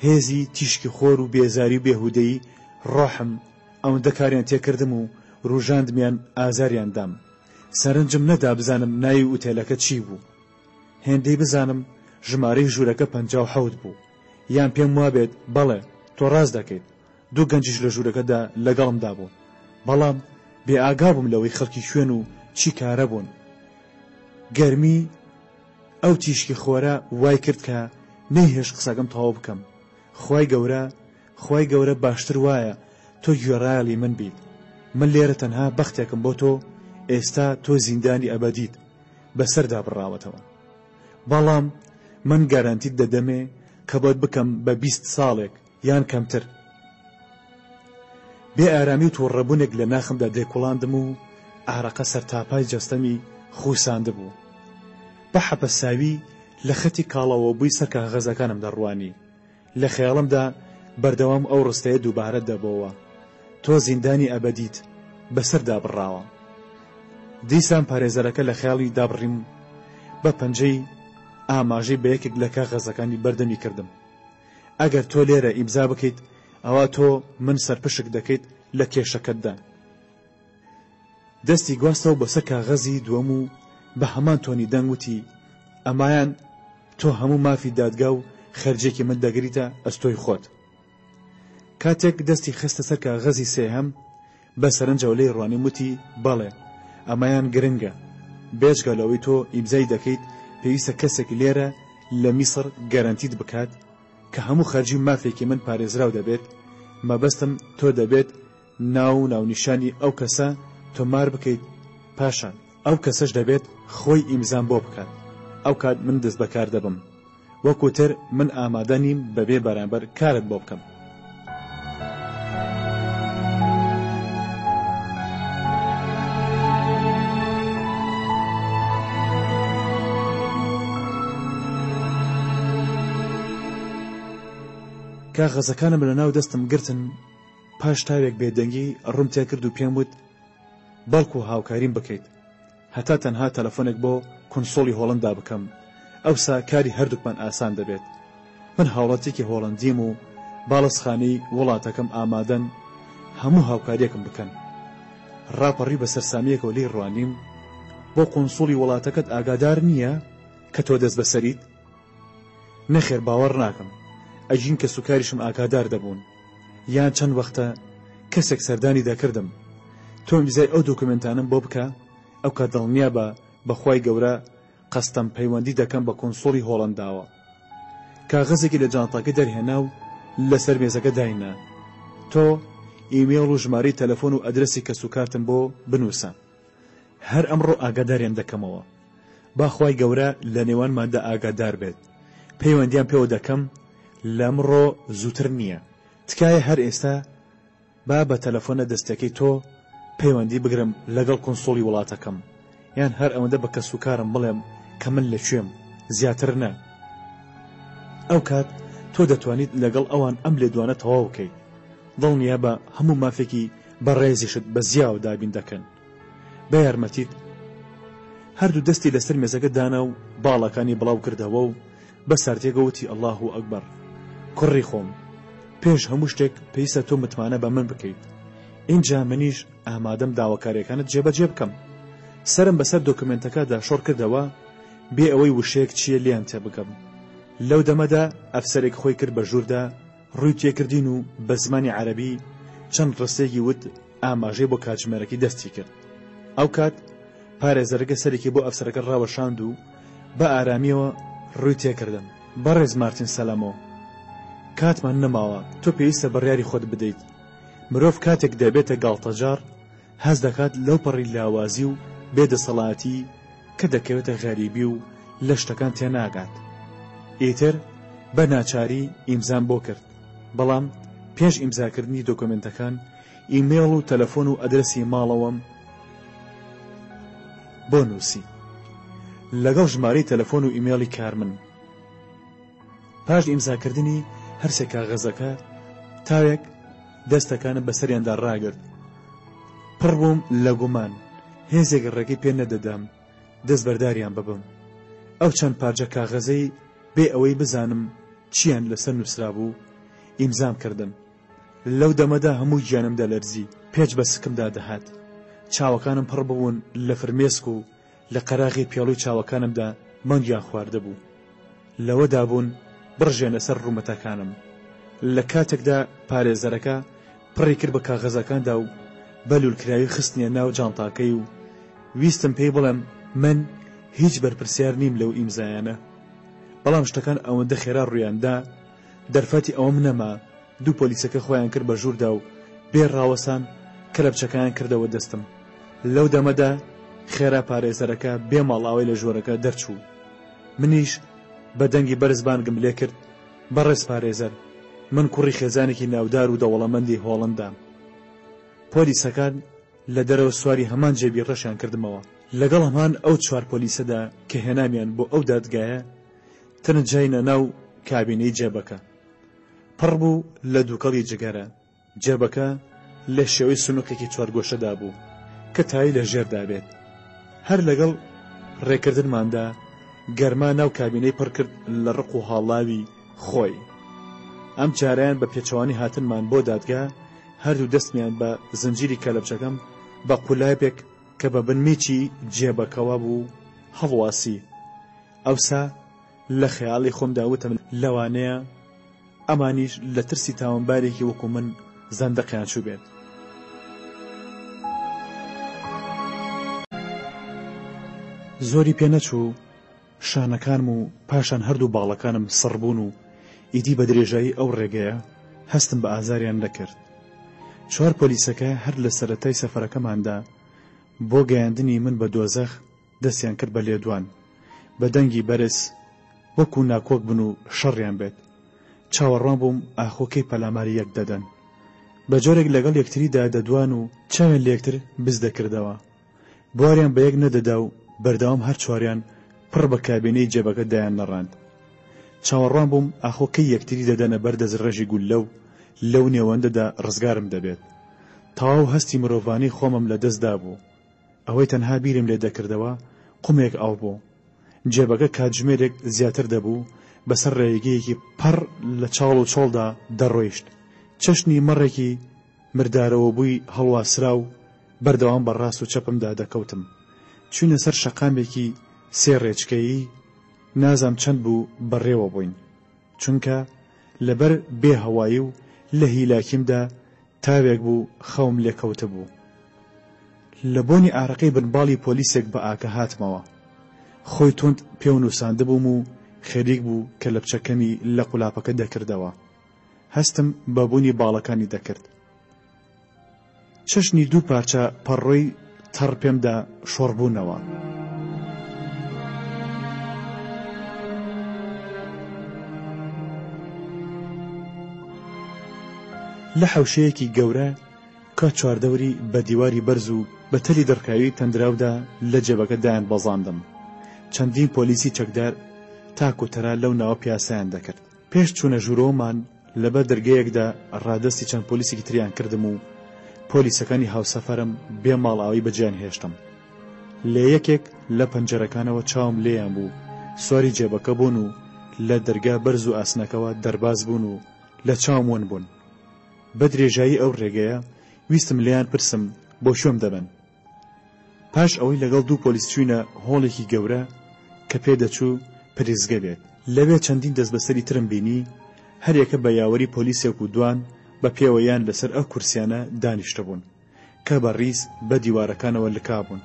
هێزی تیشکی خۆر و بێزاری و بێهودەیی ڕۆحم ئەوەندە کاریان تێکردم و ڕوژاندمیان ئازاریان دام سەرنجم نەدا بزانم ناوی ئوتێلەکە چی بوو هێندەی بزانم ژمارەی ژوورەکە 57 بوو یان پێم وابێت بەڵێ تۆ ڕاست دەکەیت دوو گەنجیش لە ژوورەکەدا لەگەڵمدا بوون بەڵام بێ ئاگا بووم لەوەی خەڵکی خوێن و چی کارە بوون گەرمی ئەو تیشکی خۆرە وای کرد کە نەیهێش قسەکەم تەواو بکەم خوای گەورە باشتر وایە تۆ گوێڕایەڵی من بیت من لێرە تەنها بەختێکم بۆ تۆ ئێستا تۆ زیندانی ئەبەدیت بەسەردا بڕاوەتەوە بەڵام من گارانتیت دەدەمێ کە بۆت بکەم بە 20 ساڵێک یان کەمتر بێ ئارامی و تووڕەبوونێک لە ناخمدا دێکوڵاندم و ئارەقە سەرتاپای جەستەمی خوساند بوو بە حەپەساوی لە خەتی کاڵەوە بووی سەر کاغەزەکانم دەڕوانی لە خەیاڵمدا بەردەوام ئەو ڕستەیە دووبارە دەبەوە تۆ زیندانی ئەبەدیت بەسەردا بڕاوە دیسان پارێزەرەکە لە خەیاڵی دابڕیم بە پەنجەی ئاماژەی بە یەکێک لە کاغەزەکانی بەردەمی کردم ئەگەر تۆ لێرە ئیمزا بکەیت ئەوە تۆ من سەرپشک دەکەیت لە کێشەکەتدا دەستی گواستەوە بەسەر کاغەزی دووەم و بە هەمان تۆنی دەنگوتی ئەمایان تۆ هەموو مافی دادگا و خەرجێکی من دەگریتە ئەستۆی خۆت کاتێک دەستی خستە سەر کاغەزی سێهەم بە سەرنجەوە لێی ڕوانی وتی بەڵێ ئەمایان گرنگە بێجگە لەوەی تۆ ئیمزای دەکەیت پێویستە کەسێک لێرە لە میسر گەرانتیت بکات کە هەموو خەرجی مافێکی من پارێزراو دەبێت مەبەستم تۆ دەبێت ناونیشانی ئەو کەسە تۆمار بکەیت پاشان ئەو کەسەش دەبێت خۆی ئیمزام بۆ بکات ئەو کات من دەست بەکار دەبم وەکوتر من ئامادە نیم بەبێ بەرامبەر کارت بۆ بکەم کاغەزەکانم لە ناو دەستم گرتن پاش تاوێک بێدەنگی ڕوم تێکرد و پێم وت بەڵکو هاوکاریم بکەیت هەتا تەنها تەلەفۆنێک بۆ کونسۆڵی هۆڵندا بکەم ئەوسا کاری هەردووکمان ئاسان دەبێت من هاوڵاتێکی هۆڵندیم و باڵەسخانەی وڵاتەکەم ئامادەن هەموو هاوکاریەکم بکەن ڕاپەڕی بە سەرسامیەکەوە لێی ڕوانیم بۆ کونسۆڵی وڵاتەکەت ئاگادار نییە کە تۆ دەست بەسەریت نەخێر باوەڕ ناکەم ئەژین کە سوکاریشم ئاگادار دەبوون یان چەند وەختە کەسێک سەردانی دەکردم تۆ ئیمزای ئەو دۆکومنتانم بۆ بکە ئەو کە دڵنیا بە بەخوای گەورە قەستەم پەیوەندی دەکەم بە کۆنسۆڵی هۆڵنداوە کاغەزێکی لە جانتاکە دەرهێنا و لەسەر مێزەکە داینا تۆ ئیمێڵ و ژمارەی تەلەفۆن و ئەدرەسی کەس و کارتم بۆ بنووسە هەر ئەمڕۆ ئاگاداریان دەکەمەوە باخوای گەورە لە نێوانماندا ئاگادار بێت پەیوەندیان پێوە دەکەم لەمڕۆ زووتر نییە تکایە هەر ئێستا با بە تەلەفۆنە دەستەکەی تۆ پەیوەندی بگرم لەگەڵ کۆنسۆڵی وڵاتەکەم یان هەر ئەوەندە بە کەس و کارم بڵێم کە من لەکوێم زیاتر نە ئەو کات تۆ دەتوانیت لەگەڵ ئەوان ئەم لێدوانە تەواو بکەیت دڵنیا بە هەموو مافێکی بەڕێزیشت بە زیاو دابین دەکەن بە یارمەتیت هەردوو دەستی لەسەر مێزەکە دانا و باڵەکانی بڵاو کردەوە و بە سارتێگەوتی ئەڵڵاه ئەکبەر کوڕی خۆم پێش هەموو شتێک پێویستە تۆ متمانە بە من بکەیت اینجا منیش ئامادەم داواکاریەکانت جێبەجێ بکەم سرم بەسەر دۆکومنتەکەدا شۆڕ کردەوە بێ ئەوەی وشەیەک چییە لیان تێ بکەم لەو دەمەدا ئەفسەرێک خۆی کرد بە ژووردا ڕووی تێکردین و بە زمانی عەرەبی چەند ڕستێکی وت ئاماژەی بۆ کاتژمێرەکەی دەستی کرد. ئەو کات پارێزەرەکە سەرێکی بۆ ئەفسەرەکە ڕاوەشاند و بە ئارامیەوە ڕووی تێکردم. بەڕێز مارتین سەلەمۆ، کاتمان نەماوە، تۆ پێویستە بڕیاری خۆت بدەیت. مرۆڤ کاتێک دەبێتە گاڵتەجار هەز دەکات لەو پەڕی لاوازی و بێدەسەڵاتی کە دەکەوێتە غەریبی و لە شتەکان تێناگات. ئیتر بە ناچاری ئیمزام بۆ کرد، بەڵام پێش ئیمزاکردنی دۆکۆمنتەکان ئیمێڵ و تەلەفۆن و ئەدرەسی ماڵەوەم بۆ نووسی لەگەڵ ژمارەی تەلەفۆن و ئیمێڵی کارمن. پاش ئیمزاکردنی هەرسێ کاغەزەکە تاوێک دەستەکانم بەسەریاندا ڕاگرت. پڕ بووم لە گومان، هێزێک ڕێگەی پێ نەدەدام دەست بەرداریان ببم. ئەو چەند پارچە کاغەزەی بێ ئەوەی بزانم چیان لەسەر نووسرا بوو ئیمزام کردم. لەو دەمەدا هەموو گیانم دەلەرزی، پێچ بە سکمدا دەهات. چاوەکانم پڕ ببوون لە فرمێسک و لە قەراغی پێڵووی چاوەکانمدا مەنگیان خواردەبوو. لەوەدا بوون بڕژێنە سەر ڕوومەتەکانم. لە کاتێکدا پارێزەرەکە پڕی کرد بە کاغەزەکاندا و بەلولکراوی خستنیە ناو جانتاکەی و ویستم پێی بڵێم من هیچ بەرپرسیار نیم لەو ئیمزایانە. بەڵام شتەکان ئەوەندە خێرا ڕوویاندا دەرفەتی ئەوەم نەما. دوو پۆلیسەکە خۆیان کرد بە ژووردا و بێ ڕاوەسان کەلەپچەکان کردەوە دەستم. لەو دەمەدا خێرا پارێزەرەکە بێ ماڵاوی لە ژۆرەکە دەرچوو. منیش بە دەنگی بەرزبانگم لێ کرد، بەڕێز پارێزەر، من کوڕی خێزانێکی ناودار و دەوڵەمەندی هۆڵندام. پۆلیسەکان لە دەرەوە سواری هەمان جێبی ڕەشیان کردمەوە. لەگەڵ هەمان ئەو چوار پۆلیسەدا کە هێنامیان بۆ ئەو دادگایە تەنجاینە ناو کابینەی جێبەکە. پڕ بوو لە دووکەڵی جگەرە. جێبەکە لە شێوەی سنووقێکی چوارگۆشەدا بوو کە تایی لە ژێردا بێت. هەر لەگەڵ ڕێکردنماندا گەرما ناو کابینەی پڕ کرد لە ڕق و هاڵاوی خۆی. ئەم جارەیان بە پێچەوانی هاتنمان بۆ دادگا هەردوو دەستمیان بە زنجیری کەلەپچەکەم بە قولایپێک کە بە بنمیکی جێبەکەوە بوو هەڵواسی. ئەوسا لە خەیاڵی خۆمدا وتم لەوانەیە ئەمانیش لە ترسی تاوانبارێکی وەکو من زەندەقیان چوو بێت. زۆری پێ نەچوو شانەکانم و پاشان هەردوو باڵەکانم سڕبوون و ئیدی بە درێژایی ئەو ڕێگەیە هەستم بە ئازاریان نەکرد. چوار پۆلیسەکە هەر لە سەرەتای سەفەرەکەماندا بۆ گەیاندنی من بە دۆزەخ دەستیان کرد بە لێدوان. بە دەنگی بەرز وەکو ناکۆک بن و شەڕیان بێت. چاوەڕوان بووم ئاخۆکەی پەلاماری یەک دەدەن. بە جۆرێک لەگەڵ یەکتریدا دەدوان و چاوێن لە یەکتر بز دەکردەوە. بواریان بە یەک نەدەدا و بەردەوام هەر چواریان پڕ بە کابینەی جێبەکە دایان نەڕاند. چاوەڕوان بووم ئاخۆکەی یەکتری دەدەنە بەردەز ڕێژی گولە و لەو نێوەندەدا ڕزگارم دەبێت. تەواو هەستی مرۆڤانی خۆمم لە دەستدا بوو. ئەوەی تەنها بیرم لێ دەکردەوە قومێک ئاو بوو. جێبەکە کاتژمێرێک زیاتر دەبوو بەسەر ڕێگەیەکی پڕ لە چاڵ و چۆڵدا دەڕۆیشت. چەشنی مەڕێکی مردارەوە بووی هەڵواسرا و بەردەوام بە ڕاست و چەپمدا دەکەوتم. چوونە سەر شەقامێکی سێ ڕێچکەیی نازام چەند بوو بەڕێوە بووین، چونکە لەبەر بێ هەوایی و لە هیلاکیمدا تاوێک بوو خەوم لێکەوتە بوو. لە بۆنی ئارەقەی بنباڵی پۆلیسێک بە ئاکە هاتمەوە. خۆی تۆند پێ و نووساندە بووم و خێریک بوو کە لە بچەکەمی لە قولاپەکە دەکردەوە. هەستم بە بوونی باڵەکانی دەکرد. چەشنی دوو پارچە پەڕۆی تەڕ پێمدا شۆڕبوونەوە. لە حەوشەیەکی گەورە کە چواردەوری بە دیواری بەرز و بە تەلی دڕکاوی تەندراودا لە جێبەکە دایان بەزاندم. چەندین پۆلیسی چەکدار تاک و تەرا لەو ناوە پیاسەیان دەکرد. پێش چوونە ژوورۆمان لەبەر دەرگەیەکدا ڕادەستی چەند پۆلیسێکی تریان کردم و پۆلیسەکانی هاوسەفەرم بێ ماڵاوی بەجیان هێشتم. لە یەکێک لە پەنجەرەکانەوە چاوم لێیان بوو. سواری جێبەکە بوون و لە دەرگا بەرز و ئاسنەکەوە دەرباز بوون و لە چاوم ون بوون. بە درێژایی ئەو ڕێگەیە ویستم لیان پرسم بۆ شوێم دەبن. پاش ئەوەی لەگەڵ دوو پۆلیس چوینە هۆڵێکی گەورە کە پێدەچوو پریزگە بێت. لەوێ چەندین دەست بەسەری ترم بینی، هەر یەکە بە یاوەری پۆلیسێک و دوان بە پێوەیان لەسەر ئەو کورسیانە دانیشتە بوون. کە بەڕیس بە دیوارەکانەوە لکابوون.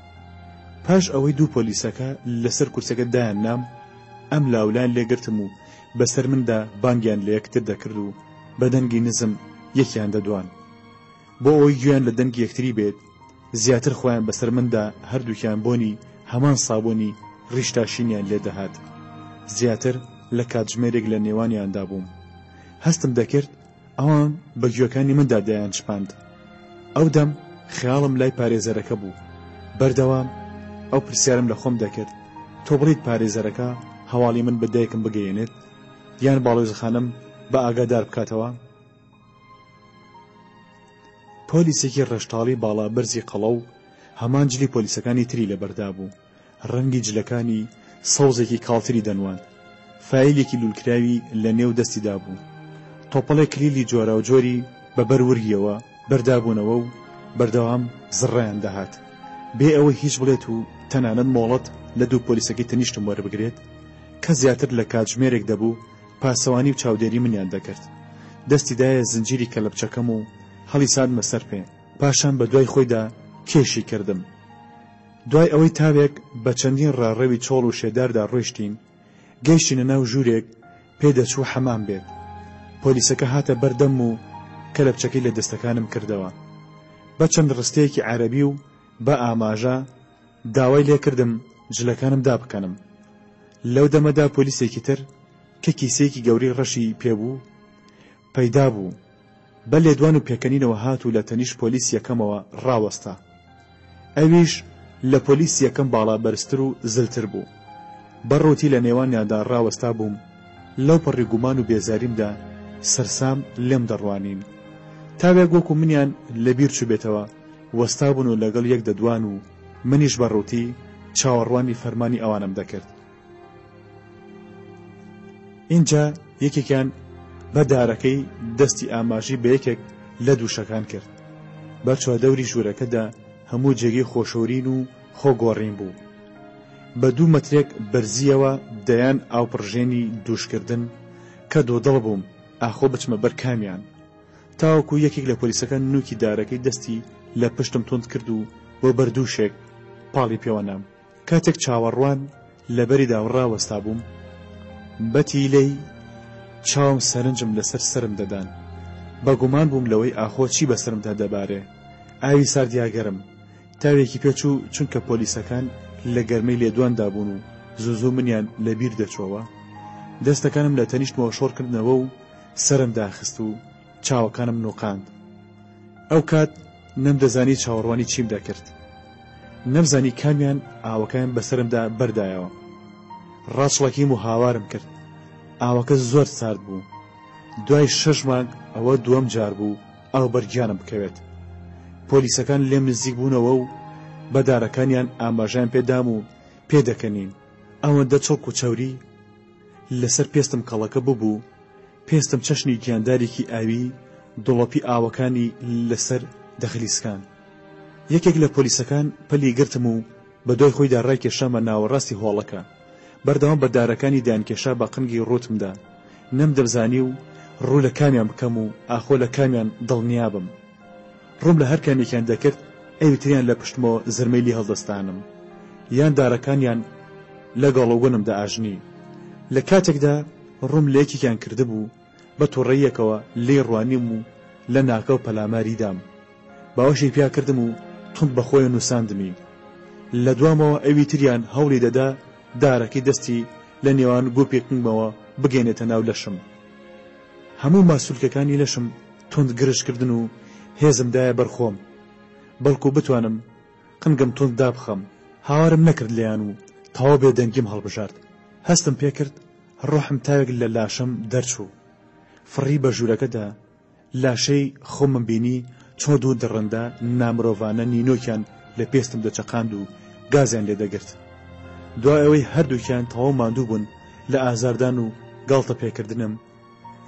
پاش ئەوەی دوو پۆلیسەکە لەسەر کورسەکە دایان نام، ئەم لاولان لێگرتم و بەسەر مندا بانگیان لە یەکتر دەکرد و بە دەنگی نزم یەکیان دەدوان. بۆ ئەوەی گوێیان لە دەنگی یەکتری بێت، زیاتر خۆیان بەسەر مندا هەردووکیان بۆنی هەمان سابوونی ڕیشتاشینیان لێ دەهات. زیاتر لە کاتژمێرێک لە نێوانیاندا بووم. هەستم دەکرد ئەوان بە گوێەکانی مندا دایان چپاند. ئەو دەم خیاڵم لای پارێزەرەکە بوو. بەردەوام ئەو پرسیارم لە خۆم دەکرد، تۆ بڵیت پارێزەرەکە هەواڵی من بە دایکم بگەیەنێت یان باڵۆزخانەم بە ئاگادار بکاتەوە؟ پۆلیسێکی ڕەشتاڵی باڵا بەرزی قەڵە و هەمان جلی پۆلیسەکانی تری لەبەردا بوو. ڕەنگی جلەکانی سەوزێکی کاڵتری دەنوان. فایلێکی لولکراوی لە نێو دەستیدا بوو. تۆپەڵێک کلیلی جۆرا و جۆری بەبەر وریەوە بەردابوونەوە و بەردەوام زڕیان دەهات. بێ ئەوەی هیچ بڵێت و تەنانەت مۆڵەت لە دوو پۆلیسەکەی تەنیشتم وەربگرێت کە زیاتر لە کاتژمێرێک دەبوو پاسەوانی و چاودێری منیان دەکرد. دەستیدایە زنجیری کەلەپچەکەم و هەڵی سادمە سەر پێ. پاشان بە دوای خۆیدا کێشی کردم. دوای ئەوەی تاوێک بە چەندین ڕاڕەوی چۆڵ و شێداردا ڕۆیشتین، گەیشتینە ناو ژوورێک پێدەچوو حەمام بێت. پۆلیسەکە هاتە بەردەم و کەلەپچەکەی لە دەستەکانم کردەوە. بە چەند ڕستەیەکی عەرەبی و بە ئاماژە داوای لێ کردم جلەکانم دابکەنم. لەو دەمەدا پۆلیسێکی تر کە کیسەیەکی گەورەی ڕەشی پێبوو پەیدا بوو. بە لێدوان و پێکەنینەوە هات و لە تەنیشت پۆلیس یەکەمەوە ڕاوەستا. ئەویش لە پۆلیس یەکەم باڵا بەرزتر و زلتر بوو. بەڕۆتی لە نێوانیاندا ڕاوەستا بووم. لەو پەڕی گومان و بێزاریمدا سەرسام لێم دەڕوانین. تاوێک وەکو منیان لەبیر چوو بێتەوە وەستا بوون و لەگەڵ یەک دەدوان و منیش بەڕۆتی چاوەڕوانی فەرمانی ئەوانم دەکرد. اینجا یەکێکیان بە دارەکەی دەستی ئاماژی بە یەکێک لە دووشەکان کرد. بە چوادەوری ژوورەکەدا هەموو جێگەی خۆشەورین و خۆگۆڕین بوو. بە 2 مەترێک بەرزیەوە دەیان ئاوپڕژێنی دووشکردن کە دۆدڵ بووم ئاخۆ بچمە بەر کامیان. تاوەکو یەکێک لە پۆلیسەکان نوکی دارەکەی دەستی لە پشتم تۆند کرد و بۆ بەردووشێک پاڵی پێوە نام. کاتێک چاوەڕوان لەبەریدا ڕاوەستا بووم، بەتیلەی چاوم سەرنجم لەسەر سرم دەدان. بەگومان بووم لەوەی ئاخۆ چی بەسرمدا دەبارێ. ئاوی ساردیاگەرم تاوێکی پێچوو چونکە پۆلیسەکان لە گەرمەی لێدواندا بوون و زوو منیان لەبیر دەچۆوە. دەستەکانم لە تەنیشتمەوە شۆڕکردنەوە و سرم داخست و چاوەکانم نوقاند. ئەو کات نەمدەزانی چاوەڕوانی چیم دەکرد. نەمزانی کامیان ئاوەکان بەسرمدا بەردایەوە. ڕاچڵەکیم و هاوارم کرد. ئاوەکە زۆر سارد بوو. دوای 6 مانگ ئەوە دووەم جار بوو ئاو بەرگیانم بکەوێت. پۆلیسەکان لێم نزیک بوونەوە و بەدارەکانیان ئاماژیان پێدام و پێدەکەنین. ئەوەندە چڵک و چەوری لەسەر پێستم کەڵەکە ببوو. پێستم چەشنی گیاندارێکی ئاوی دڵۆپی ئاوەکانی لەسەر دەخلیسکان. یەکێک لە پۆلیسەکان پەلی گرتم و بە دوای خۆیدا ڕایکێشامە ناوەڕاستی هۆڵەکە. بەردەوام بەدارەکانی دایانکێشا بە قنگی ڕوتمدا. نەمدەمزانی و ڕوو لە کامیان بکەم و ئاخۆ لە کامیان دڵنیابم. ڕووم لە هەر کامێکیان دەکرد ئەویتریان لە پشتمەوە زرمەیلی هەڵدەستانم یان دارەکانیان لە گەڵەوگونمدا ئاژنی. لە کاتێکدا ڕووم لە یەکێکیان کردبوو بە تووڕەیەکەوە لێ ڕوانیم و لە ناکە و پەلاماری دام. باوەشی پیا کردم و تند بەخۆی نووساندمی. لە دوامەوە ئەویتریان هەوڵی دەدا دارەکەی دەستی لە نێوان گوپێکنمەوە بگەێنێتە ناو لەشم. هەموو ماسوولکەکانی لەشم تند گرشکردن و هێزمدایە بەرخۆم بەڵکو بتوانم قنگم تند دابخەم. هاوارم نەکرد لێیان و تەواو بێدەنگیم هەڵبژارد. هەستم پێکرد ڕۆحم تاوێک لە لاشم دەرچوو. فڕی بە ژوورەکەدا لاشەی خۆمم بینی چۆ دوو دڕندا نامرۆڤانە نینۆکیان لە پێستم دەچەقاند و گازیان لێدەگرت. دوای ئەوەی هەردووکیان تەواو ماندوو بوون لە ئازاردان و گاڵتە پێکردنم،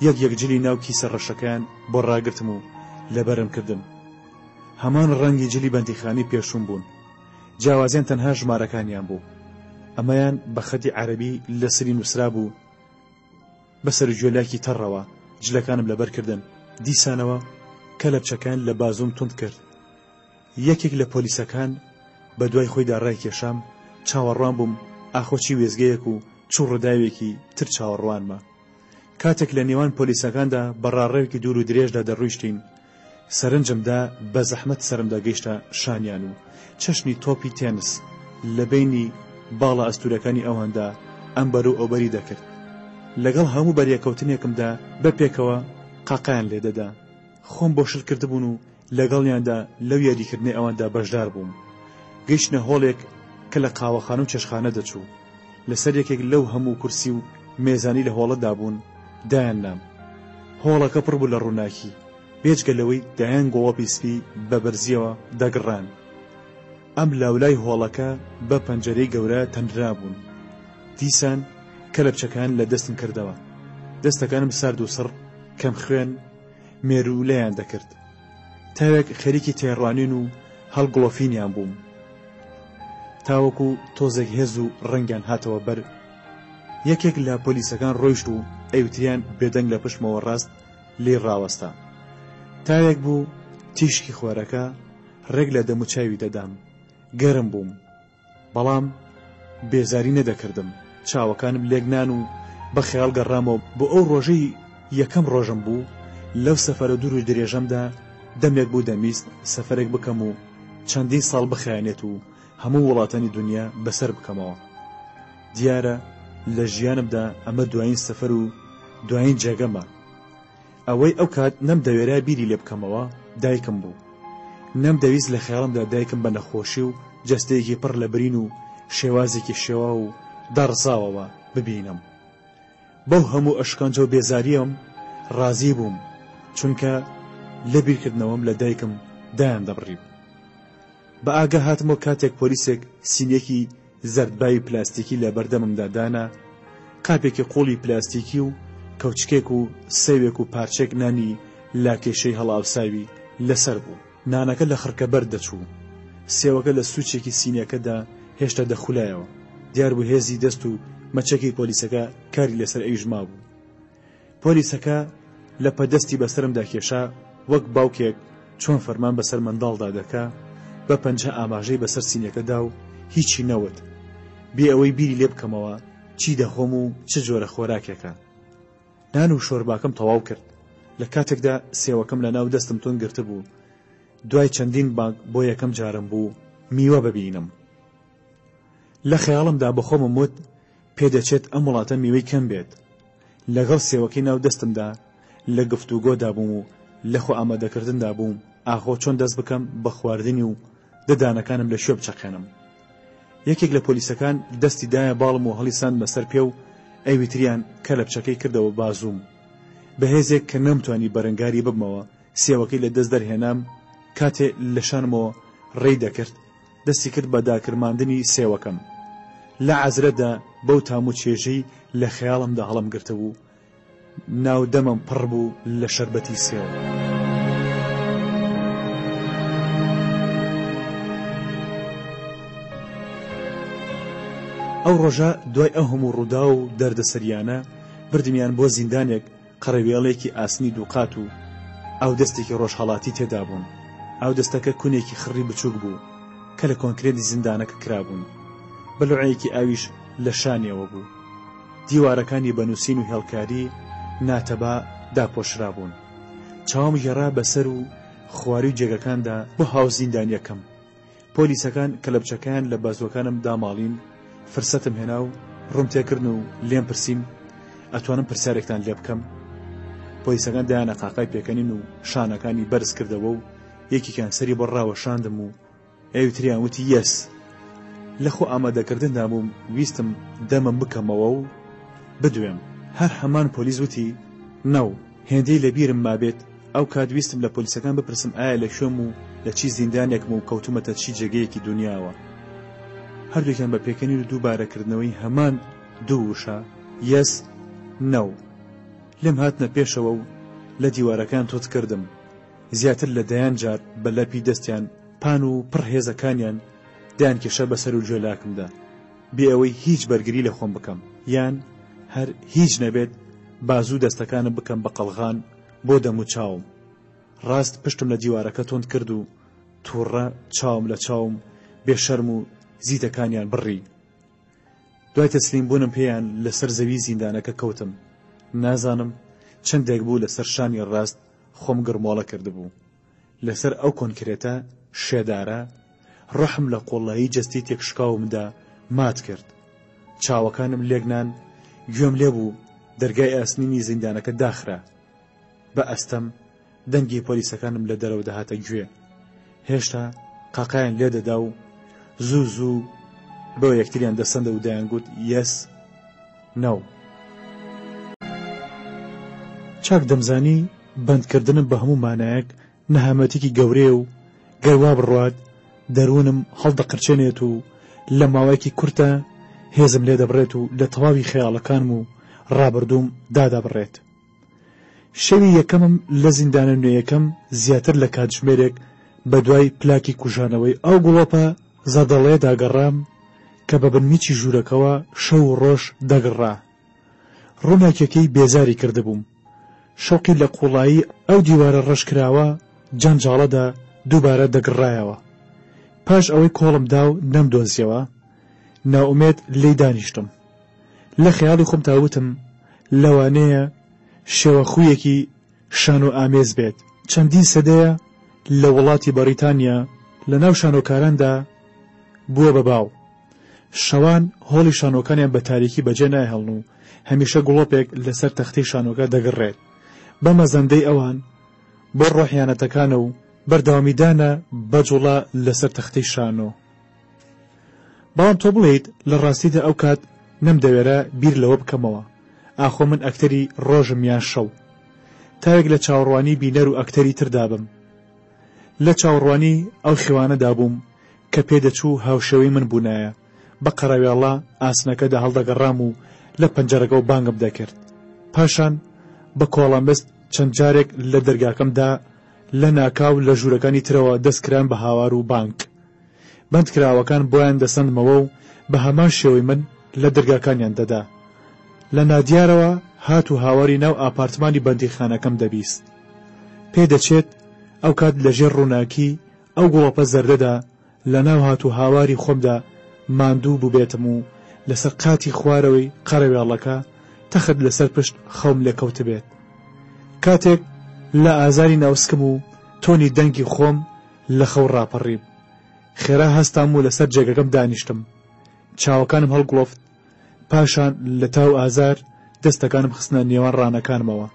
یەک جلی ناو کیسە ڕەشەکەیان بۆ ڕاگرتم و لەبەرم کردن. هەمان ڕەنگی جلی بەندیخانی پێشوم بوون. جیاوازیان تەنها ژمارەکانیان بوو. ئەمەیان بە خەتی عەرەبی لە سری نووسرا بوو. بەسەر گوێلاکی تەڕەوە جلەکانم لەبەر کردن. دیسانەوە کەلەپچەکان لە بازوم تند کرد. یەکێک لە پۆلیسەکان بە دوای خۆیدا ڕایکێشام چاوەڕوان بووم ئاخۆچی وێزگەیەک و چوو ڕداوێکی تر چاوەڕوانمە. کاتێک لە نێوان پۆلیسەکاندا بەڕاڕەوێکی دوور و درێژدا دەڕویشتین، سەرنجمدا بە زەحمەت سەرمدا گەیشتە شانیان و چەشنی تۆپی تێنس لە بینی باڵە ئەستورەکانی ئەواندا ئەم بەرەو ئەوبەری دەکرد. لەگەڵ هەموو بەریەکەوتنێکمدا بەپێکەوە قاقایان لێدەدا. خۆم بۆ شل کردبوون و لەگەڵیاندا لەو یاریکردنی ئەواندا بەشدار بووم. گەیشتنە هۆڵێک کە لە قاوەخانە و چێشخانە دەچوو. لەسەر یەکێک لەو هەموو کورسی و مێزانی لە هۆڵەدا بوون دایان نام. هۆڵەکە پڕ بوو لە ڕووناکی، بێجگەلەوەی دایان گۆڵەپی سپی بە بەرزیەوە دەگڕان. ئەم لاولای هۆڵەکە بە پەنجەرەی گەورە تەندرا بوون. دیسان کەلەپچەکان لە دەستم کردەوە. دەستەکانم سارد و سڕ کەم خوێن مێروولەیان دەکرد. تاوێک خەریکی تێڕوانین و هەڵگڵۆفینیان بووم. تاوەکو تۆزێک هێز و ڕەنگیان هاتەوە بەر. یەکێک لە پۆلیسەکان ڕۆیشت و ئەیوتریان بێدەنگ لە پشتمەوە ڕاست لێ ڕاوەستا. تاوێک بوو تیشکی خۆرەکە ڕێک لە دەموچاوی دەدام. گەرم بووم، بەڵام بێزاری نەدەکردم. چاوەکانم لێگنان و بە خەیاڵ گەڕامەوە بۆ ئەو ڕۆژەی یەکەم ڕۆژم بوو لەو سەفەرە دوور و درێژەمدا دەمێک بوو دەمیست سەفەرێک بکەم و چەندین ساڵ بخایەنێت و هەموو وڵاتانی دنیا بەسەر بکەمەوە. دیارە لە ژیانمدا ئەمە دوایین سەفەر و دوایین جێگەمە. ئەوەی ئەو کات نەمدەوێرا بیری لێ بکەمەوە دایکم بوو. نەمدەویست لە خەیاڵمدا دایکم بە نەخۆشی و جەستەیەکی پڕ لە برین و شێوازێکی شێوا و دەڕزاوەوە ببینم. بەو هەموو ئەشکەنجە و بێزاریەم ڕازی بووم، چونکە لە بیرکردنەوەم لە دایکم دایان دەبڕیم. بە ئاگا هاتمەوە کاتێک پۆلیسێک سینێکی زەردباوی پلاستیکی لە بەردەممدا دانا. قاپێکی قوڵی پلاستیکی و کەوچکێک و سەوێک و پارچێک نانی لاکێشەی هەڵاوساوی لەسەر بوو. نانەکە لە خڕکە بەر دەچوو. سێوەکە لە سوچێکی سینەکەدا هێشتا دەخولایەوە. دیار بوو هێزی دەست و مەچەکی پۆلیسەکە کاری لەسەر ئەویژما بوو. پۆلیسەکە لە پەدەستی بەسەرمدا کێشا وەک باوکێک چۆن فەرمان بەسەر منداڵدا دەکا، بە پەنجە ئاماژەی بەسەر سینەکەدا و هیچی نەوت بێ ئەوەی بیری لێ بکەمەوە چی دەخۆم و چ جۆرە خۆراکێکە. نان و شۆرباکەم تەواو کرد. لە کاتێکدا سێوەکەم لە ناو دەستم تۆن گرتە بوو. دوای چەندین بانگ بۆ یەکەم جارم بوو میوە ببینم. لە خەیاڵمدا بەخۆمم وت پێدەچێت ئەم وڵاتە میوەی کەم بێت. لەگەڵ سێوەکەی ناو دەستمدا لە گفتوگۆدا بووم و لە خۆ ئامادەکردندا بووم ئاخۆ چۆن دەست بکەم بە خواردنی و ددانەکانم لە شوێ بچەقێنم. یەکێک لە پۆلیسەکان دەستی دایە باڵم و هەڵی ساند بەسەر پێ و ئەیویتریان کەلەپچەکەی کردەوە بازووم. بەهێزێک کە نەمتوانی بەرەنگاری ببمەوە سێوەکەی لە دەست دەرهێنام. کاتێ لە شانمەوە ڕێی دەکرد دەستی کرد بە داکرماندنی سێوەکەم. لە عەزرەدا بەو تامو چێژەی لە خەیاڵمدا هەڵم گرتە بوو. ناو دەمم پڕ بوو لە شەربەتی سێو. ئەو ڕۆژە دوای ئەو هەموو ڕوودا و دەردەسەریانە بردمیان بۆ زیندانێک قەرەوێڵێکی ئاسنی دووقات و ئەو دەستێکی ڕۆژهەڵاتی تێدا بوون. ئەو دەستەکە کونێکی خڕی بچووک بوو کە لە کۆنکرێتی زیندانەکە کرابوون. بەلوعەیەکی ئاویش لە شانیەوە بوو. دیوارەکانی بەنووسین و هێڵکاری ناتەبا داپۆشرا بوون. چاوم گێڕا بەسەر و خواری و جێگەکاندا بۆ هاو زیندانیەکەم. پۆلیسەکان کەلەپچەکان لە بازوەکانم داماڵین. فرسەتم هێنا و ڕوم تێکردن و لێم پرسین ئەتوانم پرسیارێکتان لێ بکەم. پۆلیسەکان دایانە قاقای پێکەنین و شانەکانی بەرز کردەوە و یەکێکیان سەری بۆ ڕاوەشاندم و ئەوتریان وتی یەس. لە خۆ ئامادەکردندا بووم ویستم دەمم بکەمەوە و بدوێم. هەر هەمان پۆلیس وتی نەو هێندەی لە بیرم مابێت. ئەو کات ویستم لە پۆلیسەکان بپرسم ئایا لە شوێم و لە چی زیندانێکم و کەوتومەتە چی جێگەیەکی دنیاوە. هەردووکیان بە پێکەنین و دووبارەکردنەوەی هەمان دوو وشە یەس نەو. لێم هاتنە پێشەوە و لە دیوارەکان تۆت کردم. زیاتر لە دەیان جار بە لەپی دەستیان پان و پڕهێزەکانیان دایان کێشە بەسەر و جۆلاکمدا بێ ئەوەی هیچ بەرگری لە خۆم بکەم یان هەر هیچ نەبێت بازوو دەستەکانم بکەم بە قەڵغان بۆ دەم و چاوم. ڕاست پشتم لە دیوارەکە تۆند کرد و تووڕە چاوم لە چاوم بێشەرم و زیتەکانیان بڕی. دوای تەسلیم بوونم پێیان لەسەر زەوی زیندانەکە کەوتم. نازانم چەندێک بوو لەسەر شانی ڕاست خۆم گرمۆڵە کردبوو. لەسەر ئەو کۆنکرێتە شێدارە ڕەحم لە قۆڵایی جەستی تێکشکاومدا مات کرد. چاوەکانم لێگنان، گوێم لێبوو دەرگای ئاسنینی زیندانەکە داخرا. بە ئەستەم دەنگی پۆلیسەکانم لە دەرەوە دەهاتە گوێ. هێشتا قاقایان لێدەدا و زوو زوو بۆ یەکتریان دەسەندە و دەیانگوت یەس نەو. چاک دەمزانی بەندکردنم بە هەموو مانایەک نەهامەتێکی گەورەیە و گەروا بڕوات دەروونم هەڵدەقرچێنێت و لە ماوەیەکی کورتە هێزم لێ دەبڕێت و لە تەواوی خەیاڵەکانم و ڕابردووم دادەبڕێت. شەوی یەکەمم لە زیندانە نوێیەکەم زیاتر لە کاتژمێرێک بە دوای پلاکی کوژانەوەی ئەو گوڵۆپە زەدەڵێ داگەڕام کە بە بنمیچی ژوورەکەوە شەو و ڕۆژ دەگڕا. ڕووناکیەکەی بێزاری کردبووم. شەوقی لە قوڵایی ئەو دیوارە ڕەشکراوە جەنجاڵەدا دووبارە دەگڕایەوە. پاش ئەوەی کۆڵم دا و نەمدۆزیەوە ناومێت لێی دانیشتم. لە خەیاڵی خۆم تاوتم لەوانەیە شێوە خویەکی شان و ئامێز بێت. چەندین سەدەیە لە وڵاتی بەریتانیا لە ناو شانۆکاراندا بووە بە باو. شەوان هۆڵی شانۆکانیان بە تاریکی بەجێ نایهێڵن و هەمیشە گوڵۆپێک لەسەر تەختەی شانۆکە دەگەڕێت. بە مەزەندەی ئەوان بۆ ڕۆحیانەتەکانە و بەردەوامیدانە بەجوڵە لەسەر تەختەی شانۆ. بەڵام تۆ بڵێیت لە ڕاستیدا ئەو کات نەمدەوێرە بیر لەوە بکەمەوە. ئاخۆ من ئەکتەری ڕۆژم یان شەو تاوێک لە چاوەڕوانی بینەر و ئەکتەری تردابم. لە چاوەڕوانی ئەو خێوانەدا بووم کە پێدەچوو هاوشەوەی من بوونایە. بە قەراوێڵە ئاسنەکەدا هەڵدەگەڕام و لە پەنجەرەکە و بانگم دەکرد. پاشان بە کۆڵەمبست چەند جارێک لە دەرگاکەمدا لە ناکاو لە ژوورەکانی ترەوە دەستکران بە هاوار و بانگ. بەندکراوەکان بۆیان دەسەندمەوە و بە هەمان شێوەی من لە دەرگاکانیان دەدا. لە نادیارەوە هات و هاواری ناو ئاپارتمانی بەندیخانەکەم دەبیست. پێدەچێت ئەو کات لەژێر ڕووناکی ئەو گوڵۆپە زەردەدا لە ناو هات و هاواری خۆمدا ماندوو بووبێتم و لەسەر قاتی خوارەوەی قەرەوێڵەکە تەخت لەسەر پشت خەوم لێکەوت بێت. کاتێک لە ئازاری ناوسکم و تۆنی دەنگی خۆم لە خەو ڕاپەڕیم. خێرا هەستام و لەسەر جێگەکەم دانیشتم. چاوەکانم هەڵگڵۆفت. پاشان لە تاو ئازار دەستەکانم خستنە نێوان ڕانەکانمەوە.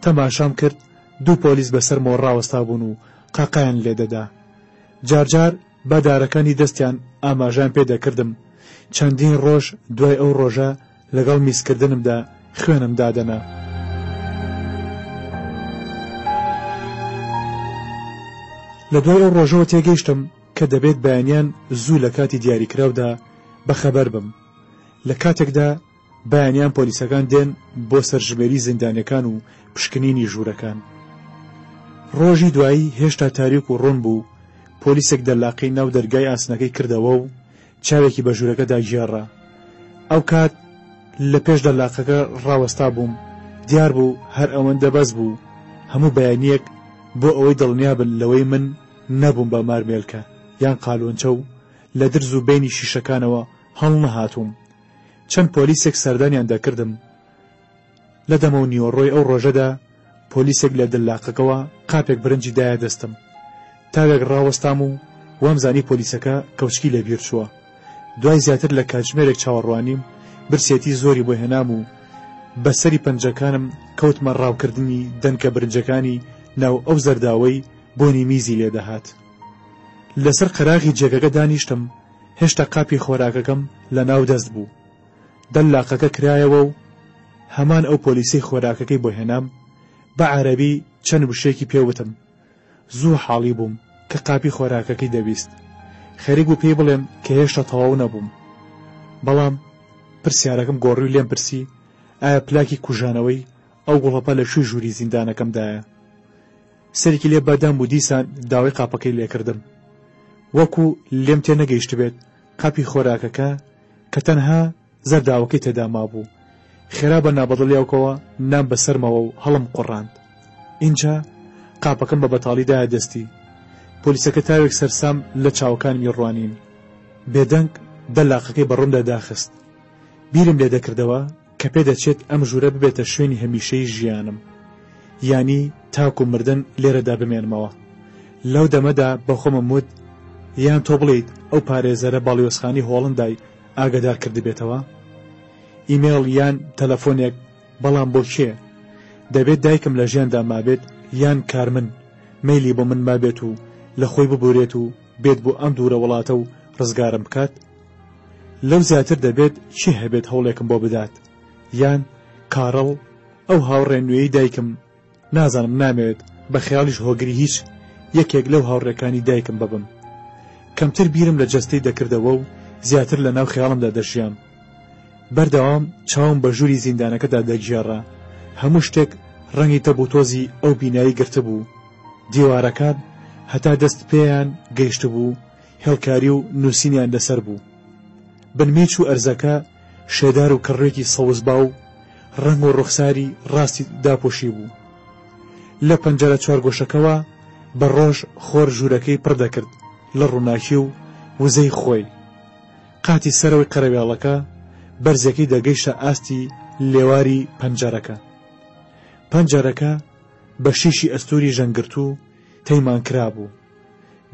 تەماشام کرد دوو پۆلیس بەسەرمەوە ڕاوەستا بوون و قاقایان لێدەدا. جارجار بەدارەکانی دەستیان ئاماژان پێدەکردم چەندین ڕۆژ دوای ئەو ڕۆژە لەگەڵ میسکردنمدا خوێنم دادەنا. لە دوای ئەو ڕۆژەوە تێگەیشتم کە دەبێت بەیانیان زوو لە کاتی دیاریکراودا بەخەبەر بم. لە کاتێکدا بەیانیان پۆلیسەکان دێن بۆ سەرژمێری زیندانیەکان و پشکنینی ژوورەکان. ڕۆژی دوایی هێشتا تاریک و ڕوون بوو. پۆلیسێک دەلاقی ناو دەرگای ئاسنەکەی کردەوە و چاوێکی بە ژوورەکەدا گێڕا. ئەو کات لە پێش دەلاقەکە ڕاوەستا بووم. دیار بوو هەر ئەوەندە بەس بوو هەموو بەیانیەک بۆ ئەوەی دڵنیابن لەوەی من نەبووم بە مارمێلکە یان قالۆنچە و لە درز و بینی شیشەکانەوە هەڵ نەهاتووم. چەند پۆلیسێک سەردانیان دەکردم. لە دەمە و نیوەڕۆی ئەو ڕۆژەدا پۆلیسێک لە دەلاقەکەوە قاپێک برنجی دایە دەستم. تاوێک ڕاوەستام و وامزانی پۆلیسەکە کەوچکی لەبیر چووە. دوای زیاتر لە کاتژمێرێک چاوەڕوانیم برسێتی زۆری بۆ هێنام و بەسەری پەنجەکانم کەوتمە ڕاوکردنی دەنکە برنجەکانی ناو ئەو زەرداوەی بۆنی میزی لێدەهات. لەسەر قەراغی جێگەکە دانیشتم. هێشتا قاپی خۆراکەکەم لە ناو دەست بوو. دەلاقەکە کرایەوە و هەمان ئەو پۆلیسی خۆراکەکەی بۆ هێنام. بە عەرەبی چەند وشێکی پێوتم. زوو حاڵی بووم کە قاپی خۆراکەکەی دەبیست. خەریک بوو پێی بڵێم کە هێشتا تەواو نەبووم. بەڵام پرسیارەکەم گۆڕی لێم پرسی ئایا پلاکی کوژانەوەی ئەو گوڵەپە لە شووی ژووری زیندانەکەمدایە. سەرێکی لێ بەدام بوو. دیسان داوای قاپەکەی لێکردم. وەکو لێم تێ نەگەیشت بێت قاپی خۆراکەکە کە تەنها زەرداوەکەی تێدا مابوو. خێرا بە نابەدڵیاوکەوە نام بەسەرمەوە و هەڵم قوڕاند. اینجا قاپەکەم بە بەتاڵیدایە دەستی. پۆلیسەکە تاوێک سەرسام لە چاوەکانی ڕوانین. بێدەنگ دەلاقەکەی بەڕوومدا داخست. بیرم لێ دەکردەوە کە پێ دەچێت ئەم ژوورە ببێتە شوێنی هەمیشەی ژیانم، یانی تاکو مردن لێرەدا بمێنمەوە. لەو دەمەدا بەخۆمم وت یان تۆ بڵیت ئەو پارێزەرە باڵیۆزخانی هۆڵندای ئاگادار کردبێتەوە؟ ئیمێڵ یان تەلەفۆنێک، بەڵام بۆ کێ؟ دەبێت دایکم لە ژیاندا مابێت یان کارمن مەیلی بۆ من مابێت و لە خۆی ببورێت و بێت بۆ ئەم دوورە وڵاتە و ڕزگارم بکات؟ لەو زیاتر دەبێت چی هەبێت هەوڵێکم بۆ بدات؟ یان کارڵ ئەو هاوڕێ نوێی دایکم، نازانم نامەوێت بە خەیاڵیش هۆگری هیچ یەکێک لەو هاوڕێکانی دایکم ببم. کەمتر بیرم لە جەستەی دەکردەوە و زیاتر لە ناو خەیاڵمدا دەژیام. بەردەوام چاوم بە ژووری زیندانەکەدا دەگیێڕا. هەموو شتێک ڕەنگی تەبوتۆزی ئەو بینایی گرتە بوو. دیوارەکان هەتا دەست پێیان گەیشت بوو، هێڵکاری و نووسینیان لەسەر بوو. بنمیچ و ئەرزەکە شێدار و کڕێکی سەوزبا و ڕەنگ و ڕوخساری ڕاستی داپۆشی بوو. لە پەنجەرە چوارگۆشەکەوە بە ڕۆژ خۆر ژوورەکەی پڕ دەکرد لە ڕووناکی و وزەی خۆی. قاتی سەرەوەی قەرەوێڵەکە بەرزەکەی دەگەیشتە ئاستی لێواری پەنجەرەکە. پەنجەرەکە بە شیشی ئەستوری ژەنگرت و تەیمان کرابوو.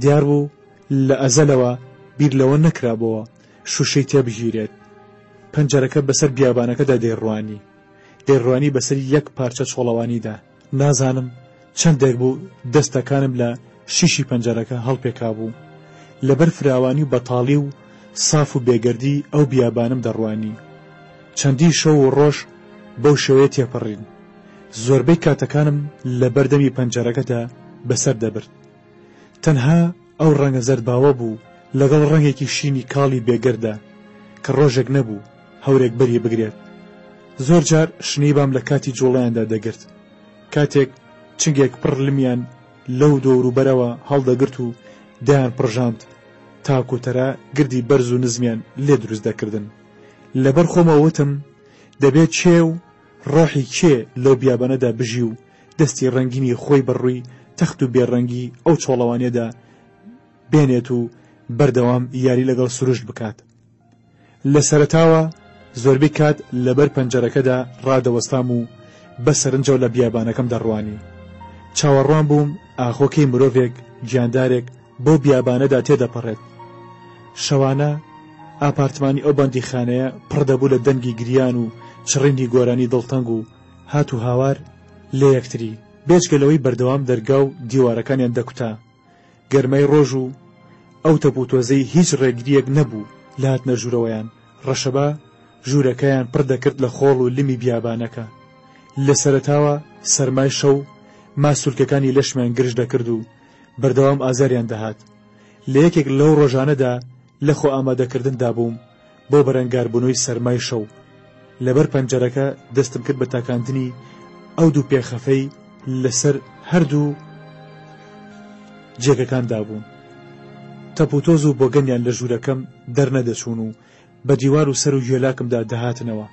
دیار بوو لە ئەزەلەوە بیر لەوە نەکرابەوە شوشەی تێبگیرێت. پەنجەرەکە بەسەر بیابانەکەدا دەیڕوانی بەسەر یەک پارچە چۆڵەوانیدا. نازانم چەندێک بوو دەستەکانم لە شیشی پەنجەرەکە هەڵپێکا بوو. لەبەر فراوانی و بەتاڵی و ساف و بێگەردی ئەو بیابانم دەڕوانی. چەندی شەو و ڕۆژ بەو شێوەیە تێپەڕین. زۆربەی کاتەکانم لە بەردەمی پەنجەرەکەدا بەسەر دەبرد. تەنها ئەو ڕەنگە زەرباوە بوو لەگەڵ ڕەنگێکی شینی کاڵی بێگەردە کە ڕۆژێک نەبوو هەورێک بەری بگرێت. زۆر جار شنەی بام لە کاتی جوڵەیاندا دەگرت، کاتێک چنگێک پڕ لمیان لەو دۆوروبەرەوە هەڵدەگرت و دایان پڕژاند تاکوتەرە گردی بەرز و نزمیان لێ دروست دەکردن. لەبەر خۆمەوە وتم دەبێت چێ و ڕۆحی کێ لەو بیابانەدا بژی و دەستی ڕەنگینی خۆی بەڕووی تەخت و بێڕەنگی ئەو چۆڵەوانیەدا بێنێت و بەردەوام یاری لەگەڵ سروشت بکات. لە سەرەتاوە زۆربەی کات لەبەر پەنجەرەکەدا ڕادەوەستام و بە سەرنجەو لە بیابانەکەم دەڕوانی. چاوەڕوان بووم ئاخۆکەی مرۆڤێک گیاندارێک بۆ بیابانەدا تێدەپەڕێت. شەوانە ئاپارتمانی ئەو بەندیخانەیە پڕ دەبوو لە دەنگی گریان و چڕینی گۆرانی دڵتەنگ و هات و هاوار لە یەکتری. بێجگەلەوەی بەردەوام دەرگا و دیوارەکانیان دەکوتا. گەرمای ڕۆژ و ئەو تەپوتۆزەی هیچ ڕێگریەک نەبوو لە هاتنە ژوورەوەیان. ڕەشەبا ژوورەکەیان پڕ دەکرد لە خۆڵ و لمی بیابانەکە. لە سەرەتاوە سەرمای شەو ماسوولکەکانی لەشمیان گرژ دەکرد و بەردەوام ئازاریان دەهات. لە یەکێک لەو ڕۆژانەدا لە خۆ ئامادەکردندا بووم بۆ بەرەنگاربوونەوەی سەرمای شەو. لەبەر پەنجەرەکە دەستم کرد بە تاکاندنی ئەو دوو پێخەفەی لەسەر هەردوو جێگەکاندا بوون. تەپوتۆز و بۆگەنیان لە ژوورەکەم دەرنەدەچوون و بە دیوار و سەر و ژێلاکمدا دەهاتنەوە،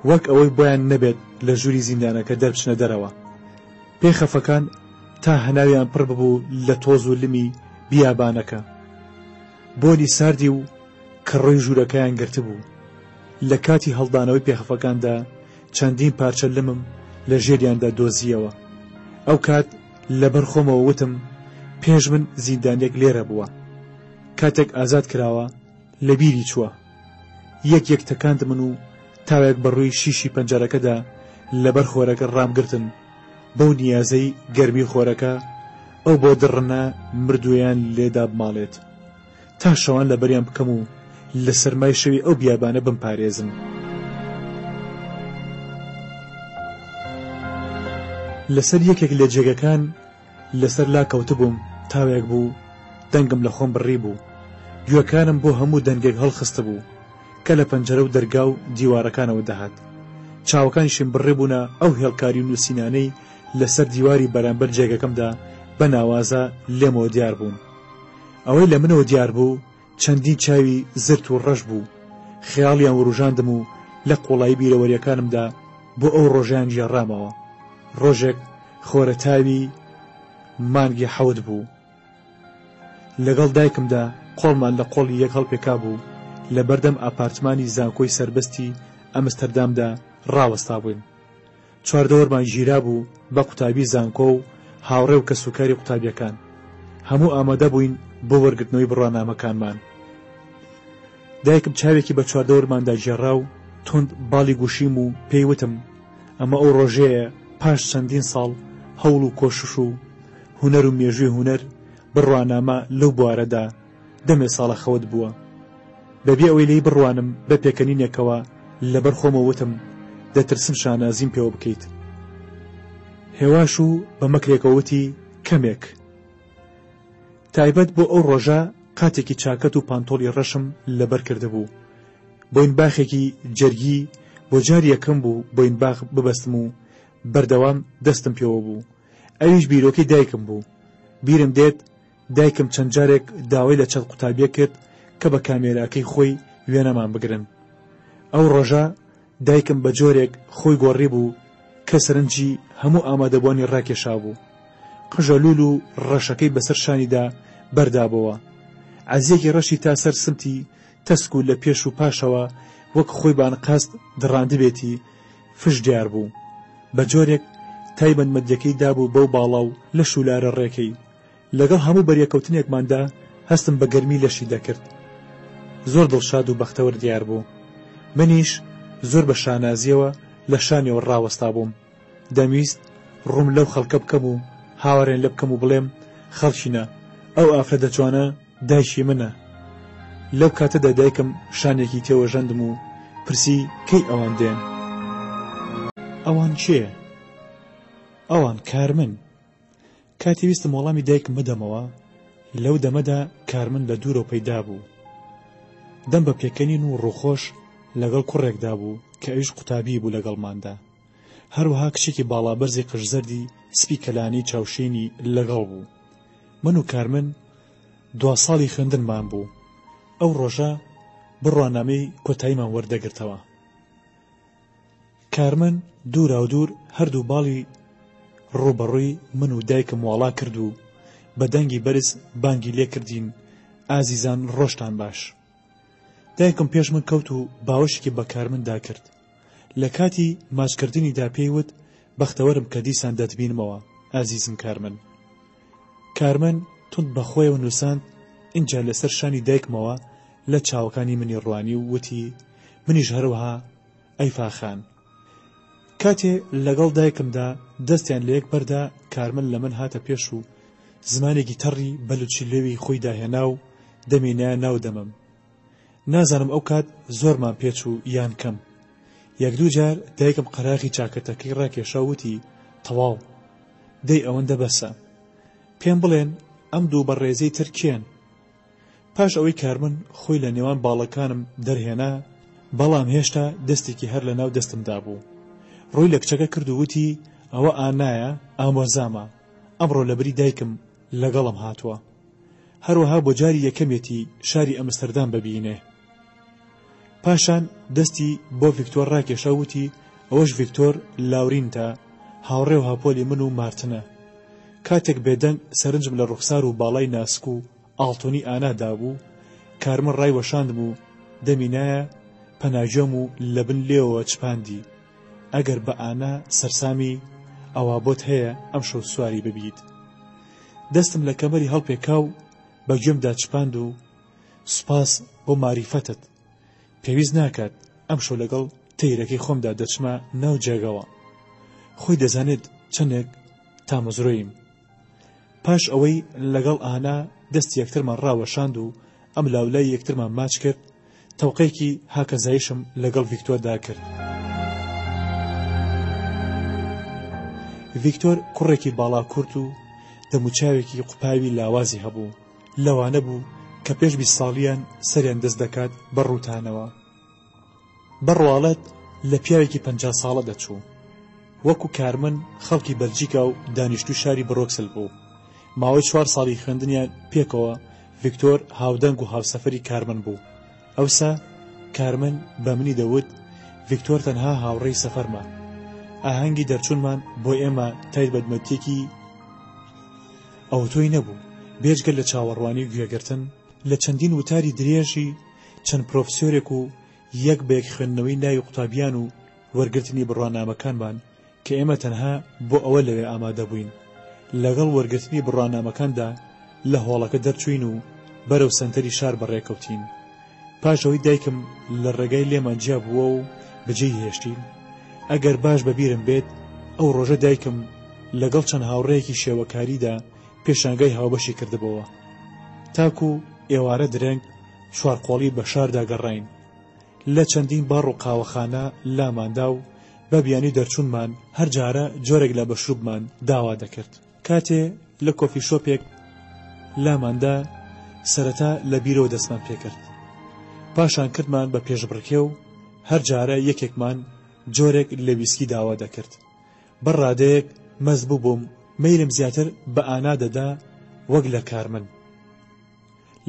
وەک ئەوەی بۆیان نەبێت لە ژووری زیندانەکە دەربچنە دەرەوە. پێخەفەکان تا هەناویان پڕ ببوو لە تۆز و لمی بیابانەکە. بۆنی ساردی و کەڕۆی ژوورەکەیان گرت بوو. لە کاتی هەڵدانەوەی پێخەفەکاندا چەندین پارچە لمم لە ژێریاندا دۆزیەوە. ئەو کات لەبەر خۆمەوە وتم پێش من زیندانێک لێرە بووە. کاتێک ئازاد کراوە لە بیری چووە. یەک تەکاند من و تاوێک بەڕووی شیشی پەنجەرەکەدا لەبەر خۆرەکە ڕامگرتن. بەو نیازەی گەرمی خۆرەکە ئەو بۆ دڕنا مردویان لێدا بماڵێت تا شەوان لەبەریان بکەم و لە سەرمای شەوی ئەو بیابانە بمپارێزم. لەسەر یەکێک لە جێگەکان لەسەر لا کەوتبووم. تاوێک بوو دەنگم لە خۆم بڕی بوو. گوێکانم بۆ هەموو دەنگێک هەڵخستە بوو کە لە پەنجەرە و دەرگا و دیوارەکانەوە دەهات. چاوەکانیشم بڕێ بوونە ئەو هێڵکاری و نووسینانەی لەسەر دیواری بەرامبەر جێگەکەمدا بە ناوازە لێمەوە دیار بوون. ئەوەی لە منەوە دیار بوو چەندین چاوی زرت و ڕەش بوو. خەیاڵیان وروژاندم و لە قوڵایی بیرەوەریەکانمدا بۆ ئەو ڕۆژیان ژێڕامەوە. ڕۆژێک خۆرەتاوی مانگی حەوت بوو. لەگەڵ دایکمدا قۆڵمان لە قۆڵی یەک هەڵپێکا بوو لە بەردەم ئاپارتمانی زانکۆی سربەستی ئەمستەردامدا ڕاوەستا بووین. چواردەوەرمان ژیرا بوو بە قوتابی زانکۆ و هاوڕێ و کەسوکاری قوتابیەکان. هەموو ئامادە بووین بۆ وەرگرتنەوەی بڕوانامەکانمان. دایکم چاوێکی بە چواردەوەرماندا ژێڕا و تند باڵی گوشیم و پێیوتم ئەمە ئەو ڕۆژەیە پاش چەندین ساڵ هەوڵ و کۆشش و هونەر و مێژووی هونەر بڕوانامە لەو بوارەدا دەمێ ساڵە خەوت بووە. بەبێ ئەوەی لی بڕوانم بە پێکەنینێکەوە لەبەر خۆمە وتم دەترسم شانازیم پێوە بکەیت. هێواش و بە مەکرێکەوەتی کەمێک. تایبەت بۆ ئەو ڕۆژە قاتێکی چاکەت و پانتۆڵی ڕەشم لەبەر کردبوو. بۆین باخێکی جەرگی بۆ جاری یەکەم بوو بۆین باخ ببەستم و بەردەوام دەستم پێوە بوو. ئەویش بیرۆکەی دایکم بوو. بیرم دێت دایکم چەند جارێک داوای لە چەند قوتابیە کرد کە بە کامێراکەی خۆی وێنەمان بگرن. ئەو ڕۆژە دایکم بە جۆرێک خۆی گۆڕی بوو کە سەرنجی هەموو ئامادەبوانی ڕاکێشا بوو. قژەلول و ڕەشەکەی بەسەر شانیدا بەردابەوە. عەزیەکی ڕەشی تا سەر سمتی تەسک و لە پێش و پاشەوە وەک خۆی بانقاست دڕاندبێتی فش دیار بوو. بە جۆرێک تایبەتمەندیەکەی دابوو بەو باڵا و لە شولارە ڕێکەی. لەگەڵ هەموو بەریەکەوتنێکماندا هەستم بە گەرمی لەشی دەکرد. زۆر دڵشاد و بەختەوەر دیار بوو. منیش زۆر بە شانازیەوە لە شانیەوە ڕاوەستا بووم. دەمویست ڕووم لەو خەڵکە بکەم و هاوارێن لە بکەم و بڵێم خەڵکینە ئەو ئافرەتە جوانە دایشی منە. لەو کاتەدا دایکم شانێکی تێوەژەندم و پرسی کەی ئەوان دێن؟ ئەوان چێ؟ ئەوان کارمن. کاتی ویستم وەڵامی دایکم بدەمەوە لەو دەمەدا کارمن لە دوورەوە پەیدا بوو. دەم بە پێکەنین و ڕووخۆش لەگەڵ کوڕێکدا بوو کە ئەویش قوتابی بوو لەگەڵماندا. هەروەها کچێکی باڵابەرزی قژزەردی سپی کەلانی چاوشێنی لەگەڵ بوو. من و کارمن 2 ساڵی خوێندنمان بوو. ئەو ڕۆژە بڕوانامەی کۆتاییمان وەردەگرتەوە. کارمن دوورا و دوور هەردوو باڵی ڕوبەڕووی من و دایکم واڵا کرد و بە دەنگی بەرز بانگی لێ کردین ئازیزان ڕۆژتان باش. دایکم پێش من کەوت و باوەشێکی بە کارمندا کرد. لە کاتی ماچکردنیدا پێیوت بەختەوەرم کە دیسان دەتبینمەوە ئازیزم کارمن. کارمن تند بەخۆیەوە نووساند اینجا لەسەر شانی دایکمەوە لە چاوەکانی منی ڕوانی و وتی منیش هەروەها ئەی فاخان. کاتێ لەگەڵ دایکمدا دەستیان لە یەک بەردا کارمن لە من هاتە پێش و زمانێکی تەڕی بەلوچی لێوی خۆی داهێنا و دەمێنایە ناو دەمم. نازانم ئەو کات زۆرمان پێچ و یان کەم. 1-2 جار دایکم قەراغی چاکەتەکەی ڕاکێشا وتی تەواو دەی ئەوەندە بەسە. پێم بڵێن ئەم دوو بەڕێزەی تر کێن؟ پاش ئەوەی کارمن خۆی لە نێوان باڵەکانم دەرهێنا بەڵام هێشتا دەستێکی هەر لە ناو دەستمدا بوو. ڕووی لە کچەکە کرد و وتی ئەوە ئانایە ئامۆزامە ئەمڕۆ لەبری دایکم لەگەڵم هاتووە. هەروەها بۆ جاری یەکەمێتی شاری ئەمستەردام ببینێ. پاشان دەستی بۆ ڤیکتۆر ڕاکێشا وتی ئەوەش ڤیکتۆر لاورینتە هاوڕێ و هاپۆلی من و مارتنە. کاتێک بێدەنگ سەرنجم لە ڕوخسار و باڵای ناسک و ئاڵتۆنی ئانادا بوو کارمن ڕای وەشاندم و دەمینایە پەناژۆم و لەبن لێەوە چپاندی ئەگەر بە ئانا سەرسامی ئەوا بۆت هەیە ئەم شەو سواری ببیت. دەستم لە کەمەری هەڵپێکا و بە گوێمدا چپاند و سوپاس بۆ ماریفەتت پێویست ناکات ئەم شەو لەگەڵ تەیرەکەی خۆمدا دەچمە ناو جێگەوە. خۆی دەزانێت چەندێک تامەزرۆیم. پاش ئەوەی لەگەڵ ئانا دەستی یەکترمان ڕاوەشاند و ئەم لاولای یەکترمان ماچ کرد تەوقەیەکی هاکەزایشم لەگەڵ ڤیکتۆردا کرد. ڤیکتۆر کوڕێکی باڵا کورت و دەموچاوێکی قوپاوی لاوازی هەبوو. لەوانە بوو کە پێش 20 ساڵیان سەریان دەست دەکات بە ڕووتانەوە. بەڕواڵەت لە پیاوێکی 50 ساڵە دەچوو. وەکو کارمن خەڵکی بەلجیکا و دانیشتوو شاری برۆکسل بوو. ماوەی 4 ساڵی خوێندنیان پێکەوە ڤیکتۆر هاودەنگ و هاوسەفەری کارمن بوو. ئەوسا کارمن بە منی دەوت ڤیکتۆر تەنها هاوڕێی سەفەرمە. ئاهەنگی دەرچوونمان بۆ ئێمە تایبەتمەندێکی ئەو تۆی نەبوو. بێجگە لە چاوەڕوانی و گوێگرتن لە چەندین وتاری درێژی چەند پرۆفسۆرێک و یەک بەیەک خوێندنەوەی ناوی قوتابیان و وەرگرتنی بڕوانامەکانمان کە ئێمە تەنها بۆ ئەوە لەوێ ئامادە بووین لەگەڵ وەرگرتنی بڕوانامەکاندا لە هۆڵەکە دەرچوین و بەرەو سەنتەری شار بەڕێکەوتین. پاشەوەی دایکم لە ڕێگای لێمان جیا بووە و بەجێی هێشتین. ئەگەر باش بەبیرم بێت ئەو ڕۆژە دایکم لەگەڵ چەند هاوڕێیەکی شێوەکاریدا پێشانگای هاوبەشی کردبەوە. تاکو ئێوارە درەنگ چوارقۆڵی بە شاردا گەڕاین. لە چەندین باڕ و قاوەخانە لاماندا و بە بیانی دەرچوونمان هەر جارە جۆرێک لە بەشروبمان داوا دەکرد. کاتێ لە کۆفی شۆپێک لاماندا سەرەتا لە بیرەوە دەستمان پێکرد. پاشان کردمان بە پێشبڕکێ و هەر جارە یەکێکمان جۆرێک لە ویسکی داوا دەکرد. بەڕادەیەک مەزبوو بووم مەیلم زیاتر بە ئانا دەدا وەک لە کارمن.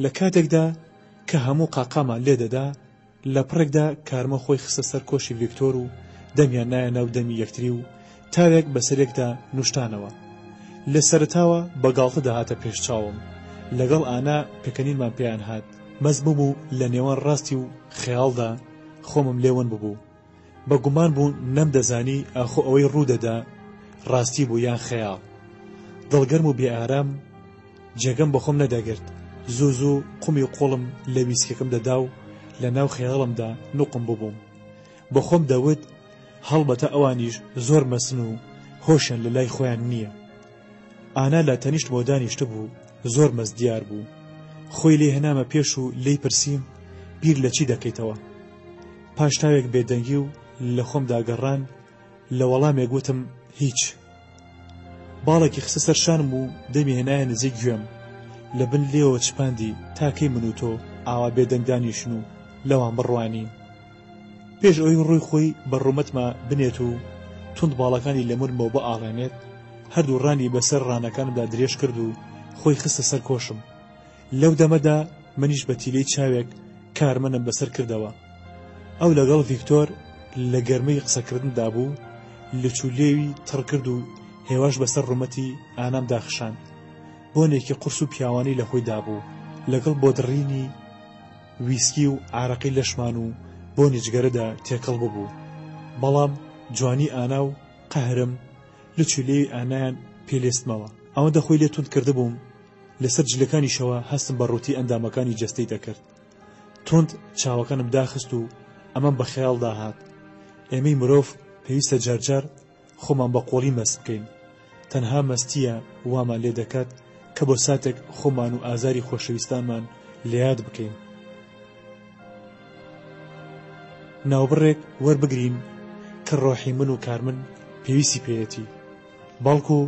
لە کاتێکدا کە هەموو قاقامان لێ دەدا لە پڕێکدا کارمە خۆی خستە سەر کۆشی ڤیکتۆر و دەمیان نایە ناو دەمی یەکتری و تاوێک بەسەرێکدا نوشتانەوە. لە سەرتاوە بەگاڵتە داهاتە پێش چاوم. لەگەڵ ئانا پێکەنینمان پێیان هات. مەزبوو بوو لە نێوان ڕاستی و خەیاڵدا خۆمم لێوەن ببوو. بە گومان بوو نەمدەزانی ئاخۆ ئەوەی ڕوودەدا ڕاستی بوو یان خەیاڵ. دڵگەرم و بێئارام جێگەم بە خۆم نەدەگرت. زوو زوو قومی قۆڵم لە ویسکەکەم دەدا و لە ناو خەیاڵمدا نوقم ببووم. بە خۆم دەوت هەڵبەتە ئەوانیش زۆر مەسن و هۆشیان لە لای خۆیان نییە. ئانا لە تەنیشت بۆ دانیشتە بوو زۆر مەزدیار بوو. خۆی لێ هێنامە پێش و لی پرسییم بیر لە چی دەکەیتەوە؟ پاش تاوێک بێدەنگی و لە خۆم داگەڕان لە وەڵامێک گوتم هیچ. باڵێکی خستە سەر شانم و دەمی هێنایە نزیک گوێم. لە بن لێەوە چپاندی تاکەی من و تۆ ئاوا بێدەنگدانیشن و لەوان بڕوانین. پێش ئەوی ڕووی خۆی بەڕوومەتمە بنێت و توند باڵەکانی لە مرمەوە بە ئاڵێنێت هەردوو ڕانی بەسەر ڕانەکانمدا درێژ کرد و خۆی خستە سەر کۆشم. لەو دەمەدا منیش بە تیلەی چاوێک کارمەنم بەسەر کردەوە. ئەو لەگەڵ ڤیکتۆر لە گەرمەی قسەکردندا بوو لە چولێوی تڕ کرد و هێواش بەسەر ڕوومەتی ئانام داخشاند. بۆنێکی قورس و پیاوانی لە خۆی دابوو لەگەڵ بۆدڕینی ویسکی و عارەقی لەشمان و بۆنی جگەرەدا تێکەڵ ببوو. بەڵام جوانی ئانا و قەهرم لە چولێوی ئانایان پێلێستمەوە. ئەوەندە خۆی لێ توند کرده بووم لەسەر جلەکانیشەوە هەستم بە ڕووتی ئەندامەکانی جەستەی دەکرد. توند چاوەکانم داخست و ئەمەم بە خەیاڵ داهات. ئێمەی مرۆڤ پێویستە جارجار خۆمان بە قۆڵی مەست بکەین. تەنها مەستیە وامان لێ دەکات کە بۆ ساتێک خۆمان و ئازاری خۆشەویستانمان لێیاد بکەین. ناوبڕێک وەربگرین کە ڕۆحی من و کارمن پێویستی پێیەتی. باڵکو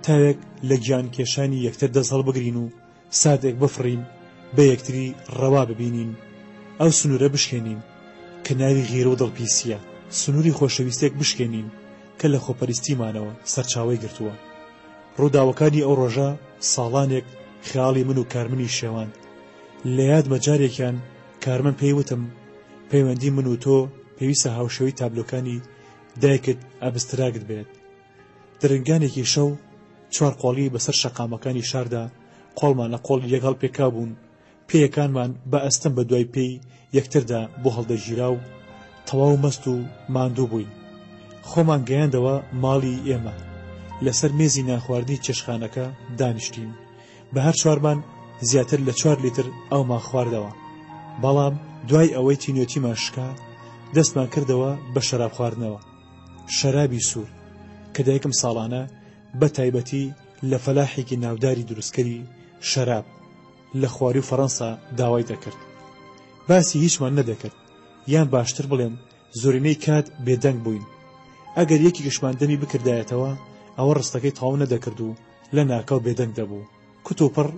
تاوێک لە گیان کێشانی یەکتر دەست هەڵبگرین و ساتێک بفڕین بە یەکتری ڕەوا ببینین. ئەو سنوورە بشکێنین کە ناوی غیرە و دڵپیسیە. سنووری خۆشەویستێک بشکێنین کە لە خۆپەرستیمانەوە سەرچاوەی گرتووە. ڕووداوەکانی ئەو ڕۆژە ساڵانێک خیاڵی من و کارمنی شێوان. لە یادمە جارێکیان کارمن پێیوتم پەیوەندی من و تۆ پێویستە هاوشێوەی تابلۆکانی دایکت ئابستراکت بێت. درنگانێکی شەو چوار قۆڵی بەسەر شەقامەکانی شاردا قۆڵمان لە قۆڵ یەکەڵ پێکابوون. پێیەکانمان بە ئەستەم بە دوای پێی یەکتردا بۆ هەڵدەگیرا و تەواو مەست و ماندوو بووین. خۆمان گەیاندەوە ماڵی ئێمە. لەسەر مێزی ناخواردنی چێشخانەکە دانیشتین. بە هەر چوارمان زیاتر لە 4 لیتر ئەومان خواردەوە. بەڵام دوای ئەوەی تینۆتیمان شکا دەستمان کردەوە بە شەراب خواردنەوە. شەرابی سوور کە دایکم ساڵانە بە تایبەتی لە فەلاحێکی ناوداری دروستکەری شەراب لە خواری و فەڕەنسا داوای دەکرد. باسی هیچمان نەدەکرد یان باشتر بڵێم زۆرینەی کات بێدەنگ بووین. ئەگەر یەکی گشتمان دەمی بکردایەتەوە ئەوە ڕستەکەی تەواو نەدەکرد و لە ناکاو بێدەنگ دەبوو. کوت و پڕ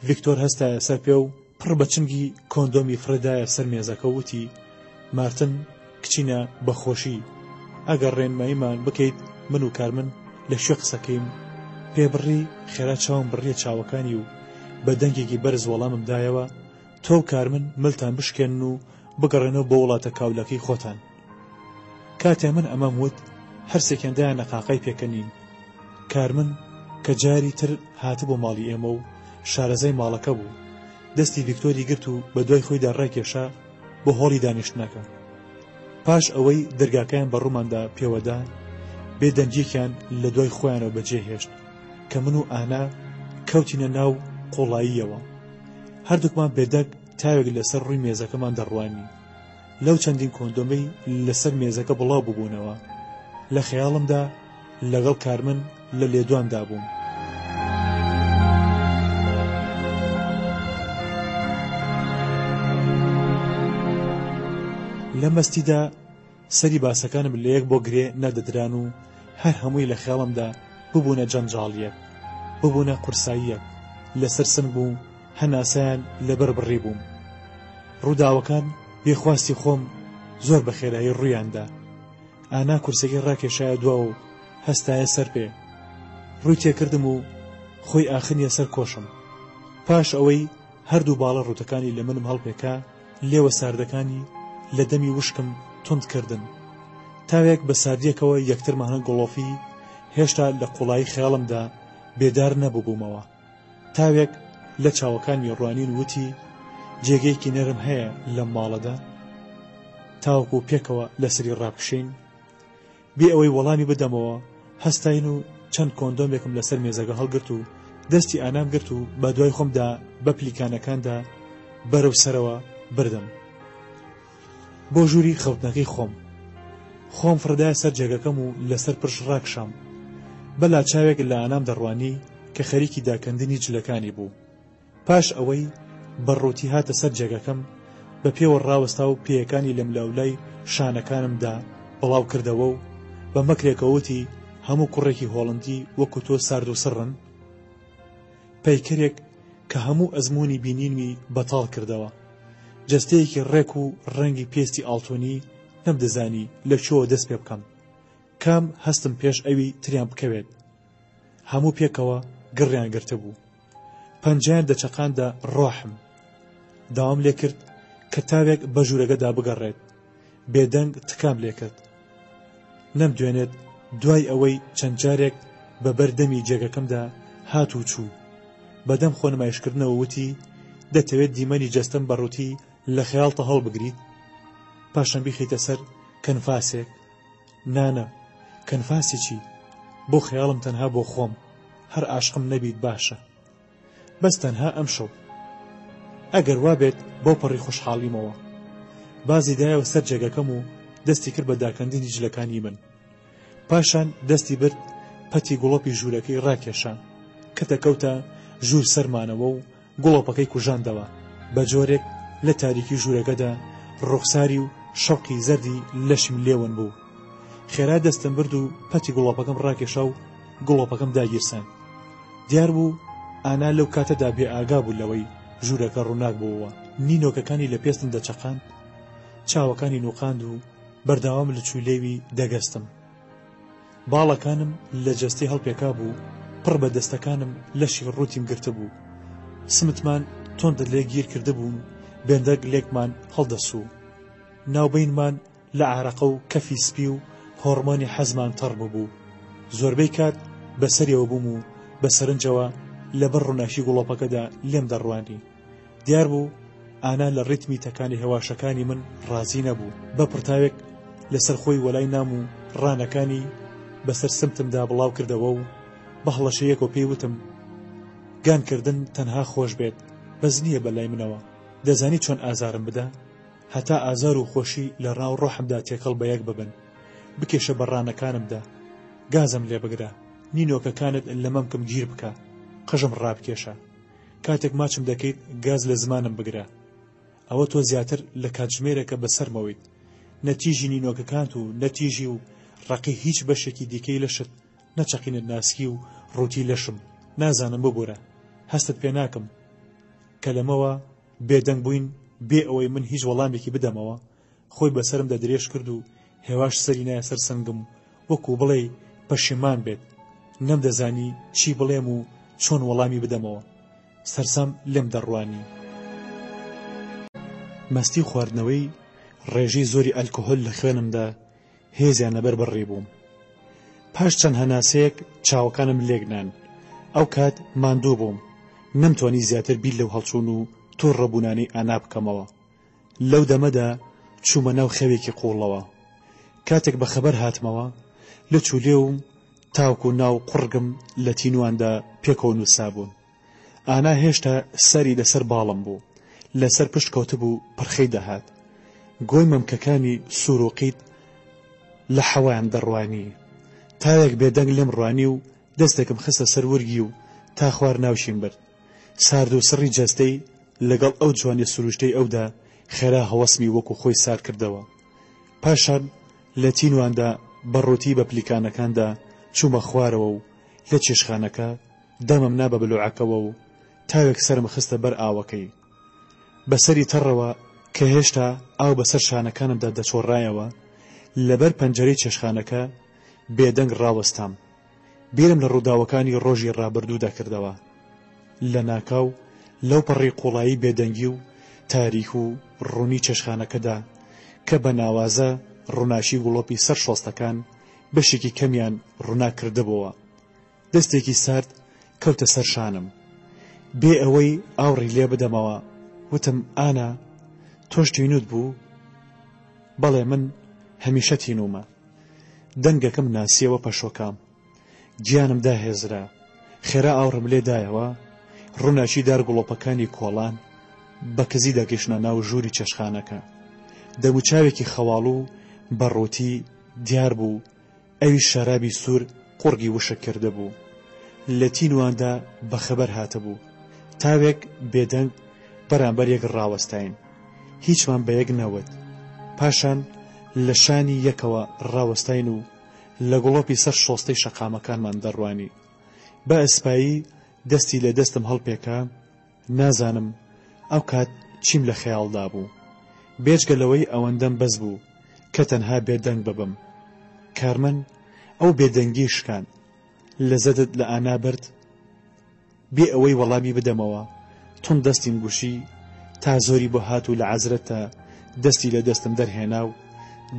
ڤیکتۆر هەستایە سەر پێ و پڕ بە چنگی کۆندۆمی فرەدایە سەر مێزەکە وتی مارتن کچینە بەخۆشی ئەگەر ڕێنماییمان بکەیت من و کارمن لە شوێ قسەکەیم. پێبڕی خێرا چاوم بڕیە چاوەکانی و بە دەنگێکی بەرز وەڵامم دایەوە تۆ کارمن ملتان بشکێن و بگەڕێنەوە بۆ وڵاتە کاولەکەی خۆتان. کاتێ من ئەمەم وت هەرسێکیاندایان نەقاقای پێکەنین. کارمن کە جاری تر هاتە بۆ ماڵی ئێمە و شارەزای ماڵەکە بوو. دەستی ڤیکتۆری گرت و بە دوای خۆیدا ڕاکێشا بۆ هۆڵی دانیشتنەکە. پاش ئەوەی دەرگاکەیان بە ڕووماندا پێوەدا، بێدەنگیەکیان لە دوای خۆیانەوە بەجێهێشت کە من و ئانا کەوتینە ناو قوڵاییەوە. هەردووکمان بێدەنگ تاوێک لەسەر ڕووی مێزەکەمان دەڕوانی. لەو چەندین کۆندۆمەی لەسەر مێزەکە بڵاو ببوونەوە، لە خەیاڵمدا لەگەڵ کارمن لە لێدواندا بووم. لە مەستیدا سەری باسەکانم لە یەک بۆ گرێ نەدەدران و هەر هەمووی لە خەیاڵمدا ببوونە جەنجاڵیەک، ببوونە قورساییەک. لەسەر سنگ بوو، هەناسەیان لەبەر بڕی بووم. ڕووداوەکان بێخواستی خۆم زۆر بە خێرایی ڕوویاندا. ئانا کورسەکەی ڕاکێشایە دواوە و هەستایە سەر پێ. ڕووی تێکردم و خۆی ئاخنیە سەر کۆشم. پاش ئەوەی هەردوو باڵە ڕووتەکانی لە منم هەڵپێکا، لێوە ساردەکانی لە دەمی وشکم تند کردن. تاوێک بە ساردیەکەوە یەکترمانە گۆڵۆفی هێشتا لە قوڵایی خەیاڵمدا بێدار نەبووبوومەوە. تاوێک لە چاوەکانی ڕوانین وتی جێگەیەکی نەرم هەیە لەم ماڵەدا، تاوەکو پێکەوە لەسەری ڕاپشین. بێ ئەوەی وەڵامی بدەمەوە، هەستاین و چەند کۆندۆمێکم لەسەر مێزەکە هەڵگرت و دەستی ئانام گرت و بە دوای خۆمدا بە پلیکانەکاندا بەرەو سەرەوە بردم بۆ ژووری خەوتنەکەی خۆم فڕدایە سەر جێگەکەم و لەسەر پرش ڕاکشام. بەلا چاوێک لە ئانام دەڕوانی کە خەریکی داکەندنی جلەکانی بوو. پاش ئەوەی بەڕووتی هاتە سەر جێگەکەم، بە پێوە ڕاوەستا و پێیەکانی لە ملاولای شانەکانمدا بڵاو کردەوە و بە مەکرێکەوەتی هەموو کوڕێکی هۆڵندی وەکو تۆ سارد و سڕن، پەیکەرێک کە هەموو ئەزمموی بینینمی بەتاڵ کردەوە. جەستەیەکی ڕێک و ڕەنگی پێستی ئاڵتۆنی نەمدەزانی لە چۆوە دەست پێ بکەم، کام هەستم پێش ئەوی تریان بکەوێت. هەموو پێکەوە گڕیان گرتە بوو. پەنجیان دەچەقاندا ڕۆحم. داوام لێ کرد کە تاوێک بە ژوورەکەدا بگەڕێت. بێدەنگ تکام لێ کرد. نەمدوێنێت دوای ئەوەی چەند جارێک بە بەردەمی جێگەکەمدا هات و چوو. بەدەم خۆنمایشکردنەوە وتی دەتەوێت دیمەنی جەستەم بەڕووتی لە خەیاڵتە هەڵ بگریت، پاشان بیخیتە سەر کەنفاسێک. نانە، کەنفاسێکی بۆ خەیاڵم تەنها بۆ خۆم، هەر عاشقم نەبیت باشە، بەس تەنها ئەم شەو. ئەگەر وابێت بۆ پەڕی خۆشحاڵیمەوە. بازی دایەوە سەر جێگەکەم و دەستی کرد بە داکەندنی جلەکانی من. پاشان دەستی برد پەتی گوڵۆپی ژوورەکەی ڕاکێشان کە دەکەوتە ژوور سەرمانەوە و گوڵۆپەکەی کوژاندەوە. بە جۆرێک لە تاریکی ژوورەکەدا ڕوخساری و شەوقی زەردی لەشم لێون بوو. خێرا دەستم برد و پەتی گوڵۆپەکەم ڕاکێشا و گوڵۆپەکەم داگیرسان. دیار بوو ئانا لەو کاتەدا بێ ئاگا بوو لەوەی ژوورەکە ڕووناک بووەوە. نینۆکەکانی لە پێستم دەچەقاند، چاوەکانی نوقاند و بەرداوام لە چولێوی دەگەستم. باڵەکانم لە جەستەی هەڵپێکا بوو، پڕ بە دەستەکانم لەشی ڕوتیم گرتە بوو. سمتمان تۆند لێ گیر کرده بوون، بێندەگ لێکمان هەڵدەسوو. ناوبەینمان لە عارەقە و کەفی سپی و هۆڕمۆنی حەزمان تەڕ بوو. زۆربەی کات بەسەریەوە بووم و بە سەرنجەوە لەبەر ڕووناکی گوڵۆپەکەدا لێم دەڕوانی. دیار بوو ئانا لە ڕیتمی تەکانی هێواشەکانی من ڕازی نەبوو. بە پرتاوێک لەسەر خۆی وەلای نام و ڕانەکانی بەسەر سمتمدا بڵاو کردەوە و بە هەڵەشەیەکەوە پێی وتم گانکردن تەنها خۆش بێت، بەس نییە بەلای منەوە. دەزانی چۆن ئازارم بدە؟ هەتا ئازار و خۆشی لە ڕاو ڕۆحمدا تێکەڵ بە یەک ببن. بکێشە بە ڕانەکانمدا، گازم لێ بگرە، نینۆکەکانت لە مەمکم گیر بکە، قژم ڕابکێشە. کاتێک ماچم دەکەیت گاز لە زمانم بگرە. ئەوە تۆ زیاتر لە کاتژمێرەکە بەسەرمەوەیت. نەتیژی نینۆکەکانت و نەتیژی و ڕقی هیچ بەشێکی دیکەی لەشت نەچەقینت ناسکی و ڕووتی لەشم. نازانم ببوورە، هەستت پێ ناکەم کە لەمەوە بێدەنگ بووین بێ ئەوەی من هیچ وەڵامێکی بدەمەوە. خۆی بەسرم دەدرێژ کرد و هێواش سەری نایە سەر سنگم وەکو بڵێ پەشیمان بێت. نەمدەزانی چی بڵێم و چۆن وەڵامی بدەمەوە. سەرسام لێم دەڕوانی. مەستی خواردنەوەی ڕێژەی زۆری ئەلکۆهۆل لە خوێنمدا هێزیان لەبەر بڕی بووم. پاش چەند هەناسەیەک چاوەکانم لێگنان. ئەو کات ماندوو بووم. نەمتوانی زیاتر بیر لەو هەڵچوون و تۆ ڕەبوونانەی ئانا بکەمەوە. لەو دەمەدا چوومە ناو خەوێکی قوڵەوە. کاتێک بە خەبەر هاتمەوە لە چولێوم تاوکو ناو قڕگم لە تینواندا پێکەوە نووسابوون. ئانا هێشتا سەری لەسەر باڵم بوو، لەسەر پشت کەوتبوو پرخەی دەهات. گۆی مەمکەکانی سوورۆقیت لە حەوایان دەڕوانی. تاوێک بێدەنگ لێم ڕوانی و دەستێکم خستە سەر وەرگی و تا خوار ناوشیم برد. سارد و سڕی جەستەی لەگەڵ ئەو جوانی سروشتەی ئەودا خێرا هەوەسمی وەکو خۆی سار کردەوە. پاشان لە تینواندا بەڕۆتی بە پلیکانەکاندا چوومە خوارەوە و لە چێشخانەکە دەمەم نا بە بلوعەکەوە و تاوێک سەرم خستە بەر ئاوەکەی. بەسەری تەڕەوە کە هێشتا ئاو بەسەر شانەکانمدا دەچۆڕایەوە لەبەر پەنجەرەی چێشخانەکە بێدەنگ ڕاوەستام. بیرم لە ڕووداوەکانی ڕۆژی ڕابردوودا کردەوە. لە ناکاو لەو پەڕی قوڵایی بێدەنگی و تاریک و ڕوونی چێشخانەکەدا کە بە ناوازە ڕووناشی گوڵۆپی سەر شۆستەکان بەشێکی کەمیان ڕوونا کردبەوە. دەستێکی سارد کەوتە سەر شانم. بێ ئەوەی ئاوڕی لێ بدەمەوە وتم ئانا تۆش تینوت بوو؟ بەڵێ من هەمیشە تینومە. دەنگەکەم ناسیەوە پەشۆکام. گیانم داهێزرا. خێرا ئاوڕم لێدایەوە ڕووناشی دار گوڵۆپەکانی کۆڵان بە کەزی دەگەشتە ناو ژووری چێشخانەکە. دەموچاوێکی خەواڵ و بەڕۆتی دیار بوو ئەوی شەرابی سوور قوڕگی وشە کرده بوو. لە تینواندا بەخەبەر هاتە بوو. تاوێک بێدەنگ بەرامبەر یەک ڕاوەستاین. هیچمان بە یەک نەوت. پاشان لە شانی یەکەوە ڕاوەستاین و لە گوڵۆپی سەر شۆستەی شەقامەکانمان دەڕوانی. بە ئەسپایی دەستی لە دەستم هەڵپێکا. نازانم ئەو کات چیم لە خەیاڵدا بوو. بێجگەلەوەی ئەوەندەم بەس بوو کە تەنها بێدەنگ ببم. کارمەن ئەو بێدەنگی شکان لەزەدت لە ئانا برد. بێ ئەوەی وەڵامی بدەمەوە تون دەستیم گوشی تا زۆری بۆ هات و لە عەزرەتە دەستی لە دەستم دەرهێنا و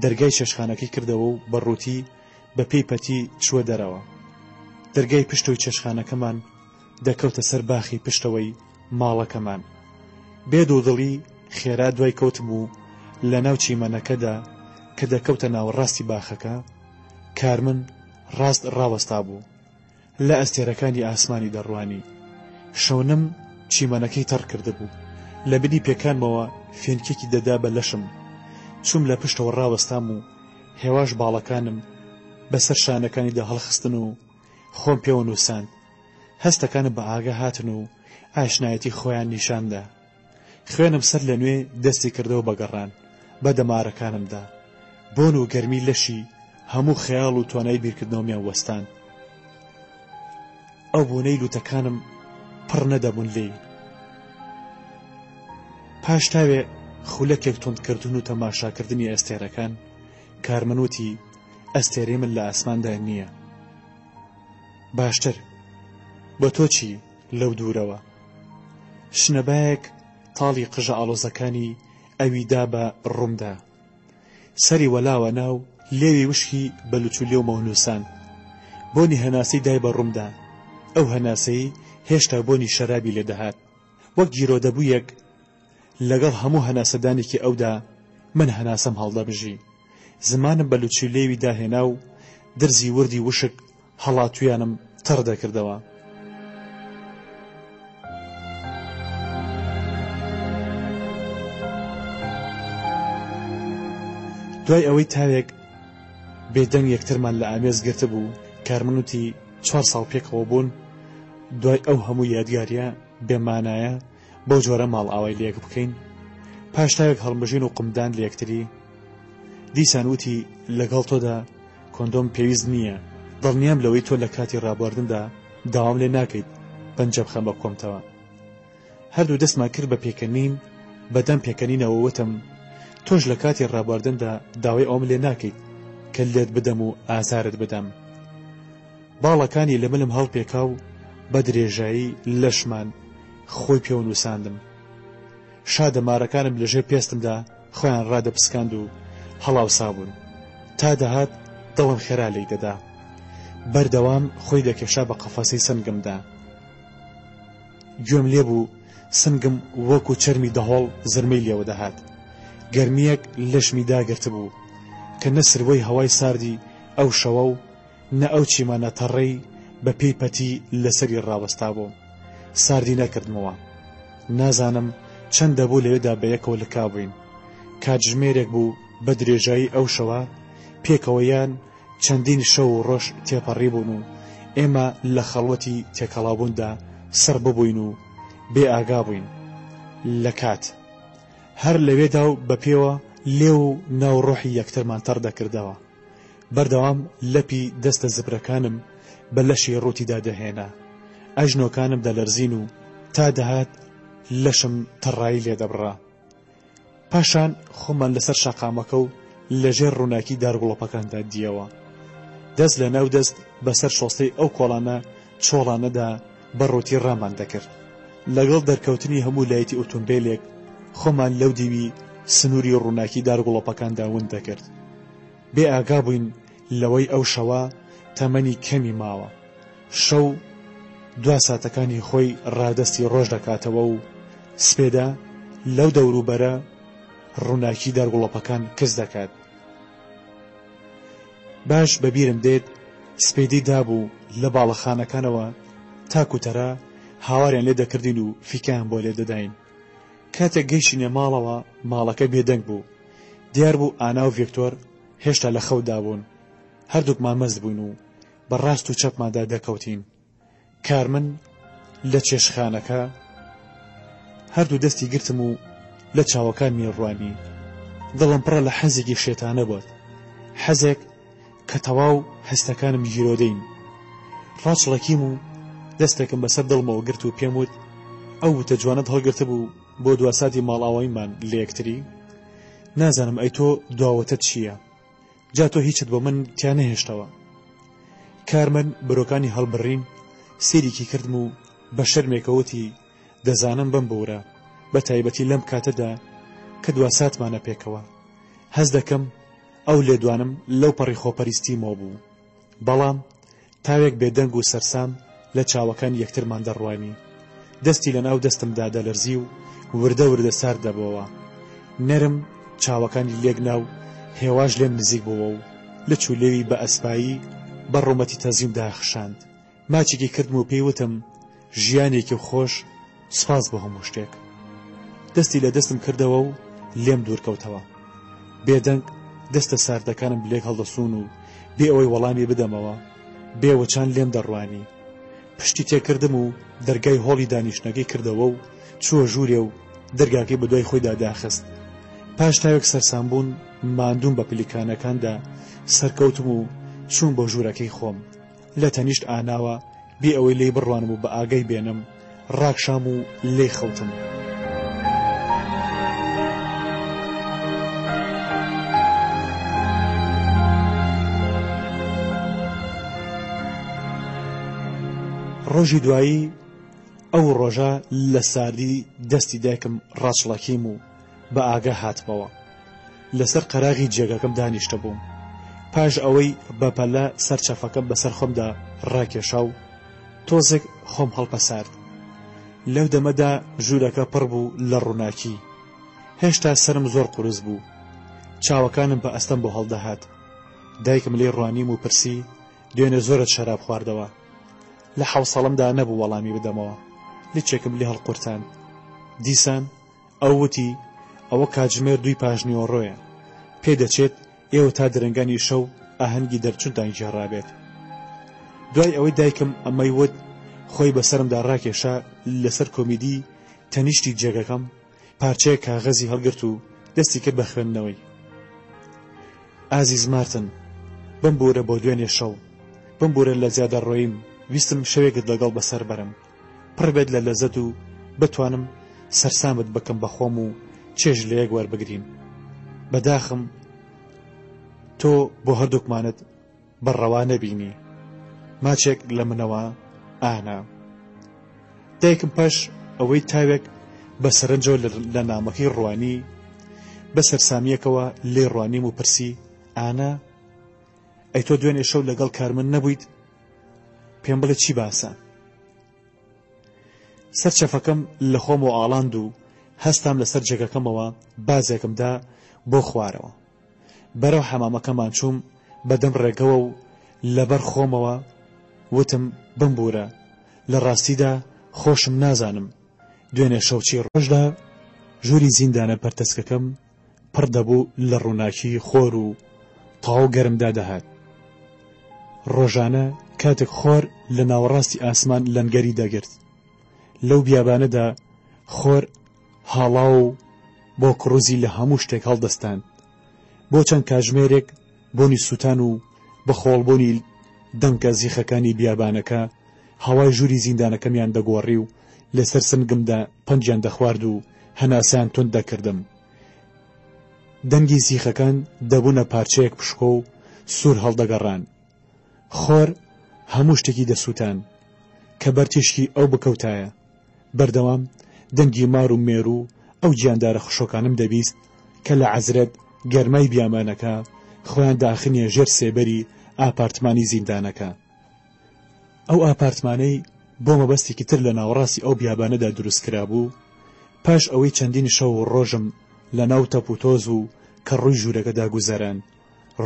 دەرگای چێشخانەکەی کردەوە و بەڕووتی بە پێی پەتی چووە دەرەوە. دەرگای پشتەوەی چێشخانەکەمان دەکەوتە سەر باخی پشتەوەی ماڵەکەمان. بێدۆدڵی خێرا دوای کەوتم و لە ناو چیمەنەکەدا کە دەکەوتە ناوەڕاستی باخەکە کارمن ڕاست ڕاوەستا بوو. لە ئەستێرەکانی ئاسمانی دەڕوانی. شەونم چیمەنەکەی تەڕ کرده بوو. لە بنی پێکانمەوە فێنکێکی دەدا بە لەشم. چوم لە پشتەوە ڕاوەستام و هێواش باڵەکانم بەسەر شانەکانیدا هەڵخستن و خۆم پێوە نووساند. هەستەکانم بە ئاگا هاتن و ئاشنایەتی خۆیان نیشاندا. خوێنم سەر لە نوێ دەستی کردەوە بەگەڕان بە دەمارەکانمدا. بۆن و گەرمی لەشی هەموو خەیاڵ و توانای بیرکردنەوەمیان وەستان. ئەو بوونەی لوتەکانم پڕ نەدەبوون لێی. پاش تاوێ خولەکێک توندکردن و تەماشاکردنی ئەستێرەکان کارمەنوتی ئەستێرەی من لە ئاسماندا نییە. باشتر بە تۆ چی لەو دوورەوە؟ شنەبایەک تاڵی قژە ئاڵۆزەکانی ئەویدا بە ڕوومدا. سەری وەلاوە ناو لێوی وشکی بە لوچولێ و مەونووسان. بۆنی هەناسەی دای بە ڕوومدا. ئەو هەناسەی هێشتا بۆنی شەرابی لێدەهات. وەک گیرۆدەبوویەک لەگەڵ هەموو هەناسەدانێکی ئەودا من هەناسەم هەڵدەبژی. زمانم بە لوچولێوی داهێنا و درزی وردی وشک هەڵاتویانم تەڕ دەکردەوە. دوای ئەوەی تاوێک بێدەنگ یەکترمان لە ئامێز گرتە بوو کارمنوتی 4 ساڵ پێکەوە بوون دوای ئەو هەموو یادگاریە بێمانایە بەو جۆرە ماڵ ئاوای لەیەک بکەین. پاش تاوێک هەڵمژین و قمدان لە یەکتری دیسان وتی لەگەڵ تۆدا کۆندۆم پێویست نییە. دڵنیام لەوەی تۆ لە کاتی ڕابواردندا داوام لێ ناکەیت پەنجە بخەم بە کۆمتەوە. هەردوو دەستمان کرد بە پێکەنین. بەدەم پێکەنینەوە وتم تۆش لە کاتی ڕابواردندا داوای ئەوم لێ ناکەیت کە لێت بدەم و ئازارت بدەم. باڵەکانی لە ملم هەڵپێکا و بە درێژایی لەشمان خۆی پێوە نووساندم. شادەمارەکانم لەژێر پێستمدا خۆیان ڕادەپسکاند و هەڵاوسا بوون. تا دەهات دڵم خێرا لێی دەدا. بەردەوام خۆی دەکێشا بە قەفەسەی سنگمدا. گوێم لێ بوو سنگم وەکو چەرمی دەهۆڵ زرمەی لێوە دەهات. گەرمیەک لەشمی داگرت بوو کە نە سروەی هەوای ساردی ئەو شەوە و نە ئەو چیمانە تەڕەی بە پێی پەتی لەسەری ڕاوەستا بووم. ساردی نەکردمەوە. نازانم چەند دەبوو لەوێدا بەیەکەوە لکابووین. کاتژمێرێک بوو بە درێژایی ئەو شەوە پێکەوەیان چەندین شەو و ڕۆژ تێپەڕی بوون و ئێمە لە خەڵوەتی تێکەڵابووندا سەر ببووین و بێ ئاگا بووین. لە کات هەر لەوێدا و بەپێوە لێ و ناوڕۆحی یەکترمان تەڕ دەکردەوە. بەردەوام لەپی دەستە زبرەکانم بە لەشی ڕووتیدا دەهێنا. ئەژنۆکانم دەلەرزین و تا دەهات لەشم تەڕایی لێدەبڕا. پاشان خۆمان لەسەر شەقامەکە و لەژێر ڕووناکی دارگوڵەپەکاندا دیەوە. دەست لە ناو دەست بەسەر شۆستەی ئەو کۆڵانە چۆڵانەدا بەڕووتی ڕامان دەکرد. لەگەڵ دەرکەوتنی هەموو لایەتی ئۆتۆمبیلێک خۆمان لەو دیوی سنووری ڕووناکی دارگوڵەپەکاندا ون دەکرد. بێ ئاگا بووین لەوەی ئەو شەوە تەمەنی کەمی ماوە. شەو دوا ساتەکانی خۆی ڕادەستی ڕۆژ دەکاتەوە و سپێدا لەو دەوروبەرە ڕووناکی دارگوڵەپەکان کەس دەکات. باش بەبیرم دێت سپێدی دابوو لە باڵەخانەکانەوە تاکوتەرە هاواریان لێ دەکردین و فیکیان بۆ لێ دەداین. کاتێک گەیشتینە ماڵەوە ماڵەکە بێدەنگ بوو. دیار بوو ئانا و ڤیکتۆر هێشتا لە خەودا بوون. هەردووکمان مەست بووین و بەڕاست و چەپماندا دەکەوتین. کارمن لە چێشخانەکە هەردوو دەستی گرتم و لە چاوەکان میێڕوانی. دڵم پڕە لە حەزێکی شێتانە بووت. حەزێک کە تەواو هەستەکانم گیرۆدەین. ڕاچڵەکیم و دەستێکم بەسەر دڵمەوە گرت و پێم وت ئەو وتە جوانت هەڵگرتە بوو بۆ دواساتی ماڵاواییمان لە یەکتری. نازانم ئەی تۆ دواوەتە چییە؟ جا تۆ هیچت بۆ من تیا نەهێشتەوە. کارمن برۆکانی هەڵبڕین سێریکی کردم و بە شەرمێکەوتی دەزانم بەم بورە بە تایبەتی لەم کاتەدا کە دواساتمانە پێکەوە. هەز دەکەم ئەو لێدوانم لەو پەڕی خۆپەریستیمەوە بوو. بەڵام تاوێک بێدەنگ و سەرسام لە چاوەکان یەکترمان دەڕوانی. دەستی لە ناو دەستمدا دەلەرزی و وردە وردە سارد دەبەوە. نەرم چاوەکانی لێک ناو هێواش لێم نزیک بووە و لە چولێوی بە ئەسپایی بە ڕوومەتی تەزیمدا خشاند. ماچێکی کردم و پێیوتم ژیانێکی خۆش، سپاس بۆ هەموو شتێک. دەستی لە دەستم کردەوە و لێم دوورکەوتەوە. بێدەنگ دەستە ساردەکانم لێک هەڵدەسوون و بێ ئەوەی وەڵامی بدەمەوە بێوەچان لێم دەڕوانی. پشتی تێکردم و دەرگای هۆڵی دانیشتنەکەی کردەوە و چووە ژوورێ و دەرگاکەی بە دوای خۆیدا داخست. پاش تاوێک سەرسام بوون ماندوم بە پلیکانەکاندا سەرکەوتم و چوون بۆ ژوورەکەی خۆم. لە تەنیشت ئاناوە بێ ئەوەی لێی بڕوانم و بە ئاگای بێنم ڕاکشام و لێی خەوتم. ڕۆژی دوایی ئەو ڕۆژە لە ساردی دەستی دایکم ڕاچڵەکیم و بە ئاگا هاتمەوە. لەسەر قەراغی جێگەکەم دانیشتە بووم. پاش ئەوەی بەپەلە سەرچەفەکەم بەسەر خۆمدا ڕاکێشا و تۆزێک خۆم هەڵپەسارد. لەو دەمەدا ژوورەکە پڕ بوو لە ڕووناکی. هێشتا سرم زۆر قورس بوو. چاوەکانم بە ئەستەم بۆ هەڵدەهات. دایکم لێ ڕوانیم و پرسی دوێنێ زۆرت شەراب خواردەوە. لە حەوسەڵەمدا نەبوو وەڵامی بدەمەوە. لچێکم لێ هەڵقورتان. دیسان ئەو وتی ئەوە کاتژمێر 2 پاژنیۆڕۆیە. پێدەچێت ئێوە تا درنگانی شەو ئاهەنگی دەرچوونتان گێڕابێت. دوای ئەوەی دایکم ئەمەی وت خۆی بەسەرمدا ڕاکێشا لەسەر کۆمیدی تەنیشتی جێگەکەم پارچەیە کاغەزی هەڵگرت و دەستی کرد بە خوێندنەوەی. ئازیز مارتن، بم بورە بۆ دوێنێ شەو، بم بورە لە زیادەڕۆییم، ویستم شەوێکت لەگەڵ بەسەر بەرم، پڕ بێت لە لەزەت و بتوانم سەرسامت بکەم بەخۆم و چێژ لە یەک وەربگرین. بەداخم تۆ بۆ هەردووکمانت بەڕەوا نەبینی. ماچێک لە منەوە، ئانا. دایکم پاش ئەوەی تاوێک بە سەرنجەوە لە نامەکەی ڕوانی بە سەرسامیەکەوە لێ ڕوانیم و پرسی ئانا، ئەی تۆ دوێنێ شەو لەگەڵ کارمن نەبوویت؟ پێم بڵێ چی باسە؟ سەرچەفەکەم لە خۆم و ئاڵاند و هەستام لەسەر جێگەکەمەوە بازێکمدا بۆ خوارەوە. بەرەو حەمامەکەمان چووم بەدەم ڕێگەوە و لەبەر خۆمەوە وتم بمبورە، لە ڕاستیدا خۆشم نازانم. دوێنێ شەوچی ڕۆژدا ژووری زیندانە پەرتەسکەکەم پڕ دەبوو لە ڕووناکی خۆر و تاو گەرمدا دەهات. ڕۆژانە کاتێک خۆر لە ناوەڕاستی ئاسمان لەنگەری دەگرت. لەو بیابانەدا خۆر هاڵا و بۆ کڕوزی لە هەموو شتێک هەڵدەستان. بۆ چەند کاتژمێرێک بۆنی سووتان و بە خۆڵبوونی دەنگە زیخەکانی بیابانەکە هەوای ژووری زیندانەکەمیان دەگۆڕی و لەسەر سنگمدا پەنجیان دەخوارد و هەناسیان تند دەکردم. دەنگی زیخەکان دەبوونە پارچەیەک پشکۆ و سوور هەڵدەگەڕان. خۆر هەموو شتێکی دەسووتان کە بەرتیشکی ئەو بکەوتایە. بەردەوام دەنگی مار و مێر و ئەو گیاندارە خشۆکانم دەبیست کە لە عەزرەت گەرمای بیامانەکە خۆیان داخنیە ژێر سێبەری ئاپارتمانی زیندانەکە. ئەو ئاپارتمانەی بۆ مەبەستێکی تر لە ناوەڕاستی ئەو بیابانەدا دروستکرا بوو. پاش ئەوەی چەندین شەو و ڕۆژم لە ناو تەپ و تۆز و کە ڕووی ژوورەکەدا گوزەران.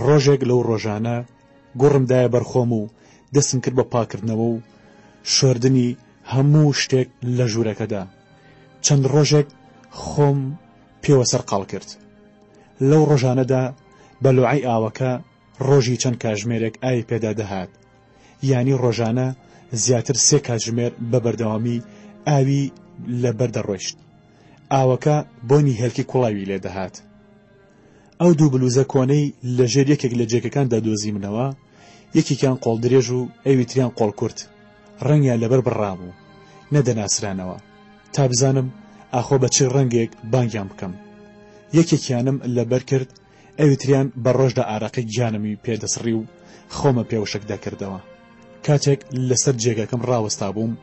ڕۆژێک لەو ڕۆژانە گوڕمدایە بەرخۆم و دەستم کرد بە پاکردنەوە و شۆردنی هەموو شتێک لە ژوورەکەدا. چەند ڕۆژێک خۆم پێوە سەر قاڵ کرد. لەو ڕۆژانەدا بەلوعی ئاوەکە ڕۆژی چەند کاتژمێرێک ئاوی پێدا دەهات. یانی ڕۆژانە زیاتر 3 کاتژمێر بە بەردەوامی ئاوی لەبەر دەڕۆیشت. ئاوەکە بۆنی هێلکی کوڵاوی لێ دەهات. ئەو دوو بلوزە کۆنەی لەژێر یەکێک لە جێگەکاندا دۆزی منەوە، یەکێکیان قۆڵ درێژ و ئەویتریان قۆڵ کورت. ڕەنگیان لەبەر بڕابوو، نەدەناسرانەوە تا بزانم ئاخۆ بە چ ڕەنگێک بانگیان بکەم. یەکێکیانم لەبەر کرد، ئەویتریان بە ڕۆژدا ئارەقی گیانمی پێدەسڕی و خۆمە پێوشک دەکردەوە. کاتێک لەسەر جێگەکەم ڕاوەستا بووم،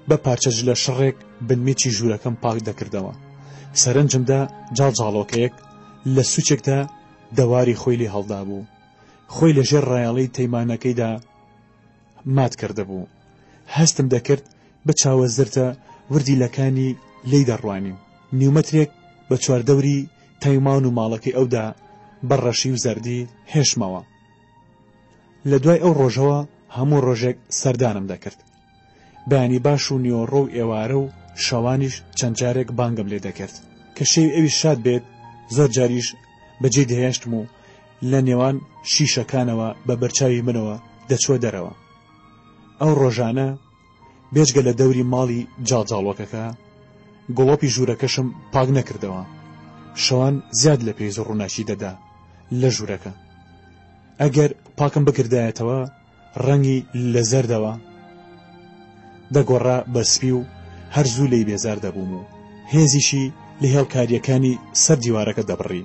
بە پارچەج لە شڕێک بنمیچی ژوورەکەم پاک دەکردەوە. سەرنجمدا جاڵجاڵۆکەیەک لە سوچێکدا دەواری خۆی لێ هەڵدا بوو. خۆی لەژێر ڕایاڵەی تەیمانەکەیدا مات کرده بوو. هەستم دەکرد بە چاوەزرتە وردیلەکانی لێی دەڕوانیم. نیومەترێک بە چواردەوری تەیمان و ماڵەکەی ئەودا بەڕەشی و زەردی هێشمەوە. لە دوای ئەو ڕۆژەوە هەموو ڕۆژێک سەردانم دەکرد. بەیانی باش و نیۆڕۆ و ئێوارە و شەوانیش چەند جارێک بانگم لێ دەکرد کە شەوی ئەوی شاد بێت. زۆر جاریش بەجێ دەهێشتم و لە نێوان شیشەکانەوە بە بەرچاوی منەوە دەچوە دەرەوە. ئەو ڕۆژانە بێجگە لە دەوری ماڵی جاڵجاڵۆکەکە گۆڵۆپی ژوورەکەشم پاک نەکردەوە. شەوان زیاد لە پێی ڕووناکی دەدا لە ژوورەکە. ئەگەر پاکم بکردایەتەوە ڕەنگی لە زەردەوە دەگۆڕا بە سپی و هەر زوو لێی بێزار دەبووم و هێزیشی لە هێڵکاریەکانی سەر دیوارەکە دەبڕی.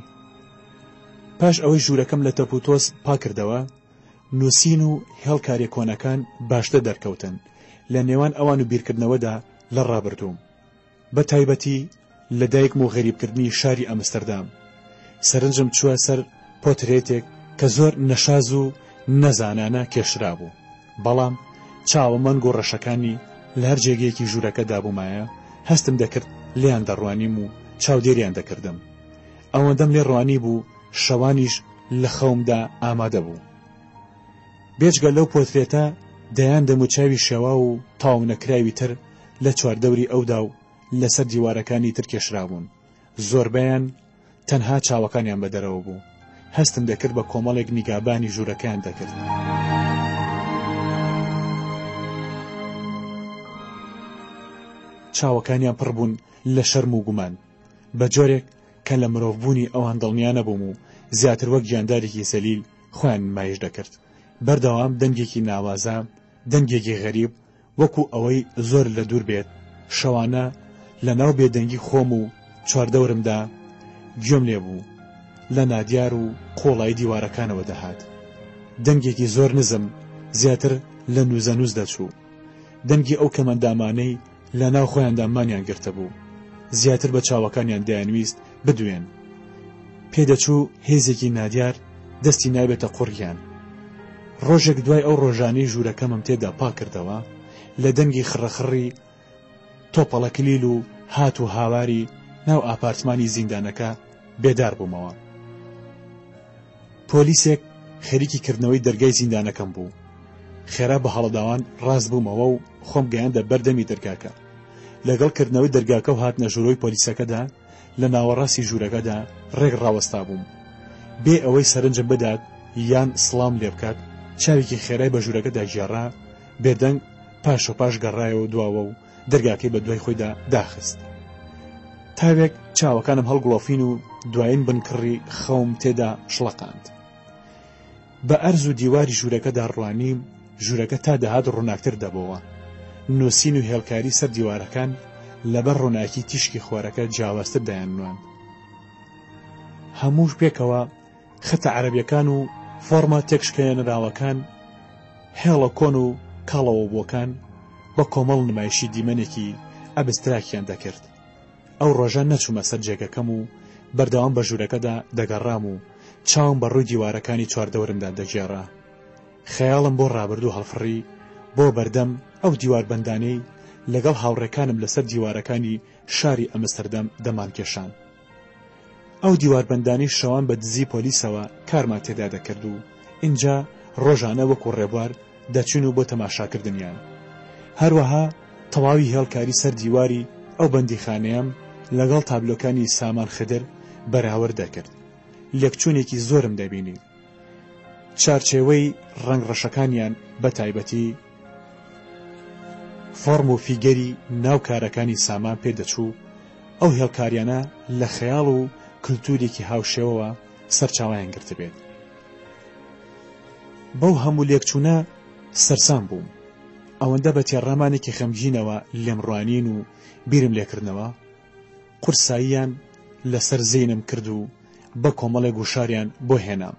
پاش ئەوەی ژوورەکەم لە تەپوتۆس پاکردەوە، نووسین و هێڵکاریە کۆنەکان باشتە دەرکەوتن لە نێوان ئەوان و بیرکردنەوەدا لە ڕابردووم. بە تایبەتی لە دایکم و غەریبکردنی شاری ئەمستەردام. سەرنجم چووە سەر پۆترێتێک کە زۆر نەشاز و نەزانانە کێشرا بوو. بەڵام چاوەمەنگ و ڕەشەکانی لە هەر جێگەیەکی ژوورەکەدا بوومایە هەستم دەکرد لێیان دەڕوانیم و چاودێریان دەکردم. ئەوەندەم لێ ڕوانی بوو شەوانیش لە خەومدا ئامادە بوو. بێجگە لەو پۆترێتە دەیان دەموچاوی شێوا و تاو نەکراوی تر لە چواردەوری ئەودا و لەسەر دیوارەکانی تر کێشرا بوون. زۆربەیان تەنها چاوەکانیان بەدەرەوە بوو. هەستم دەکرد بە کۆمەڵێک نیگابانی ژوورەکەیان دەکرد. چاوەکانیان پڕ بوون لە شەرم و گومان بە جۆرێک کە لە مرۆڤبوونی ئەوان دڵنیا نەبووم و زیاتر وەک گیاندارێکی سەلیل خۆیان نمایش دەکرد. بەردەوام دەنگێکی ناوازە، دەنگێکی غەریب وەکو ئەوەی زۆر لە دوور بێت. شەوانە لە ناو بێدەنگی خۆم و چواردەورمدا گوێم لێ بوو لە نادیار و قۆڵای دیوارەکانەوە دەهات. دەنگێکی زۆر نزم زیاتر لە نوزەنووز دەچوو. دەنگی ئەو کەمەندامانەی لە ناو خۆیاندا مانیان گرتە بوو. زیاتر بە چاوەکانیان دەیانویست بدوێن. پێدەچوو هێزێکی نادیار دەستی نابێتە قوڕیان. ڕۆژێک دوای ئەو ڕۆژانەی ژوورەکەمم تێدا پاکردەوە، لە دەنگی خڕەخڕی تۆپەڵە کلیل و هات و هاواری ناو ئاپارتمانی زیندانەکە بێدار بوومەوە. پۆلیسێک خەریکی کردنەوەی دەرگای زیندانەکەم بوو. خێرا بە هەڵەداوان ڕاست بوومەوە و خۆم گەیاندە بەردەمی دەرگاکە. لەگەڵ کردنەوەی دەرگاکە و هاتنە ژوورەوەی پۆلیسەکەدا لە ناوەڕاستی ژوورەکەدا ڕێک ڕاوەستا بووم. بێ ئەوەی سەرنجم بدات یان سڵام لێ بکات، چاوێکی خێرای بە ژوورەکەدا ژێڕا، بێدەنگ پاش و پاش گەڕایەوە دواوە و دەرگاکەی بە دوای خۆیدا داخست. تاوێک چاوەکانم هەڵگڵۆفین و دوایین بنکڕی خەوم تێدا شڵەقاند. بە ئەرز و دیواری ژوورەکەدا ڕوانیم، ژوورەکە تا دەهات ڕووناکتر دەبەوە. نووسین و هێڵکاری سەر دیوارەکان لەبەر ڕووناکی تیشکی خۆرەکە جیاوازتر دایانوان. هەمووش پێکەوە خەتە عەرەبیەکان و فۆرمە تێکشکێنراوەکان، هێڵە کۆن و کاڵەوە بۆکان بە کۆمەڵ نمایشی دیمەنێکی ئەبستراکیان دەکرد. ئەو ڕۆژان نەچوومە سەر جێگەکەم و بەردەوام بە ژوورەکەدا دەگەڕام و چاوم بە ڕووی دیوارەکانی چواردەورمدا دەگێڕا. خەیاڵم بۆ ڕابردوو هەڵفڕی بۆ بەردەم ئەو دیواربەندانەی لەگەڵ هاوڕێکانم لەسەر دیوارەکانی شاری ئەمستەردام دەمان کێشان. ئەو دیواربەندانی شەوان بە دزی پۆلیسەوە کارمان تێدا دەکرد و اینجا ڕۆژانە وەکو ڕێبوار دەچین و بۆ تەماشاکردنیان. هەروەها تەواوی هێڵکاری سەر دیواری ئەو بەندیخانەیەم لەگەڵ تابلۆکانی سامان خدر بەراورد دەکرد. لێکچوونێکی زۆرم دەبینی. چارچێوەی ڕەنگڕەشەکانیان بە تایبەتی فۆرم و فیگەری ناو کارەکانی سامان پێدەچوو. ئەو هێڵکاریانە لە خەیاڵ و کللتورێکی هاوشێوەوە سەرچاوایان گرت بێت. بەو هەموو لێکچوونە سەرسام بووم. ئەوەندە بە تێڕامانێکی خەمگینەوە لێم ڕوانین و بیرم لێکردنەوە قورساییان لەسەر زەینم کرد و بە کۆمەڵێک گوشاریان بۆ هێنام.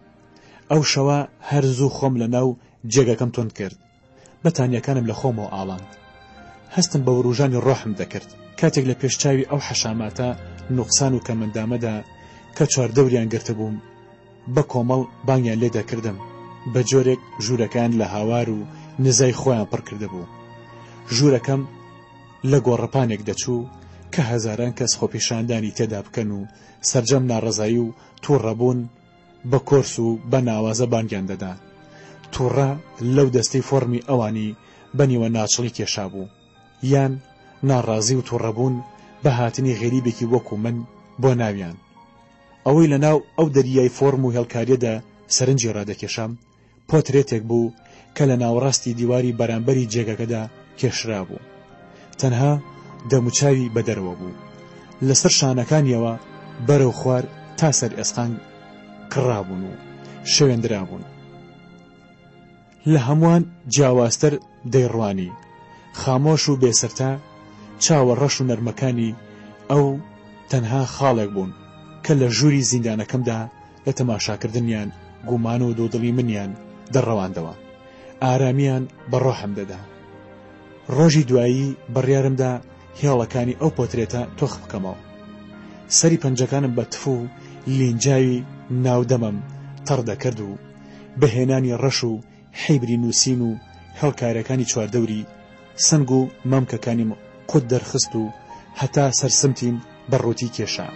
ئەو شەوە هەر زوو خۆم لە ناو جێگەکەم تۆند کرد. بەتانیەکانم لە خۆمەوە ئاڵاند. هەستم بە وروژانی ڕۆحم دەکرد کاتێک لە پێشچاوی ئەو حەشاماتە نوقسان و کەمەندامەدا کە چواردەوریان گرتە بووم بە کۆمەڵ بانگیان لێ دەکردم. بە جۆرێک ژوورەکان لە هاوار و نزای خۆیان پڕ کرده بوو. ژوورەکەم لە گۆڕەپانێک دەچوو کە هەزاران کەس خۆپیشاندانی تێدا بکەن و سەرجەم ناڕەزایی و تووڕەبوون بە کۆرس و بە ناوازە بانگیان دەدا. تووڕە لەو دەستەی فۆرمی ئەوانی بەنیوە ناچڵی کێشا بوو، یان ناڕازی و تووڕەبوون بە هاتنی غەریبێکی وەکو من بۆ ناویان. ئەوەی لە ناو ئەو دەریای فۆرم و هێڵکاریەدا سەرنجی ڕادەکێشام پۆترێتێک بوو کە لە ناوەڕاستی دیواری بەرامبەری جێگەکەدا کێشرا بوو. تەنها دەموچاوی بەدەرەوە بوو. لەسەر شانەکانیەوە بەرەو خوار تا سەر ئێسقان کڕابوون و شەوێندرابوون. لە هەمووان جیاوازتر دەیڕوانی، خامۆش و بێسەرتا چاوە ڕەش و نەرمەکانی ئەو تەنها خاڵێک بوون کە لە ژووری زیندانەکەمدا لە تەماشاکردنیان گومان و دۆدڵی منیان دەڕەواندەوە. ئارامیان بە ڕۆحم دەدا. ڕۆژی دوایی بڕیارمدا هێڵەکانی ئەو پۆترێتە تۆخ بکەمەوە. سەری پەنجەکانم بە تف و لینجاوی ناودەمەم تەڕ دەکرد و بەهێنانی ڕەش و حیبری نووسین و هێڵکارەکانی چواردەوری سنگ و مەمکەکانیم قوت دەرخست و هەتا سەرسمتیم بەڕووتی کێشا.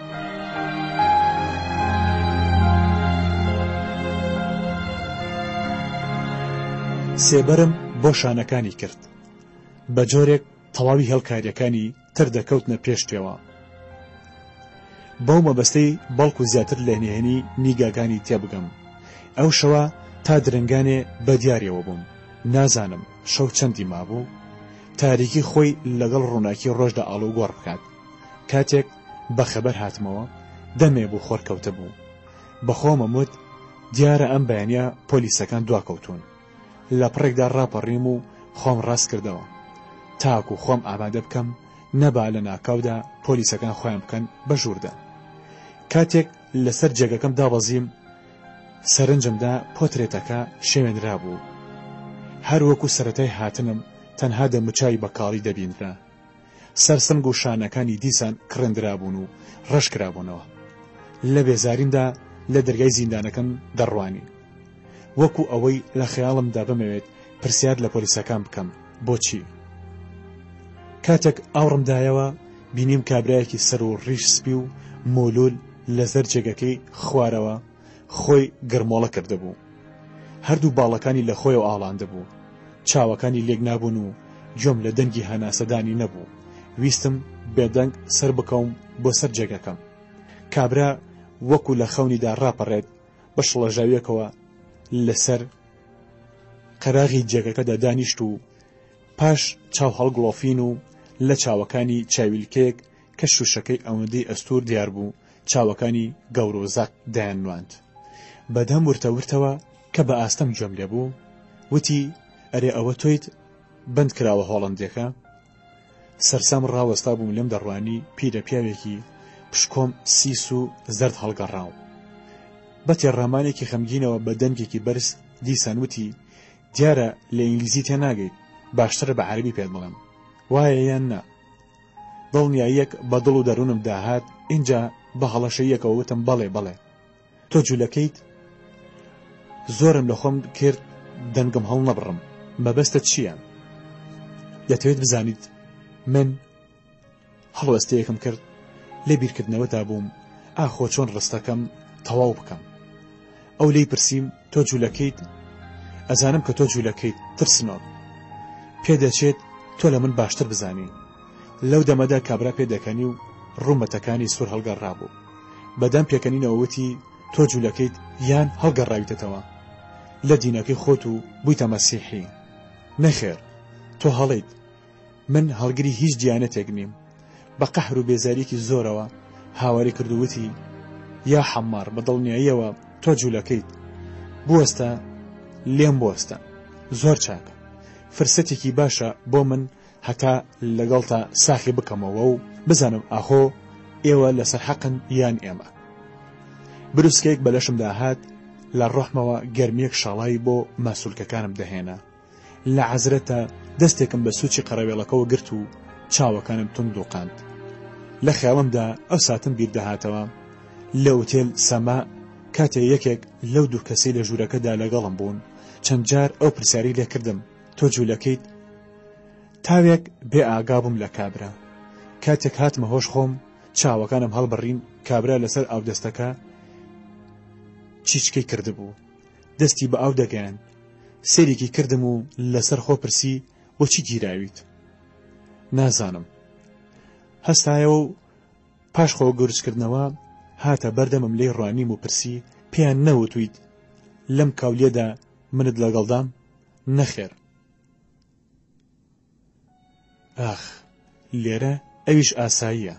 سێبەرم بۆ شانەکانی کرد. بە جۆرێک تەواوی هێڵکاریەکانی تر دەکەوتنە پێش پێوە. بەو مەبەستەی بەڵکو زیاتر لە نهێنی نیگاکانی تێبگەم. ئەو شەوە تا درنگانێ بە دیارەوە بووم. نازانم شەو چەندی مابوو. تاریکی خۆی لەگەڵ ڕووناکی ڕۆژدا ئاڵو گۆڕ بکات. کاتێک بەخەبەر هاتمەوە دەمێ بوو خۆرکەوتە بوو. بەخۆمم وت دیارە ئەم بەیانیە پۆلیسەکان دواکەوتون. لە پڕێکدا ڕاپەڕیم و خۆم ڕاست کردەوە تاکو خۆم ئامادە بکەم نەبا لە ناکاودا پۆلیسەکان خۆیان بکەن بە ژووردا. کاتێک لەسەر جێگەکەم دابەزیم سەرنجمدا پۆترێتەکە شێوێنرا بوو. هەر وەکو سەرەتای هاتنم تەنها دەموچاوی بە کاڵی دەبینرا. سەرسنگ و شانەکانی دیسان کڕندرا بوون و ڕەش کرابوونەوە. لە بێزاریمدا لە دەرگای زیندانەکەم دەڕوانی، وەکو ئەوەی لە خەیاڵمدا بمەوێت پرسیار لە پۆلیسەکان بکەم بۆچی. کاتێک ئاوڕمدایەوە بینیم کابرایەکی سەر و ڕیش سپی و مۆلول لەسەر جێگەکەی خوارەوە خۆی گرمۆڵە کردهبوو. هەردوو باڵەکانی لە خۆیەوە ئاڵاندە بوو. چاوەکانی لێک نابوون و گوێم لە دەنگی هەناسەدانی نەبوو. ویستم بێدەنگ سەر بکەوم بۆ سەر جێگەکەم. کابرا وەکو لە خەونیدا ڕاپەڕێت بە شڵەژاویەکەوە لەسەر قەراغی جێگەکەدا دانیشت و پاش چاو هەڵگڵۆفین و لە چاوەکانی چاویلکەیەک کە شوشەکەی ئەوەندەی ئەستور دیار بوو چاوەکانی گەور و زەق دایانواند. بەدەم ورتەورتەوە کە بە ئاستەم گوێم لێبوو وتی ئەرێ ئەوە تۆیت بند کراوە هۆڵەندێکە. سەرسام ڕاوەستا بووم لەم دەڕوانی پیرە پیاوێکی پشکۆم سیس و زەرد هەڵگەڕاو. بە تێڕامانێکی خەمگینەوە بە دەنگێکی بەرز دیسان وتی دیارە لە ئینگلیزی تێناگەیت، باشترە بە عەرەبی پێت بڵێم، وایە یان نا؟ دڵنیاییەک بە دڵ و دەروونم داهات. اینجا بە هەڵەشەیەکەوە وتم بەڵێ بەڵێ. تۆ جوولەکەیت؟ زۆرم لە خۆم کرد دەنگم هەڵ نەبڕم. مەبەستت چییە؟ دەتەوێت بزانیت من هەڵوەستەیەکم کرد لێ بیرکردنەوەتا بووم ئاخۆ چۆن ڕستەکەم تەواو بکەم. ئەو لێی پرسییم تۆ جوولەکەیت؟ ئەزانم کە تۆ جوولەکەیت ترسنۆک. پێدەچێت تۆ لە من باشتر بزانی. لەو دەمەدا کابرا پێدەکەنی و ڕوومەتەکانی سوور هەڵگەڕابوو. بەدەم پێکەنینەوە وتی تۆ جوولەکەیت یان هەڵگەڕاویتەوە لە دینەکەی خۆت و بوویتە مەسیحی. نەخێر، تۆ هەڵیت. من هەڵگری هیچ دیانەتێک نیم. بە قەحر و بێزاریکی زۆرەوە هاواری کردووتی یا حەمار بە دڵنیاییەوە تۆ جوولەکەیت. بوەستە لێم بوەستە. زۆر چاکە. فرسەتێکی باشە بۆ من هەتا لەگەڵتا ساخی بکەمەوە و بزانم ئاخۆ ئێوە لەسەر حەقن یان ئێمە. بروسکەیەک بەلەشم داهات لە ڕۆحمەوە گەرمیەک شاڵایی بۆ ماسوولکەکانم دەهێنا. لە عەزرەتە دەستێکم بە سوچی قەرەوێڵەکەەوە گرت و چاوەکانم تند و قاند. لە خیاڵمدا ئەو ساتم بیر دەهاتەوە لە ئوتێل سەما کاتێ یەکێک لەو دوو کەسەی لە ژوورەکەدا لەگەڵم بوون چەند جار ئەو پرسیاری لێ کردم تۆ جوولەکەیت؟ تاوێک بێ ئاگابووم لە کابرا. کاتێک هاتمە هۆش خۆم چاوەکانم هەڵبڕین کابرا لەسەر ئاودەستەکە چیچکەی کردبوو. دەستی بە ئاو دەگەیان. سێرێکی کردم و لەسەر خۆ پرسی بۆچی گیراویت؟ نازانم. هەستایەوە و پاش خۆ گورجکردنەوە هاتە بەردەمم لێی ڕوانیم و پرسی پێیان نەوتویت لەم کاولێدا منت لەگەڵدام؟ نەخێر. ئاخ لێرە ئەویش ئاساییە.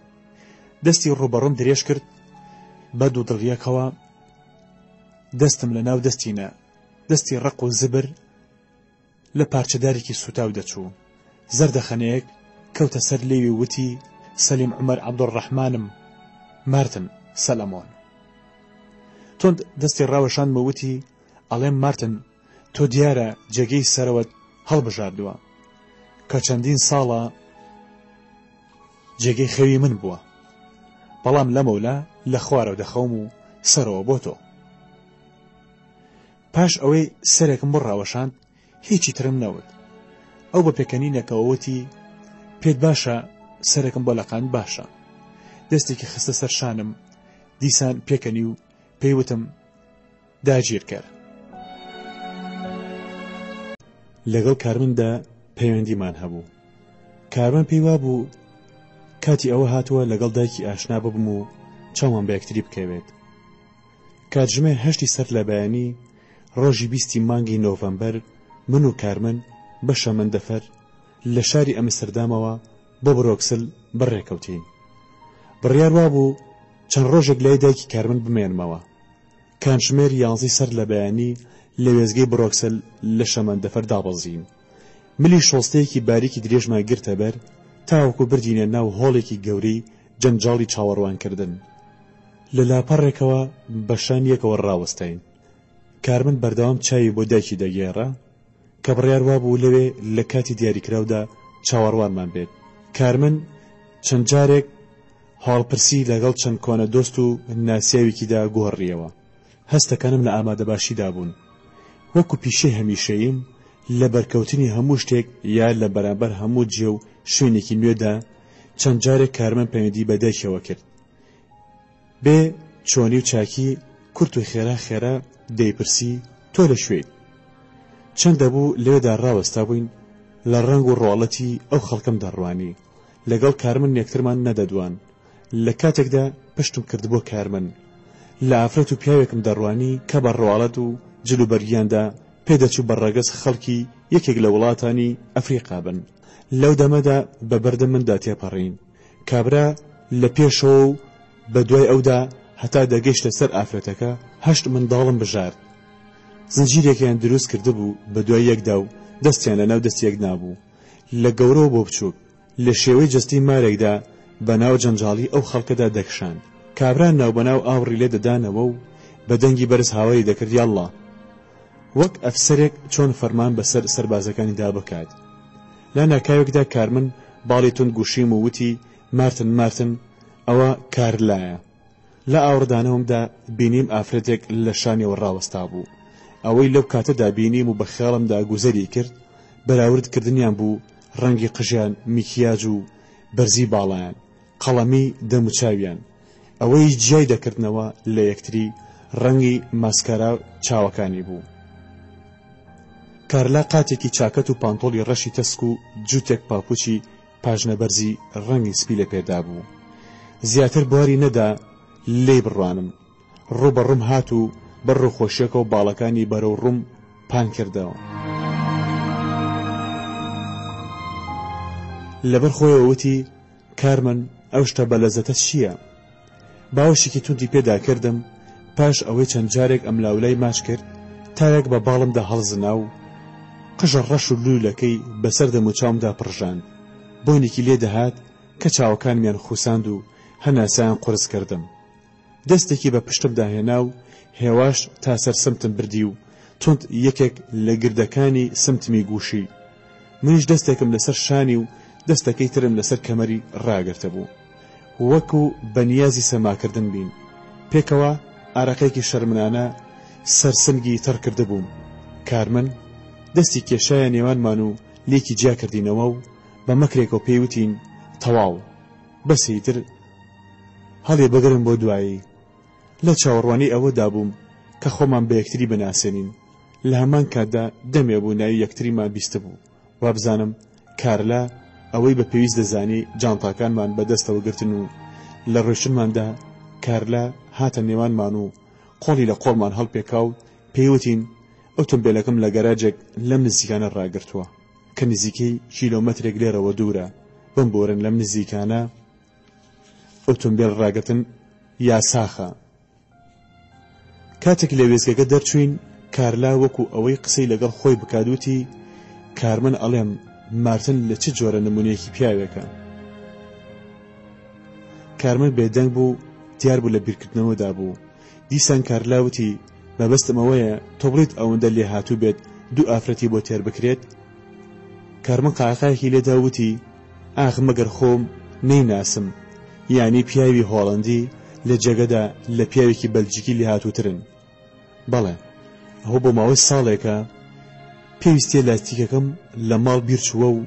دەستی ڕوبەڕۆم درێژ کرد بە دوو دڵیەکەوە دەستم لە ناو دەستینە. دەستی ڕق و زبر لە پارچەدارێکی سوتاو دەچوو. زەردەخەنەیەک کەوتە سەر لێوی وتی سەلیم عومەر عەبدوڕەحمانم. مارتن سەلەمۆن. تۆند دەستی ڕاوەشاندمە وتی ئەڵێم مارتن تۆ دیارە جێگەی سەرەوەت هەڵبژاردووە کە چەندین ساڵە جێگەی خەوی من بووە، بەڵام لەمەولا لە خوارەوە دەخەوم و سەرەوە بۆ تۆ. پاش ئەوەی سەرێکم بۆ ڕاوەشاند هیچی ترم نەوت. ئەو بە پێکەنینێکەوە وتی پێت باشە سەرێکم بۆ لەقاند؟ باشە. دەستێکی خستە سەر شانم دیسان پێکەنی و پێیوتم داگیرکەر. لەگەڵ کارمندا پەیوەندیمان هەبوو. کارمەن پێی وابوو کاتی ئەوە هاتووە لەگەڵ دایکی ئاشنا ببم و چاومان بە یەکتری بکەوێت. کاتژمێر 8 سەر لە بەیانی ڕۆژی 20 مانگی نۆڤەمبەر من و کارمەن بە شەمەندەفەر لە شاری ئەمستەردامەوە بۆ برۆکسل بڕێکەوتین. بڕیار وابوو چەند ڕۆژێک لای دایکی کارمەن بمێنمەوە. کاتژمێر 11 سەر لە بەیانی لە وێزگەی برۆکسل لە شەمەندەفەر دابەزین. ملی شۆستەیەکی باریکی درێژمان گرتە بەر تاوەکو بردینە ناو هۆڵێکی گەورەی جەنجاڵی چاوەڕوانکردن. لە لاپەڕێکەوە بە شانیەکەوە ڕاوەستین. کارمن بەردەوام چاوی بۆ دایکی دەگێڕا کە بڕیار وابوو لەوێ لە کاتی دیاریکراودا چاوەڕوانمان بێت. کارمن چەند جارێک هاڵپرسی لەگەڵ چەند کۆنە دۆست و ناسیاوێکیدا گۆڕیەوە. هەستەکانم لە ئامادەباشیدا بوون. وەکو پیشەی هەمیشەییم لە بەرکەوتنی هەموو شتێک یا لە بەرامبەر هەموو جێ و شوێنێکی نوێدا چەند جارێک کارمەند پەیوەندی بە دایکەوە کرد. بێ چۆنی و چاکی کورت و خێرا خێرا دەیپرسی تۆ لە شوێی چەند دەبوو لێدا ڕاوەستا بووین لە ڕنگ و ڕۆڵەتی ئەو خەڵکم دەڕوانی لەگەڵ کارمن یەکترمان نەدەدوان لە کاتێکدا پشتم کرد بۆ کارمن لە ئافرەت و پیاوێکم دەڕوانی کە بە ڕۆڵەت و جلوبەرگیاندا پێدەچوو بەڕێگەز خەڵکی یەکێک لە وڵاتانی ئەفریقا بن. لەو دەمەدا بە بەردەم مندا تێپەڕین کابرا لە پێشەوە و بە دوای ئەودا هەتا دەگەیشتە سەر ئافرەتەکە 8 منداڵم بژارد. زنجیرێکیان دروست کردبوو بە دوای یەکدا و دەستیان لە ناو دەستیەک نابوو لە گەورەوە بۆ بچووک لە شێوەی جستی مارێکدا بە ناو جەنجاڵی ئەو خەڵکەدا دەکشان. کابرا ناو بەناو ئاوڕی لێ دەدانەوە و بە دەنگی بەرز هاواری دەکرد یاڵڵا وەک ئەفسەرێک چۆن فەرمان بەسەر سەربازەکانی دابکات. لە ناکاوێکدا کارمن باڵی تون گوشیم و وتی مارتن مارتن ئەوە کارلایە. لە ئاوردانەوەمدا بینیم ئافرەتێک لە شانیەوە ڕاوەستا بوو. ئەوەی لەو کاتەدا بینیم و بە خیاڵمدا گوزەری کرد بەراوردکردنیان بوو ڕەنگی قژیان میکیاج و بەرزی باڵایان قەڵەمی دەموچاویان ئەوەی جیای دەکردنەوە لە یەکتری ڕەنگی ماسکارا چاوەکانی بوو. کارلا قاتێکی چاکەت و پانتۆڵی ڕەشی تەسک و جووتێک پاپوچی پاژنە بەرزی ڕەنگی سپی لە پێدا بوو. زیاتر بواری نەدا لێی بڕوانم ڕوبەڕوم هات و بەڕوخۆشیەکە و باڵەکانی بەرەو ڕوم پان کردەوە. لەبەر خۆیەوە وتی کارمن ئەو شتە بەلەزەتە چییە؟ باوەشێکی توندی پێدا کردم پاش ئەوەی چەند جارێک ئەم لاولای ماچ کرد تایەک بە باڵمدا هەڵزنا و قژە ڕەش و لولەکەی بەسەر دەموچاومدا پڕژاند. بۆنێکی لێ دەهات کە چاوەکانمیان خوساند و هەناسایان قورس کردم. دەستێکی بە پشتم داهێنا و هێواش تا سەر سمتم بردی و تند یەکێک لە گردەکانی سمتمی گوشی. منیش دەستێکم لەسەر شانی و دەستەکەی ترم لەسەر کەمەری ڕاگرتە بوو وەکو بەنیازی سەماکردن بین. پێکەوە ئارەقەیەکی شەرمنانە سەرسنگی تەڕ کرده بووم. کارمن دەستی کێشایە نێوانمان و لێکی جیا کردینەوە و بە مەکرێکەوە پێیوتین تەواو بەسی تر هەڵێ بەگەرم بۆ دوایی. لە چاوەڕوانی ئەوەدا بووم کە خۆمان بە یەکتری بناسێنین. لە هەمان کاتدا دەمێ بوو ناوی یەکتریمان بیستە بوو. وابزانم کارلا ئەوەی بە پێویست دەزانی جانتاکانمان بەدەستەوە گرتن و لە ڕۆیشتنماندا کارلا هاتە نێوانمان و قۆڵی لە قۆڵمان هەڵپێکاو پێیوتین ئۆتۆمبیلەکەم لە گەراجێک لەم نزیکانە ڕاگرتووە کە نزیکەی کیلۆمەترێک لێرەوە دوورە. بمبورن لەم نزیکانە ئۆتۆمبیل ڕاگرتن یاساخە. کاتێک لە وێزگەکە دەرچوین کارلا وەکو ئەوەی قسەی لەگەڵ خۆی بکادوتی کارمن ئەڵێم مارتن لە چ جۆرە نمونەیەکی پیاوێکە. کارمن بێدەنگ بوو دیار بوو لە بیرکردنەوەدا بوو. دیسان کارلاوتی مەبەستم ئەوەیە تۆ بڵیت ئەوەندە لێ هاتوو بێت دوو ئافرەتی بۆ تێر بکرێت. کارمن قاقایەکی لێدا وتی ئاخ مەگەر خۆم نەیناسم یعنی پیاوی هۆڵەندی لە جێگەدا لە پیاوێکی بەلجیکی لێ هاتووترن. بەڵێ ئەوە بۆ ماوەی ساڵێکە پێویستیە لاستیکەکەم لە ماڵ بیرچووە و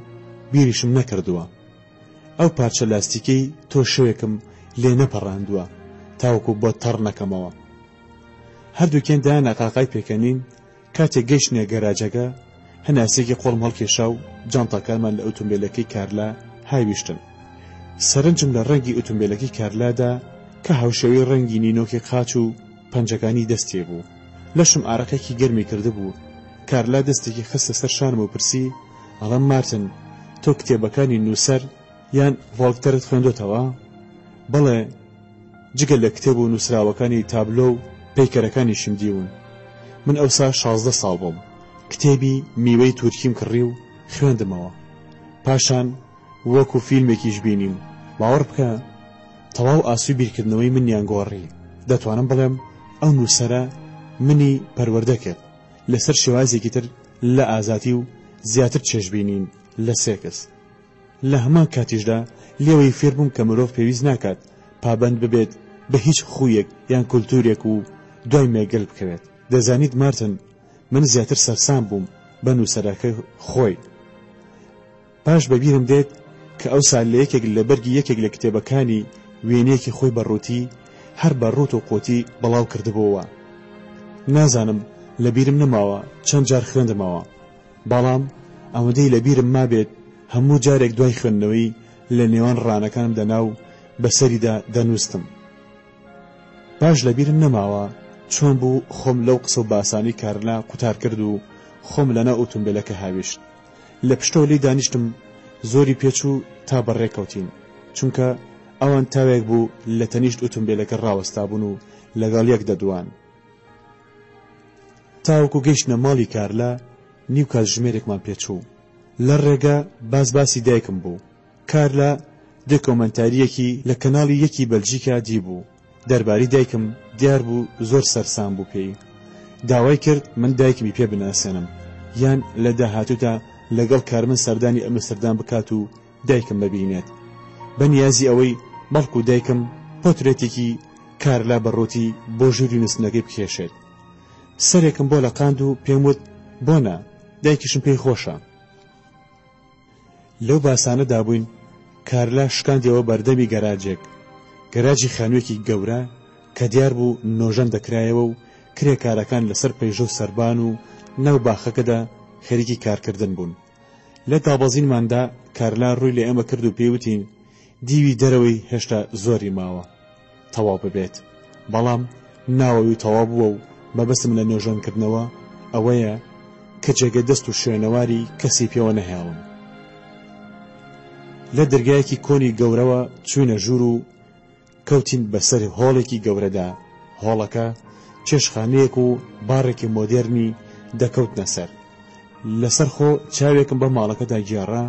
بیریشم نەکردووە. ئەو پارچە لاستیکەی تۆ شەوێکم لێ نەپەڕاندووە تاوەکو بۆ تەڕ نەکەمەوە. هەردووکیان دایانە قاقای پێکەنین. کاتێک گەیشتنە گەراجەکە هەناسێکی قۆڵم هەڵکێشا و جانتاکانمان لە ئۆتۆمبیلەکەی کارلا هاویشتن. سەرنجم لە ڕەنگی ئۆتۆمبیلەکەی کارلادا کە هاوشەوی ڕەنگی نینۆکی قاچ و پەنجەکانی دەستێ بوو. لەشم ئارەقێکی گەرمی کرده بوو. کارلا دەستێکی خستە سەر شانم و پرسی ئەڵەم مارتن تۆ کتێبەکانی نووسەر یان ڤۆڵتەرت خوێندۆتەوە؟ بەڵێ جگە لە کتێب و نووسراوەکانی تابلۆ و پەیکەرەکانیشم دیون. من ئەوسا 16 ساڵ بووم. کتێبی میوەی تورکیم کڕی و خوێندمەوە. پاشان وەکو فیلمێکیش بینیم. باوەڕ بکە تەواو ئاسوی بیرکردنەوەی منیان گۆڕی. دەتوانم بڵێم ئەو نووسەرە منی پەروەردە کرد لەسەر شێوازێکی تر لە ئازاتی و زیاتر چێژبینین لە سێکس. لە هەمان کاتیشدا لێوەی فێر بووم کە مرۆڤ پێویست ناکات پابەند ببێت بە هیچ خویەک یان کولتورێک و دوای مێگەل بکەوێت. دەزانیت مارتن من زیاتر سەرسام بووم بە نووسەرەکە خۆی. پاش بەبیرم دێت کە ئەوسا لە یەکێک لە بەرگی یەکێک لە کتێبەکانی وێنەیەکی خۆی بەڕووتی هەر بەڕووت و قوتی بەڵاو کردبووە. نازانم لەبیرم نەماوە چەند جار خوێندمەوە، بەڵام ئەوەندەی لەبیرم مابێت هەموو جارێک دوای خوێندنەوەی لە نێوان ڕانەکانم دەناو بەسەریدا دەنووستم. پاش لەبیرم نەماوە چۆن بوو خۆم لەو قسە و باسانی کارلا قوتار کرد و خۆم لەنە ئۆتۆمبیلەکە هاویشت. لە پشتەوە لی دانیشتم زۆری پێچوو تا بەڕێکەوتین، چونکە ئەوان تاوێک بوو لە تەنیشت ئۆتۆمبیلەکە ڕاوەستا بوون و لەگەڵ یەک دەدوان. تاوەکو گەیشتنە ماڵی کارلا نیو کات ژمێرێکمان پێچوو. لە ڕێگە باسی دایکم بوو. کارلا دۆکۆمەنتاریەکی لە کەناڵی یەکی بەلجیکا دیبوو دەربارەی دایکم، دیار بوو زۆر سەرسام بوو پێی. داوای کرد من دایکمی پێ بناسێنم یان لە داهاتوودا لەگەڵ کارمن سەردانی ئەمستردام بکات و دایکم ببینێت. بەنیازی ئەوەی بەڵکو دایکم پۆترێتێکی کارلا بەڕۆتی بۆ ژووری نووسنەکەی بکێشێت. سەرێکم بۆ لە قاند و پێم وت بۆنە دایکیشم پێی خۆشە. لەو باسانەدا بووین کارلا شکاندیەوە بەردەمی گەراجی خانوویەکی گەورە کە دیار بوو نۆژەن دەکرایەوە و کرێکارەکان لەسەر پەیژە و سەربان و ناو باخەکەدا خەریکی کارکردن بوون. لە دابەزینماندا کارلا ڕووی لە ئێمە کرد و پێوتین دیوی دەرەوەی هێشتا زۆری ماوە تەواو ببێت، بەڵام ناوەوی تەواو بووە و مەبەستم لە نۆژەنکردنەوە ئەوەیە کە جێگە دەست و شوێنەواری کەسی پێوە نەهێڵم. لە دەرگایەکی کۆنی گەورەوە چوونە ژوور و کەوتین بەسەر هۆڵێکی گەورەدا. هۆڵەکە چێشخانەیەک و باڕێکی مۆدێرنی دەکەوتنە سەر. لەسەر خۆ چاوێکم بە ماڵەکەدا گێڕا،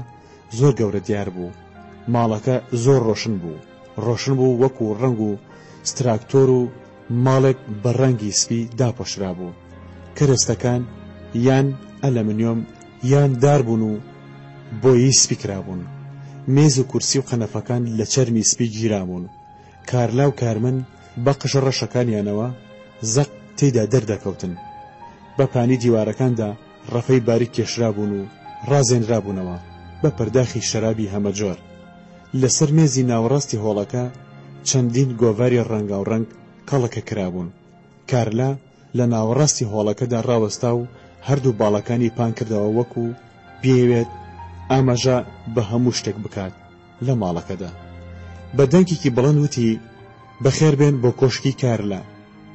زۆر گەورە دیار بوو. ماڵەکە زۆر ڕۆشن بوو وەکو ڕەنگ و ستراکتۆر و ماڵێک بە ڕەنگی سپی داپۆشرا بوو. کەرەستەکان یان ئەلەمنیۆم یان داربوون و بۆیی سپی کرابوون. مێز و کورسی و قەنەفەکان لە چەرمی سپی گیرابوون. کارلا و کارمن بە قژە ڕەشەکانیانەوە زەق تێیدا دەردەکەوتن. بە پانی دیوارەکاندا ڕەفەی باریک کێشرابوون و ڕازێنرابوونەوە بە پەرداخی شەرابی هەمەجۆر. لەسەر مێزی ناوەڕاستی هۆڵەکە چەندین گۆڤاری ڕەنگاوڕەنگ کەڵەکە کرابوون. کارلا لە ناوەڕاستی هۆڵەکەدا ڕاوەستا و هەردوو باڵەکانی پان کردەوە وەکو بێوێت ئاماژە بە هەموو شتێک بکات لە ماڵەکەدا. بە دەنگێکی بڵند وتی بەخێر بێن بۆ کۆشکی کارلا.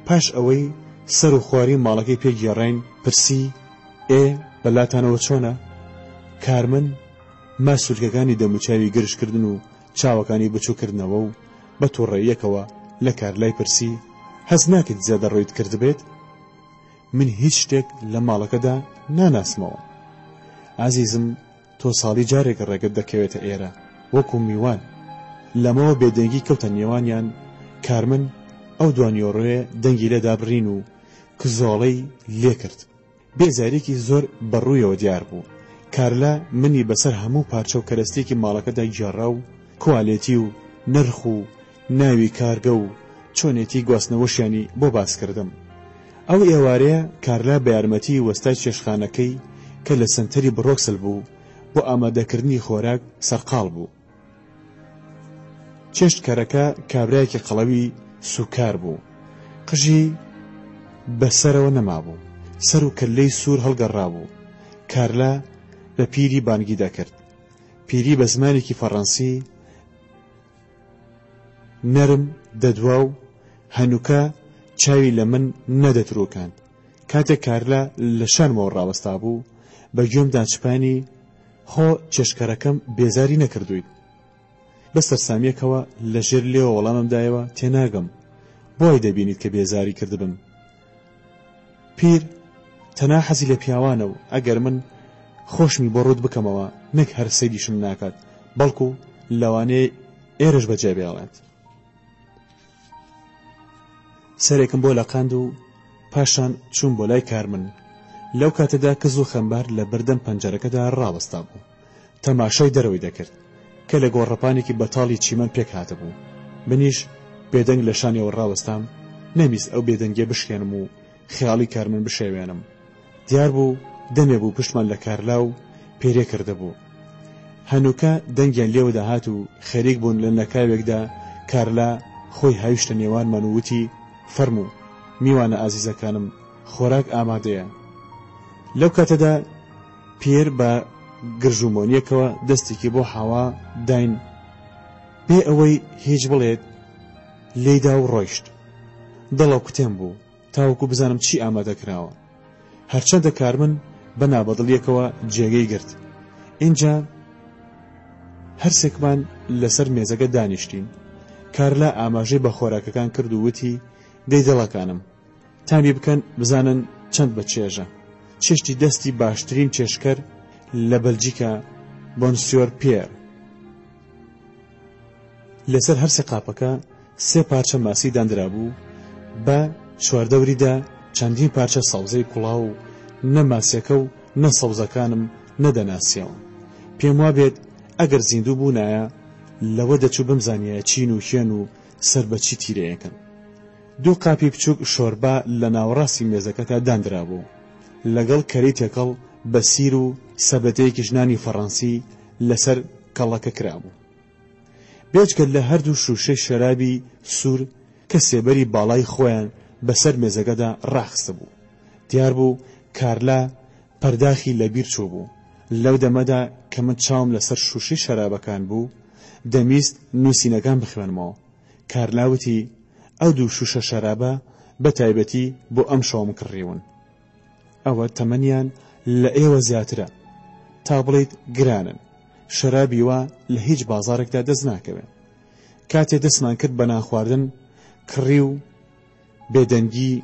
پاش ئەوەی سەر و خواری ماڵەکەی پێگێڕین پرسی بەلاتانەوە چۆنە؟ کارمن ماسوولکەکانی دەموچاوی گرشکردن و چاوەکانی بچووکردنەوە و بە تووڕێیەکەوە لە کارلای پرسی هەز ناکەیت زیادە ڕۆیت کرد بێت؟ من هیچ شتێک لە ماڵەکەدا ناناسمەوە. ئازیزم تۆ ساڵی جارێک ڕێگەت دەکەوێتە ئێرە وەکو میوان. لەمەوە بێدەنگی کەوتە نێوانیان. کارمن ئەو دوانیۆڕۆیە دەنگی لەدا بڕین و کزۆڵەی لێ کرد. بێزارێکی زۆر بەڕوویەوە دیار بوو. کارلا منی بەسەر هەموو پارچە و کەرەستێکی ماڵەکەدا گێڕا و کوالێتی و نرخ و ناوی کارگە و چۆنێتی گواستنەوەشیانی بۆ باس کردم. ئەو ئێوارەیە کارلا بە یارمەتی وەستای چێشخانەکەی کە لە سنتەری بڕۆکسل بوو بۆ ئامادەکردنی خۆراک سەرقاڵ بوو. چێشتکەرەکە کابرایەکی قەڵەوی سوکار بوو. قژی بەسەرەوە نەمابوو، سەر و کەلەی سوور هەڵگەڕا بوو. کارلا بە پیری بانگی دەکرد. پیری بە زمانێکی فەڕەنسی نەرم دەدوا و هەنووکە چاوی لە من نەدەترۆکاند. کاتێک کارلا لە شانمەوە ڕاوەستا بوو بە گوێمدا چپانی خۆ چێشکەرەکەم بێزاری نەکردوویت. بە سەرسامیەکەوە لە ژێر لێوە وەڵاممدایەوە تێناگەم بۆی دەبینیت کە بێزاری کردبم. پیر تەنها حەزی لە پیاوانە و ئەگەر من خۆشمی بۆ ڕوود بکەمەوە نەک هەر سەیدیشم ناکات بەڵکو لەوانەیە ئێرەش بەجێ بێڵێت. سەرێکم بۆ لە قاند و پاشان چوون بۆ لای کارمن. لەو کاتەدا کز و خەمبار لە بەردەم پەنجەرەکەدا ڕاوەستا بوو. تەماشای دەرەوەی دەکرد کە لە گۆڕەپانێکی بەتاڵی چیمەن پێک هاتەبوو. منیش بێدەنگ لە شانیەوە ڕاوەستام. نەمیست ئەو بێدەنگێ بشکێنم و خیاڵی کارمن بشێوێنم. دیار بوو دەمێ بوو پشتمان لە کارلا و پێرێ کردەبوو. هەنووکە دەنگیان لێوە داهات و خەریک بوون لە نەکاوێکدا کارلا خۆی هاویشتە نێوانمان و وتی فەرموو میوانە ئازیزەکانم خۆراک ئامادەیە. لەو کاتەدا پێر بە گرژومۆنیەکەوە دەستێکی بۆ حاوا داین بێ ئەوەی هیچ بڵێت لێیدا و ڕۆیشت. دڵە کوتێم بوو تاوەکو بزانم چی ئامادەکراوە. هەرچەندە کارمن بە نابەدڵیەکەوە جێگەی گرت. اینجا هەرسێکمان لەسەر مێزەکە دانیشتین. کارلا ئاماژەی بە خۆراکەکان کرد و وتی دەی دڵەکانم تامی بکەن بزانن چەند بە چێژە. چێشتی دەستی باشترین چێشکەر لە بەلجیکا بۆنسیۆر پێر. لەسەر هەرسێ قاپەکە 3 پارچە ماسی دانرا بوو بە چواردەوریدا چەندین پارچە سەوزەی کوڵاو و نە ماسیەکە و نە سەوزەکانم نەدەناسیەوە. پێم وا بێت ئەگەر زیندوو بوونایە لەوە دەچوو بمزانیە چین و خوێن و سەر بە چی تیرەیەکەن. 2 قاپی بچووک شۆربا لە ناوەڕاستی مێزەکەدا دانرا بوو لەگەڵ کەرەی تێکەڵ بە سیر و سەبەتەیەکی ژنانی فەڕەنسی لەسەر کەڵەکە کرابوو. بێجگەل لە هەردوو شوشەی شەرابی سوور کە سێبەری باڵای خۆیان بەسەر مێزەکەدا ڕاخستە بوو. دیار بوو کارلا پەرداخی لەبیر چوو بوو. لەو دەمەدا کە من چاوم لەسەر شوشەی شەرابەکان بوو دەمیست نووسینەکان بخوێنمەوە. کارلاوتی ئەو 2 شوشە شەرابە بە تایبەتی بۆ ئەم شەوم کڕیون. ئەوە تەمەنیان لە ئێوە زیاترە تا بڵێیت گرانن. شەرابی وا لە هیچ بازارێکدا دەست ناکەوێت. کاتێ دەستمان کرد بە ناخواردن کڕی و بێدەنگی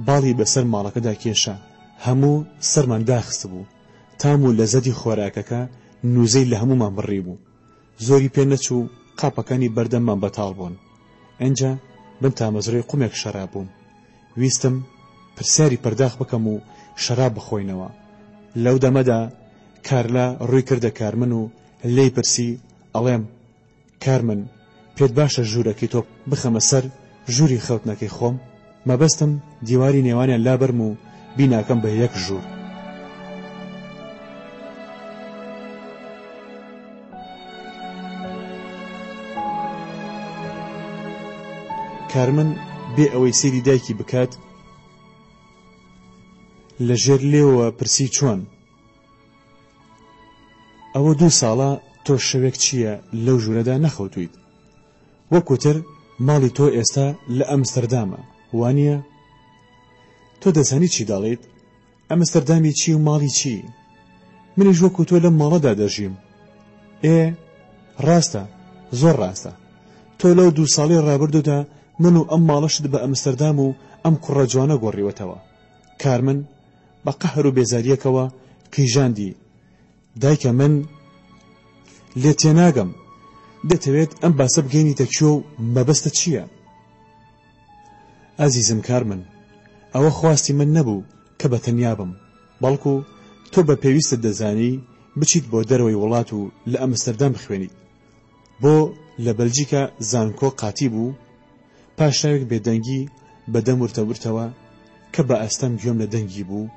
باڵی بەسەر ماڵەکەدا کێشە. هەموو سەرمان داخست بوو. تام و لەزەتی خۆراکەکە نووزەی لە هەمومان بڕی بوو. زۆری پێ نەچوو قاپەکانی بەردەممان بەتاڵ بوون. ئەنجا بن تامەزرەی قومێک شەراب بووم. ویستم پرسیاری پەرداخ بکەم و شەراب بخۆینەوە. لەو دەمەدا کارلا ڕووی کردە کارمن و لێی پرسی ئەڵێم کارمن پێت باشە ژوورەکەی تۆ بخەمە سەر ژووری خەوتنەکەی خۆم؟ مەبەستم دیواری نێوانیان لابەرم و بیناکەم بە 1 ژوور. کارمن بێ ئەوەی سەیری دایکی بکات لە ژێر لێوە پرسی چۆن؟ ئەوە 2 ساڵە تۆ شەوێک چییە لەو ژوورەدا نەخەوتویت؟ وەکوتر ماڵی تۆ ئێستا لە ئەمستەردامە وانییە؟ تۆ دەزانی چی دەڵێیت؟ ئەمستەردامی چی و ماڵی چی؟ منیش وەکو تۆ لەم ماڵەدا دەژیم. ڕاستە زۆر ڕاستە. تۆ لەو 2 ساڵی ڕابردوودا من و ئەم ماڵەشت بە ئەمستەردام و ئەم کوڕە جوانە گۆڕیوەتەوە. کارمن بە قەهر و بێزاریەکەوە قیژاندی دایکە من لێ تێناگەم. دەتەوێت ئەم باسە بگەینیتە کوێ و مەبەستە چییە؟ ئازیزم کارمن ئەوە خواستی من نەبوو کە بەتەنیا بم، بەڵکو تۆ بە پێویستت دەزانی بچیت بۆ دەرەوەی وڵات و لە ئەمستەردام بخوێنیت. بۆ لە بەلجیکا زانکۆ قاتی بوو. پاشاوێک بێدەنگی بەدەم ورتەورتەوە کە بە ئەستەم گوێم لە دەنگی بوو.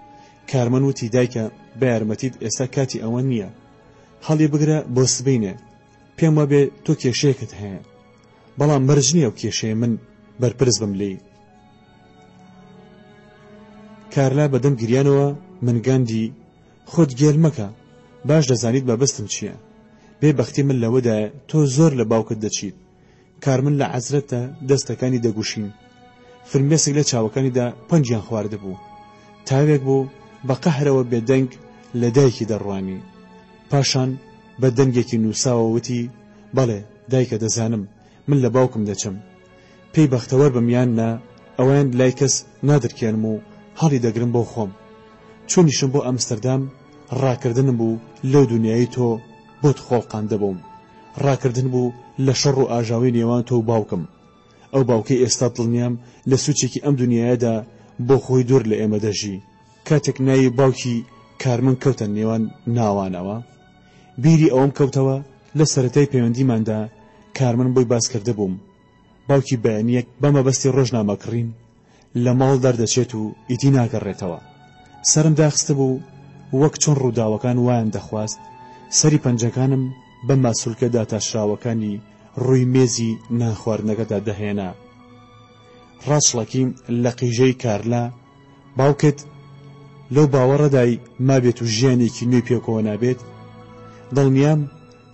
کارمن وتی دایکە بە یارمەتیت ئێستا کاتی ئەوە نییە. هەڵی بگرە بۆ سبەینێ. پێم وابێ تۆ کێشەیەکت هەیە، بەڵام مەرج نییە و کێشەیە من بەرپرس بم لێی. کارلا بەدەم گریانەوە منگاندی خۆت گێل مەکە، باش دەزانیت مەبەستم چییە. بێبەختی من لەوەدایە تۆ زۆر لە باوکت دەچیت. کارمن لە عەزرەتە دەستەکانی دەگوشین. فرمێسێک لە چاوەکانیدا پەنجیان خوارد بوو. تاوێک بوو بە قەهرەوە بێدەنگ لە دایکی دەڕوانی. پاشان بە دەنگێکی نووساوە وتی بەڵێ دایکە دەزانم من لە باوکم دەچم. پێی بەختەوەر بەمیان نا ئەویان لای کەس نادرکێنم و هەڵی دەگرم بۆ خۆم. چۆنیشم بۆ ئەمستەردام ڕاکردنم بوو لەو دنیای تۆ بۆت خۆڵقان دەبووم. ڕاکردن بوو لە شەڕ و ئاژاوی نێوان تۆ و باوکم. ئەو باوکەی ئێستا دڵنیام لە سوچێکی ئەم دنیایەدا بۆ خۆی دوور لە ئێمە دەژی. کاتێک ناوی باوکی کارمن کەوتە نێوان ناوانەوە بیری ئەوم کەوتەوە لە سەرەتای پەیوەندیماندا کارمن بۆی باس کردە بووم. باوکی بەیانیەک بە مەبەستی ڕۆژنامەکڕین لە ماڵ دەردەچێت و ئیتی ناگەڕێتەوە. سرم داخستە بوو وەک چۆن ڕووداوەکان وایان دەخواست سەری پەنجەکانم بە ماسوولکە داتاشراوەکانی ڕووی مێزی نانخواردنەکەدا دەهێنا. ڕاستڵەکیم لە قیژەی کارلا باوکت لەو باوەڕەدای مابێت و ژیانێکی نوێی پێکەوە نابێت دڵنیام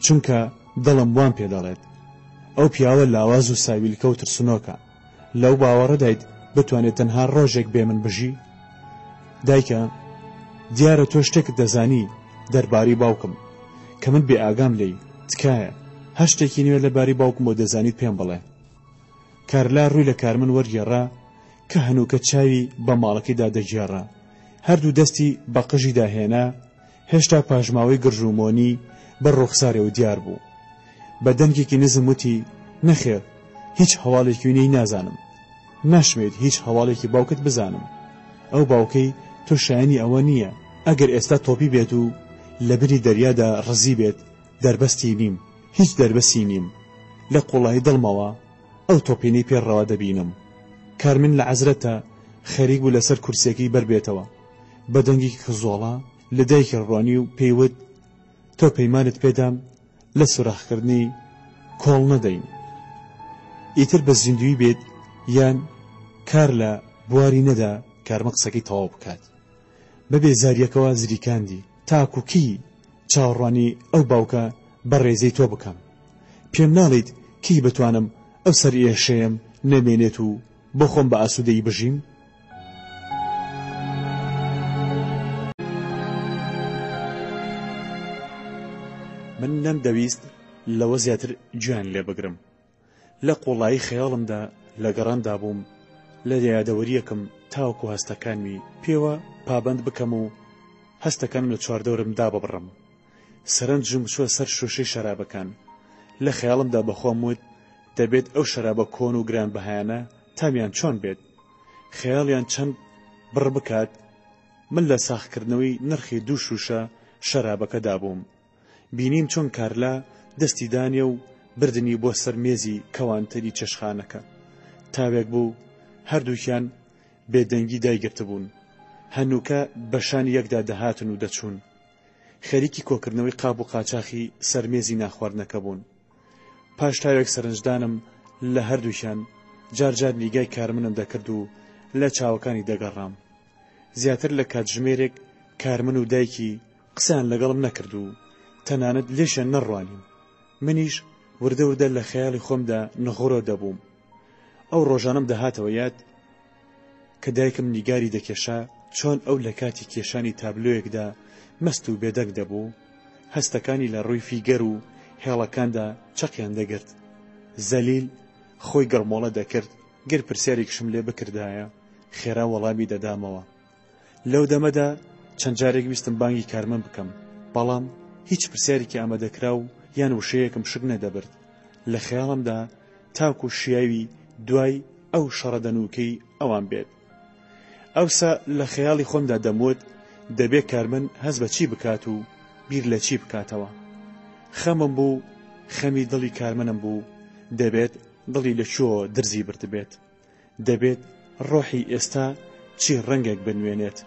چونکە دڵم وان پێ دەڵێت ئەو پیاوە لاواز و ساویلکە و ترسنۆکە لەو باوەڕەدایت بتوانێت تەنها ڕۆژێک بێ من بژی. دایکە دیارە تۆ شتێکت دەزانی دەربارەی باوکم کە من بێ ئاگام لێی تکایە هەر شتێکی نوێ لەبارەی باوکم بۆ دەزانیت پێم بڵێ. کارلا ڕووی لە کارمن وەرگێڕا کە هەنووکە چاوی بە ماڵەکەیدا دەگێڕا هەردوو دەستی بە قژی داهێنا هێشتا پاژماوەی گرژومۆنی بە ڕوخسارەوە دیار بوو. بە دەنگێکی نزم وتی نەخێر هیچ هەواڵێکی نەی نازانم ناشمێت هیچ هەواڵێکی باوکت بزانم. ئەو باوکەی تۆ شایانی ئەوە نییە ئەگەر ئێستا تۆپی بێت و لە بری دەریادا ڕزی بێت دەربەستی نیم هیچ دەربەسی نیم لە قوڵای دڵمەوە ئەو تۆپینەی پێڕەوە دەبینم. کارمن لە عەزرەتە خەریک بوو لەسەر کورسێکی بەربێتەوە بە دەنگێکی خزۆڵە لە دایکی ڕوانی و پێیوت تۆ پەیمانت پێدام لە سوراخکردنی کۆڵ نەدەین ئیتر بە زیندوی بێت یان کار لە بواری نەدا کارمە قسەکەی تەواو بکات. بە بێزاریەکەوە زریکاندی تاکوکی چاوەڕوانی ئەو باوکە بە ڕێزەی تۆ بکەم. پێم ناڵێت کی بتوانم ئەو سەر ئێشەیەم نەمێنێت و بۆ خۆم بە ئاسوودەی بژیم. من نەمدەویست لەوە زیاتر گویان لێ بگرم. لە قوڵایی خەیاڵمدا لە گەڕاندا بووم لە یادەوەریەکم تاوەکو هەستەکانمی پێوە پابند بکەم و هەستەکانم لە چواردەورم داببڕم. سەرنجم چووە سەر شۆشەی شەرابەکان. لە خەیاڵمدا بەخۆم وت دەبێت ئەو شەرابە کۆن و گرانبەهایانە تامیان چۆن بێت خەیاڵیان چەند بڕ بکات. من لە ساختکردنەوەی نرخی 2 شوشە شەرابەکە دابووم. بینیم چۆن کارلا دەستی دانیە و بردنی بۆ سەر مێزی کەوانتەری چێشخانەکە. تاوێک بوو هەردووکیان بێدەنگی دایگرتە بوون. هەنووکە بەشانی یەکدا دەهاتن و دەچوون. خەریکی کۆکردنەوەی قاب و قاچاقی سەرمێزی ناخواردنەکە بوون. پاش تاوێک سەرنجدانم لە هەردووکیان جارجار نیگای کارمنم دەکرد و لە چاوەکانی دەگەڕام. زیاتر لە کاتژمێرێک کارمن و دایکی قسەیان لەگەڵم نەکرد و تەنانەت لێشیان نەڕوانیم. منیش وردە وردە لە خەیاڵی خۆمدا نەخۆڕۆ دەبووم. ئەو ڕۆژانم دەهاتەوە یاد کە دایکم نیگاری دەکێشا چۆن ئەو لە کاتی کێشانی تابلۆیەکدا مەست و بێدەنگ دەبوو هەستەکانی لە ڕووی فیگەر و هێڵەکاندا چەقیان دەگرت. زەلیل خۆی گەڕمۆڵە دەکرد گەر پرسیارێکشم لێ بکردایە خێرا وەڵامی دەدامەوە. لەو دەمەدا چەند جارێک ویستم بانگی کارمن بکەم بەڵام هیچ پرسیارێکی ئامادەکرا و یان وشەیەکم شک نەدەبرد. لە خەیاڵمدا تاکو شیاوی دوای ئەو شەڕەدەنووکەی ئەوان بێت. ئەوسا لە خەیاڵی خۆمدا دەموت دەبێت کارمن هەز بە چی بکات و بیر لە چی بکاتەوە. خەمم بوو خەمی دڵی کارمنم بوو دەبێت دڵی لە چۆ درزی برد بێت. دەبێت ڕۆحی ئێستا چی ڕەنگێک بنوێنێت.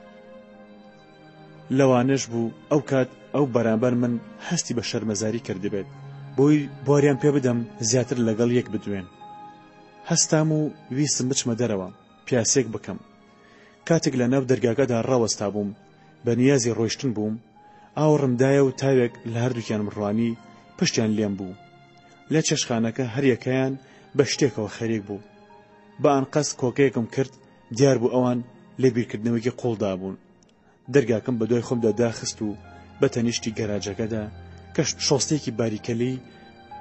لەوانەش بوو ئەو کات ئەو بەرامبەر من هەستی بە شەرمەزاری کردبێت بۆی بواریان پێ بدەم زیاتر لەگەڵ یەک بدوێن. هەستام و ویستم بچمە دەرەوە پیاسێک بکەم. کاتێک لە ناو دەرگاکەدا ڕاوەستا بووم بە نیازی ڕۆیشتن بووم ئاوڕمدایە و تاوێک لە هەردووکیانم ڕوانی پشتیان لێم بوو. لە چێشخانەکە هەریەکەیان بە شتێکەوە خەریک بوو. بە ئەنقەس کۆکەیەکم کرد دیار بوو ئەوان لە بیرکردنەوەیکی قوڵدا بوون. دەرگاکەم بە دوای خۆمدا داخست و بە تەنیشتی گەراجەکەدا کە شۆستێکی باریکەلی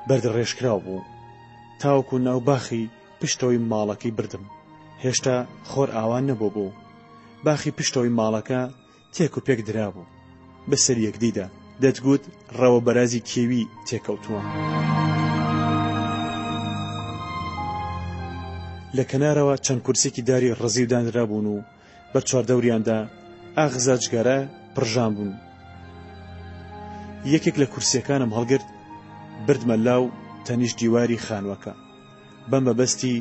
بەردەڕێژکراو بوو. تاوەکو ناو باخی پشتەوەی ماڵەکەی بردم. هێشتا خۆر ئاوان نەبوو بوو. باخی پشتەوەی ماڵەکە تێک و پێک درابوو. بەسەر یەکدیدا دەتگوت ڕەوەبەرازی کێوی تێکەوتووە. لە کەنارەوە چەند کورسێکی داری ڕزی و دانرابوون و بە چواردەوریاندا ئاغزا جگەرە پڕژان بوون. یەکێک لە کورسیەکانم هەڵگرت بردمە لاو تەنیشت دیواری خانوەکە بەم بەبەستی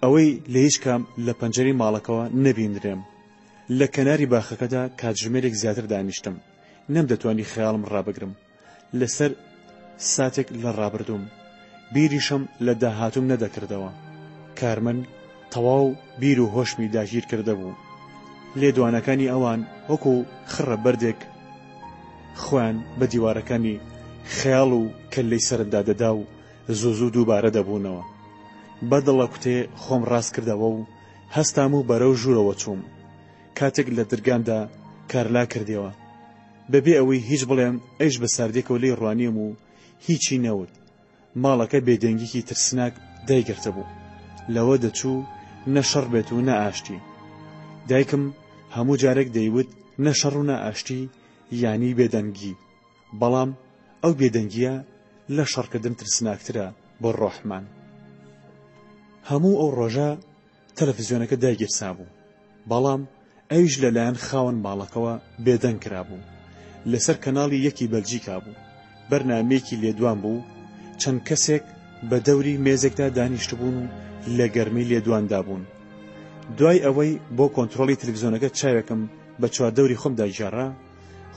ئەوەی لە هیچ کام لە پەنجەرەی ماڵەکەوە نەبینرێم. لە کەناری باخەکەدا کاتژمێرێک زیاتر دانیشتم نەمدەتوانی خەیاڵم ڕابگرم لەسەر ساتێک لە ڕابردوم بیریشم لە داهاتوم نەدەکردەوە کارمن تەواو بیر و هۆشمی داگیر کرده بوو لێدوانەکانی ئەوان وەکو خڕە بەردێک خۆیان بە دیوارەکانی خەیاڵ و کەللەی سەرندا دەدا و زوو دووبارە دەبوونەوە بەدڵە کوتێ خۆم ڕاست کردەوە و هەستام و بەرەو ژوورەوە چووم کاتێک لە درگاندا کارلا کردیەوە بەبێ ئەوەی هیچ بڵێم ئەیش بە ساردێکەوە لێی ڕوانیم و هیچی نەوت ماڵەکە بێدەنگێکی ترسناک دایگرتە بوو لەوە دەچوو نەشەڕ بێت و نەئاشتی دایکم هەموو جارێک دەیوت نەشەڕ و نەئاشتی یانی بێدەنگی بەڵام ئەو بێدەنگیە لە شەڕکردن ترسناکترە بۆ ڕۆحمان هەموو ئەو ڕۆژە تەلەڤیزیۆنەکە دایگیرسا بوو بەڵام ئەویش لەلایەن خاوەن ماڵەکەوە بێدەنگ کرابوو لەسەر کەناڵی یەکی بەلجیکا بوو بەرنامەیەکی لێدوان بوو چەند کەسێک بە دەوری مێزێکدا دانیشتبوون و لە گەرمی لێدواندا بوون دوای ئەوەی بۆ کۆنتڕۆڵی تەلەڤیزیۆنەکە چاوێکم بە چواردەوری خۆم داگیژاڕا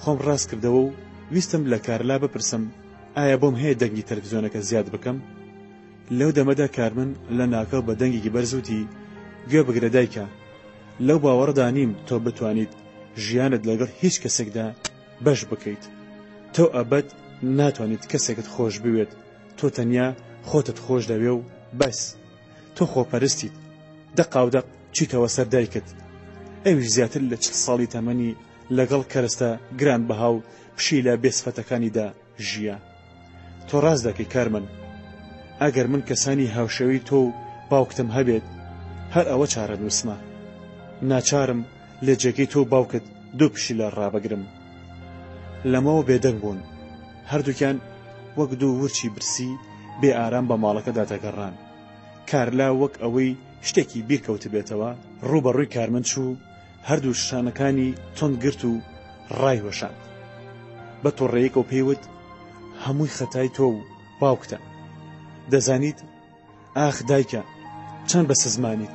خۆم ڕاست کردەوە و ویستم لە کارلا بپرسم ئایا بۆم هەیە دەنگی تەلەڤیزیۆنەکە زیاد بکەم لەو دەمەدا کارمن لە ناکەو بە دەنگێکی بەرزوتی گوێ بگرە دایکە لەو باوەڕدا نیم تۆ بتوانیت ژیانت لەگەڵ هیچ کەسێکدا بەش بکەیت تۆ ئەبەد ناتوانیت کەسێکت خۆش بوێت تۆ تەنیا خۆتت خۆش دەوێ و بەس تۆ خۆپەرستیت دەقاودەق چیتەوە سەر دایکت ئەویش زیاتر لە 40 ساڵی تەمەنی لەگەڵ کەرستە گران بەها و پشی لە بێسفەتەکانیدا ژیە تۆ ڕاست دەکەی کارمن ئەگەر من کەسانی هاوشەوی تۆ و باوکتم هەبێت هەر ئەوە چارە نووسمە ناچارم لە جێگەی تۆ باوکت دوو پشی لە ڕابەگرم لەمەوە بێدەنگ بوون هەردووکیان وەک دوو ورچی برسی بێ ئارام بە ماڵەکەدا دەگەڕان کارلا وەک ئەوەی شتێکی بیرکەوت بێتەوە ڕوبەڕووی کارمن چوو هەردوو شانەکانی تۆند گرت و ڕای وەشاند بە تۆڕەیەکەوە پێیوت هەمووی خەتای تۆ و باوکتە دەزانیت ئاخ دایکە چەند بە سزمانیت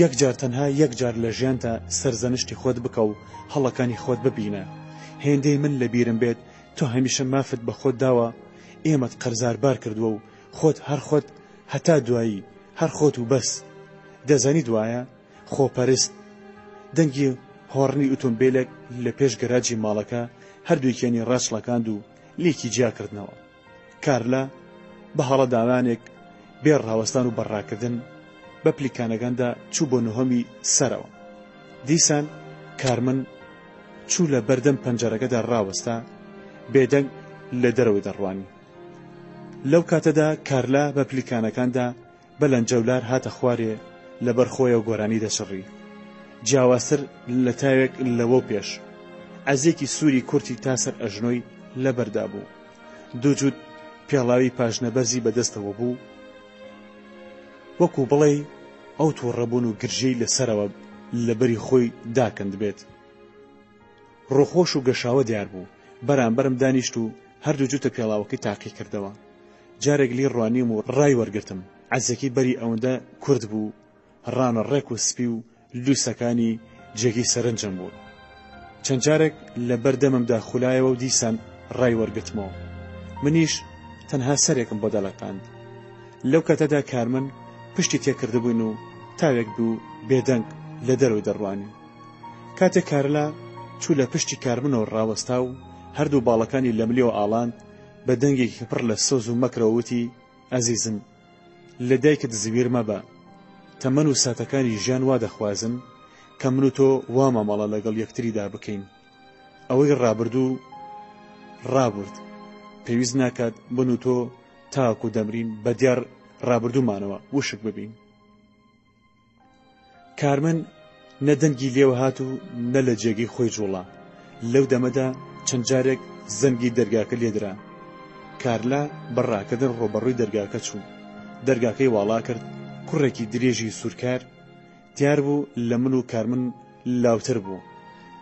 یەک جار تەنها یەک جار لە ژیانتا سەرزەنشتی خۆت بکە و هەڵەکانی خۆت ببینە هێندەی من لە بیرم بێت تۆ هەمیشە مافت بە خۆت داوە ئێمەت قەرزاربار کردووە و خۆت هەر خۆت هەتا دوایی هەر خۆت و بەس دەزانی دوایە خۆپەرست دەنگی هۆڕنی ئۆتۆمبیلێک لە پێش گەراجی ماڵەکە هەردووکیانی ڕاچڵەکاند و لێکی جیاکردنەوە کارلا بە هەڵە داوانێک بێ ڕاوەستان و بەڕاکردن بە پلیکانەکاندا چوو بۆ نهۆمی سەرەوە دیسان کارمن چوو لە بەردەم پەنجەرەکەدا ڕاوەستا بێدەنگ لە دەرەوەی دەڕوانی لەو کاتەدا کارلا بە پلیکانەکاندا بەلەنجەولار هاتە خوارێ لە بەرخۆیە و گۆرانی دەچڕی جیاوازتر لە تاوێک لەوە پێش عەزێکی سووری کورتی تاسەر ئەژنۆی لە بەردا بوو دووجود پێڵاوی پاژنەبەرزی بەدەستەوە بوو وەکو بڵێ ئەو تووڕەبوون و گرژەی لەسەرەوە لەبەری خۆی داکەند بێت ڕۆخۆش و گەشاوە دیار بوو بەرامبەرم دانیشت و هەردوو جوتە پێڵاوەکەی تاقی کردەوە جارێک لی ڕوانیم و ڕای وەرگرتم عەزێکی بەری ئەوەندە کورد بوو ڕانە ڕێک و سپی و لووسەکانی جێگی سەرنجم بوو چەند جارێک لە بەردەممدا خولایەوە و دیسان ڕای وەرگرتمەوە منیش تەنها سەرێکم بۆ دەڵەقاند لەو کاتەدا کارمن پشتی تێکردبووین و تاوێک بوو بێدەنگ لە دەرەوەی دەڕوانی کاتێک کارلا چوو لە پشتی کارمنەوە ڕاوەستا و هەردوو باڵەکانی لە ملیەوە ئاڵاند بە دەنگێکی پڕ لە سۆز و مەکرەوەوتی ئەزیزم لە دایکت زویر مەبە تەمەن و ساتەکانی ژیان وا دەخوازن کە من و تۆ وا مامەڵە لەگەڵ یەکتریدا بکەین ئەوەی ڕابردوو ڕابرد پێویست ناکات بن و تۆ تاکو دەمرین بە دیار ڕابردوومانەوە وشک ببین کارمن نە دەنگی لێوە هات و نە لە جێگەی خۆی جوڵا لەو دەمەدا چەند جارێک زەنگی دەرگاکە لێدرا کارلا بەڕاکردن ڕۆبەڕووی دەرگاکە چوو دەرگاکەی واڵا کرد کوڕێکی درێژی سوورکار دیار بوو لە من و کارمن لاوتر بوو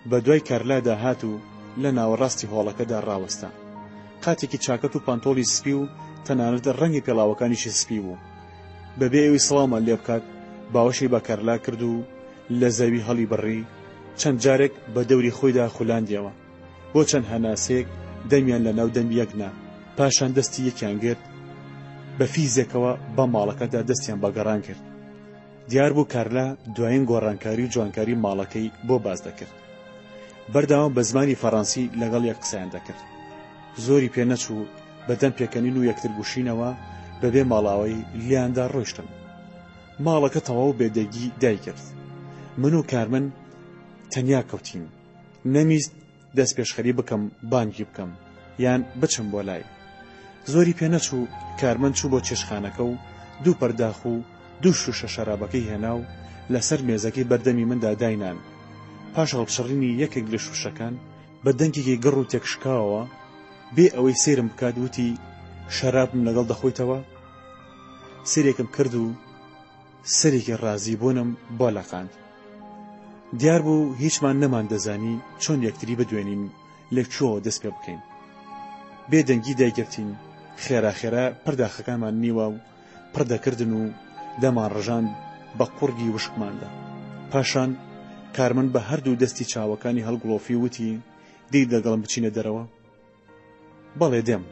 بە دوای کارلادا هات و لە ناوەڕاستی هۆڵەکەدا ڕاوەستا قاتێکی چاکەت و پانتۆڵی سپی و تەنانەت ڕەنگی پێڵاوەکانیشی سپی بوو بەبێ ئەوی سڵاومان لێ بکات باوەشی بە کارلا کرد و لە زەوی هەڵی بڕی چەند جارێک بە دەوری خۆیدا خولاندیەوە بۆ چەند هەناسەیەک دەمیان لە ناو دەمی یەکنا پاشان دەستی یەکیان گرت بە فیزێکەوە بە ماڵەکەدا دەستیان بەگەڕان کرد دیار بوو کارلا دوایین گۆڕانکاری و جوانکاری ماڵەکەی بۆ باز دەکرد بەردەوام بە زمانی فەڕەنسی لەگەڵ یەک قسەیان دەکرد زۆری پێ نەچوو بەدەم پێکەنین و یەکتر گوشینەوە بەبێ ماڵاوەی لیاندا ڕۆیشتن ماڵەکە تەواو بێدەگی دایکرد من و کارمن تەنیا کەوتین نەمیست دەست پێشخەری بکەم بانگی بکەم یان بچم بۆ لای زۆری پێ نەچوو کارمن چوو بۆ چێشخانەکە و دوو پەرداخ و دوو شوشە شەرابەکەی هێنا و لەسەر مێزەکەی بەردەمی مندا داینان پاش هەڵبشڕینی یەکێک لە شوشەکان بە دەنگێکی گەڕ و تێکشکاوەوە بێ ئەوەی سێرم بکات وتی شەرابم لەگەڵ دەخۆیتەوە سێرێکم کرد و سەرێکی ڕازی بوونم بۆ لەقاند دیار بوو هیچمان نەمان دەزانی چۆن یەکتری بدوێنین لەکوێوە دەست پێ بکەین بێدەنگی دایگرتین خێرا پرداخەکانمان نیوە و پڕدەکردن و دەمان ڕژان بە قوڕگی وشکماندا پاشان کارمن بە هەردوو دەستی چاوەکانی هەڵگڵۆفی وتی دی دەگەڵم بچینە دەرەوە بەڵێ دێم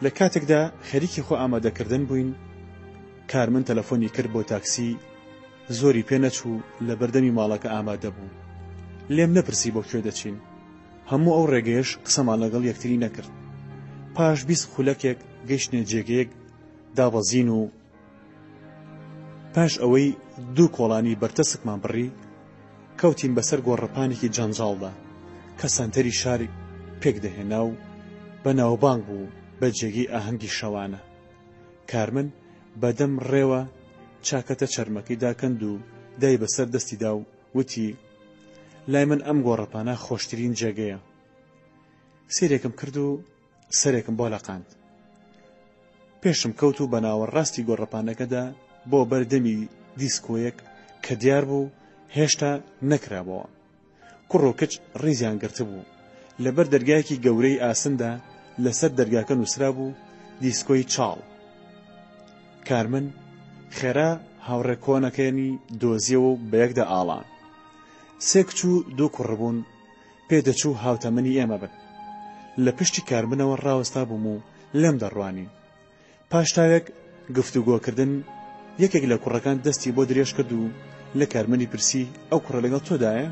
لە کاتێکدا خەریکی خۆ ئامادەکردن بووین کارمن تەلەفۆنی کرد بۆ تاکسی زۆری پێ نەچوو لە بەردەمی ماڵەکە ئامادە بوو لێم نەپرسی بۆ کوێ دەچین هەموو ئەو ڕێگەیەش قسەمان لەگەڵ یەکتری نەکرد پاش 20 خولەکێک گەیشتنە جێگەیەک دابەزین و پاش ئەوەی دوو کۆڵانی بەرتەسکمان بڕی کەوتین بەسەر گۆڕەپانێکی جەنجاڵدا کە سەنتەری شاری پێک دەهێنا و بە ناوبانگ بوو بە جێگەی ئاهەنگی شەوانە کارمن بەدەم ڕێوە چاکەتە چەرمەکەی داکەند و دای بەسەر دەستیدا و وتی لای من ئەم گۆڕەپانە خۆشترین جێگەیە سێرێکم کرد و سەرێکم بۆ لەقاند پێشم کەوت و بە ناوەڕاستی گۆڕەپانەکەدا بۆ بەردەمی دیسکۆیەک کە دیار بوو هێشتا نەکرابەوە کوڕ و کچ ڕیزیان گرتبوو لەبەر دەرگایەکی گەورەی ئاسندا لەسەر دەرگاکە نووسرا بوو دیسکۆی چاڵ کارمن خێرا هاوڕێ کۆنەکەنی دۆزیەوە و بە یەکدا ئاڵان سێ کچ و دوو کوڕ بوون پێدەچوو هاوتەمەنی ئێمە بن لە پشتی کارمنەوە ڕاوەستا بووم و لێم دەڕوانی پاش تاوێک گفتوگۆکردن یەکێک لە کوڕەکان دەستی بۆ درێژ کرد و لە کارمنی پرسی ئەو کوڕە لەگەڵ تۆدایە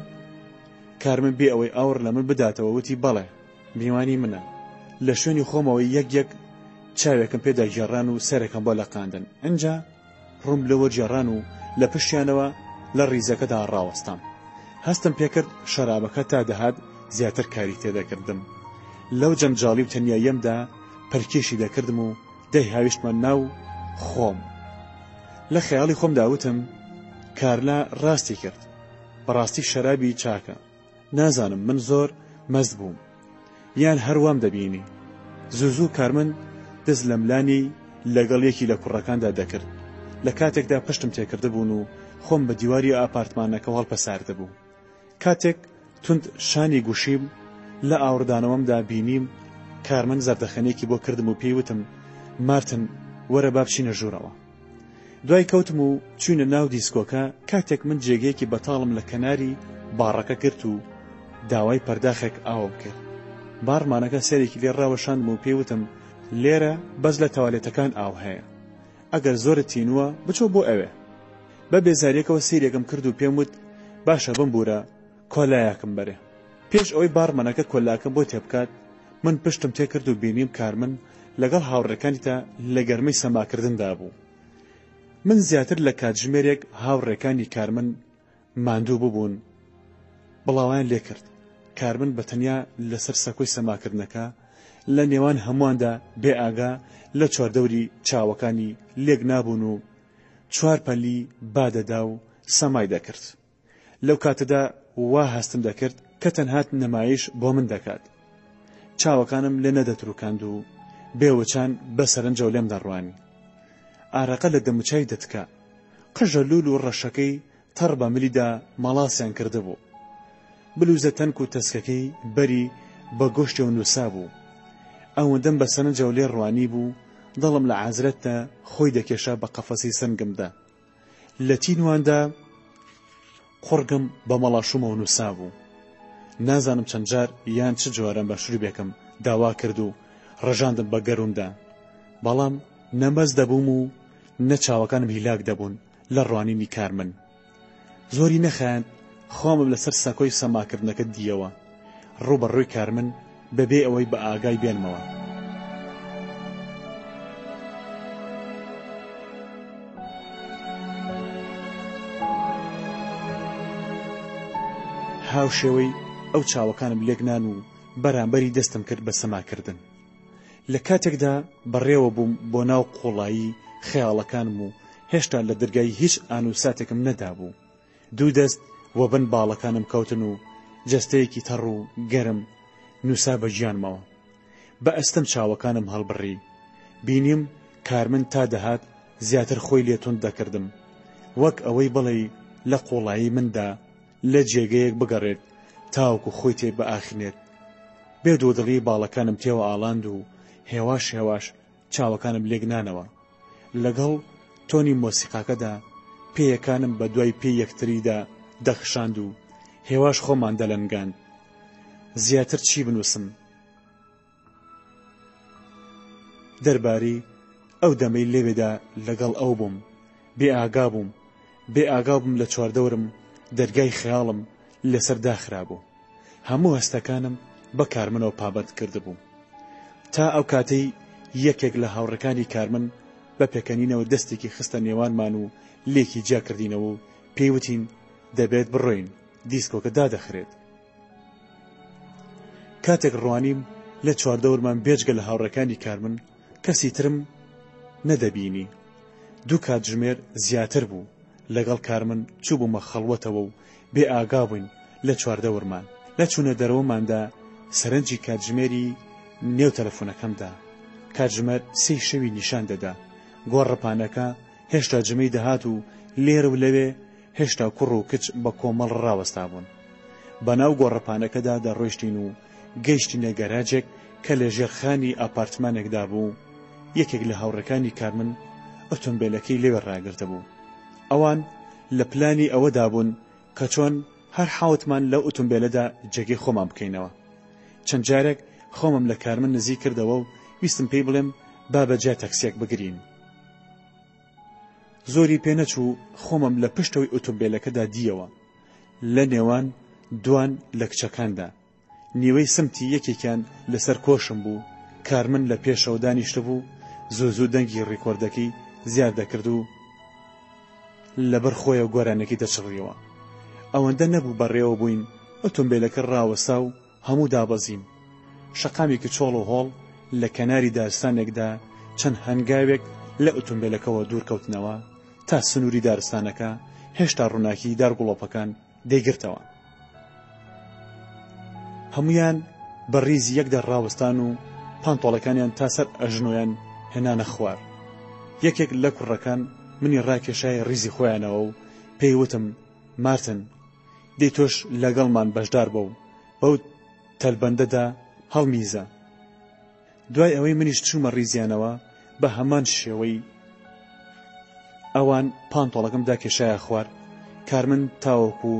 کارمن بێ ئەوەی ئاور لە من بداتەوە وتی بەڵێ میوانی منە لە شوێنی خۆمەوەی یەک چاوێکم پێدا گێڕان و سەرێکم بۆ لەقاندن ئەنجا ڕوم لەوە گێڕان و لە پشتیانەوە لە ڕیزەکەدا ڕاوەستام هەستم پێکرد شەرابەکە تا دەهات زیاتر کاری تێدەکردم لەو جەنجاڵی و تەنیاییەمدا پەرکێشی دەکردم و دەی هاویشتمان ناو خۆم لە خەیاڵی خۆم داوتم کارلا ڕاستی کرد بەڕاستی شەرابی چاکە نازانم من زۆر مەست بووم یان هەروام دەبینی زوو کارمن دەست لە ملانی لەگەڵ یەکی لە کوڕەکاندا دەکرد لە کاتێکدا پشتم تێکرده بوون و خۆم بە دیواری ئاپارتمانەکە هەڵپەساردە بوو کاتێک تند شانی گوشیم لە ئاوردانەوەمدا بینیم کارمن زەردەخەنێکی بۆ کردم و پێیوتم مارتن وەرە با بچینە ژوورەوە دوای کەوتم و چوینە ناو دیسکۆکە کاتێک من جێگەیەکی بەتاڵم لە کەناری باڕەکە کرد و داوای پەرداخێک ئاوم کرد بارمانەکە سەرێکی لێ ڕاوەشاندم و پێیوتم لێرە بەس لە تەوالێتەکان ئاو هەیە ئەگەر زۆرت تینووە بچۆ بۆ ئەوێ بە بێزاریەکەوە سیرێکم کرد و پێم وت باشە بمبورە کۆلایەکم بەرێ پێش ئەوەی بارمانەکە کۆلاکەم بۆ تێبکات من پشتم تێکرد و بینیم کارمن لەگەڵ هاوڕێکانیدا لە گەرمەی سەماکردندا بوو من زیاتر لە کاتژمێرێک هاوڕێکانی کارمن ماندوو ببوون بڵاوان لێ کرد کارمن بە تەنیا لەسەر سەکۆی سەماکردنەکە لە نێوان هەموواندا بێ ئاگا لە چواردەوری چاوەکانی لێک نابوون و چوار پەلی بادەدا و سەمای دەکرد لەو کاتەدا وا هەستم دەکرد کە تەنهات نەمایش بۆ من دەکات چاوەکانم لێ نەدەتروکاند و بێوەچان بە سەرنجەو لێم دەڕوانی ئارەقە لە دەموچای دەتکا قژە لول و ڕەشەکەی تەڕ بە ملیدا مەڵاسیان کردبوو بلوزە تەنک و تەسکەکەی بەری بە گۆشتێ و نووسا بوو ئەوەندەم بە سەرنجەو لێ ڕوانی بوو دڵم لە عازرەتە خۆی دەکێشا بە قەفەسی سنگمدا لە تینواندا قورگم بە مەڵاشومە و نووسا بوو. نازانم چەند جار یان چ جۆرەم بە شروبێکم داوا کرد و ڕژاندم بە گەرومدا، بەڵام نەمەز دەبووم و نەچاوەکانم هیلاک دەبوون لە ڕوانینی کارمن. زۆری نەخایەن خۆمم لەسەر سەکۆی سەماکردنەکە دیەوە، ڕووبەڕووی کارمن بەبێ ئەوەی بە ئاگای بێنمەوە. هاوشێوەی ئەو چاوەکانم لێکنان و بەرامبەری دەستم کرد بە سەماکردن. لە کاتێکدا بەڕێوە بووم بۆ ناو قوڵایی خەیاڵەکانم و هێشتا لە دەرگای هیچ ئانووساتێکم نەدابوو. دوو دەست وە بن باڵەکانم کەوتن و جەستەیەکی تەڕ و گەرم نووسا بە گیانمەوە. بە ئەستەم چاوەکانم هەڵبڕی، بینیم کارمن تا دەهات زیاتر خۆی لێتون دەکردم، وەک ئەوەی بڵێ لە قوڵایی مندا لە جێگەیەک بگەڕێت تاوەکو خۆی تێ بە ئاخنێت. بێدۆدڵی باڵەکانم تێوە ئاڵاند و هێواش هێواش چاوەکانم لێگنانەوە. لەگەڵ تۆنی مۆسیقاکەدا پێیەکانم بە دوای پێی یەکتریدا دەخشاند و هێواش خۆمان دەلەنگاند. زیاتر چی بنووسم؟ دەربارەی ئەو دەمەی لێوێدا لەگەڵ ئەو بووم، بێ ئاگا بووم لە چواردەورم دەرگای خەیاڵم لەسەر داخرا بوو. هەموو هەستەکانم بە کارمنەوە پابەت کردبوو. تا ئەو کاتەی یەکێک لە هاوڕەکانی کارمن بە پێکەنینەوە دەستێکی خستە نێوانمان و لێکی جا کردینەوە و پێیوتین دەبێت بڕۆین، دیسکۆکە دادەخرێت. کاتێک ڕوانیم لە چواردەورمان بێجگە لە هاوڕەکانی کارمن کەسی ترم نەدەبینی. دوو کاتژمێر زیاتر بوو لەگەڵ کارمن چوو بوومە خەڵوەتەوە و بێ ئاگا بووین لە چواردەورمان. لە چوونە دەرەوەماندا سەرنجی کاتژمێری نێو تەلەفۆنەکەمدا کاتژمێر 3 شەوی نیشان دەدا. گۆڕەپانەکە هێشتا جمەی دەهات و لێرە و لەوێ هێشتا کوڕ و کچ بە کۆمەڵ ڕاوەستا بوون. بەناو گۆڕەپانەکەدا دەڕۆیشتین و گەیشتینە گەراجێک کە لە ژێرخانی ئاپارتمانێکدا بوو. یەکێک لە هاوڕەکانی کارمن ئۆتۆمبیلەکەی لێوە ڕاگرتە بوو. ئەوان لە پلانی ئەوەدا بوون کە چۆن هەر حاوتمان لەو ئۆتۆمبیلەدا جێگەی خۆمان بکەینەوە. چەند جارێک خۆمم لە کارمن نزیک کردەوە و ویستم پێی بڵێم با بەجا تەکسیەک بگرین. زۆری پێ نەچوو خۆمم لە پشتەوەی ئۆتۆمبیلەکەدا دیەوە، لە نێوان دوان لە کچەکاندا. نیوەی سمتی یەکێکیان لەسەر کۆشم بوو. کارمن لە پێشەوە دانیشتە بوو، زوو دەنگی ڕیکۆردەکەی زیاد دەکرد و لەبەر خۆیە گۆرانێکی دەچڕیەوە. ئەوەندە نەبوو بەڕێوە بووین ئۆتۆمبیلەکە ڕاوەسا و هەموو دابەزیم. شەقامێکی چۆڵ و هۆڵ لە کەناری دارستانێکدا چەند هەنگاوێک لە ئۆتۆمبیلەکەەوە دوورکەوتنەوە تا سنووری دارستانەکە هێشتا ڕووناکی دارگوڵۆپەکان دەیگرتەوە. هەمویان بە ڕیزی یەکدا ڕاوەستان و پانتۆڵەکانیان تا سەر ئەژنۆیان هێنانە خوار. یەکێک لە کوڕەکان منی ڕاکێشای ڕیزی خۆیانەوە و پێیوتم مارتن دەی تۆش لەگەڵمان بەشدار بە و بەو تەلبەندەدا هەڵمیزە. دوای ئەوەی منیش چوومە ڕیزیانەوە بە هەمان شێوەی ئەوان پانتۆڵەکەمدا کێشایە خوار. کارمن تاوەکو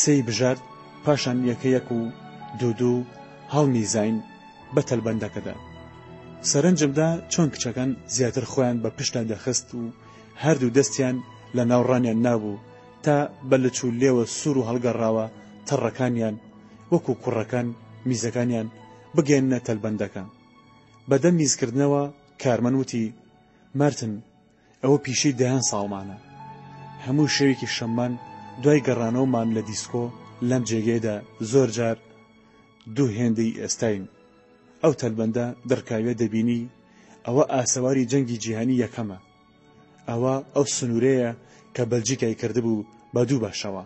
سەی بژارد، پاشان یەکەیەک و دوو هەڵمیزاین بە تەلبەندەکەدا. سەرنجمدا چۆن کچەکان زیاتر خۆیان بە پشتان دەخست و هەردوو دەستیان لە ناوڕانیان نابوو تا بە لە چوو لێوە سوور و هەڵگەڕاوە تەڕەکانیان وەکو کوڕەکان میزەکانیان بگەێننە تەلبەندەکە. بەدەم میزکردنەوە کارمن وتی مارتن ئەوە پیشەی 10 ساڵمانە. هەموو شەوێکی شەممان دوای گەڕانەوەمان لە دیسکۆ لەم جێگەیەدا زۆر جار دوو هێندەی ئێستاین. ئەو تەلبەندە دڕکاوێ دەبینی ئەوە ئاسەواری جەنگی جیهانی یەکەمە. ئەوە ئەو سنوورەیە کە بەلجیکای کردبوو بە 2 بەشەوە.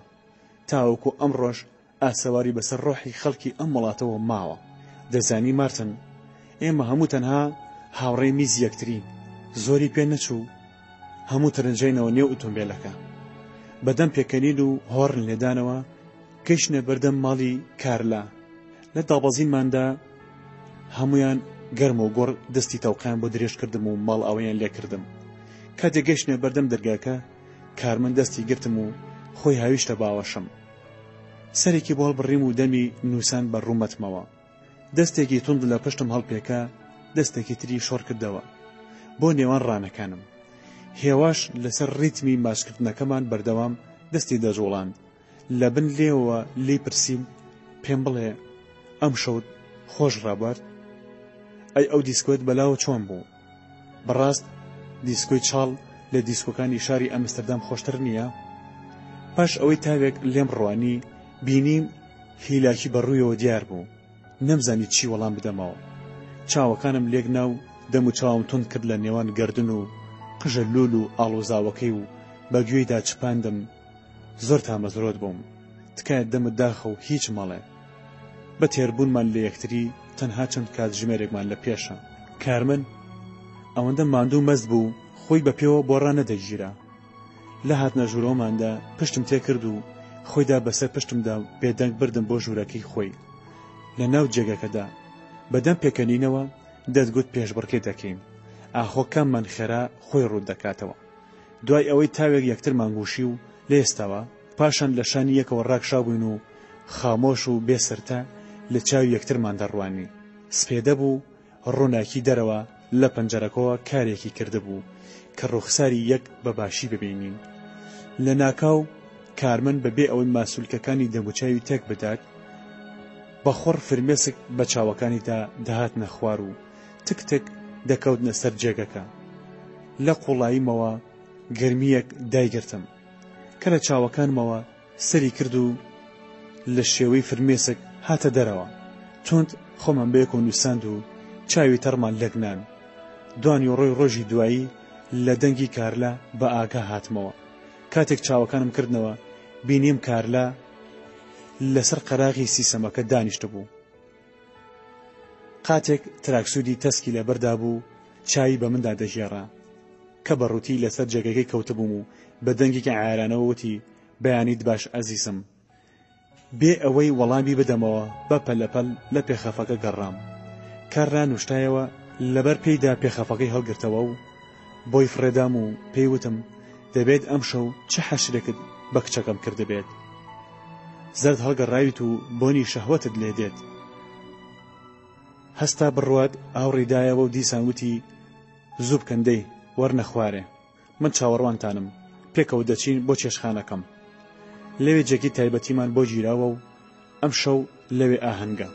تاوەکو ئەمڕۆژ ئاسەواری بەسەر ڕۆحی خەڵکی ئەم وڵاتەوە ماوە. دەزانی مارتن ئێمە هەموو تەنها هاوڕێی میزی یەکترین. زۆری پێ نەچوو هەموو ترنجینەوە نێو ئۆتۆمبیلەکە. بەدەم پێکەنین و هۆڕن لێدانەوە کەیشنە بەردەم ماڵی کارلا. لە دابەزینماندا هەمویان گەرم و گۆڕ دەستی تەوقیان بۆ درێژ کردم و ماڵ ئەوەیان لێ کردم. کاتێک گەیشتنە بەردەم دەرگاکە کارمن دەستی گرتم و خۆی هاویشتە باوەشم. سەرێکی بۆڵ بڕیم و دەمی نووسان بە ڕوومەتمەوە. دەستێکی توند لە پشتم هەڵپێکا، دەستێکی تری شۆڕ کردەوە بۆ نێوان ڕانەکانم. هێواش لەسەر ڕیتمی ماسکردنەکەمان بەردەوام دەستی دەجوڵاند. لە بن لێەوە لی پرسییم، پێم بڵێ ئەم شەوت خۆش ڕابوارد؟ ئەی ئەو دیسکۆت بەلاوە چۆن بوو؟ بەڕاست دیسکۆی چاڵ لە دیسکۆکانی شاری ئەمستەردام خۆشتر نییە؟ پاش ئەوەی تاوێک لێم ڕوانی بینیم هیلاکی بەڕوویەوە دیار بوو. نەمزانی چی وەڵام بدەمەوە. چاوەکانم لێک ناو دەم و چاوم تند کرد لە نێوان گەردن و قژە لول و ئاڵۆزاوەکەی و بەگوێیدا چپاندم. زۆر تامەزرۆت بووم. تکایە دەمت داخە و هیچ مەڵێ. بە تێربوونمان لە یەکتری تەنها چەند کاتژمێرێکمان لە پێشە. کارمن ئەوەندە ماندوو مەست بوو خۆی بە پێوە بۆ ڕانەدەگیرا. لە هاتنە ژوورەوەماندا پشتم تێکرد و خۆیدا بەسەر پشتمدا بێدەنگ بردم بۆ ژوورەکەی خۆی. لە ناو جێگەکەدا بەدەم پێکەنینەوە دەتگوت پێشبڕکێ دەکەین. ئاخۆکەممان خێرا خۆی ڕوود دەکاتەوە. دوای ئەوەی تاوێک یەکترمان گوشی و لێستەوە، پاشان لە شانی یەکەوە ڕاکشابووین و خامۆش و بێسەرتا لە چاوی یەکترمان دەڕوانی. سپێدە بوو ڕووناکی دەرەوە لە پەنجەرەکەوە کارێکی کردبوو کە ڕوخساری یەک بەباشی ببینین. لە ناکاو کارمن بەبێ ئەوەی ماسوولکەکانی دەموچاوی تێک بدات، بەخۆڕ فرمێسک بە چاوەکانیدا دەهاتنە خوار و تک تک دەکەوتنە سەر جێگەکە. لە قوڵاییمەوە گەرمیەک دایگرتم کە لە چاوەکانمەوە سەری کرد و لە شێوەی فرمێسک هاتە دەرەوە. تۆند خۆمان بەیەک و نووساند و چاوی تەڕمان لەگنان. دوانی ڕۆی ڕۆژی دوایی لە دەنگی کارلا بە ئاگا هاتمەوە. کاتێک چاوەکانم کردنەوە بینیم کارلا لەسەر قەراغی سیسەمەکە دانیشتە بوو. قاتێک تراکسودی تەسکی لەبەردا بوو چاوی بە مندا دەژێڕا کە بەڕووتی لەسەر جێگەکەی کەوتە بووم و بە دەنگێکی عایرانەوە وتی بەیانیت باش ئەزیزم. بێ ئەوەی وەڵامی بدەمەوە بە پەلەپەل لە پێخەفەکە گەڕام. کارلا نوشتایەوە لەبەر پێیدا پێخەفەکەی هەڵگرتەوە و بۆی فڕێدام و پێیوتم دەبێت ئەم شەو چه حەشرێکت بە کچەکەم کردبێت. زەرد هەڵگەڕاویت و بۆنی شەهوەتت لێ دێت. هەستا بڕوات ئاوڕیدایەوە و دیسان وتی زوو بکەندەی وەرنە خوارێ، من چاوەڕوانتانم، پێکەوە دەچین بۆ چێشخانەکەم. لەوێ جێگی تایبەتیمان بۆ گیراوە و ئەم شەو لەوێ ئاهەنگە.